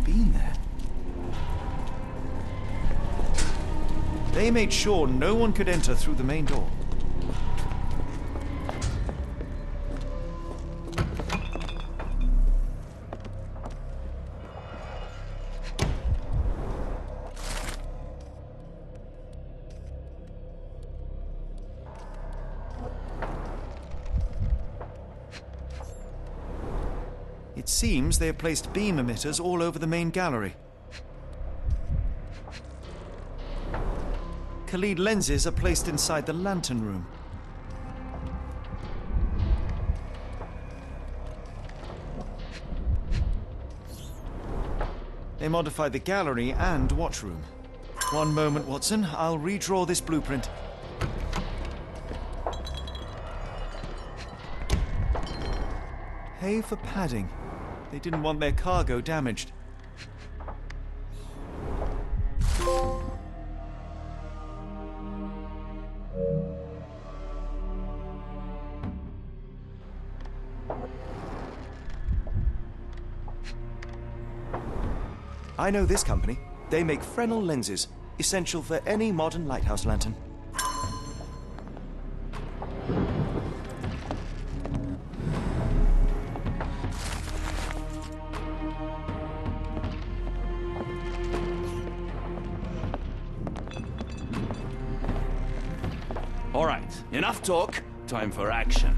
been there. They made sure no one could enter through the main door. It seems they have placed beam emitters all over the main gallery. Khalid lenses are placed inside the lantern room. They modified the gallery and watchroom. One moment, Watson. I'll redraw this blueprint. Pay for padding. They didn't want their cargo damaged. I know this company. They make Fresnel lenses, essential for any modern lighthouse lantern. All right, enough talk. Time for action.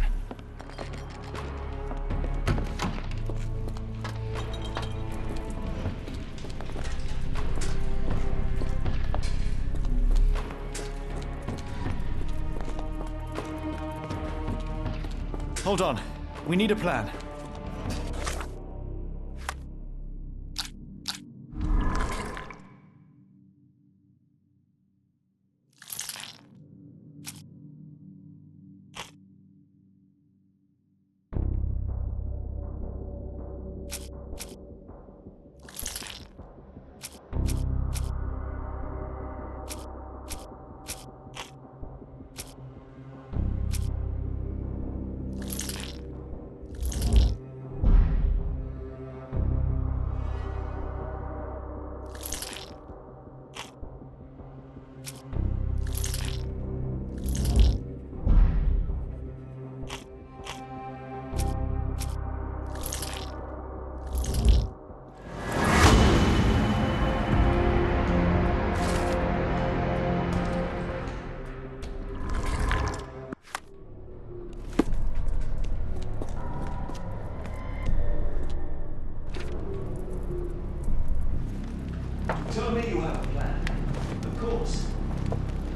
Hold on. We need a plan.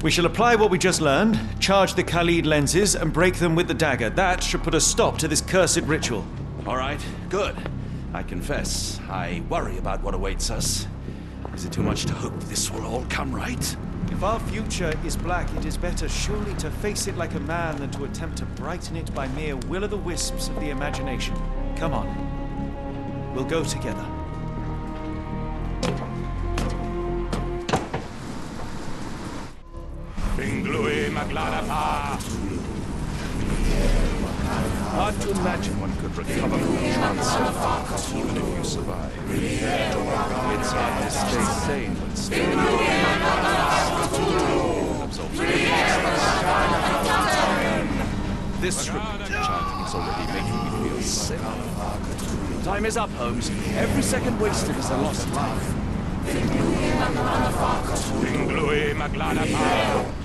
We shall apply what we just learned, charge the Khalid lenses, and break them with the dagger. That should put a stop to this cursed ritual. All right, good. I confess, I worry about what awaits us. Is it too much to hope this will all come right? If our future is black, it is better surely to face it like a man than to attempt to brighten it by mere will-o'-the-wisps of the imagination. Come on. We'll go together. Hard to imagine one could recover from a trance so fast, even if you survive. It's hard to stay sane, but still. This scripted chanting is already making me feel sick. Time is up, Holmes. Every second wasted is a lost life.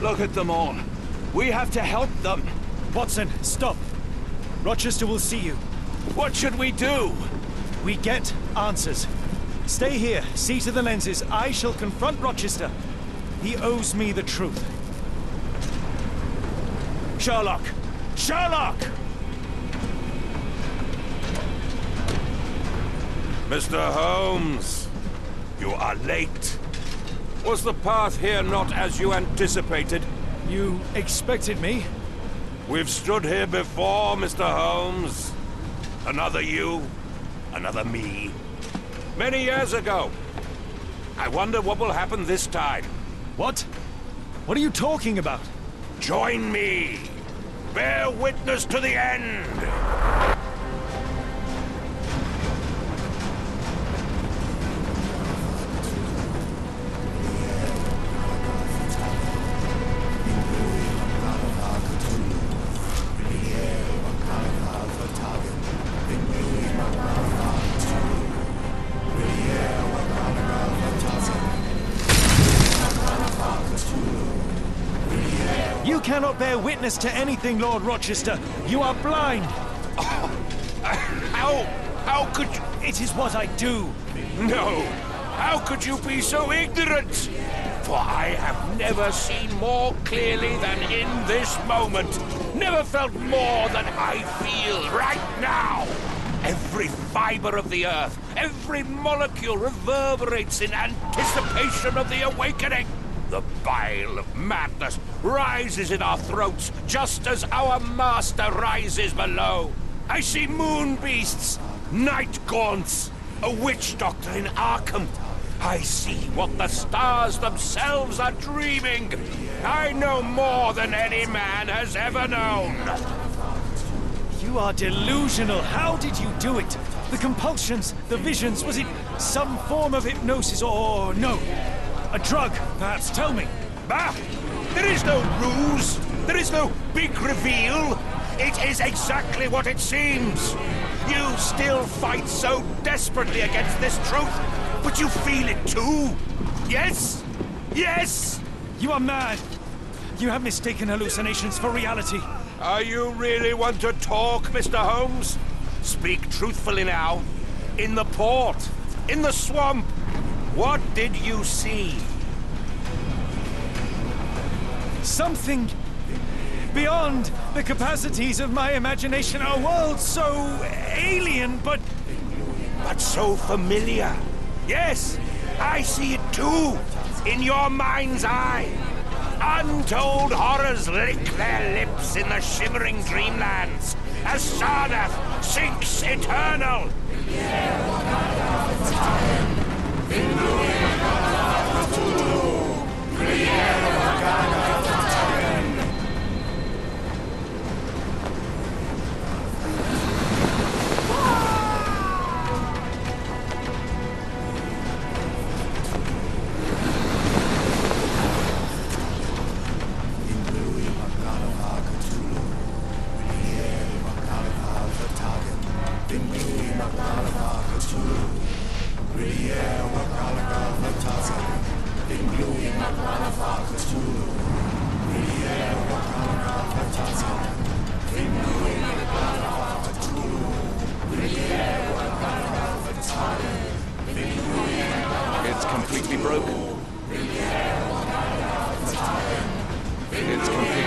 Look at them all. We have to help them. Watson, stop. Rochester will see you. What should we do? We get answers. Stay here, see to the lenses. I shall confront Rochester. He owes me the truth. Sherlock! Sherlock! Mr. Holmes, you are late. Was the path here not as you anticipated? You expected me? We've stood here before, Mr. Holmes. Another you, another me. Many years ago. I wonder what will happen this time. What? What are you talking about? Join me. Bear witness to the end. You cannot bear witness to anything, Lord Rochester. You are blind. How could you? It is what I do. No. How could you be so ignorant? For I have never seen more clearly than in this moment. Never felt more than I feel right now. Every fiber of the earth, every molecule reverberates in anticipation of the awakening. The bile of madness rises in our throats, just as our master rises below. I see moon beasts, night gaunts, a witch doctor in Arkham. I see what the stars themselves are dreaming. I know more than any man has ever known. You are delusional. How did you do it? The compulsions, the visions, was it some form of hypnosis or no? A drug, perhaps. Tell me. Bah! There is no ruse. There is no big reveal. It is exactly what it seems. You still fight so desperately against this truth, but you feel it too. Yes? Yes? You are mad. You have mistaken hallucinations for reality. Are you really want to talk, Mr. Holmes? Speak truthfully now. In the port, in the swamp, what did you see? Something beyond the capacities of my imagination. A world so alien, but so familiar. Yes, I see it too, in your mind's eye. Untold horrors lick their lips in the shimmering dreamlands as Sarnath sinks eternal. Cthulhu,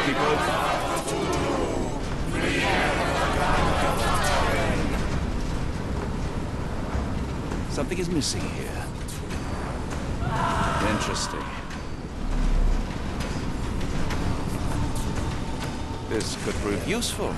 people. Something is missing here. Interesting. This could prove useful.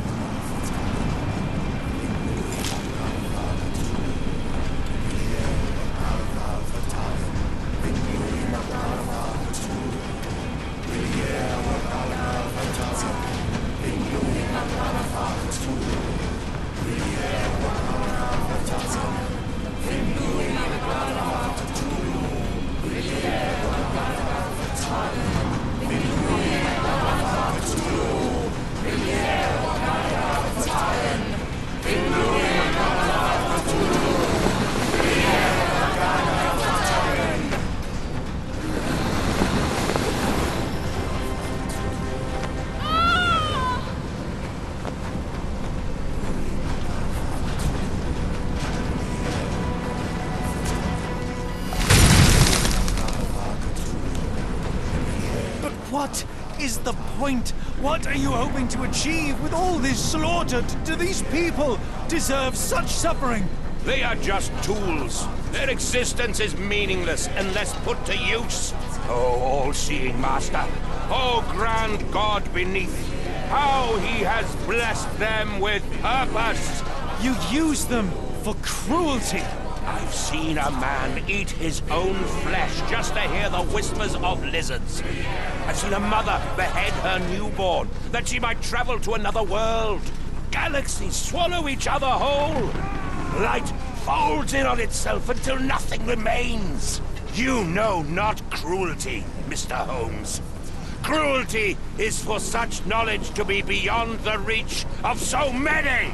What is the point? What are you hoping to achieve with all this slaughter? Do these people deserve such suffering? They are just tools. Their existence is meaningless unless put to use. Oh, all-seeing master. Oh, grand God beneath. How he has blessed them with purpose. You use them for cruelty. I've seen a man eat his own flesh just to hear the whispers of lizards. I've seen a mother behead her newborn that she might travel to another world. Galaxies swallow each other whole. Light folds in on itself until nothing remains. You know not cruelty, Mr. Holmes. Cruelty is for such knowledge to be beyond the reach of so many.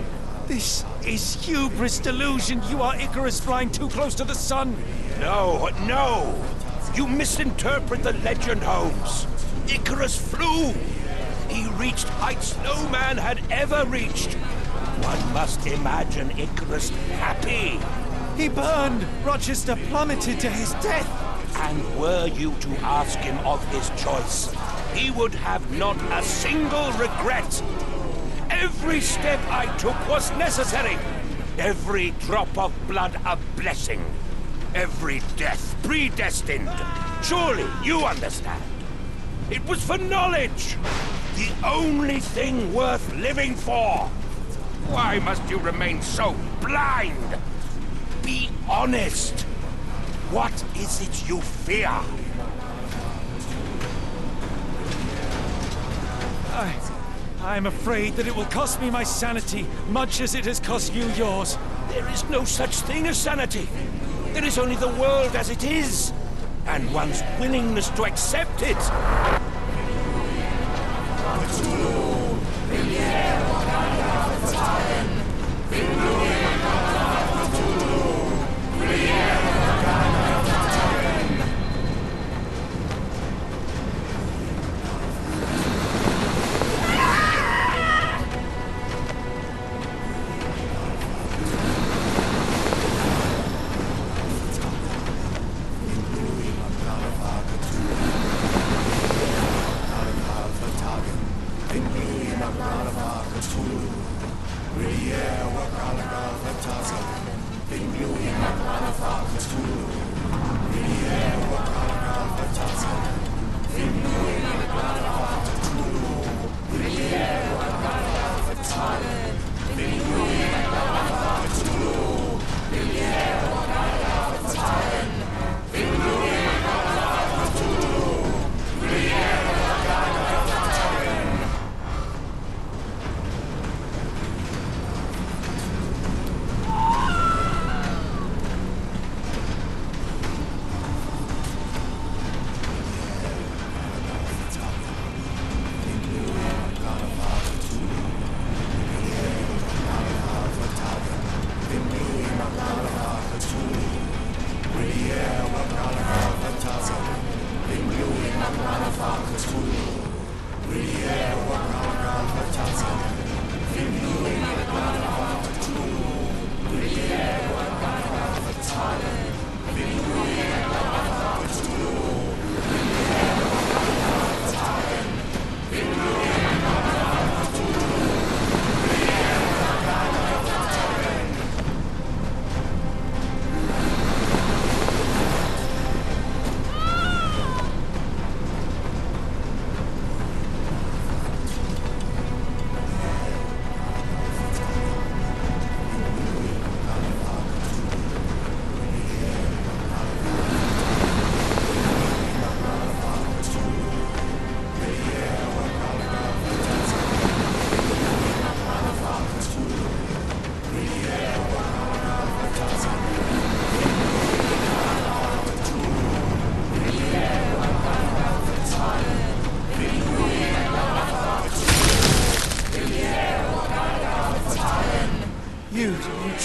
This is hubris delusion. You are Icarus flying too close to the sun. No, no. You misinterpret the legend, Holmes. Icarus flew. He reached heights no man had ever reached. One must imagine Icarus happy. He burned. Rochester plummeted to his death. And were you to ask him of his choice, he would have not a single regret. Every step I took was necessary. Every drop of blood a blessing. Every death predestined. Surely you understand. It was for knowledge. The only thing worth living for. Why must you remain so blind? Be honest. What is it you fear? I'm afraid that it will cost me my sanity, much as it has cost you yours. There is no such thing as sanity. There is only the world as it is, and one's willingness to accept it.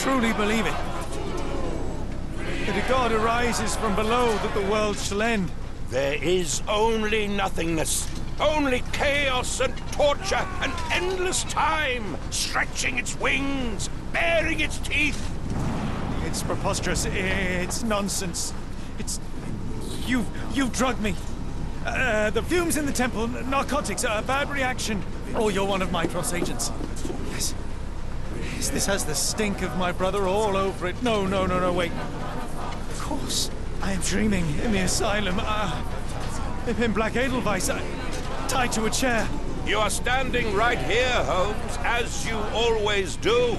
truly believe it? That a god arises from below, that the world shall end? There is only nothingness. Only chaos and torture and endless time, stretching its wings, baring its teeth. It's preposterous. It's nonsense. It's... You've drugged me. The fumes in the temple, narcotics, a bad reaction. Oh, you're one of my cross agents. Yes. Yes, this has the stink of my brother all over it. No, wait. Of course, I am dreaming in the asylum. In Black Edelweiss, tied to a chair. You are standing right here, Holmes, as you always do.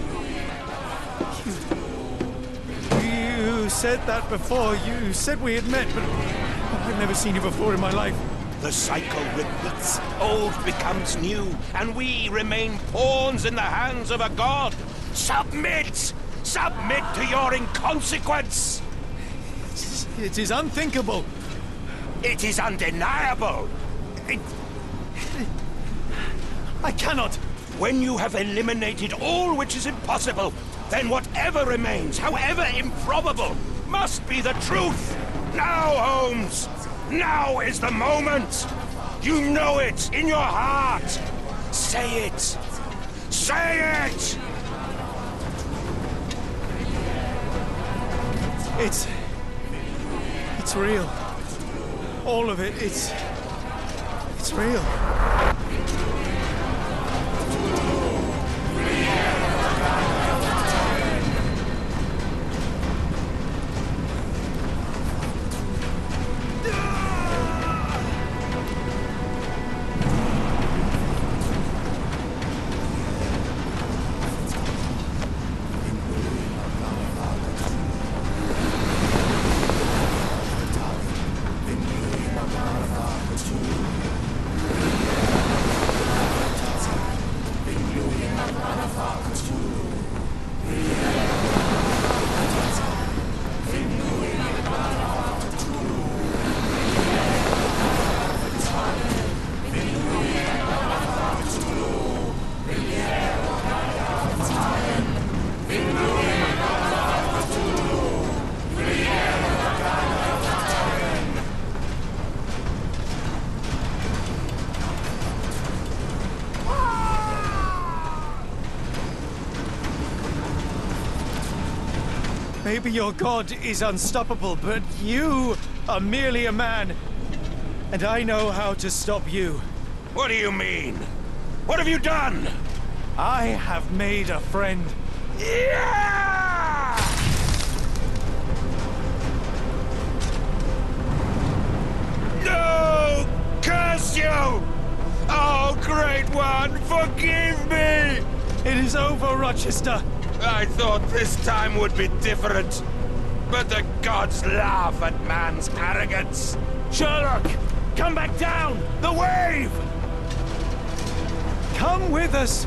You said that before. You said we had met, but I've never seen you before in my life. The cycle repeats. Old becomes new, and we remain pawns in the hands of a god. Submit! Submit to your inconsequence! It is unthinkable. It is undeniable. I cannot. When you have eliminated all which is impossible, then whatever remains, however improbable, must be the truth. Now, Holmes! Now is the moment! You know it in your heart! Say it! Say it! It's real. All of it, it's real. Maybe your god is unstoppable, but you are merely a man. And I know how to stop you. What do you mean? What have you done? I have made a friend. Yeah! No! Curse you! Oh, Great One, forgive me! It is over, Rochester. I thought this time would be different. But the gods laugh at man's arrogance. Sherlock, come back down! The wave! Come with us!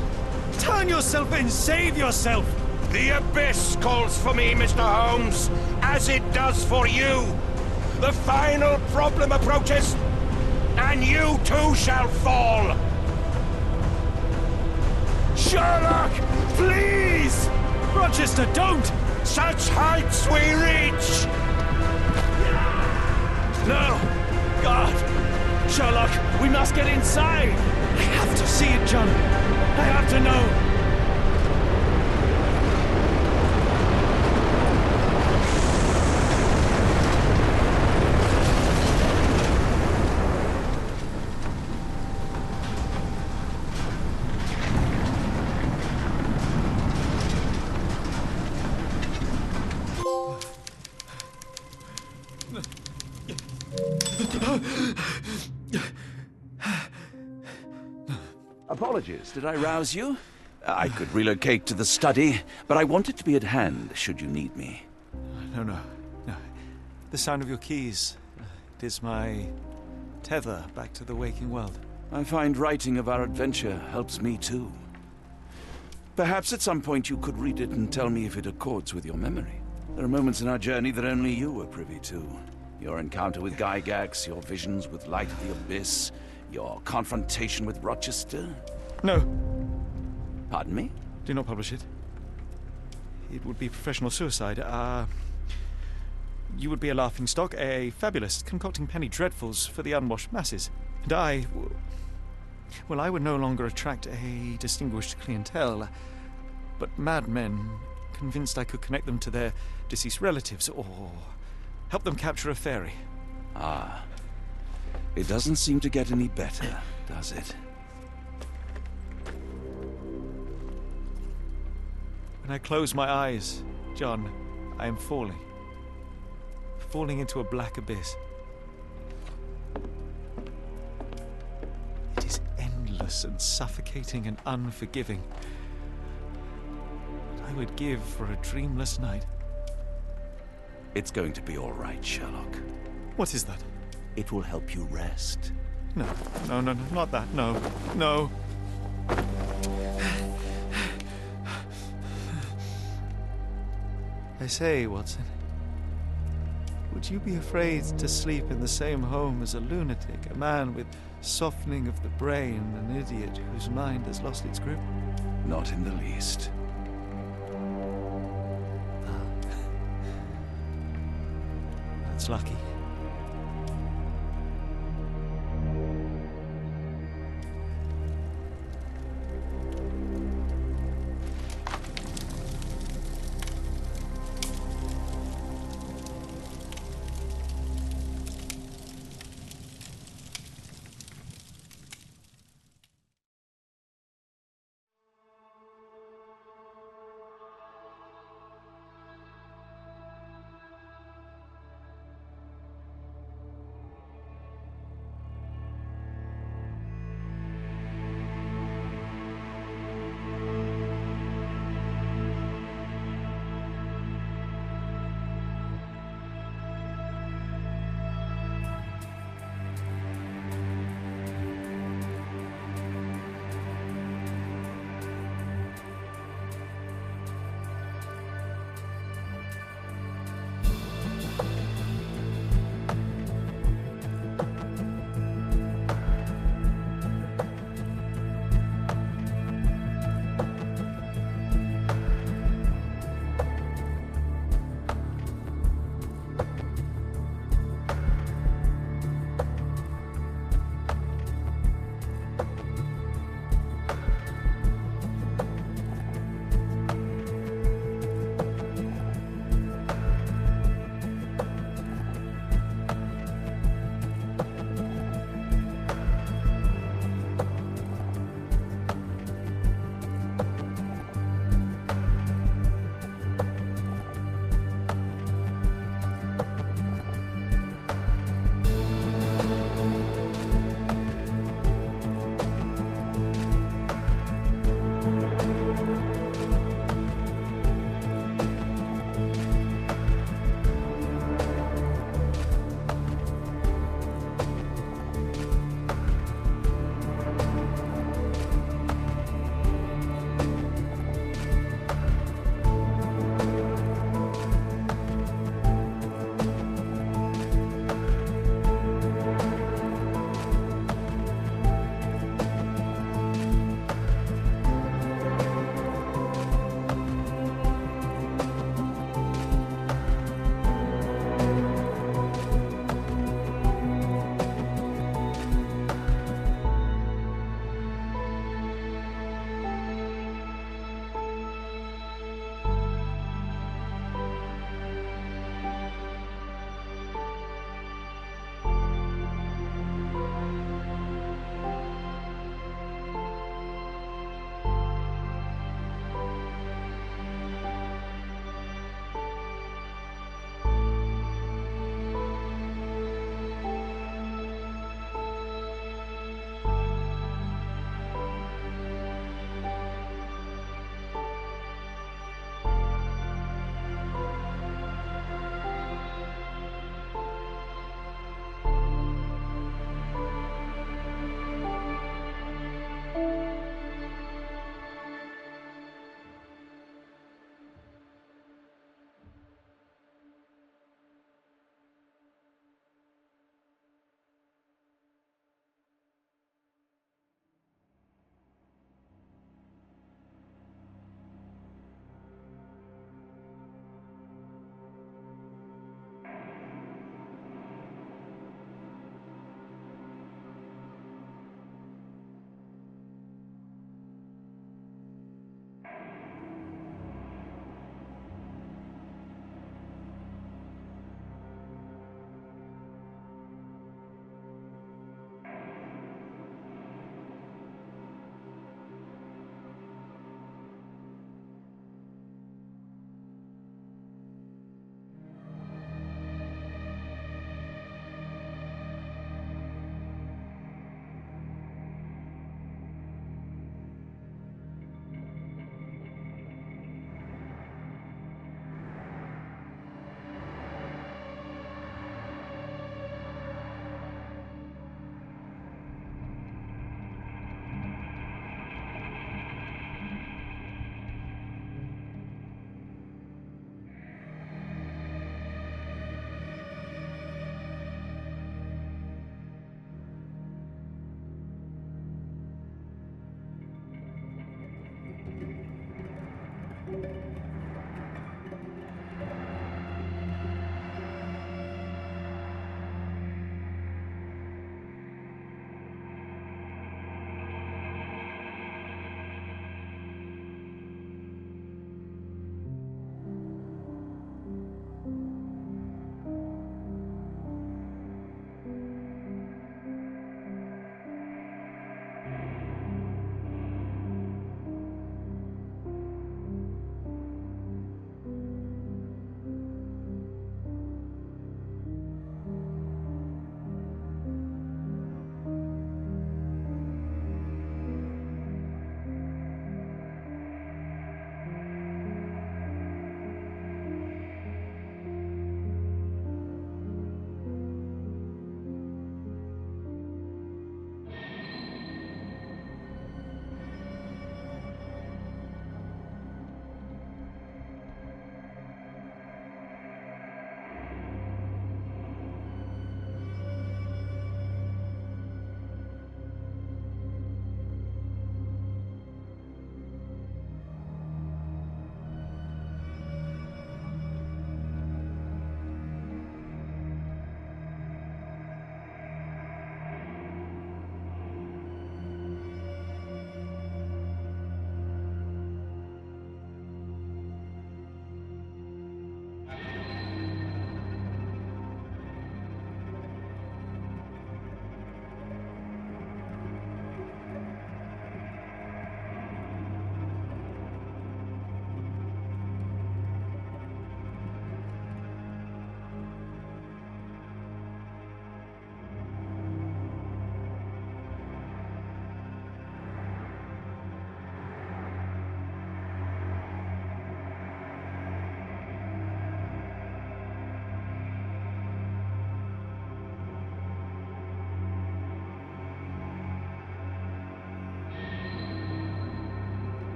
Turn yourself in, save yourself! The abyss calls for me, Mr. Holmes, as it does for you. The final problem approaches, and you too shall fall. Sherlock, please! Rochester, don't! Such heights we reach! No! God! Sherlock, we must get inside! I have to see it, John. I have to know. Apologies, did I rouse you? I could relocate to the study, but I wanted to be at hand should you need me. No. The sound of your keys. It is my tether back to the waking world. I find writing of our adventure helps me too. Perhaps at some point you could read it and tell me if it accords with your memory. There are moments in our journey that only you were privy to. Your encounter with Gygax, your visions with Light of the Abyss, your confrontation with Rochester. No. Pardon me? Do not publish it. it would be professional suicide. You would be a laughingstock, a fabulist, concocting penny dreadfuls for the unwashed masses. And I would no longer attract a distinguished clientele, but madmen convinced I could connect them to their deceased relatives or help them capture a fairy. Ah. It doesn't seem to get any better, does it? When I close my eyes, John, I am falling. Falling into a black abyss. It is endless and suffocating and unforgiving. What I would give for a dreamless night. It's going to be all right, Sherlock. What is that? It will help you rest. No, not that. No. I say, Watson, would you be afraid to sleep in the same home as a lunatic, a man with softening of the brain, an idiot whose mind has lost its grip? Not in the least. That's lucky.